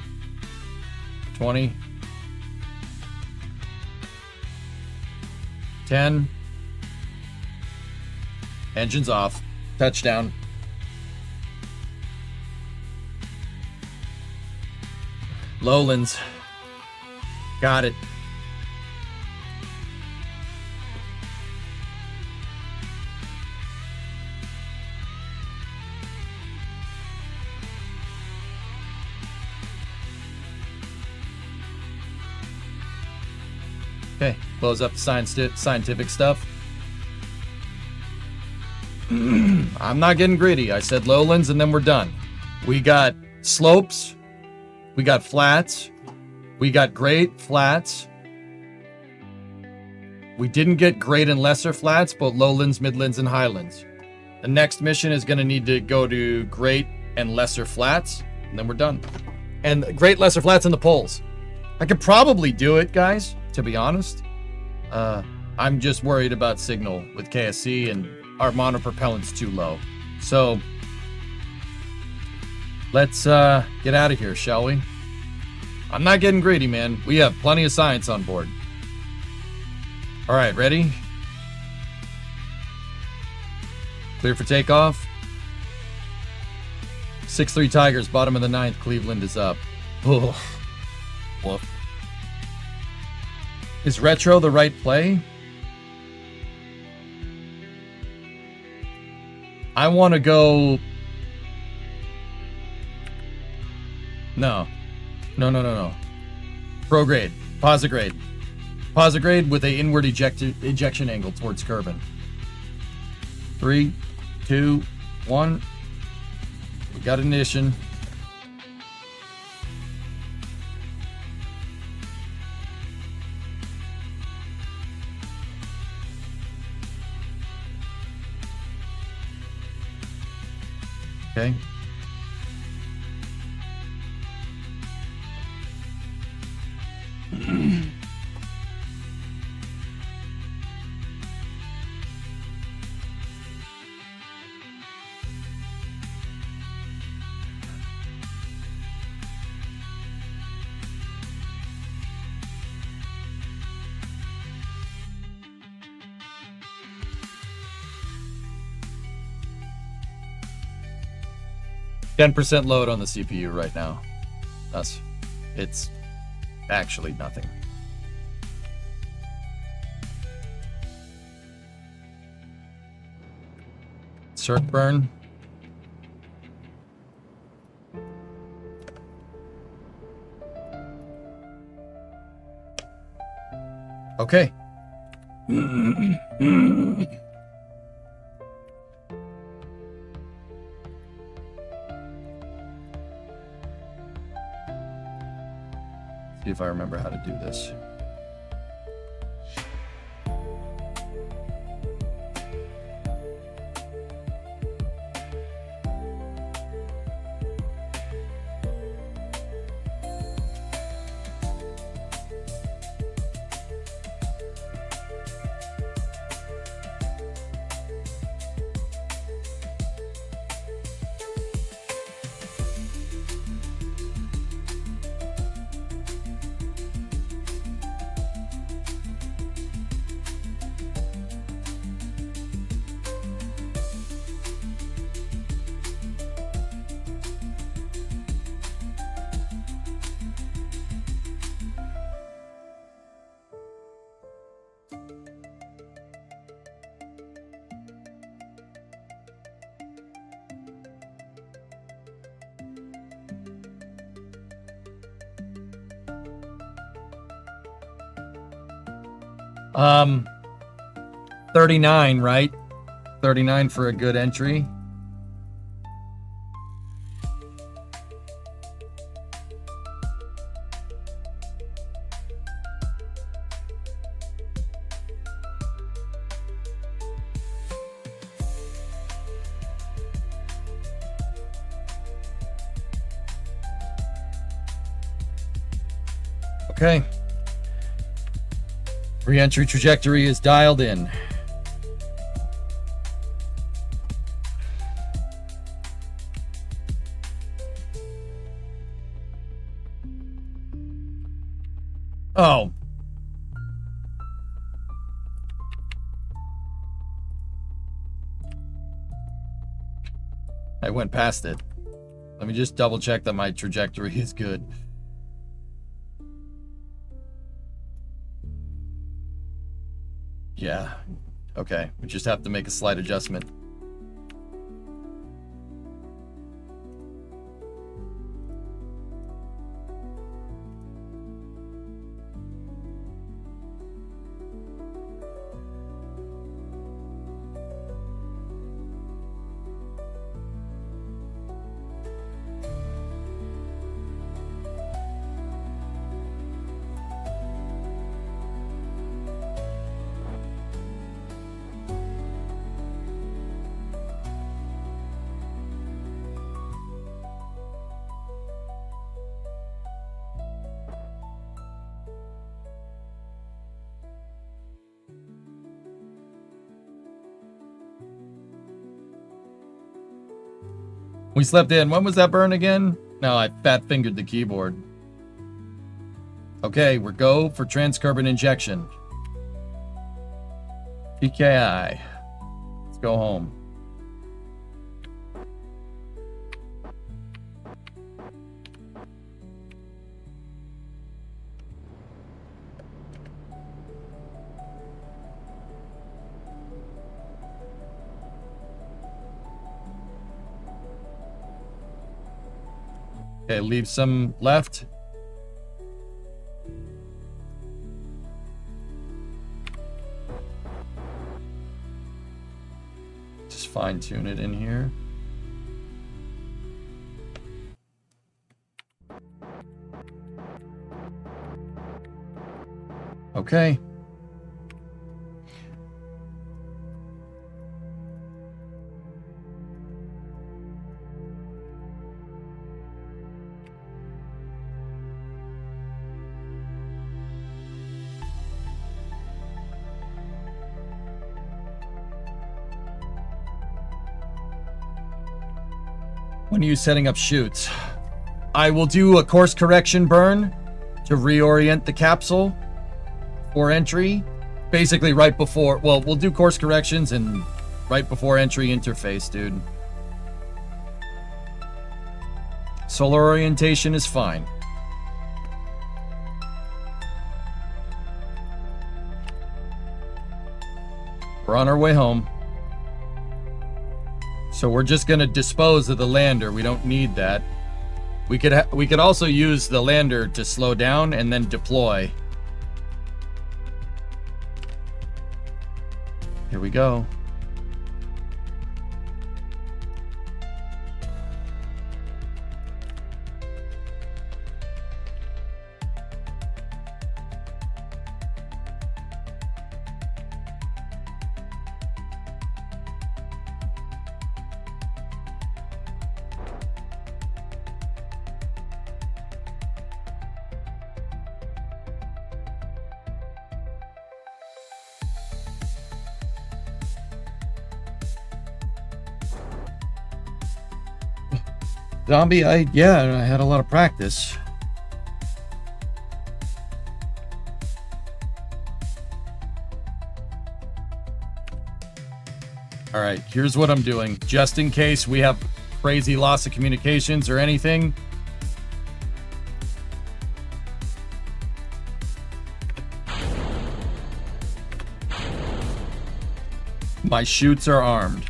$20. 10. Engine's off. Touchdown. Lowlands. Got it. Okay, close up the scientific stuff. I'm not getting greedy. I said lowlands and then we're done. We got slopes. We got flats. We got great flats. We didn't get great and lesser flats, but lowlands, midlands, and highlands. The next mission is going to need to go to great and lesser flats, and then we're done. And great, lesser flats in the poles. I could probably do it, guys, to be honest. I'm just worried about signal with KSC, and our monopropellant's too low. So let's get out of here, shall we? I'm not getting greedy, man. We have plenty of science on board. All right, ready? Clear for takeoff. 6-3 Tigers, bottom of the 9th. Cleveland is up. Oh, woof. Is retro the right play? I want to go... No. No. Prograde. Posigrade. Posigrade with a inward ejection angle towards Kerbin. 3, 2, 1. We got ignition. Okay. %% load on the CPU right now. It's actually nothing. Circ burn. Okay. See if I remember how to do this. 39, right? 39 for a good entry. Okay. Re-entry trajectory is dialed in. Oh. I went past it. Let me just double check that my trajectory is good. Yeah. Okay. We just have to make a slight adjustment. We slept in. When was that burn again? No, I fat fingered the keyboard. Okay, we're go for transcarbon injection. PKI. Let's go home. Okay, leave some left. Just fine tune it in here. Okay. When are you setting up shoots? I will do a course correction burn to reorient the capsule for entry. Basically right before, well, we'll do course corrections and right before entry interface, dude. Solar orientation is fine. We're on our way home. So we're just gonna dispose of the lander. We don't need that. We could also use the lander to slow down and then deploy. Here we go. Zombie, I had a lot of practice. All right, here's what I'm doing. Just in case we have crazy loss of communications or anything. My chutes are armed,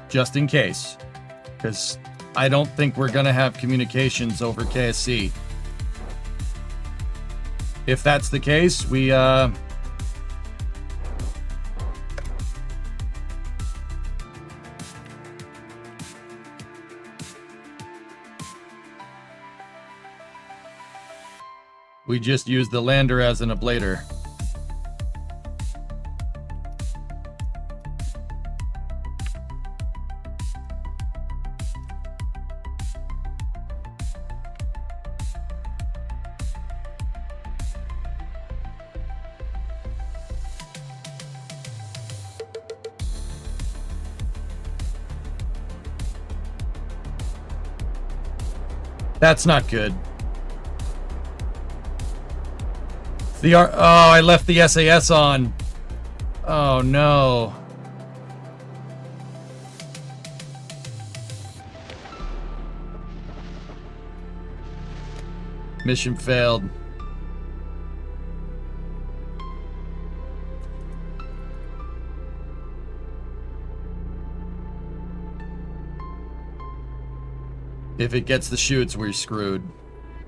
just in case, because I don't think we're gonna have communications over KSC. If that's the case, we We just used the lander as an ablator. That's not good. Oh, I left the SAS on. Oh no. Mission failed. If it gets the chutes, we're screwed.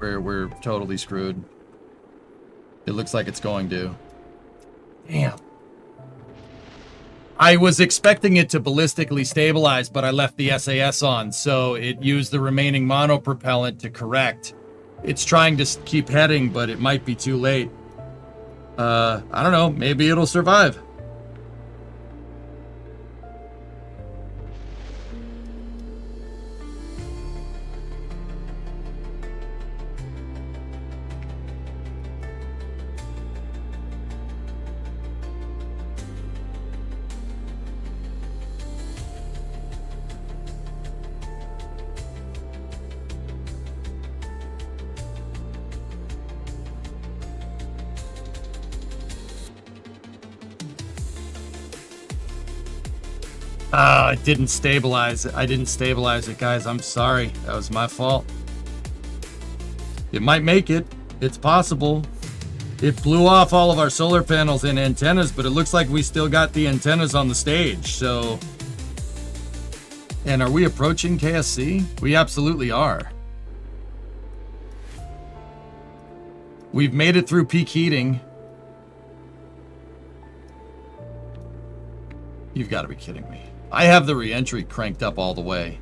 We're totally screwed. It looks like it's going to. Damn. I was expecting it to ballistically stabilize, but I left the SAS on, so it used the remaining monopropellant to correct. It's trying to keep heading, but it might be too late. I don't know. Maybe it'll survive. It didn't stabilize. I didn't stabilize it, guys. I'm sorry. That was my fault. It might make it. It's possible. It blew off all of our solar panels and antennas, but it looks like we still got the antennas on the stage, so... And are we approaching KSC? We absolutely are. We've made it through peak heating. You've got to be kidding me. I have the re-entry cranked up all the way.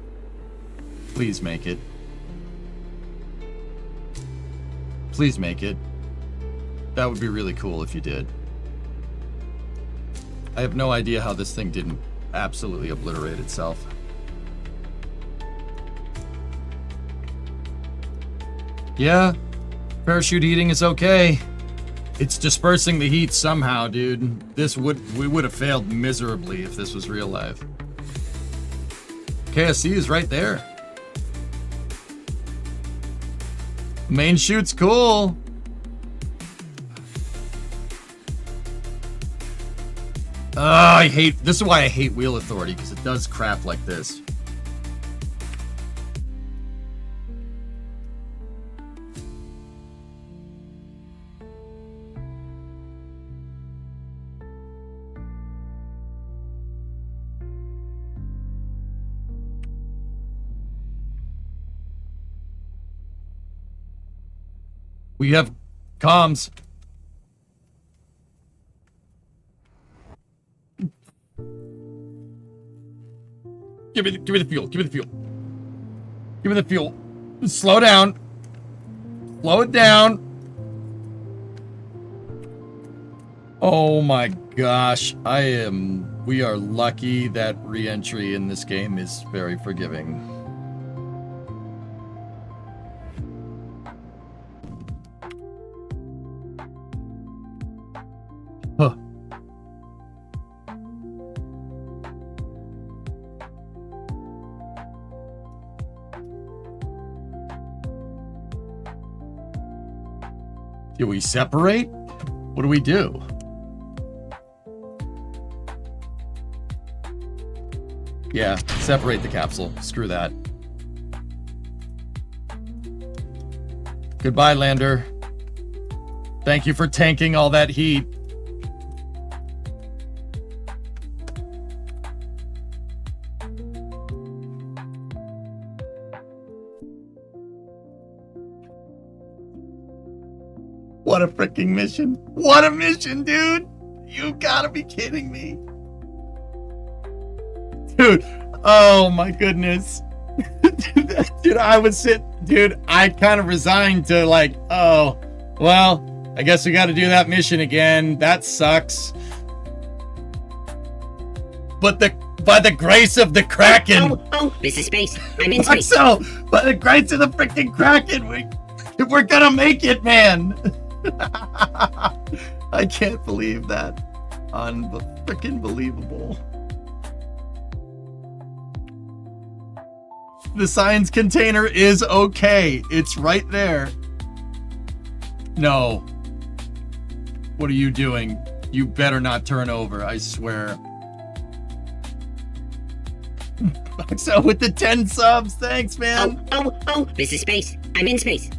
Please make it. Please make it. That would be really cool if you did. I have no idea how this thing didn't absolutely obliterate itself. Yeah, parachute heating is okay. It's dispersing the heat somehow, dude. We would have failed miserably if this was real life. KSC is right there. Main chute's cool. This is why I hate Wheel Authority, because it does crap like this. We have comms. Give me the fuel. Give me the fuel. Give me the fuel. Slow down. Slow it down. Oh my gosh. We are lucky that re-entry in this game is very forgiving. Huh. Do we separate? What do we do? Yeah, separate the capsule. Screw that. Goodbye, lander. Thank you for tanking all that heat. What a freaking mission. What a mission, dude. You gotta be kidding me. Dude, oh my goodness. Dude, I kind of resigned to like, oh, Well, I guess we got to do that mission again. That sucks. But by the grace of the Kraken. Oh, this is space. I'm in space. So, by the grace of the freaking Kraken, we're gonna make it, man. I can't believe that. Freaking believable. The science container is okay. It's right there. No. What are you doing? You better not turn over, I swear. So with the 10 subs, thanks, man. Oh, this is space. I'm in space.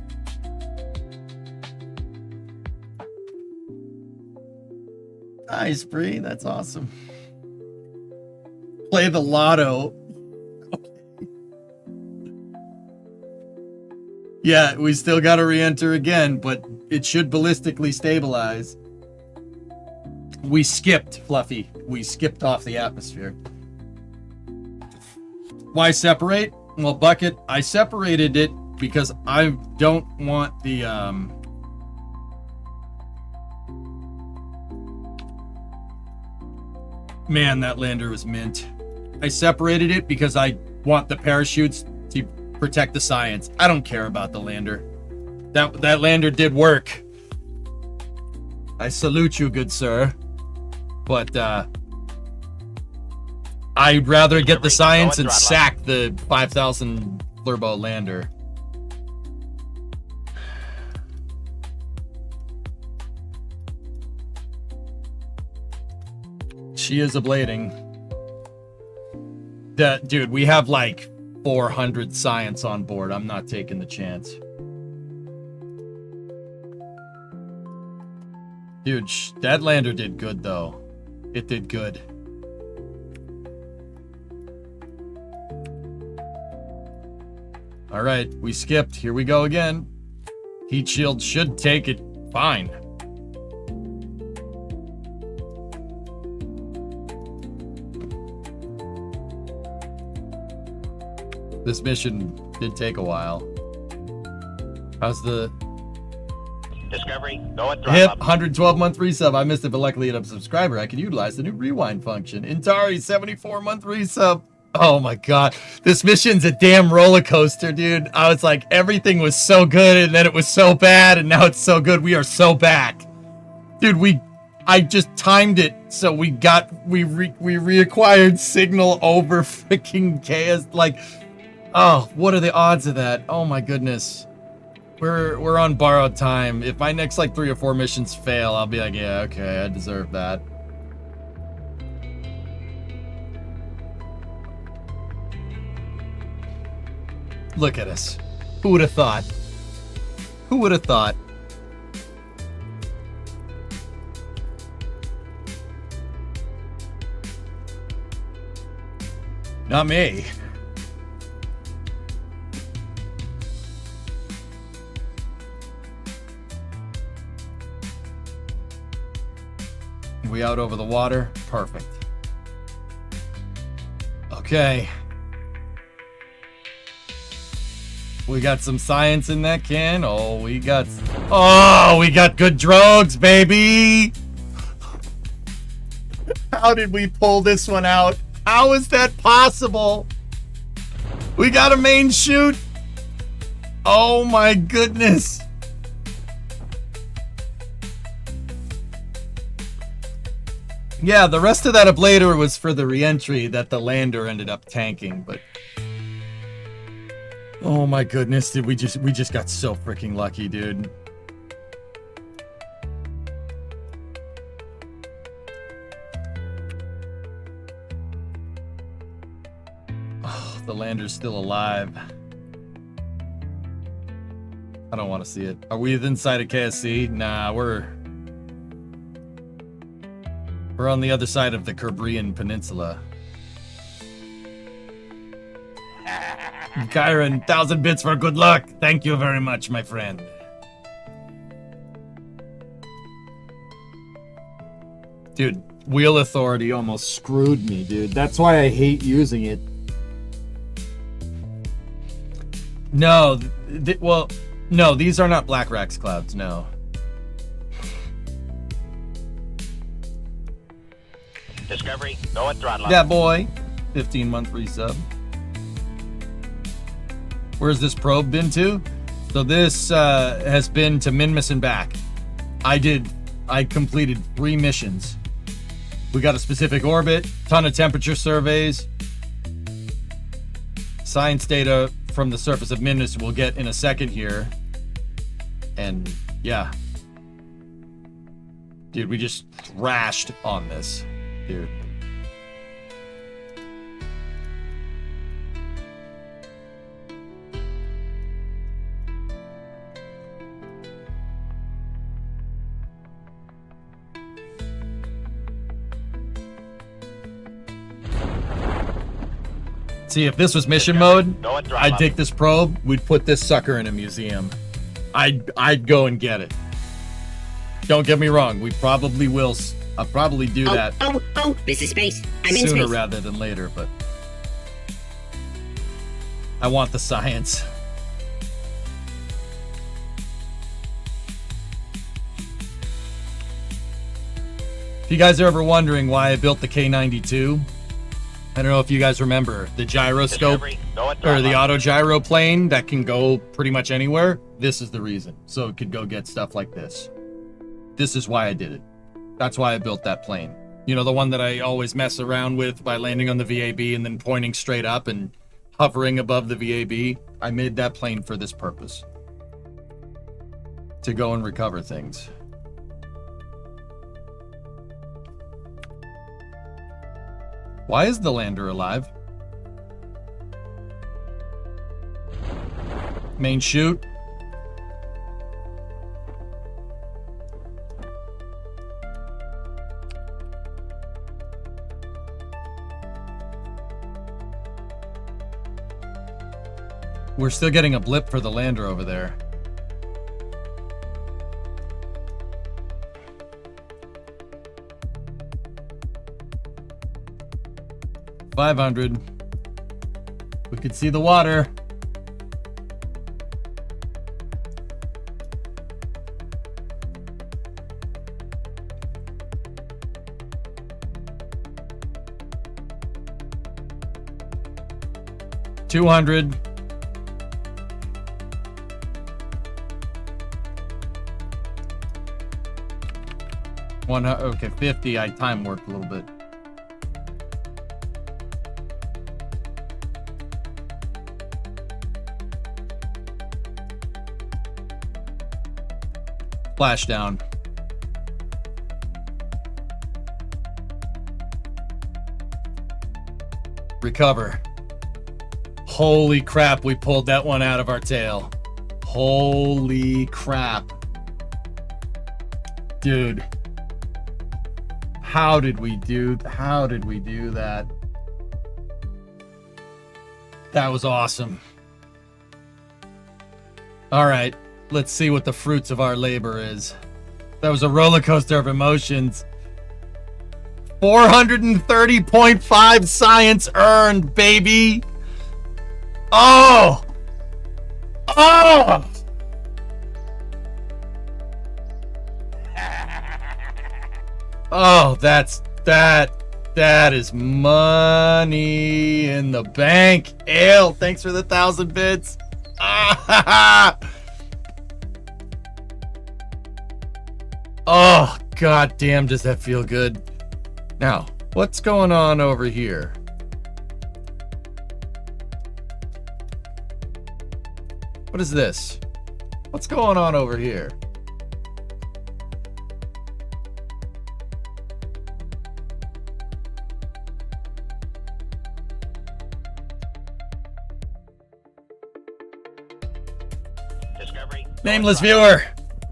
Nice, Bree. That's awesome. Play the lotto. Okay. Yeah, we still got to re-enter again, but it should ballistically stabilize. We skipped, Fluffy. We skipped off the atmosphere. Why separate? Well, Bucket, I separated it because I don't want the man, that lander was mint. I separated it because I want the parachutes to protect the science. I don't care about the lander. That lander did work. I salute you, good sir. But I'd rather get the science and sack the 5,000 Flurbo lander. She is ablating. Dude, we have like 400 science on board. I'm not taking the chance. Dude, that lander did good though. It did good. All right, we skipped. Here we go again. Heat shield should take it fine. This mission did take a while. How's the Discovery, going hip throttle up. 112-month resub? I missed it, but luckily I'm a subscriber. I can utilize the new rewind function. Intari 74-month resub. Oh my god, this mission's a damn roller coaster, dude. I was like, everything was so good, and then it was so bad, and now it's so good. We are so back, dude. I just timed it so we reacquired signal over freaking KS. Like, oh, what are the odds of that? Oh my goodness, we're on borrowed time. If my next like 3 or 4 missions fail, I'll be like, yeah, okay, I deserve that. Look at us. Who would have thought? Who would have thought? Not me. We out over the water? Perfect. Okay. We got some science in that can. Oh, we got good drugs, baby. How did we pull this one out? How is that possible? We got a main chute. Oh my goodness. Yeah, the rest of that ablator was for the reentry that the lander ended up tanking, but oh my goodness, we just got so freaking lucky, dude. Oh, the lander's still alive. I don't want to see it. Are we inside of KSC? Nah, we're on the other side of the Kerbrian Peninsula. Kyron, 1,000 bits for good luck. Thank you very much, my friend. Dude, Wheel Authority almost screwed me, dude. That's why I hate using it. No, well, no, these are not Black Rax clouds, no. Discovery, go at throttle up. Yeah, boy. 15-month resub. Where's this probe been to? So this has been to Minmus and back. I completed 3 missions. We got a specific orbit, ton of temperature surveys, science data from the surface of Minmus we'll get in a second here. And yeah. Dude, we just thrashed on this, dude. See, if this was mission mode, Go at throttle I'd up. take this probe, we'd put this sucker in a museum. I'd go and get it. Don't get me wrong, we probably will. I'll probably do that Oh, this is space. I'm in sooner space. rather than later, but I want the science. If you guys are ever wondering why I built the K92, I don't know if you guys remember the gyroscope Discovery, go at or throttle the up. auto gyro plane that can go pretty much anywhere. This is the reason. So it could go get stuff like this. This is why I did it. That's why I built that plane. You know, the one that I always mess around with by landing on the VAB and then pointing straight up and hovering above the VAB. I made that plane for this purpose. To go and recover things. Why is the lander alive? Main chute. We're still getting a blip for the lander over there. $500. We could see the water. $200. Okay, 50. I time worked a little bit. Splashdown. Recover. Holy crap, we pulled that one out of our tail. Holy crap. Dude. How did we do that? That was awesome. All right, let's see what the fruits of our labor is. That was a roller coaster of emotions. 430.5 science earned, baby. Oh! Oh! Oh, that is money in the bank. Ale, thanks for the 1,000 bits. Ah, oh, god damn, does that feel good. Now, what's going on over here? What is this? What's going on over here? Discovery, go at Nameless throttle viewer.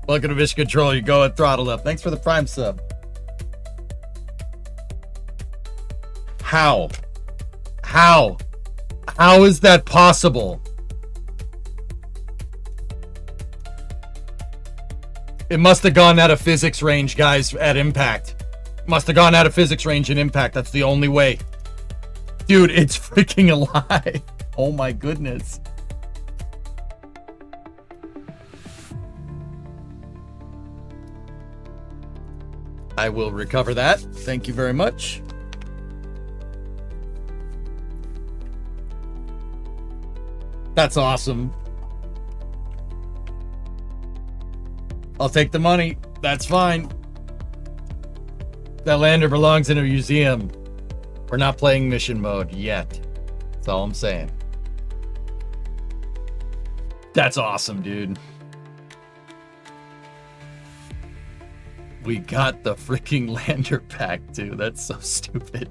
Welcome to Mission Control. You go at throttle up. Thanks for the Prime sub. How? How is that possible? It must have gone out of physics range, guys, at impact. Must have gone out of physics range and impact. That's the only way. Dude, it's freaking alive. Oh my goodness. I will recover that. Thank you very much. That's awesome. I'll take the money. That's fine. That lander belongs in a museum. We're not playing mission mode yet. That's all I'm saying. That's awesome, dude. We got the freaking lander pack, too. That's so stupid.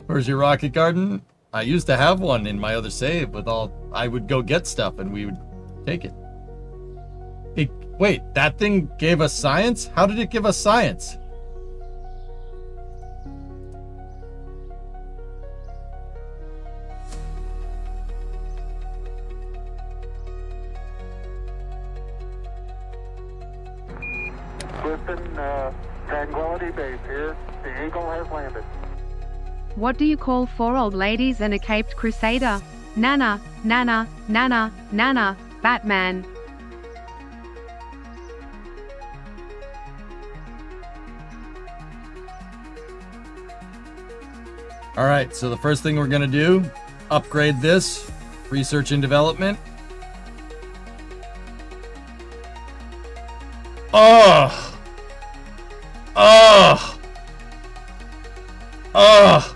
Where's your rocket garden? I used to have one in my other save with all... I would go get stuff and we would take it. Wait, that thing gave us science? How did it give us science? Listen, Tranquility Base here. The Eagle has landed. What do you call 4 old ladies and a caped crusader? Nana, nana, nana, nana, Batman. All right, so the first thing we're gonna do, upgrade this, research and development. Oh! Oh! Oh!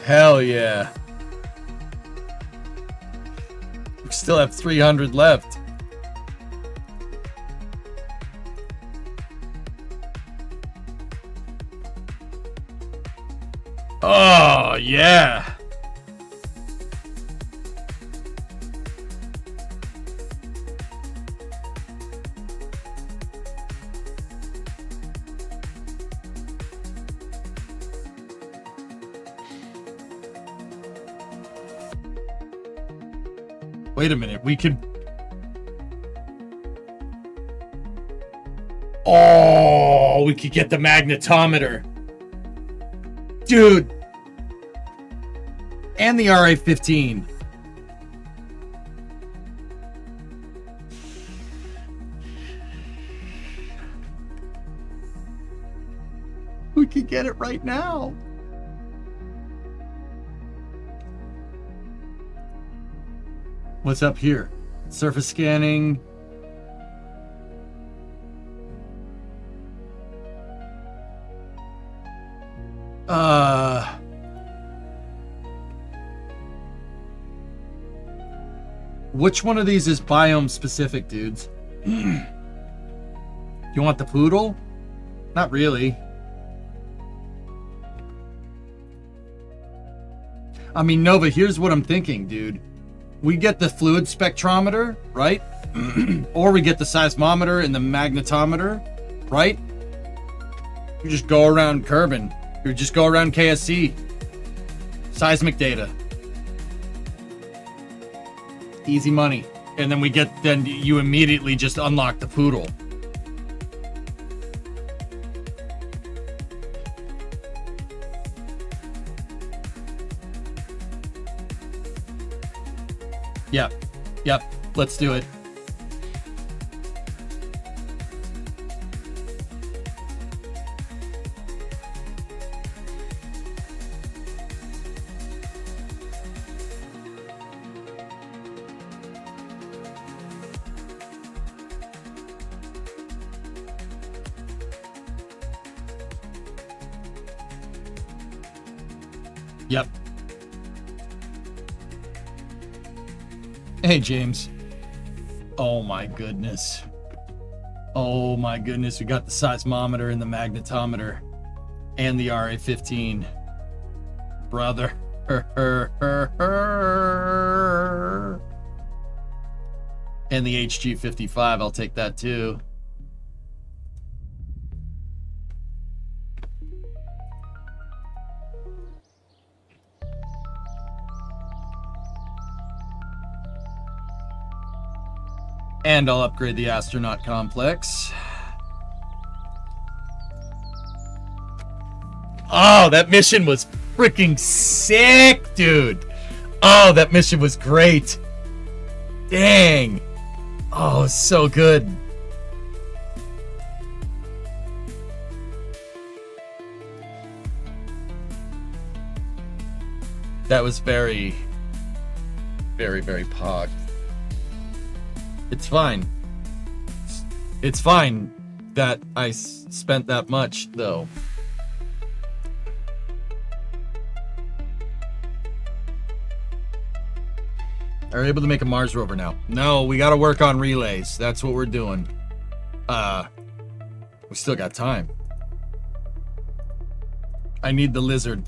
Hell yeah. We still have 300 left. Oh, yeah. Wait a minute, we could... Oh, we could get the magnetometer. Dude. And the RA-15. We could get it right now. What's up here? Surface scanning. Which one of these is biome specific, dudes? You want the poodle? Not really. I mean, Nova, here's what I'm thinking, dude. We get the fluid spectrometer, right? Or we get the seismometer and the magnetometer, right? You just go around Kerbin. You just go around KSC. Seismic data. Easy money. And then then you immediately just unlock the poodle. Yep. Yep. Let's do it. Yep. Hey, James. Oh my goodness. Oh my goodness. We got the seismometer and the magnetometer and the RA-15. Brother. And the HG-55. I'll take that too. And I'll upgrade the astronaut complex. Oh, that mission was freaking sick, dude. Oh, that mission was great. Dang. Oh, so good. That was very, very, very pog. It's fine. It's fine that I spent that much, though. Are able to make a Mars rover now? No, we got to work on relays. That's what we're doing. We still got time. I need the lizard.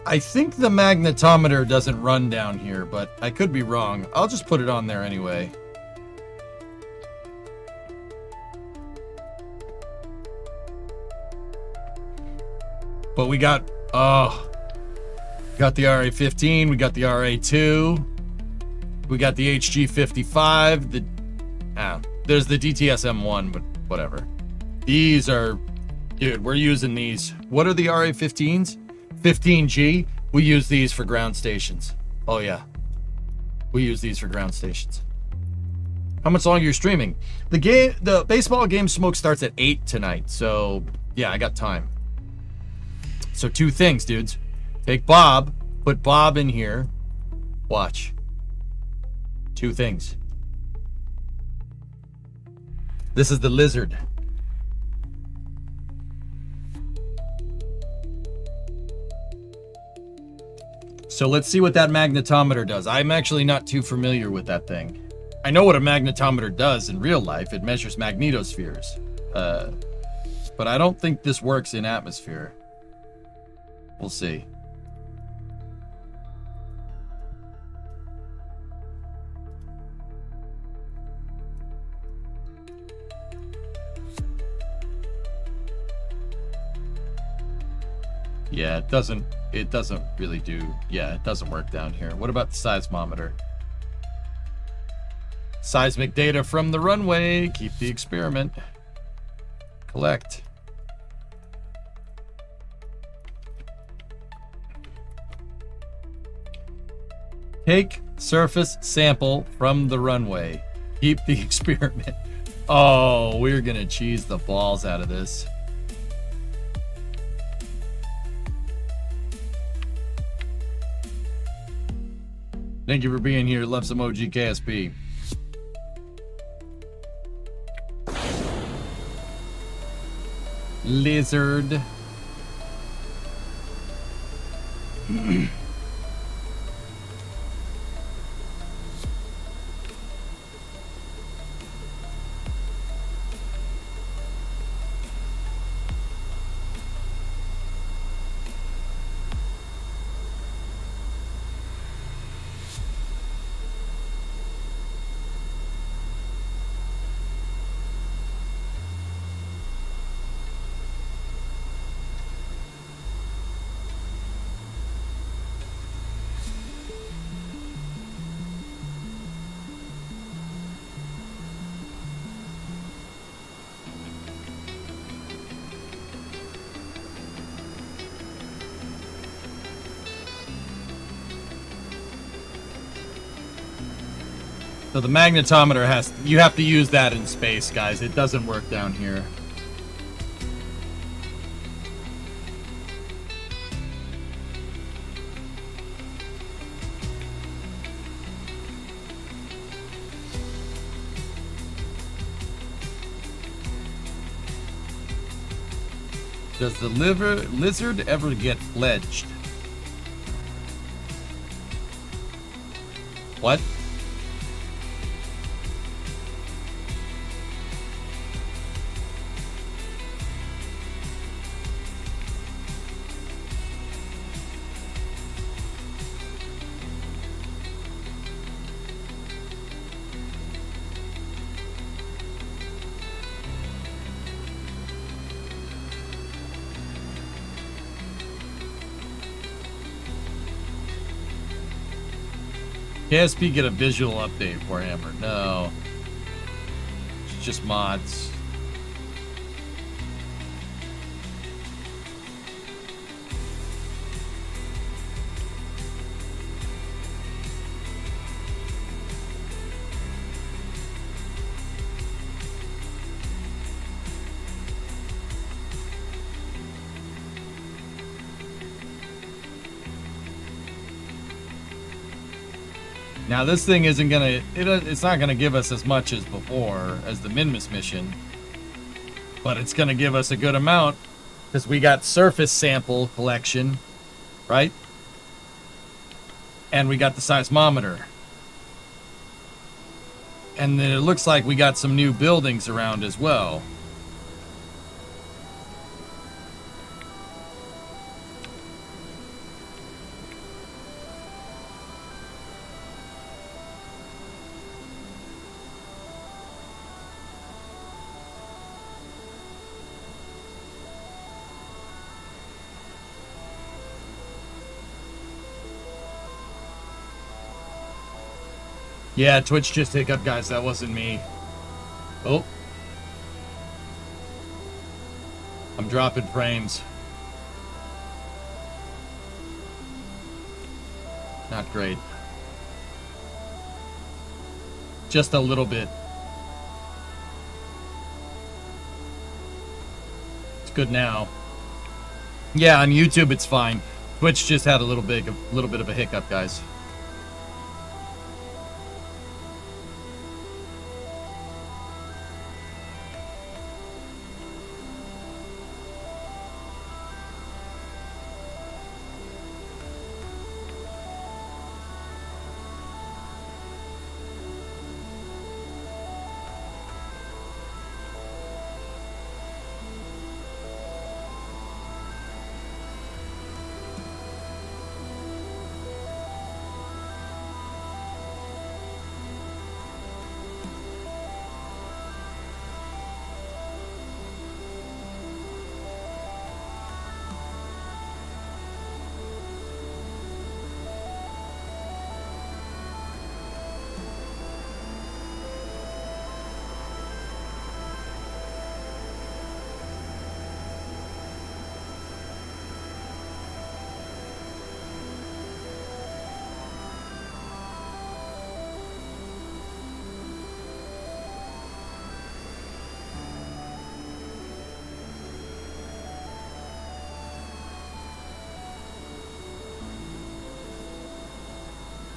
I think the magnetometer doesn't run down here, but I could be wrong. I'll just put it on there anyway. But we got, got the RA-15, we got the RA-2, we got the HG-55, there's the DTS-M1, but whatever. These are, dude, we're using these. What are the RA-15s? 15G, we use these for ground stations. Oh yeah, we use these for ground stations. How much longer you're streaming? The baseball game smoke starts at 8 tonight, so yeah, I got time. So 2 things, dudes. Take Bob, put Bob in here. Watch. 2 things. This is the lizard. So let's see what that magnetometer does. I'm actually not too familiar with that thing. I know what a magnetometer does in real life. It measures magnetospheres. But I don't think this works in atmosphere. We'll see. Yeah, it doesn't really do, yeah, it doesn't work down here. What about the seismometer? Seismic data from the runway. Keep the experiment. Collect. Take surface sample from the runway. Keep the experiment. Oh, we're gonna cheese the balls out of this. Thank you for being here. Love some OG KSP. Lizard. So the magnetometer you have to use that in space, guys. It doesn't work down here. Does the lizard ever get fledged? What? KSP get a visual update for Hammer. No. It's just mods. Now this thing isn't gonna, it's not gonna give us as much as before, as the Minmus mission. But it's gonna give us a good amount, because we got surface sample collection, right? And we got the seismometer. And then it looks like we got some new buildings around as well. Yeah, Twitch just hiccup, guys. That wasn't me. Oh. I'm dropping frames. Not great. Just a little bit. It's good now. Yeah, on YouTube it's fine. Twitch just had a little bit of a hiccup, guys.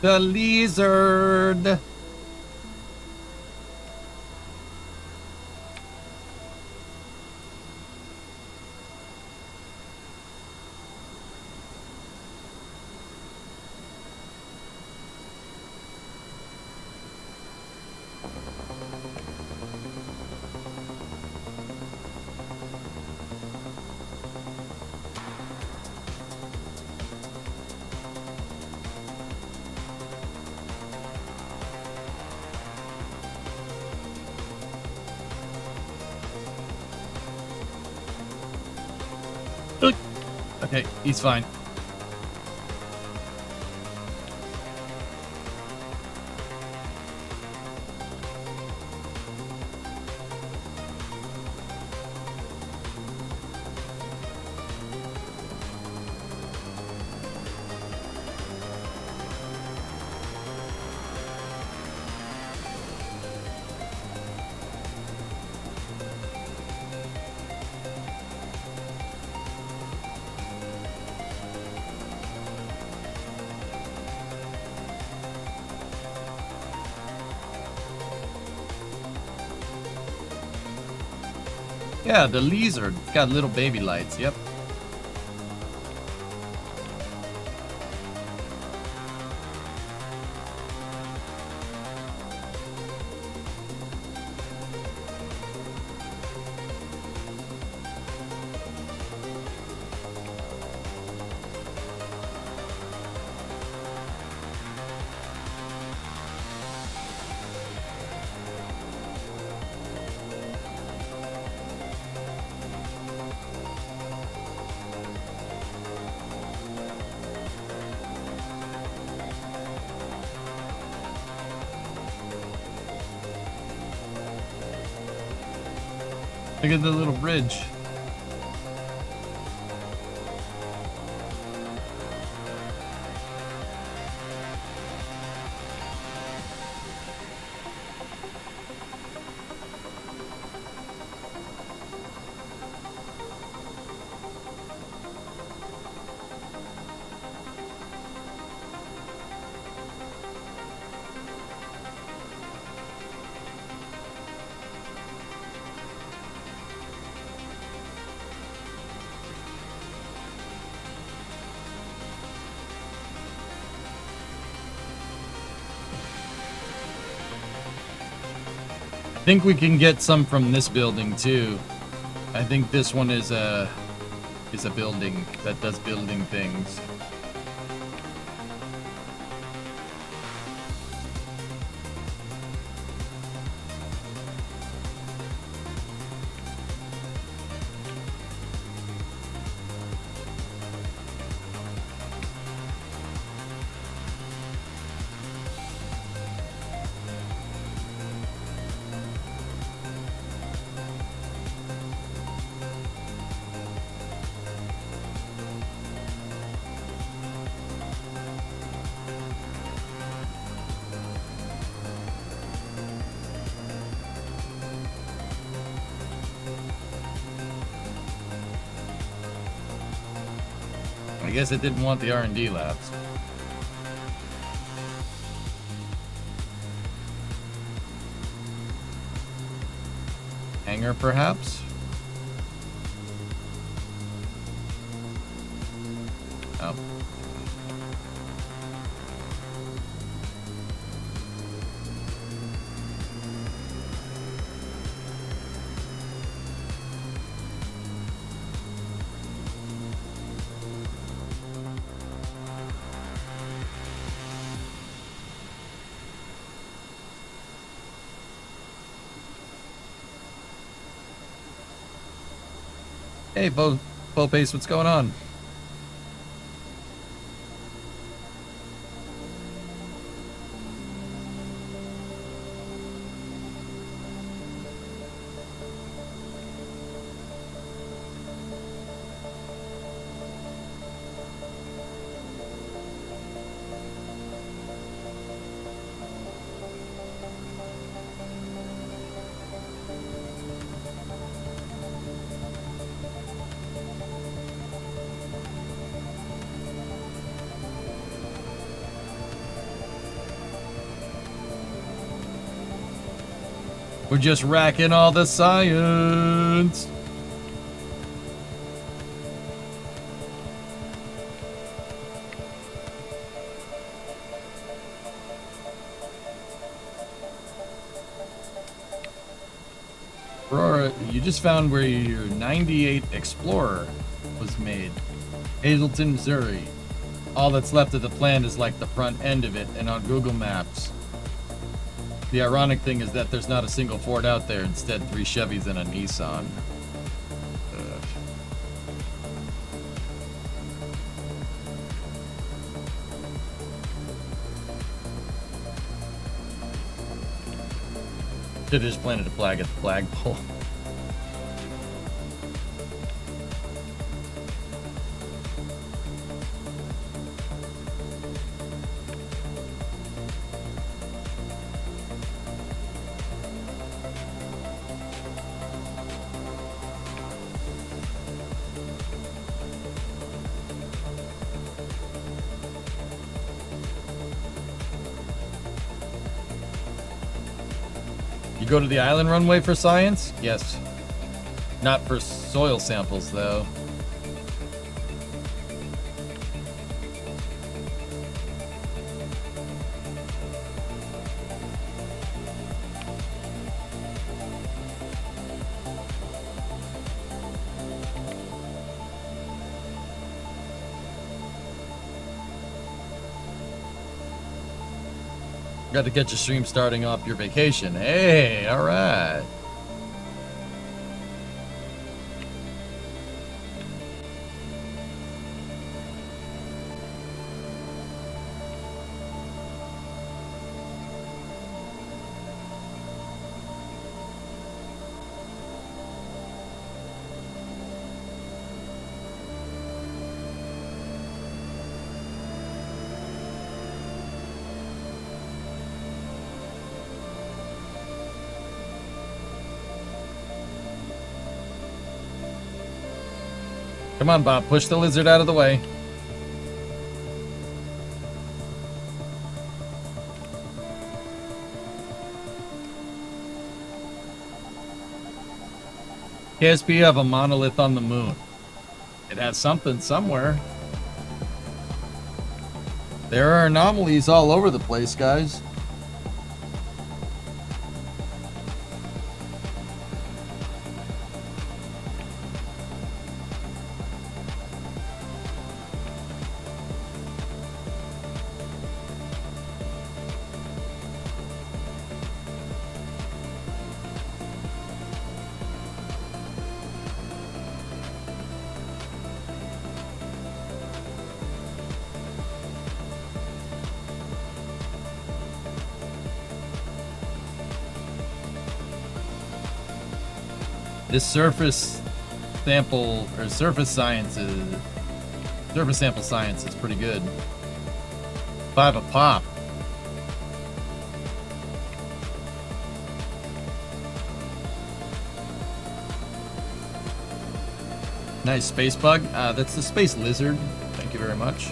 The lizard. Okay, he's fine. Yeah, the lizard. It's got little baby lights, yep. Look at the little bridge. think we can get some from this building too. I think this one is a building that does building things. I guess it didn't want the R&D labs. Hangar, perhaps? Oh. Hey, Bo Pace, what's going on? We're just racking all the science. Aurora, you just found where your 98 Explorer was made. Hazleton, Missouri. All that's left of the plant is like the front end of it, and on Google Maps. The ironic thing is that there's not a single Ford out there, instead 3 Chevys and a Nissan. Should've just planted a flag at the flagpole. You go to the island runway for science? Yes. Not for soil samples, though. Got to get your stream starting off your vacation. Hey, all right. Come on, Bob, push the lizard out of the way. KSP have a monolith on the moon. It has something somewhere. There are anomalies all over the place, guys. This surface sample or surface sample science is pretty good. 5 a pop. Nice space bug. That's the space lizard. Thank you very much.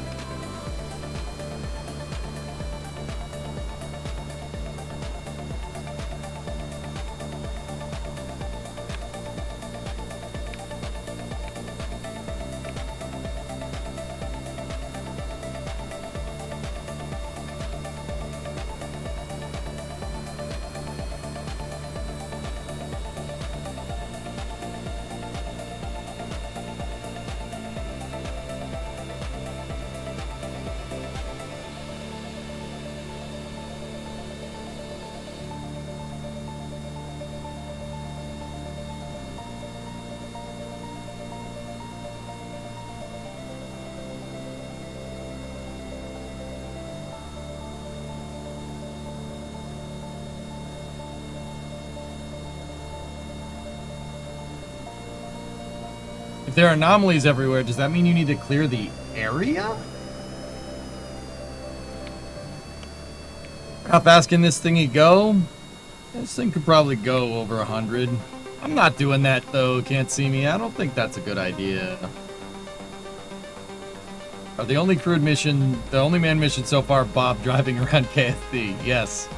If there are anomalies everywhere, does that mean you need to clear the area? How fast can this thingy go? This thing could probably go over 100. I'm not doing that though, can't see me. I don't think that's a good idea. The only crewed mission, the only manned mission so far, Bob driving around KSP. Yes.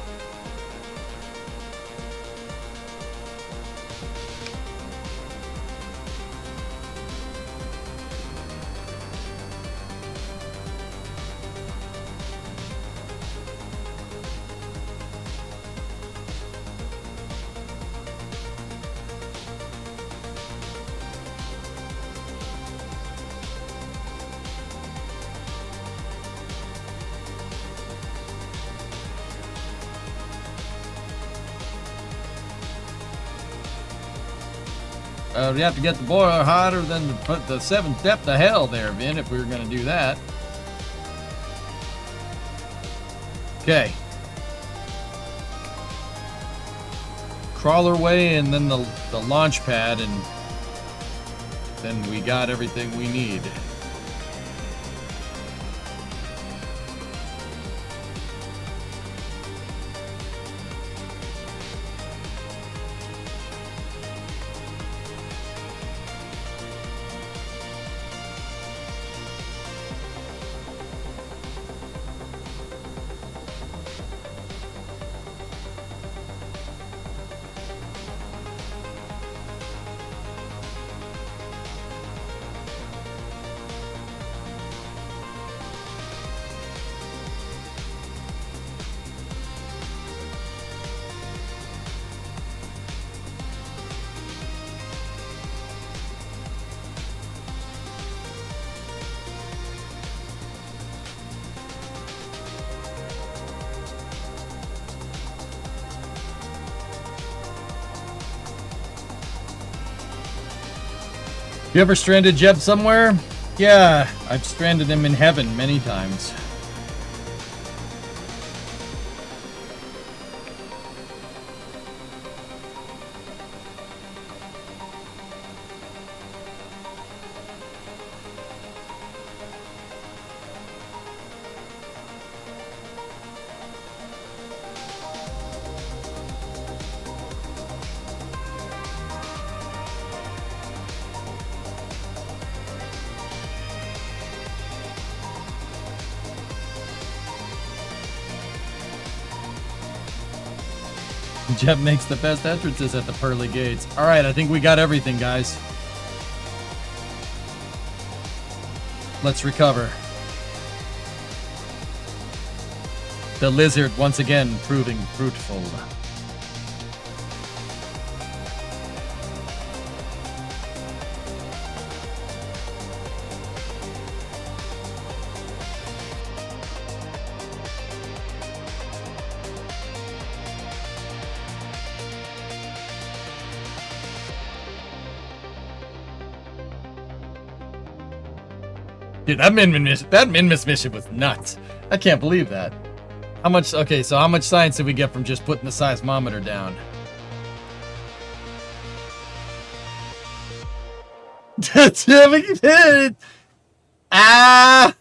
We have to get the boiler hotter than the 7th depth of hell there, Vin, if we were going to do that. Okay. Crawler way and then the launch pad, and then we got everything we need. You ever stranded Jeb somewhere? Yeah, I've stranded him in heaven many times. Jeb makes the best entrances at the pearly gates. All right, I think we got everything, guys. Let's recover. The lizard once again proving fruitful. Dude, that Minmus mission was nuts. I can't believe that. How much? Okay, so how much science did we get from just putting the seismometer down? Ah!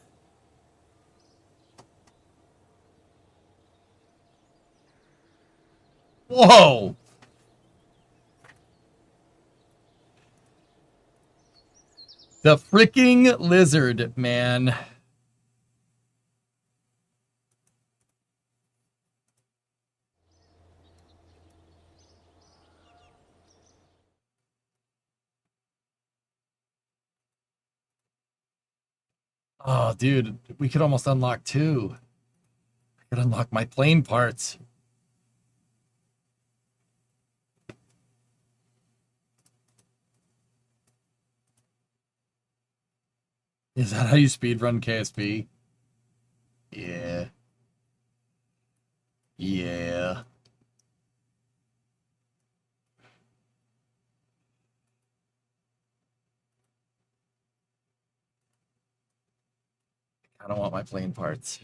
Whoa! The freaking lizard, man. Oh, dude, we could almost unlock two. I could unlock my plane parts. Is that how you speedrun KSP? Yeah. Yeah. I don't want my plane parts.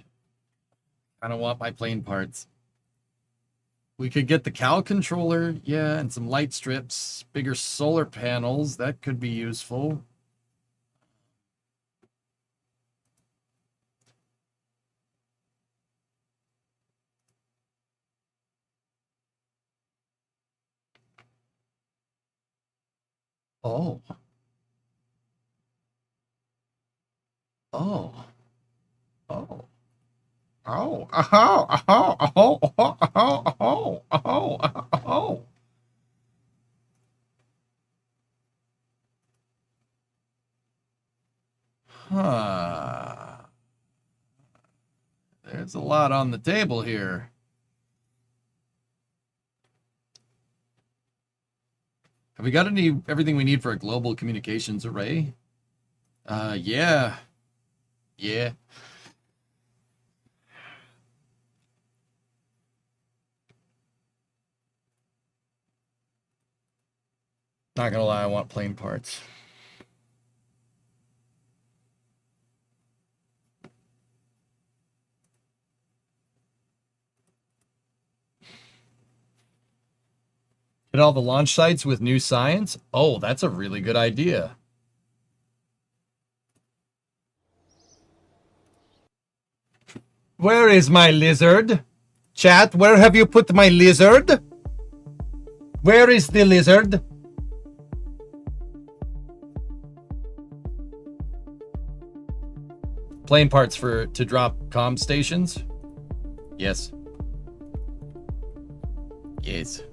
I don't want my plane parts. We could get the cow controller, yeah, and some light strips, bigger solar panels. That could be useful. Oh. Oh. Oh. Oh. Oh. Oh. Oh. Oh. Oh. Oh. Oh. Oh. Huh. There's a lot on the table here. Have we got everything we need for a global communications array? Yeah. Yeah. Not gonna lie, I want plane parts. Hit all the launch sites with new science? Oh, that's a really good idea. Where is my lizard? Chat, where have you put my lizard? Where is the lizard? Plane parts to drop comm stations? Yes. Yes.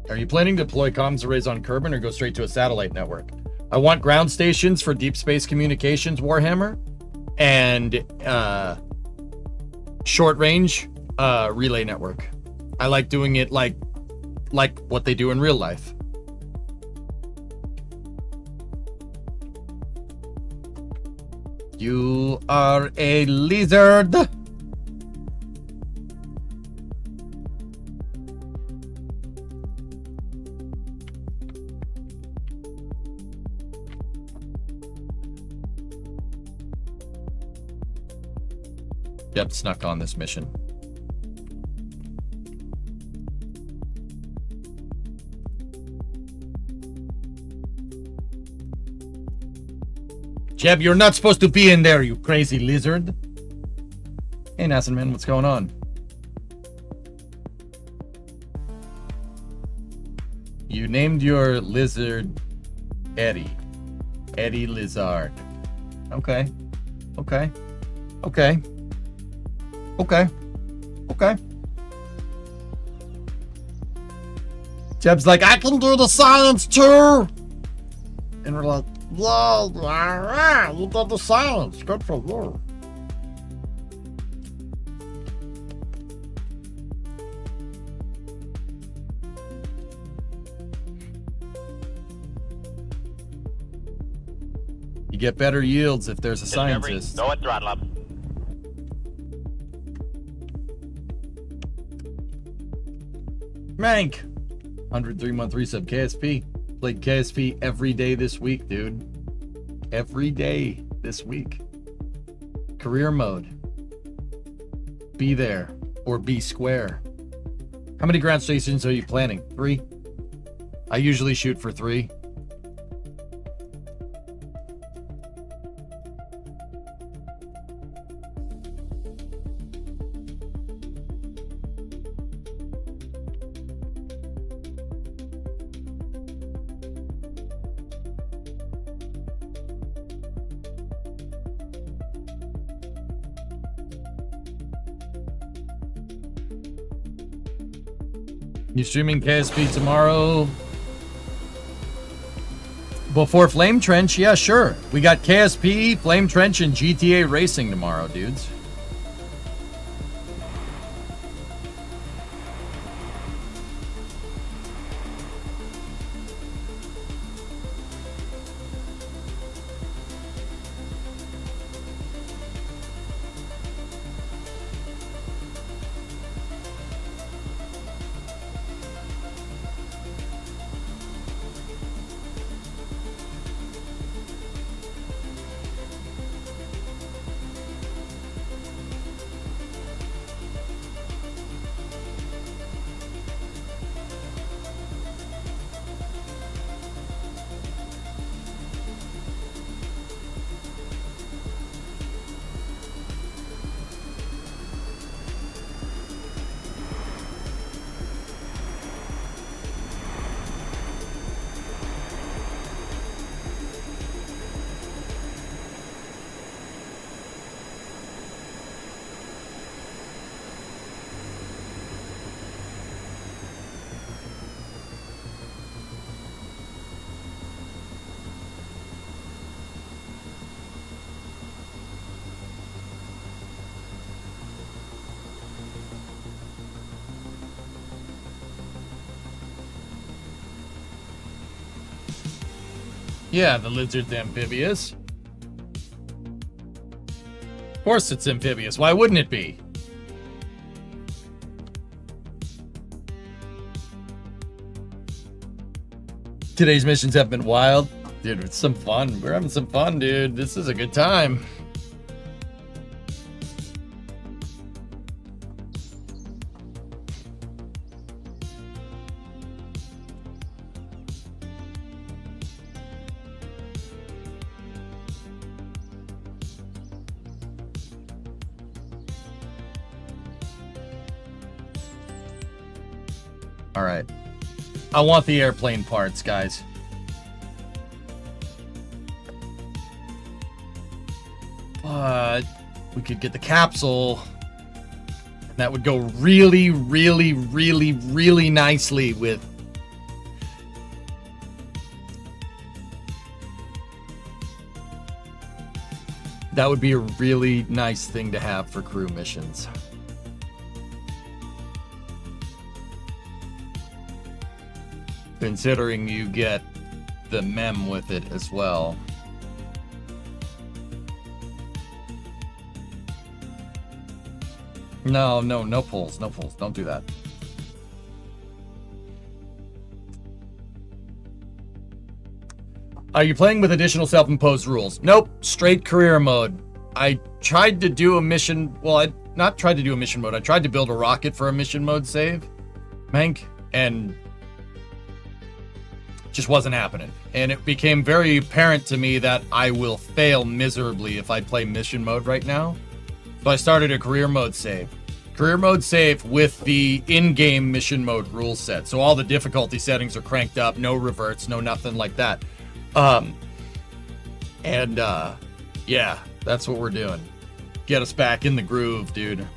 Are you planning to deploy comms arrays on Kerbin or go straight to a satellite network? I want ground stations for deep space communications Warhammer and short range relay network. I like doing it like what they do in real life. You are a lizard. Yep, snuck on this mission. Jeb, you're not supposed to be in there, you crazy lizard. Hey, Nassenman, what's going on? You named your lizard Eddie. Eddie Lizard. Okay. Okay. Okay. Okay. Okay. Jeb's like, I can do the science too. And we're like, yeah, you did the science. Good for you. You get better yields if there's a scientist. Go at throttle up. Mank, 103-month resub. KSP. Played KSP every day this week, dude. Every day this week. career mode. Be there or be square. How many ground stations are you planning? 3? I usually shoot for 3. You streaming KSP tomorrow? Before Flame Trench? Yeah, sure. We got KSP, Flame Trench, and GTA Racing tomorrow, dudes. Yeah, the lizard's amphibious. Of course it's amphibious. Why wouldn't it be? Today's missions have been wild. Dude, it's some fun. We're having some fun, dude. This is a good time. All right. I want the airplane parts, guys. But we could get the capsule. That would go really, really, really, really nicely with... That would be a really nice thing to have for crew missions. Considering you get the mem with it as well. No pulls, no pulls. Don't do that. Are you playing with additional self-imposed rules? Nope, straight career mode. I tried to do a mission, well, I not tried to do a mission mode. I tried to build a rocket for a mission mode save, Mank, and just wasn't happening. And it became very apparent to me that I will fail miserably if I play mission mode right now. So I started a career mode save. Career mode save with the in-game mission mode rule set. So all the difficulty settings are cranked up, no reverts, no nothing like that. Yeah, that's what we're doing. Get us back in the groove, dude.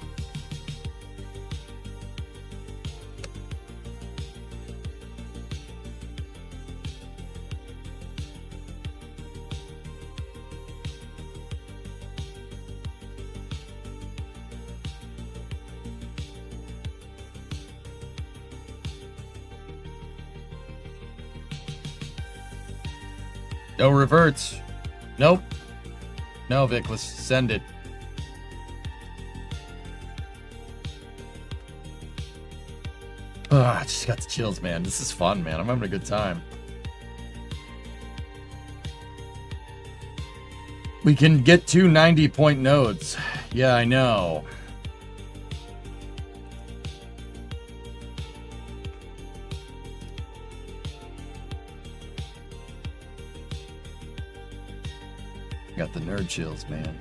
No reverts. Nope. No, Vic, let's send it. I just got the chills, man. This is fun, man. I'm having a good time. We can get 2 90-point nodes. Yeah, I know. Got the nerd chills, man.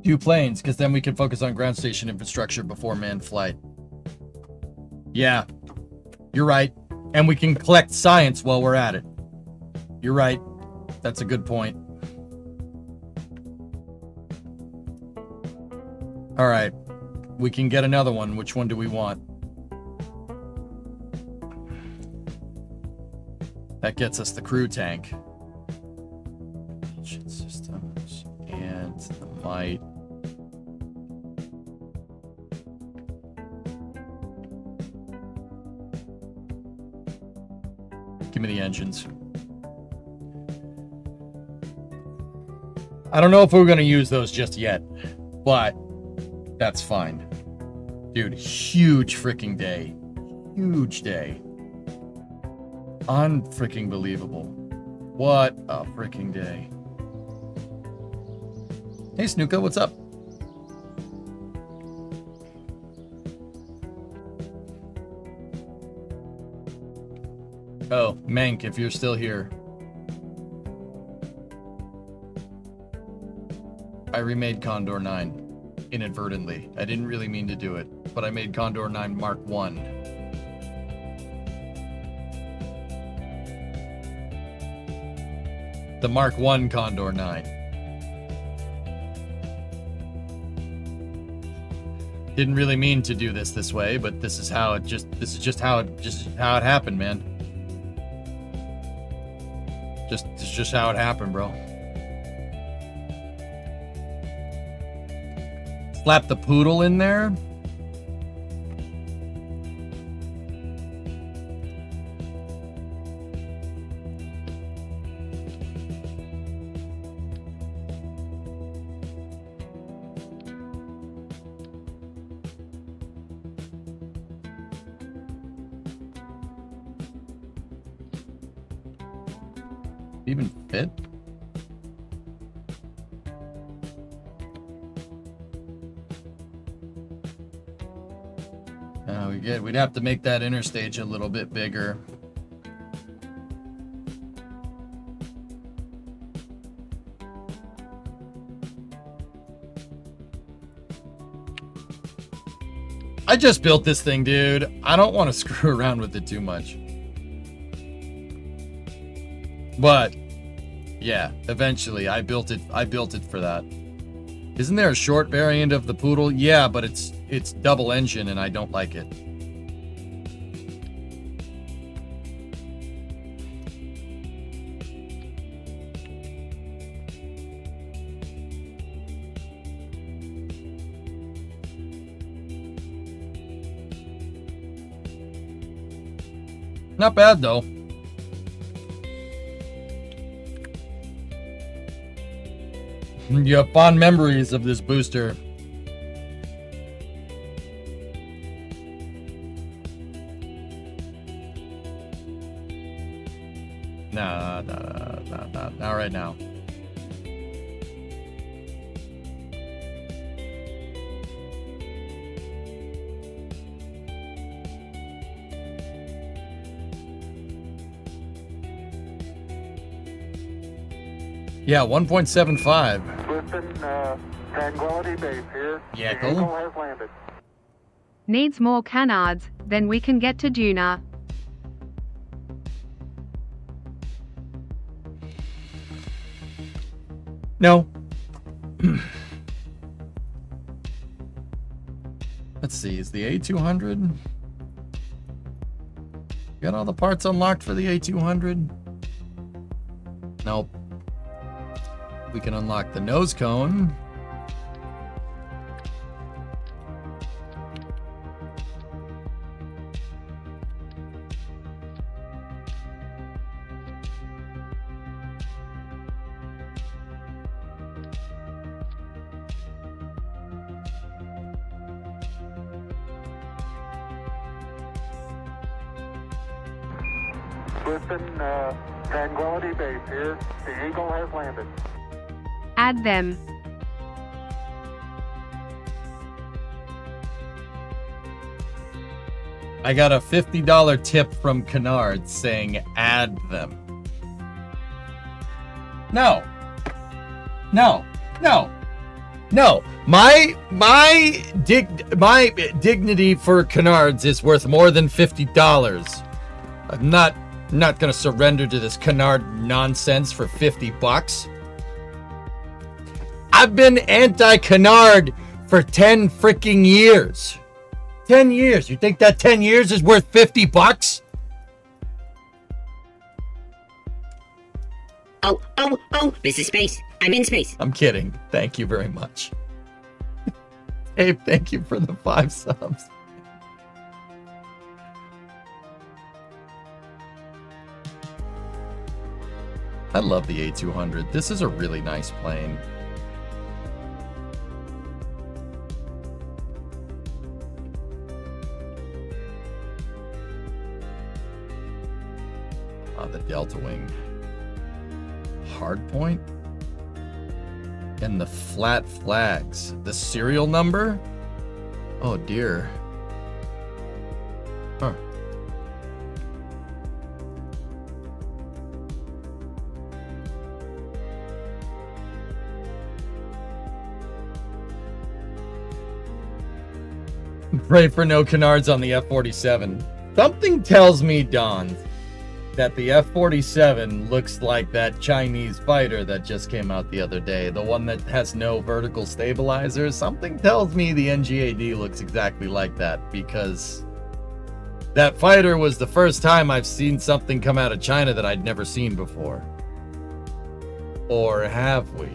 Few planes, because then we can focus on ground station infrastructure before manned flight. Yeah, you're right. And we can collect science while we're at it. You're right. That's a good point. All right. We can get another one. Which one do we want? That gets us the crew tank. Systems and the might. Give me the engines. I don't know if we're going to use those just yet, but that's fine. Dude, huge freaking day. Huge day. Unfreaking believable. What a freaking day. Hey, Snuka, what's up? Oh, Mank, if you're still here. I remade Condor 9 inadvertently. I didn't really mean to do it, but I made Condor 9 Mark 1. The Mark 1 Condor 9. Didn't really mean to do this way, but this is how it how it happened, man. It's just how it happened, bro. Slap the poodle in there. Even fit? We'd have to make that interstage a little bit bigger. I just built this thing, dude. I don't want to screw around with it too much. But yeah, eventually I built it for that. Isn't there a short variant of the Poodle? Yeah, but it's double engine and I don't like it. Not bad though. You have fond memories of this booster. Nah, not right now. Yeah, 1.75. Listen, Tranquility Base here. Yeah, The cool. Eagle has landed. Needs more canards, then we can get to Duna. No. Let's see, is the A200? Got all the parts unlocked for the A200? Nope. We can unlock the nose cone. Listen, Tranquility Base here. The Eagle has landed. Add them. I got a $50 tip from Kennard saying add them. No. No. No. No. My dignity for Kennard's is worth more than $50. I'm not gonna surrender to this Kennard nonsense for $50. I've been anti-Kennard for 10 freaking years. 10 years. You think that 10 years is worth $50? Oh, this is space. I'm in space. I'm kidding. Thank you very much. Abe, thank you for the 5 subs. I love the A200. This is a really nice plane. The Delta Wing. Hardpoint? And the flat flags. The serial number? Oh dear. Huh. Pray for no canards on the F-47. Something tells me, Don, that the F-47 looks like that Chinese fighter that just came out the other day. The one that has no vertical stabilizers. Something tells me the NGAD looks exactly like that, because that fighter was the first time I've seen something come out of China that I'd never seen before. Or have we?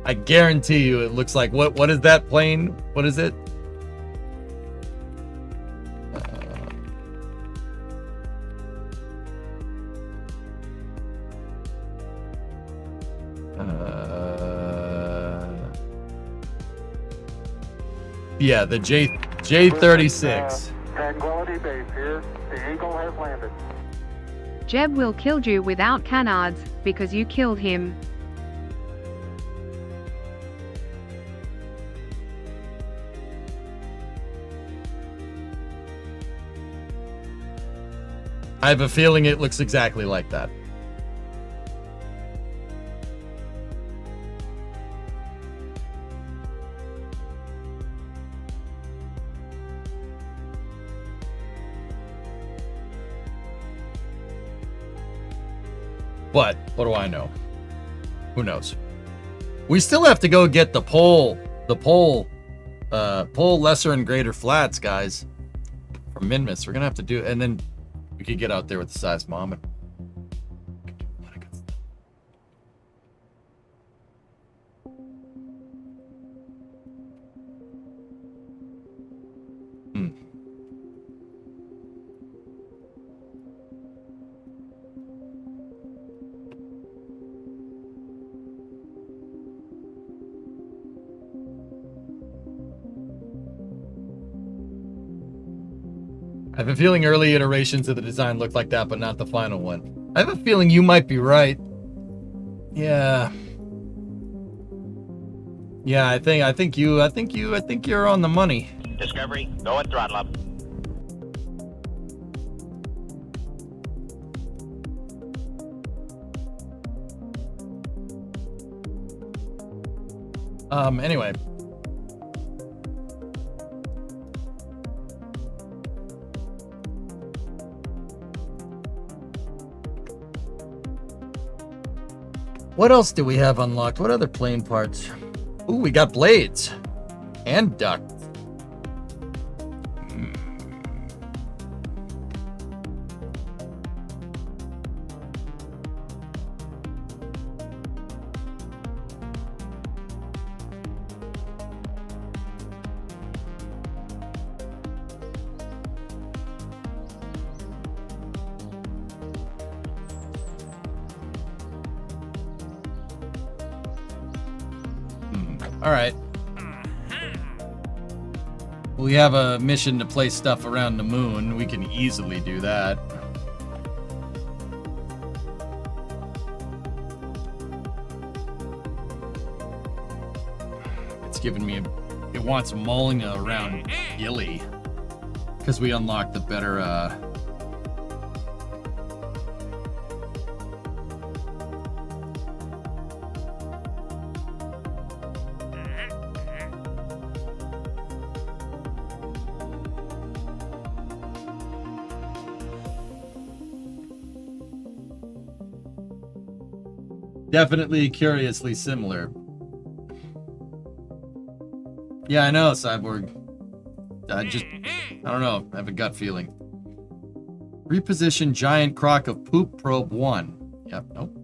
I guarantee you it looks like, what is that plane? What is it? Yeah, the J36. Tranquility Base here. The Eagle has landed. Jeb will kill you without canards, because you killed him. I have a feeling it looks exactly like that. But what do I know? Who knows? We still have to go get the pole lesser and greater flats, guys, from Minmus. We're gonna have to do, and then we could get out there with the seismometer. I have a feeling early iterations of the design looked like that, but not the final one. I have a feeling you might be right. Yeah. Yeah, I think you're on the money. Discovery, go at throttle up. Anyway. What else do we have unlocked? What other plane parts? Ooh, we got blades and duct. All right. We have a mission to place stuff around the moon. We can easily do that. It's giving me it wants mulling around Gilly because we unlocked the better definitely curiously similar. Yeah, I know, Cyborg. I don't know. I have a gut feeling. Reposition giant crock of poop probe 1. Yep, nope.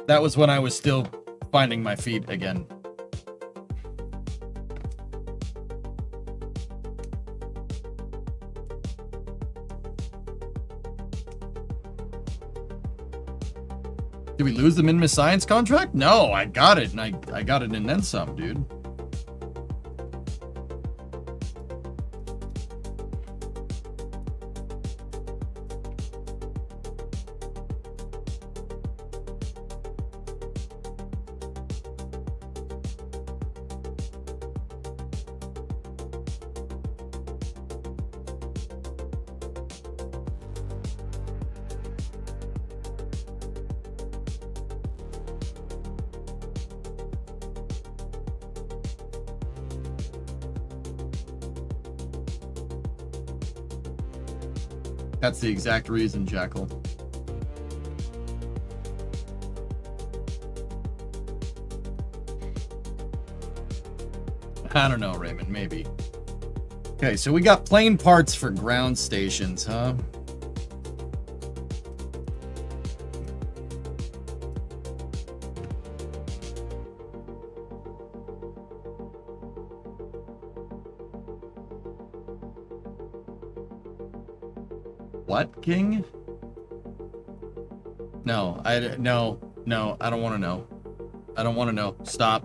That was when I was still finding my feet again. Did we lose the Minmus Science contract? No, I got it, and I got it and then some, dude. That's the exact reason, Jackal. I don't know, Raymond, maybe. Okay, so we got plane parts for ground stations, huh? What, King? No, I don't want to know. I don't want to know. Stop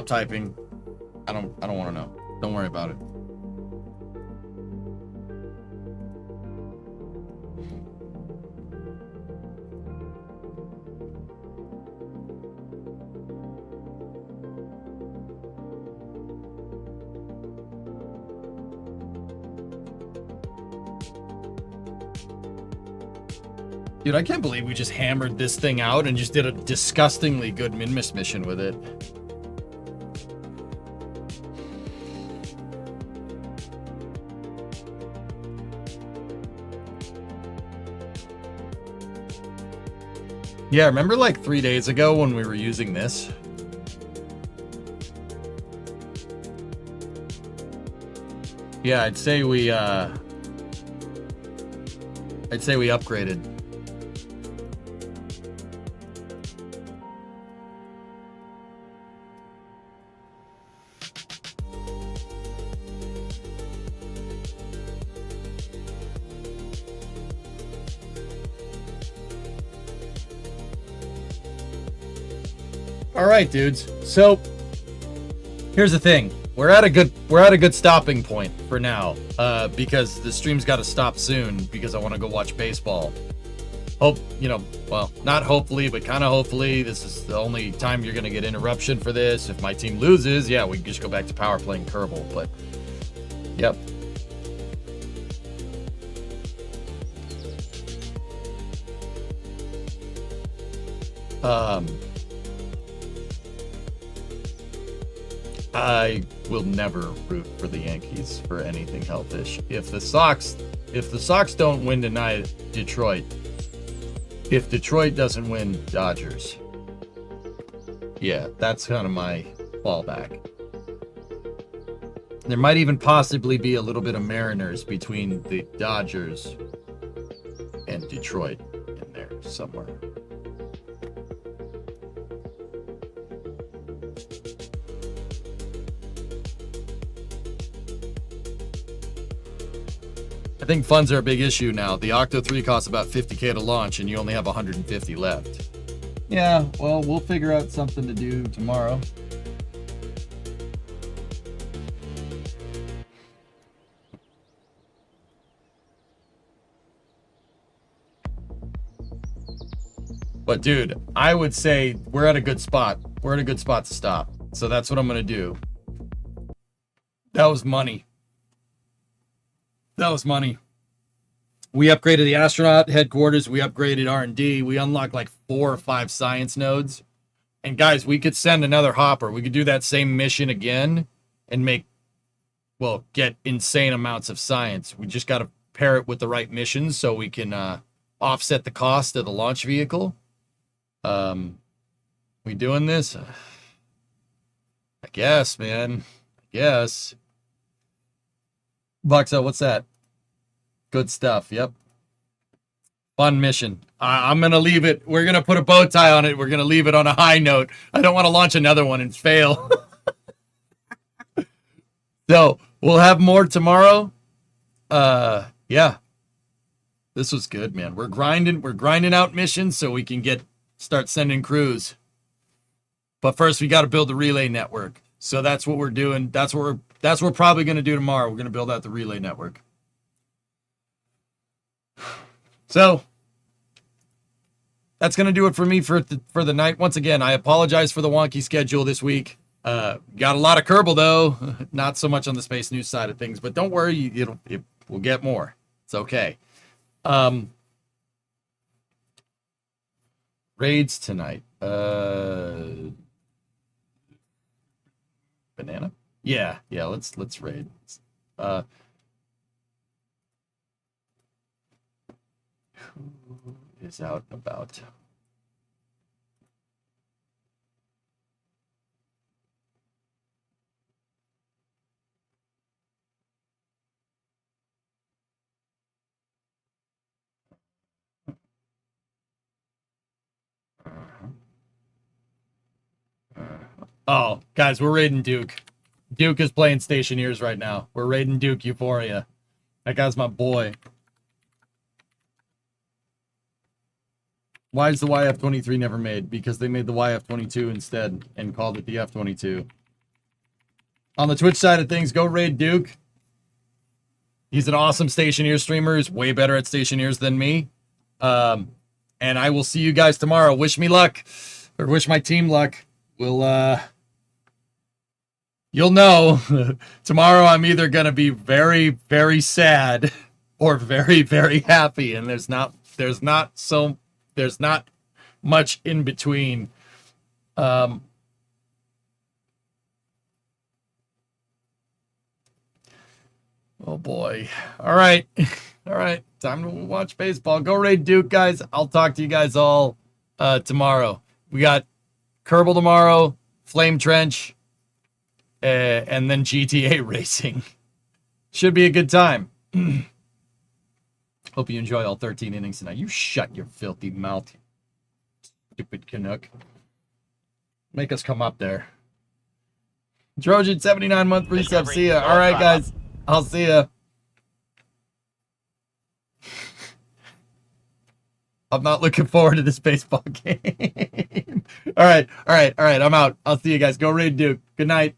typing. I don't want to know. Don't worry about it. Dude, I can't believe we just hammered this thing out and just did a disgustingly good Minmus mission with it. Yeah, remember like 3 days ago when we were using this? Yeah, I'd say we upgraded. All right, dudes. So here's the thing: we're at a good stopping point for now, because the stream's got to stop soon because I want to go watch baseball. hope, well, not hopefully, but kind of hopefully, this is the only time you're going to get interruption for this. If my team loses, yeah, we can just go back to power playing Kerbal, but yep. I will never root for the Yankees for anything healthish. If the Sox don't win tonight, Detroit. If Detroit doesn't win, Dodgers. Yeah, that's kind of my fallback. There might even possibly be a little bit of Mariners between the Dodgers and Detroit in there somewhere. I think funds are a big issue now. The Octo 3 costs about $50K to launch, and you only have 150 left. Yeah, well, we'll figure out something to do tomorrow. But dude, I would say we're at a good spot. We're at a good spot to stop. So that's what I'm going to do. That was money. That was money. We upgraded the astronaut headquarters. We upgraded R&D. We unlocked like 4 or 5 science nodes. And guys, we could send another hopper. We could do that same mission again and get insane amounts of science. We just got to pair it with the right missions so we can offset the cost of the launch vehicle. We doing this? I guess, man. I guess. Buxo, what's that? Good stuff. Yep. Fun mission. I'm going to leave it. We're going to put a bow tie on it. We're going to leave it on a high note. I don't want to launch another one and fail. So we'll have more tomorrow. Yeah. This was good, man. We're grinding out missions so we can start sending crews. But first we got to build the relay network. So that's what we're doing. That's what we're probably going to do tomorrow. We're going to build out the relay network. So that's going to do it for me for the night. Once again, I apologize for the wonky schedule this week. Got a lot of Kerbal, though. Not so much on the Space News side of things. But don't worry, we'll get more. It's okay. Raids tonight. Banana? Yeah, let's raid. Who is out and about? Oh, guys, we're raiding Duke. Duke is playing Stationeers right now. We're raiding Duke Euphoria. That guy's my boy. Why is the YF-23 never made? Because they made the YF-22 instead and called it the F-22. On the Twitch side of things, go raid Duke. He's an awesome Stationeer streamer. He's way better at Stationeers than me. And I will see you guys tomorrow. Wish me luck. Or wish my team luck. You'll know. Tomorrow I'm either going to be very, very sad or very, very happy. And there's not much in between. Oh boy. All right. All right. Time to watch baseball. Go raid Duke, guys. I'll talk to you guys all tomorrow. We got Kerbal tomorrow, Flame Trench, and then GTA racing. Should be a good time. Hope you enjoy all 13 innings tonight. You shut your filthy mouth, you stupid Canuck. Make us come up there. Trojan, 79-month resub. See ya. All right, guys. I'll see ya. I'm not looking forward to this baseball game. All right. I'm out. I'll see you guys. Go raid Duke. Good night.